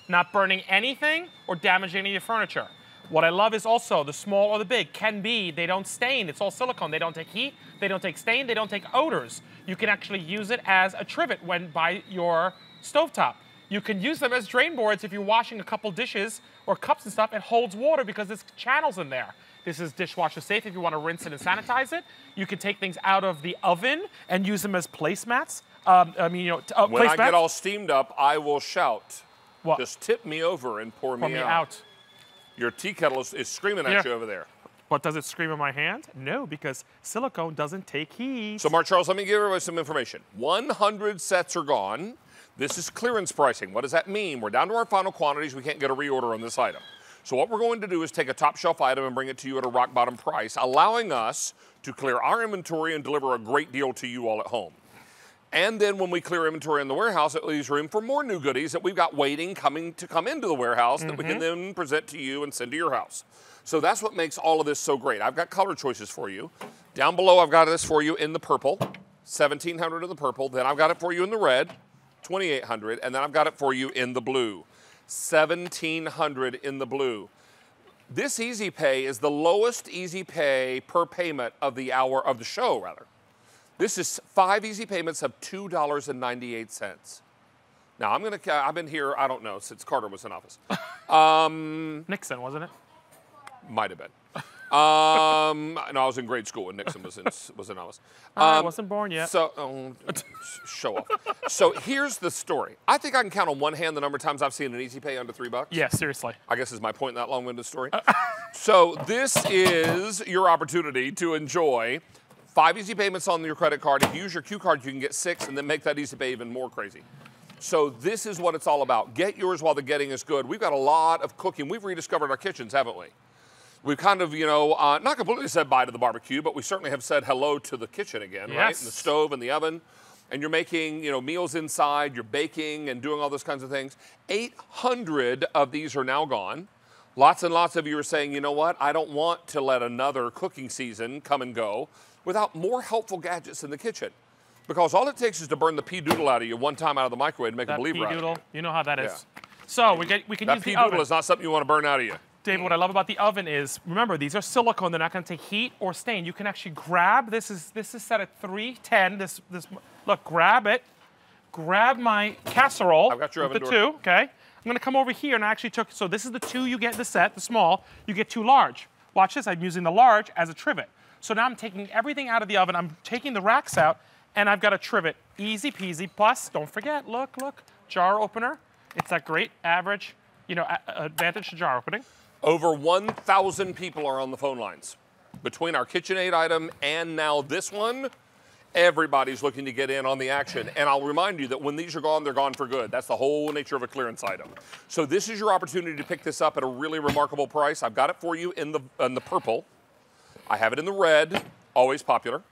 not burning anything or damaging any of your furniture. What I love is also the small or the big can be, they don't stain. It's all silicone. They don't take heat. They don't take stain. They don't take odors. You can actually use it as a trivet when by your stovetop. You can use them as drain boards if you're washing a couple dishes or cups and stuff. It holds water because there's channels in there. This is dishwasher safe if you want to rinse it and sanitize it. You can take things out of the oven and use them as placemats. When I get all steamed up, I will shout. What? Just tip me over and pour me out. Your tea kettle is screaming at you over there. But does it scream in my hand? No, because silicone doesn't take heat. So, Mark Charles, let me give everybody some information. 100 sets are gone. This is clearance pricing. What does that mean? We're down to our final quantities. We can't get a reorder on this item. So what we're going to do is take a top shelf item and bring it to you at a rock bottom price, allowing us to clear our inventory and deliver a great deal to you all at home. And then when we clear inventory in the warehouse, it leaves room for more new goodies that we've got waiting to come into the warehouse that we can then present to you and send to your house. So that's what makes all of this so great. I've got color choices for you. Down below, I've got this for you in the purple, 1,700 in the purple. Then I've got it for you in the red, 2,800. And then I've got it for you in the blue, 1,700 in the blue. This Easy Pay is the lowest Easy Pay per payment of the hour of the show, rather. This is 5 easy payments of $2.98. Now, I've been here, I don't know, since Carter was in office. Nixon, wasn't it? Might have been. No, I was in grade school when Nixon was in office. I wasn't born yet. So, show off. So here's the story. I think I can count on one hand the number of times I've seen an Easy Pay under $3. Yeah, seriously. I guess is my point in that long-winded story. So this is your opportunity to enjoy 5 easy payments on your credit card. If you use your Q card, you can get 6 and then make that Easy Pay even more crazy. So this is what it's all about. Get yours while the getting is good. We've got a lot of cooking. We've rediscovered our kitchens, haven't we? We've kind of, not completely said bye to the barbecue, but we certainly have said hello to the kitchen again, right? And the stove and the oven. And you're making, meals inside, you're baking and doing all those kinds of things. 800 of these are now gone. Lots and lots of you are saying, you know what? I don't want to let another cooking season come and go without more helpful gadgets in the kitchen. Because all it takes is to burn the pea doodle out of you one time out of the microwave to make a believer out of it. You know how that is. So we can use the oven. That pea doodle is not something you want to burn out of you. David, what I love about the oven is, remember, these are silicone. They're not going to take heat or stain. You can actually grab, this is set at 310. Look, grab it. Grab my casserole. I've got your with oven the door. 2, okay? I'm going to come over here and I actually took, so this is the 2 you get in the set, the small. You get 2 large. Watch this, I'm using the large as a trivet. So now I'm taking everything out of the oven. I'm taking the racks out and I've got a trivet. Easy peasy. Plus, don't forget, look, jar opener. It's that great average, advantage to jar opening. Over 1,000 people are on the phone lines. Between our KitchenAid item and now this one, everybody's looking to get in on the action. And I'll remind you that when these are gone, they're gone for good. That's the whole nature of a clearance item. So this is your opportunity to pick this up at a really remarkable price. I've got it for you in the purple. I have it in the red, always popular.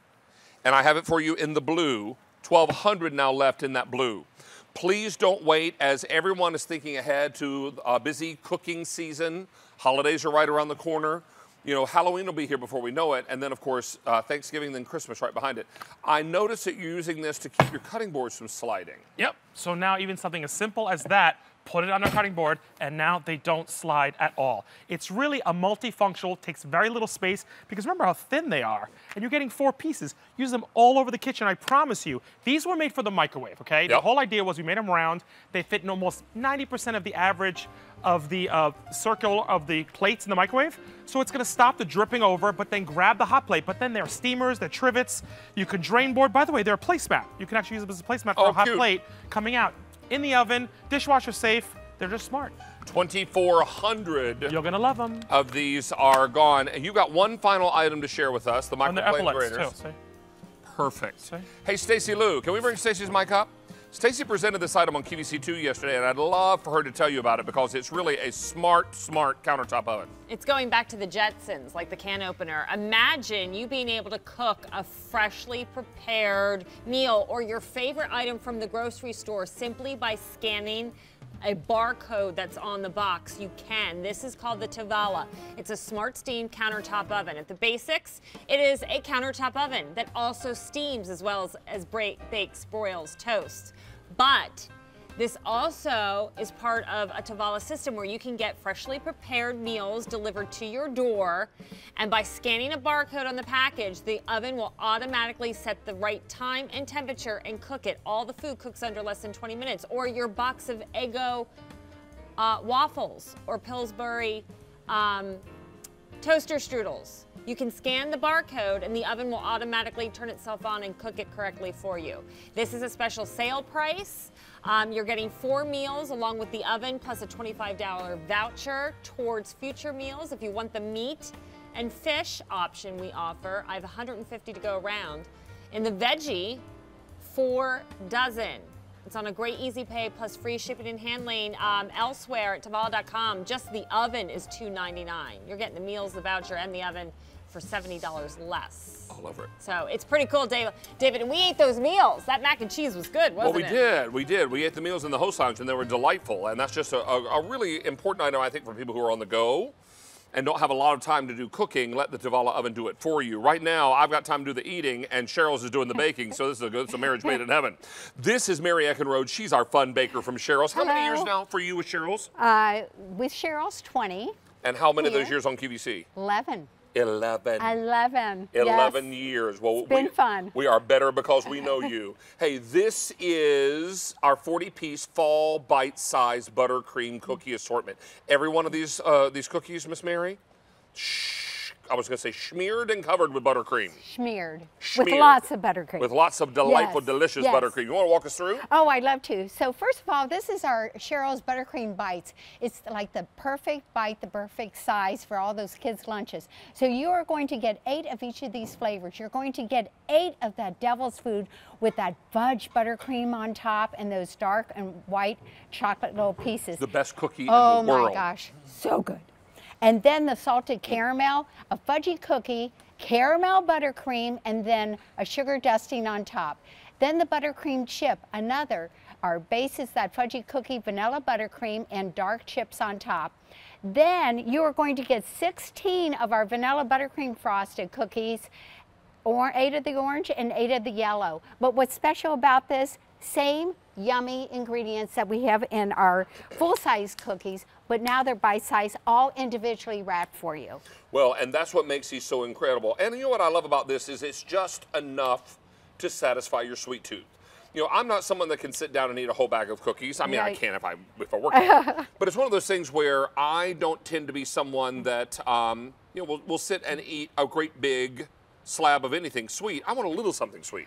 And I have it for you in the blue, 1,200 now left in that blue. Please don't wait as everyone is thinking ahead to a busy cooking season. Holidays are right around the corner. Halloween will be here before we know it. And then, of course, Thanksgiving, then Christmas right behind it. I noticed that you're using this to keep your cutting boards from sliding. Yep. So now even something as simple as that, put it on a cutting board, and now they don't slide at all. It's really a multifunctional, takes very little space, because remember how thin they are, and you're getting 4 pieces. Use them all over the kitchen, I promise you. These were made for the microwave, okay? Yep. The whole idea was we made them round. They fit in almost 90% of the average of the circle of the plates in the microwave. So it's gonna stop the dripping over, but then grab the hot plate. But then they're steamers, they're trivets. You can drain board. By the way, they're a placemat. You can actually use them as a placemat for a hot plate coming out. In the oven, dishwasher safe. They're just smart. 2,400. You're gonna love them. Of these are gone. And you got one final item to share with us, the microflame graters. Perfect. See? Hey, Stacy Lou, can we bring Stacy's mic up? Stacy presented this item on QVC2 yesterday, and I'd love for her to tell you about it because it's really a smart countertop oven. It's going back to the Jetsons, like the can opener. Imagine you being able to cook a freshly prepared meal or your favorite item from the grocery store simply by scanning a barcode that's on the box. You can. This is called the Tavala. It's a smart steam countertop oven. At the basics, it is a countertop oven that also steams as well as bakes, broils, toasts. But this also is part of a Tavala system where you can get freshly prepared meals delivered to your door, and by scanning a barcode on the package, the oven will automatically set the right time and temperature and cook it. All the food cooks under less than 20 minutes. Or your box of Eggo waffles or Pillsbury toaster strudels. You can scan the barcode and the oven will automatically turn itself on and cook it correctly for you. This is a special sale price. You're getting 4 meals along with the oven plus a $25 voucher towards future meals if you want the meat And fish option we offer, I have 150 to go around. In the veggie, 4 dozen. It's on a great easy pay plus free shipping and handling. Elsewhere at Tavala.com, just the oven is $2.99. You're getting the meals, the voucher, and the oven for $70 less. All over it. So it's pretty cool, David. And we ate those meals. That mac and cheese was good, wasn't it? Well, we did. We ate the meals in the host lounge, and they were delightful. And that's just a really important item, I think, for people who are on the go and don't have a lot of time to do cooking. Let the Tavala oven do it for you. Right now, I've got time to do the eating, and Cheryl's is doing the baking, so this is a marriage made in heaven. This is Mary Eckenrode. She's our fun baker from Cheryl's. How many years now for you with Cheryl's? With Cheryl's, 20. And how many of those years on QVC? 11. 11. 11. 11 yes. years. Well, it's been fun. We are better because we know you. Hey, this is our 40-piece fall bite-sized buttercream cookie assortment. Every one of these cookies, Miss Mary, I was going to say smeared and covered with buttercream. Smeared. With lots of buttercream. With lots of delightful, delicious buttercream. You want to walk us through? Oh, I'd love to. So first of all, this is our Cheryl's Buttercream Bites. It's like the perfect bite, the perfect size for all those kids' lunches. So you are going to get 8 of each of these flavors. You're going to get 8 of that devil's food with that fudge buttercream on top and those dark and white chocolate little pieces. The best cookie in the world. Oh my gosh, so good. And then the salted caramel, a fudgy cookie, caramel buttercream, and then a sugar dusting on top. Then the buttercream chip, another. Our base is that fudgy cookie, vanilla buttercream, and dark chips on top. Then you are going to get 16 of our vanilla buttercream frosted cookies, or 8 of the orange and 8 of the yellow. But what's special about this, same yummy ingredients that we have in our full-size cookies, but now they're bite-sized, all individually wrapped for you. Well, and that's what makes these so incredible. And you know what I love about this is it's just enough to satisfy your sweet tooth. You know, I'm not someone that can sit down and eat a whole bag of cookies. I mean, I can if I work out. But it's one of those things where I don't tend to be someone that, you know, will sit and eat a great big slab of anything sweet. I want a little something sweet.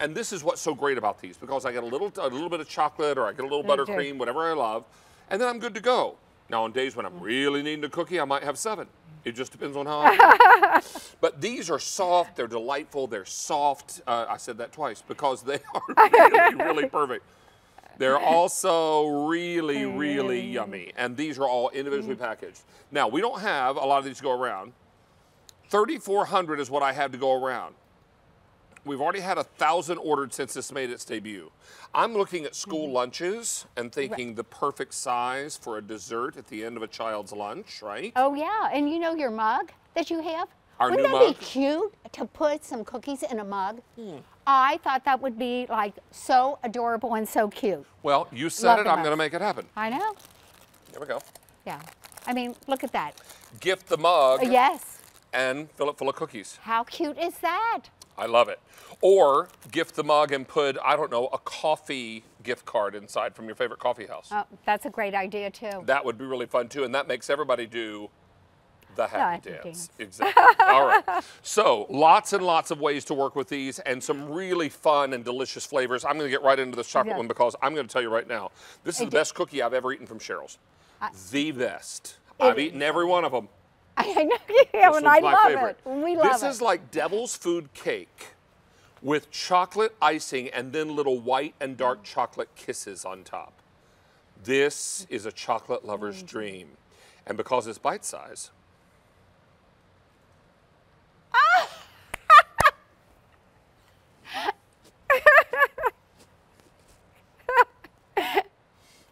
And this is what's so great about these, because I get a little bit of chocolate, or I get a little buttercream, whatever I love, and then I'm good to go. Now, on days when I'm really needing a cookie, I might have 7. It just depends on how I feel. But these are soft, they're delightful, they're soft. I said that twice because they are really, really perfect. They're also really, really yummy. And these are all individually packaged. Now, we don't have a lot of these to go around. 3,400 is what I have to go around. We've already had 1,000 ordered since this made its debut. I'm looking at school lunches and thinking the perfect size for a dessert at the end of a child's lunch, right? Oh yeah, and you know your mug that you have? Our Wouldn't new that mug? be cute to put some cookies in a mug? I thought that would be like so adorable and so cute. Well, you said Love it, the I'm mug. going to make it happen. I know. Here we go. Yeah. I mean, look at that. Gift the mug. Yes. And fill it full of cookies. How cute is that? I love it. Or gift the mug and put, I don't know, a coffee gift card inside from your favorite coffee house. Oh, that's a great idea too. That would be really fun too, and that makes everybody do the happy happy dance. Exactly. All right. So lots and lots of ways to work with these, and some really fun and delicious flavors. I'm going to get right into this chocolate one because I'm going to tell you right now, this is the best cookie I've ever eaten from Cheryl's. The best. I've eaten every one of them. I know you have, and I love it. We love it. This is like devil's food cake with chocolate icing and then little white and dark chocolate kisses on top. This is a chocolate lover's dream. And because it's bite-sized,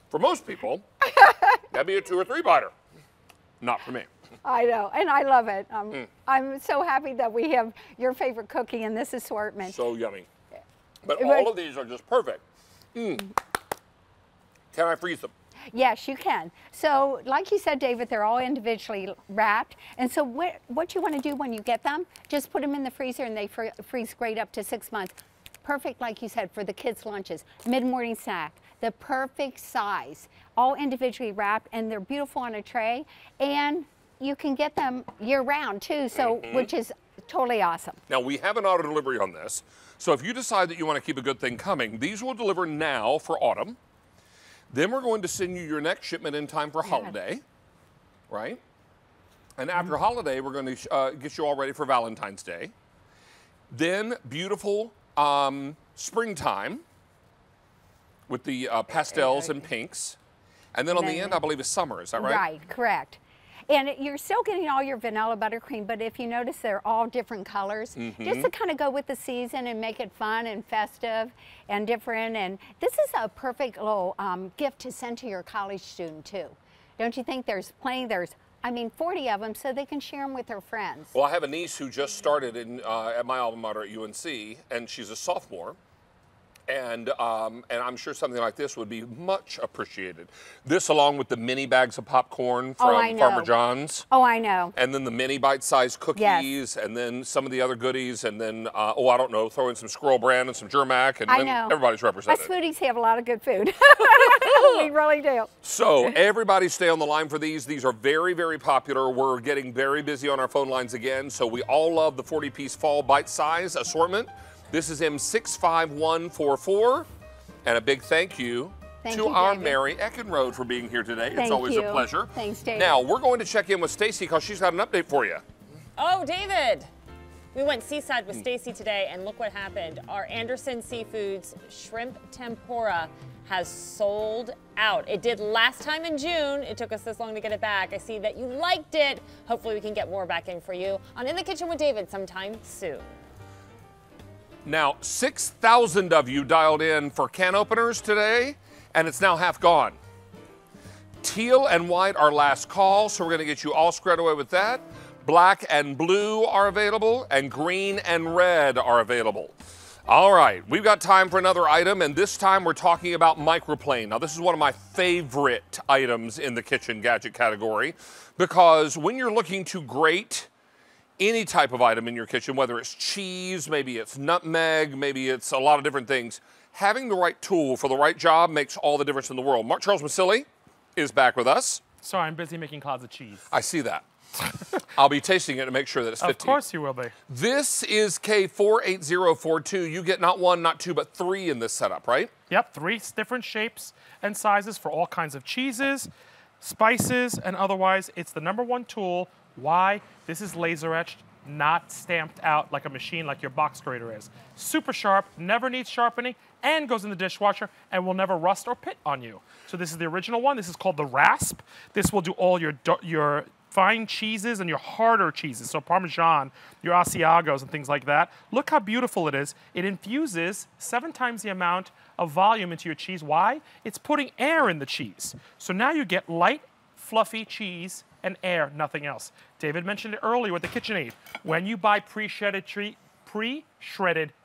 for most people, that'd be a 2 or 3 biter. Not for me. I know, and I love it. I'm so happy that we have your favorite cookie in this assortment. So yummy. But all of these are just perfect. Can I freeze them? Yes, you can. So, like you said, David, they're all individually wrapped. And so what you want to do when you get them, just put them in the freezer and they freeze great up to 6 months. Perfect, like you said, for the kids' lunches, mid-morning snack, the perfect size, all individually wrapped, and they're beautiful on a tray. And you can get them year-round, too, so which is totally awesome. Now, we have an auto delivery on this. So if you decide that you want to keep a good thing coming, these will deliver now for autumn. Then we're going to send you your next shipment in time for holiday, right? And after holiday, we're going to get you all ready for Valentine's Day. Then beautiful springtime with the pastels and pinks. And then on the end, I believe, is summer. Is that right? Right, correct. And you're still getting all your vanilla buttercream, but if you notice, they're all different colors, just to kind of go with the season and make it fun and festive and different. And this is a perfect little gift to send to your college student, too. Don't you think? There's plenty, I mean, 40 of them, so they can share them with their friends. Well, I have a niece who just started at my alma mater at UNC, and she's a sophomore. And I'm sure something like this would be much appreciated. This, along with the mini bags of popcorn from Farmer John's. Oh, I know. And then the mini bite-sized cookies, and then some of the other goodies, and then, I don't know, throw in some Squirrel Brand and some Germac, and then everybody's represented. Us foodies have a lot of good food. We really do. So everybody stay on the line for these. These are very, very popular. We're getting very busy on our phone lines again, so we all love the 40-piece fall bite-size assortment. This is M65144, and a big thank you to our Mary Eckenrode for being here today. It's always a pleasure. Thanks, David. Now, we're going to check in with Stacy because she's got an update for you. Oh, David. We went seaside with Stacy today, and look what happened. Our Anderson Seafoods shrimp tempura has sold out. It did last time in June. It took us this long to get it back. I see that you liked it. Hopefully we can get more back in for you on In the Kitchen with David sometime soon. Now, 6,000 of you dialed in for can openers today, and it's now half gone. Teal and white are last call, so we're going to get you all squared away with that. Black and blue are available, and green and red are available. All right, we've got time for another item, and this time we're talking about microplane. Now, this is one of my favorite items in the kitchen gadget category, because when you're looking to grate any type of item in your kitchen, whether it's cheese, maybe it's nutmeg, maybe it's a lot of different things, having the right tool for the right job makes all the difference in the world. Mark Charles Massili is back with us. Sorry, I'm busy making clouds of cheese. I see that. I'll be tasting it to make sure that it's 15. Of course you will be. This is K48042. You get not one, not two, but three in this setup, right? Yep, 3 different shapes and sizes for all kinds of cheeses, spices, and otherwise. It's the #1 tool. Why? This is laser etched, not stamped out like a machine like your box grater is. Super sharp, never needs sharpening, and goes in the dishwasher and will never rust or pit on you. So this is the original one. This is called the Rasp. This will do all your fine cheeses and your harder cheeses, so Parmesan, your Asiagos and things like that. Look how beautiful it is. It infuses 7 times the amount of volume into your cheese. Why? It's putting air in the cheese. So now you get light, fluffy cheese and air, nothing else. David mentioned it earlier with the Kitchenaid. When you buy pre-shredded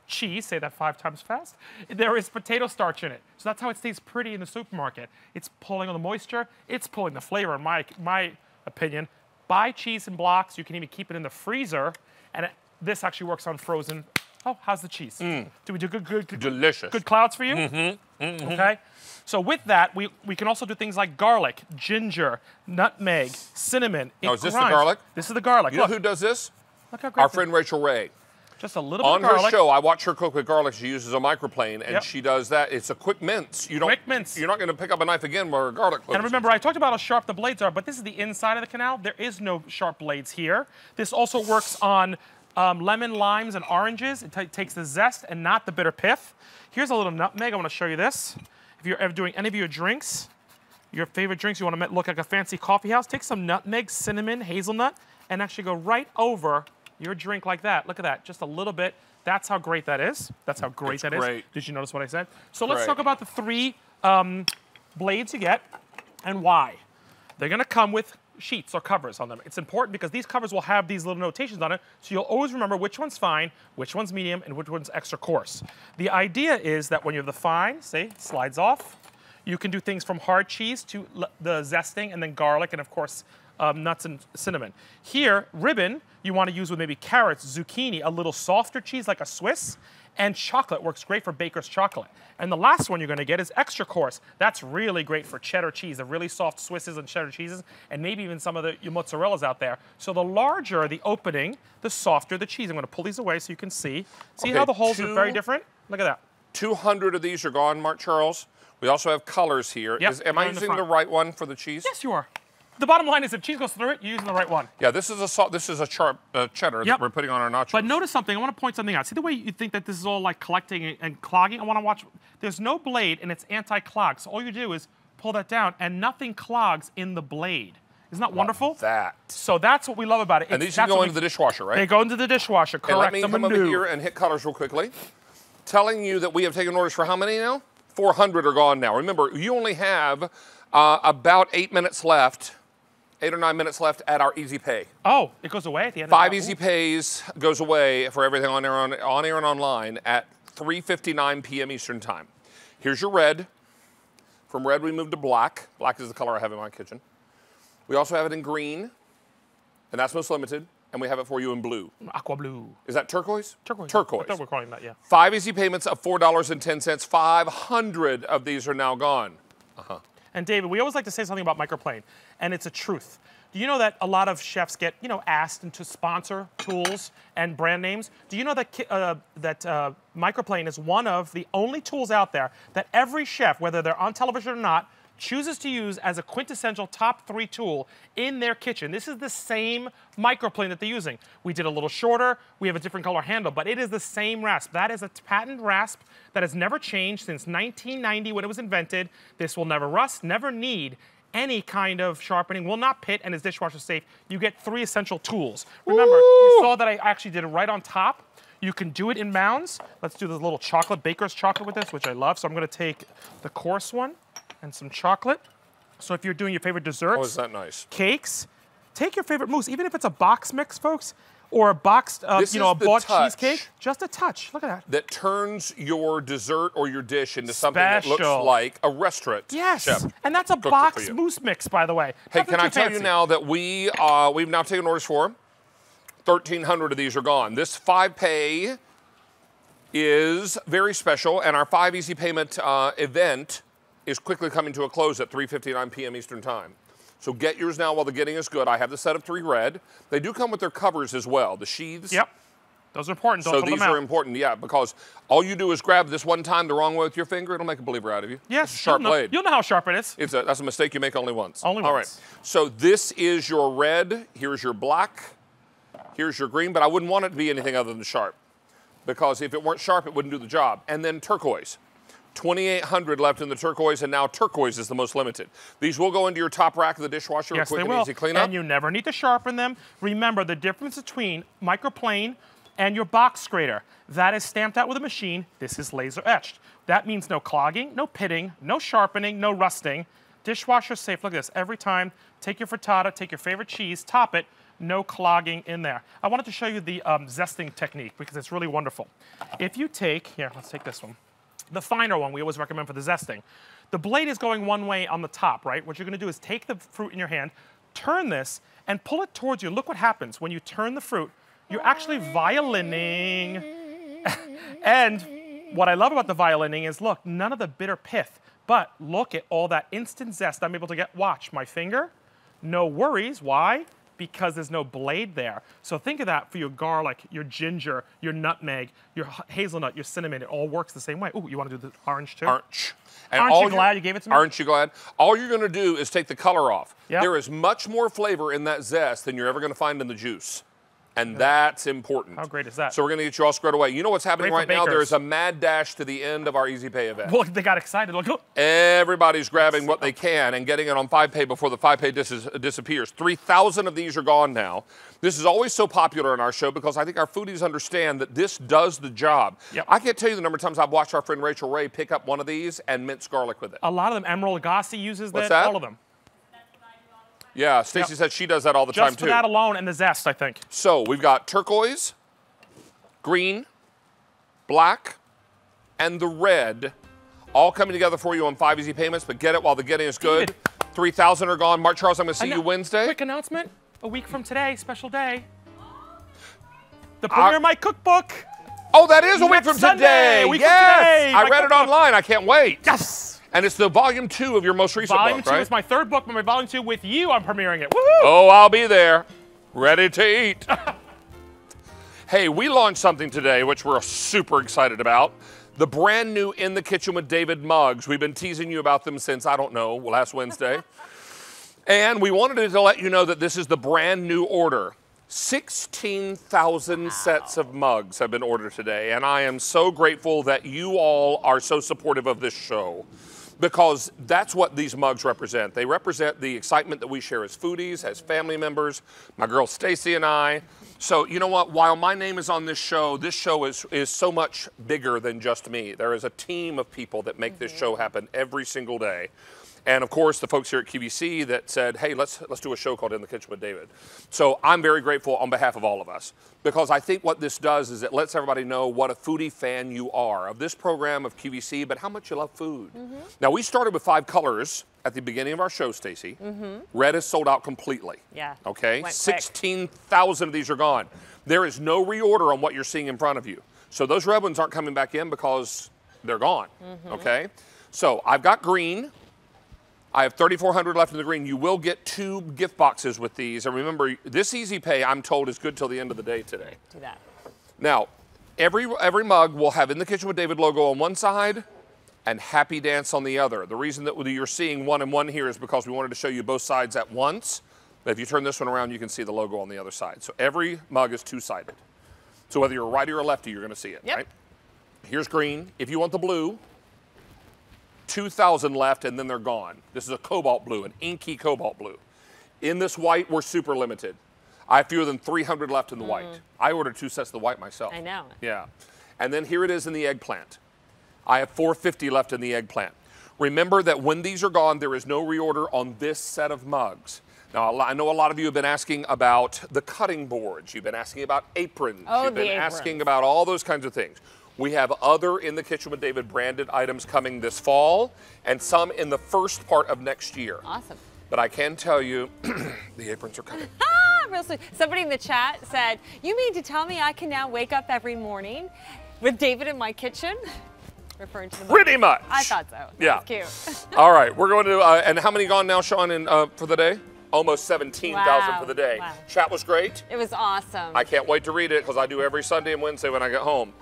cheese, say that 5 times fast, there is potato starch in it. So that's how it stays pretty in the supermarket. It's pulling on the moisture, it's pulling the flavor, in my opinion. Buy cheese in blocks. You can even keep it in the freezer, and this actually works on frozen. Oh, how's the cheese? Do we do good? Delicious. Good clouds for you? Okay. So with that, we can also do things like garlic, ginger, nutmeg, cinnamon. Oh, is this the garlic? This is the garlic. You know who does this? Look how great. Our friend Rachel Ray. Just a little bit on of garlic. On her show, I watch her cook with garlic. She uses a microplane, and she does that. It's a quick mince. Quick mince. You're not going to pick up a knife again where garlic closes. And remember, I talked about how sharp the blades are, but this is the inside of the canal. There is no sharp blades here. This also works on lemon, limes, and oranges. It takes the zest and not the bitter pith. Here's a little nutmeg. I want to show you this. If you're ever doing any of your drinks, your favorite drinks, you want to look like a fancy coffee house, take some nutmeg, cinnamon, hazelnut, and actually go right over your drink like that. Look at that, just a little bit. That's how great that is. That's how great that is. Did you notice what I said? So let's talk about the 3 blades you get and why. They're going to come with sheets or covers on them. It's important because these covers will have these little notations on it, so you'll always remember which one's fine, which one's medium, and which one's extra coarse. The idea is that when you have the fine, see, it slides off, you can do things from hard cheese to the zesting, and then garlic, and of course, nuts and cinnamon. Here, ribbon, you want to use with maybe carrots, zucchini, a little softer cheese like a Swiss, and chocolate works great for baker's chocolate. And the last one you're going to get is extra coarse. That's really great for cheddar cheese, the really soft Swisses and cheddar cheeses, and maybe even some of your mozzarellas out there. So the larger the opening, the softer the cheese. I'm going to pull these away so you can see. See how the holes are very different? Look at that. 200 of these are gone, Mark Charles. We also have colors here. Yep, Am I using the right one for the cheese? Yes, you are. The bottom line is if cheese goes through it, you're using the right one. Yeah, this is a sharp cheddar that we're putting on our nachos. But notice something. I want to point something out. See the way you think that this is all like collecting and clogging? I want to watch. There's no blade, and it's anti-clog. So all you do is pull that down, and nothing clogs in the blade. Isn't that wonderful? So that's what we love about it. And these can go into the dishwasher, right? They go into the dishwasher, correct. And let me come over here and hit colors real quickly. Telling you that we have taken orders for how many now? 400 are gone now. Remember, you only have about 8 minutes left. 8 or 9 minutes left at our Easy Pay. Oh, it goes away at the end 5 of the Easy Pays goes away for everything on air and online at 3:59 p.m. Eastern Time. Here's your red. From red, we move to black. Black is the color I have in my kitchen. We also have it in green, and that's most limited. And we have it for you in blue. Aqua blue. Is that turquoise? Turquoise. Turquoise. I thought we were calling that, yeah. 5 easy payments of $4.10. 500 of these are now gone. And David, we always like to say something about microplane, and it's a truth. Do you know that a lot of chefs get, asked to sponsor tools and brand names? Do you know that microplane is one of the only tools out there that every chef, whether they're on television or not, chooses to use as a quintessential top 3 tool in their kitchen? This is the same microplane that they're using. We did a little shorter, we have a different color handle, but it is the same rasp. That is a patent rasp that has never changed since 1990 when it was invented. This will never rust, never need any kind of sharpening, will not pit, and is dishwasher safe. You get 3 essential tools. Remember, you saw that I actually did it right on top. You can do it in mounds. Let's do this little chocolate, baker's chocolate with this, which I love. So I'm gonna take the coarse one and some chocolate. So if you're doing your favorite desserts, oh, is that nice? Cakes, take your favorite mousse, even if it's a box mix, folks, or a boxed, a bought cheesecake, just a touch. Look at that. That turns your dessert or your dish into something that looks like a restaurant. Yes, chef and that's a box mousse mix, by the way. Hey, can I tell you now that we've now taken orders for 1,300 of these are gone. This 5-pay is very special, and our 5 easy payment event is quickly coming to a close at 3:59 p.m. Eastern Time. So get yours now while the getting is good. I have the set of 3 red. They do come with their covers as well, the sheaths. Yep, those are important. Don't so throw these them out. are important, yeah, because all you do is grab this one time the wrong way with your finger, it'll make a believer out of you. Yes, it's a sharp blade. You'll know how sharp it is. That's a mistake you make only once. Only all once. Right, so this is your red, here's your black, here's your green, but I wouldn't want it to be anything other than sharp, because if it weren't sharp, it wouldn't do the job. And then turquoise. 2,800 left in the turquoise, and now turquoise is the most limited. These will go into your top rack of the dishwasher. Yes, quick they and will. Easy cleanup. And you never need to sharpen them. Remember the difference between microplane and your box grater. That is stamped out with a machine. This is laser etched. That means no clogging, no pitting, no sharpening, no rusting. Dishwasher safe. Look at this. Every time, take your frittata, take your favorite cheese, top it. No clogging in there. I wanted to show you the zesting technique because it's really wonderful. If you take, here, let's take this one. The finer one we always recommend for the zesting. The blade is going one way on the top, right? What you're gonna do is take the fruit in your hand, turn this, and pull it towards you. Look what happens when you turn the fruit. You're actually violining. And what I love about the violining is, look, none of the bitter pith, but look at all that instant zest I'm able to get. Watch, my finger, no worries. Why? Because there's no blade there. So think of that for your garlic, your ginger, your nutmeg, your hazelnut, your cinnamon. It all works the same way. Ooh, you want to do the orange too? Orange. And aren't you glad you gave it to me? Aren't you glad? All you're going to do is take the color off. Yep. There is much more flavor in that zest than you're ever going to find in the juice. And that's important. How great is that? So we're going to get you all squared away. You know what's happening Great for right now? bakers. There is a mad dash to the end of our Easy Pay event. Well, they got excited. Look, look. Everybody's grabbing what they can and getting it on 5-pay before the 5-pay disappears. 3,000 of these are gone now. This is always so popular in our show because I think our foodies understand that this does the job. Yep. I can't tell you the number of times I've watched our friend Rachel Ray pick up one of these and mince garlic with it. A lot of them. Emerald Lagasse uses What's that? All of them. Yeah, Stacey said she does that all the time too. Just for that alone and the zest, I think. So we've got turquoise, green, black, and the red all coming together for you on 5 easy payments, but get it while the getting is good. 3,000 are gone. Mark Charles, I'm going to see you Wednesday. Quick announcement. A week from today, special day. The premiere of my cookbook. Oh, that is a week from Sunday, today. a week Yes, from today. I My read it cookbook. online. I can't wait. Yes. And it's the volume 2 of your most recent Volume book, 2 right? is my 3rd book, but my volume 2 with you, I'm premiering it. Woohoo! Oh, I'll be there, ready to eat. Hey, we launched something today, which we're super excited about. The brand new In the Kitchen with David mugs. We've been teasing you about them since, I don't know, last Wednesday. And we wanted to let you know that this is the brand new order. 16,000 sets of mugs have been ordered today, and I am so grateful that you all are so supportive of this show, because that's what these mugs represent. They represent the excitement that we share as foodies, as family members, my girl Stacy and I. So you know what, while my name is on this show is so much bigger than just me. There is a team of people that make this show happen every single day. And of course, the folks here at QVC that said, hey, let's do a show called In the Kitchen with David. So I'm very grateful on behalf of all of us, because I think what this does is it lets everybody know what a foodie fan you are of this program of QVC, but how much you love food. Now, we started with 5 colors at the beginning of our show, Stacy. Red is sold out completely. Yeah. Okay, 16,000 of these are gone. There is no reorder on what you're seeing in front of you. So those red ones aren't coming back in because they're gone. Okay, so I've got green. I have 3,400 left in the green. You will get 2 gift boxes with these. And remember, this Easy Pay, I'm told, is good till the end of the day today. Do that. Now, every mug will have In the Kitchen with David logo on one side and Happy Dance on the other. The reason that you're seeing 1 and 1 here is because we wanted to show you both sides at once. But if you turn this one around, you can see the logo on the other side. So every mug is 2-sided. So whether you're a righty or a lefty, you're going to see it, right? Here's green. If you want the blue, 2,000 left, and then they're gone. This is a cobalt blue, an inky cobalt blue. In this white, we're super limited. I have fewer than 300 left in the white. I ordered 2 sets of the white myself. I know. Yeah. And then here it is in the eggplant. I have 450 left in the eggplant. Remember that when these are gone, there is no reorder on this set of mugs. Now, I know a lot of you have been asking about the cutting boards. You've been asking about aprons. You've been asking about all those kinds of things. We have other In the Kitchen with David branded items coming this fall, and some in the first part of next year. Awesome. But I can tell you, the aprons are coming. Real sweet. Somebody in the chat said, you mean to tell me I can now wake up every morning with David in my kitchen? Referring to the Pretty much. I thought so. Yeah. That's cute. All right, we're going to, and how many gone now, Sean, for the day? Almost 17,000 for the day. Wow. Chat was great. It was awesome. I can't wait to read it, because I do every Sunday and Wednesday when I get home.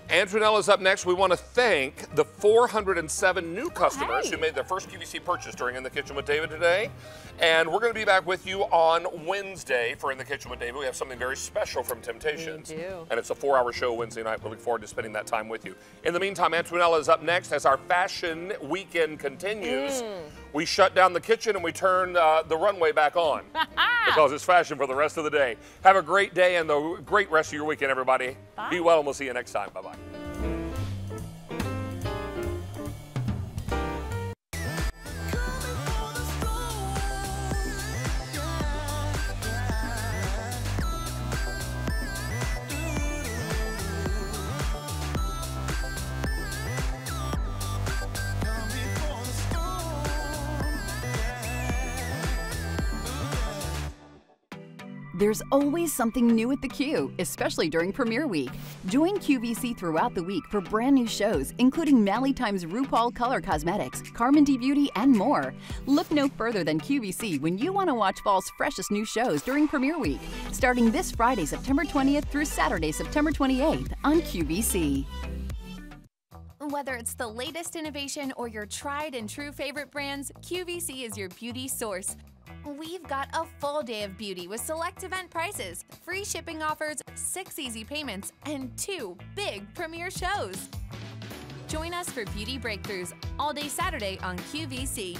Antonella's up next. We want to thank the 407 new customers who made their first QVC purchase during In the Kitchen with David today. And we're going to be back with you on Wednesday for In the Kitchen with David. We have something very special from Temptations. We do. And it's a 4-hour show Wednesday night. We look forward to spending that time with you. In the meantime, Antonella is up next as our fashion weekend continues. We shut down the kitchen and we turn the runway back on because it's fashion for the rest of the day. Have a great day and a great rest of your weekend, everybody. Bye. Be well, and we'll see you next time. Bye-bye. There's always something new at the Q, especially during Premiere Week. Join QVC throughout the week for brand new shows, including Malle Time's RuPaul Color Cosmetics, Carmen D Beauty, and more. Look no further than QVC when you want to watch fall's freshest new shows during Premiere Week, starting this Friday, September 20th through Saturday, September 28th on QVC. Whether it's the latest innovation or your tried and true favorite brands, QVC is your beauty source. We've got a full day of beauty with select event prices, free shipping offers, 6 easy payments, and 2 big premiere shows. Join us for beauty breakthroughs all day Saturday on QVC.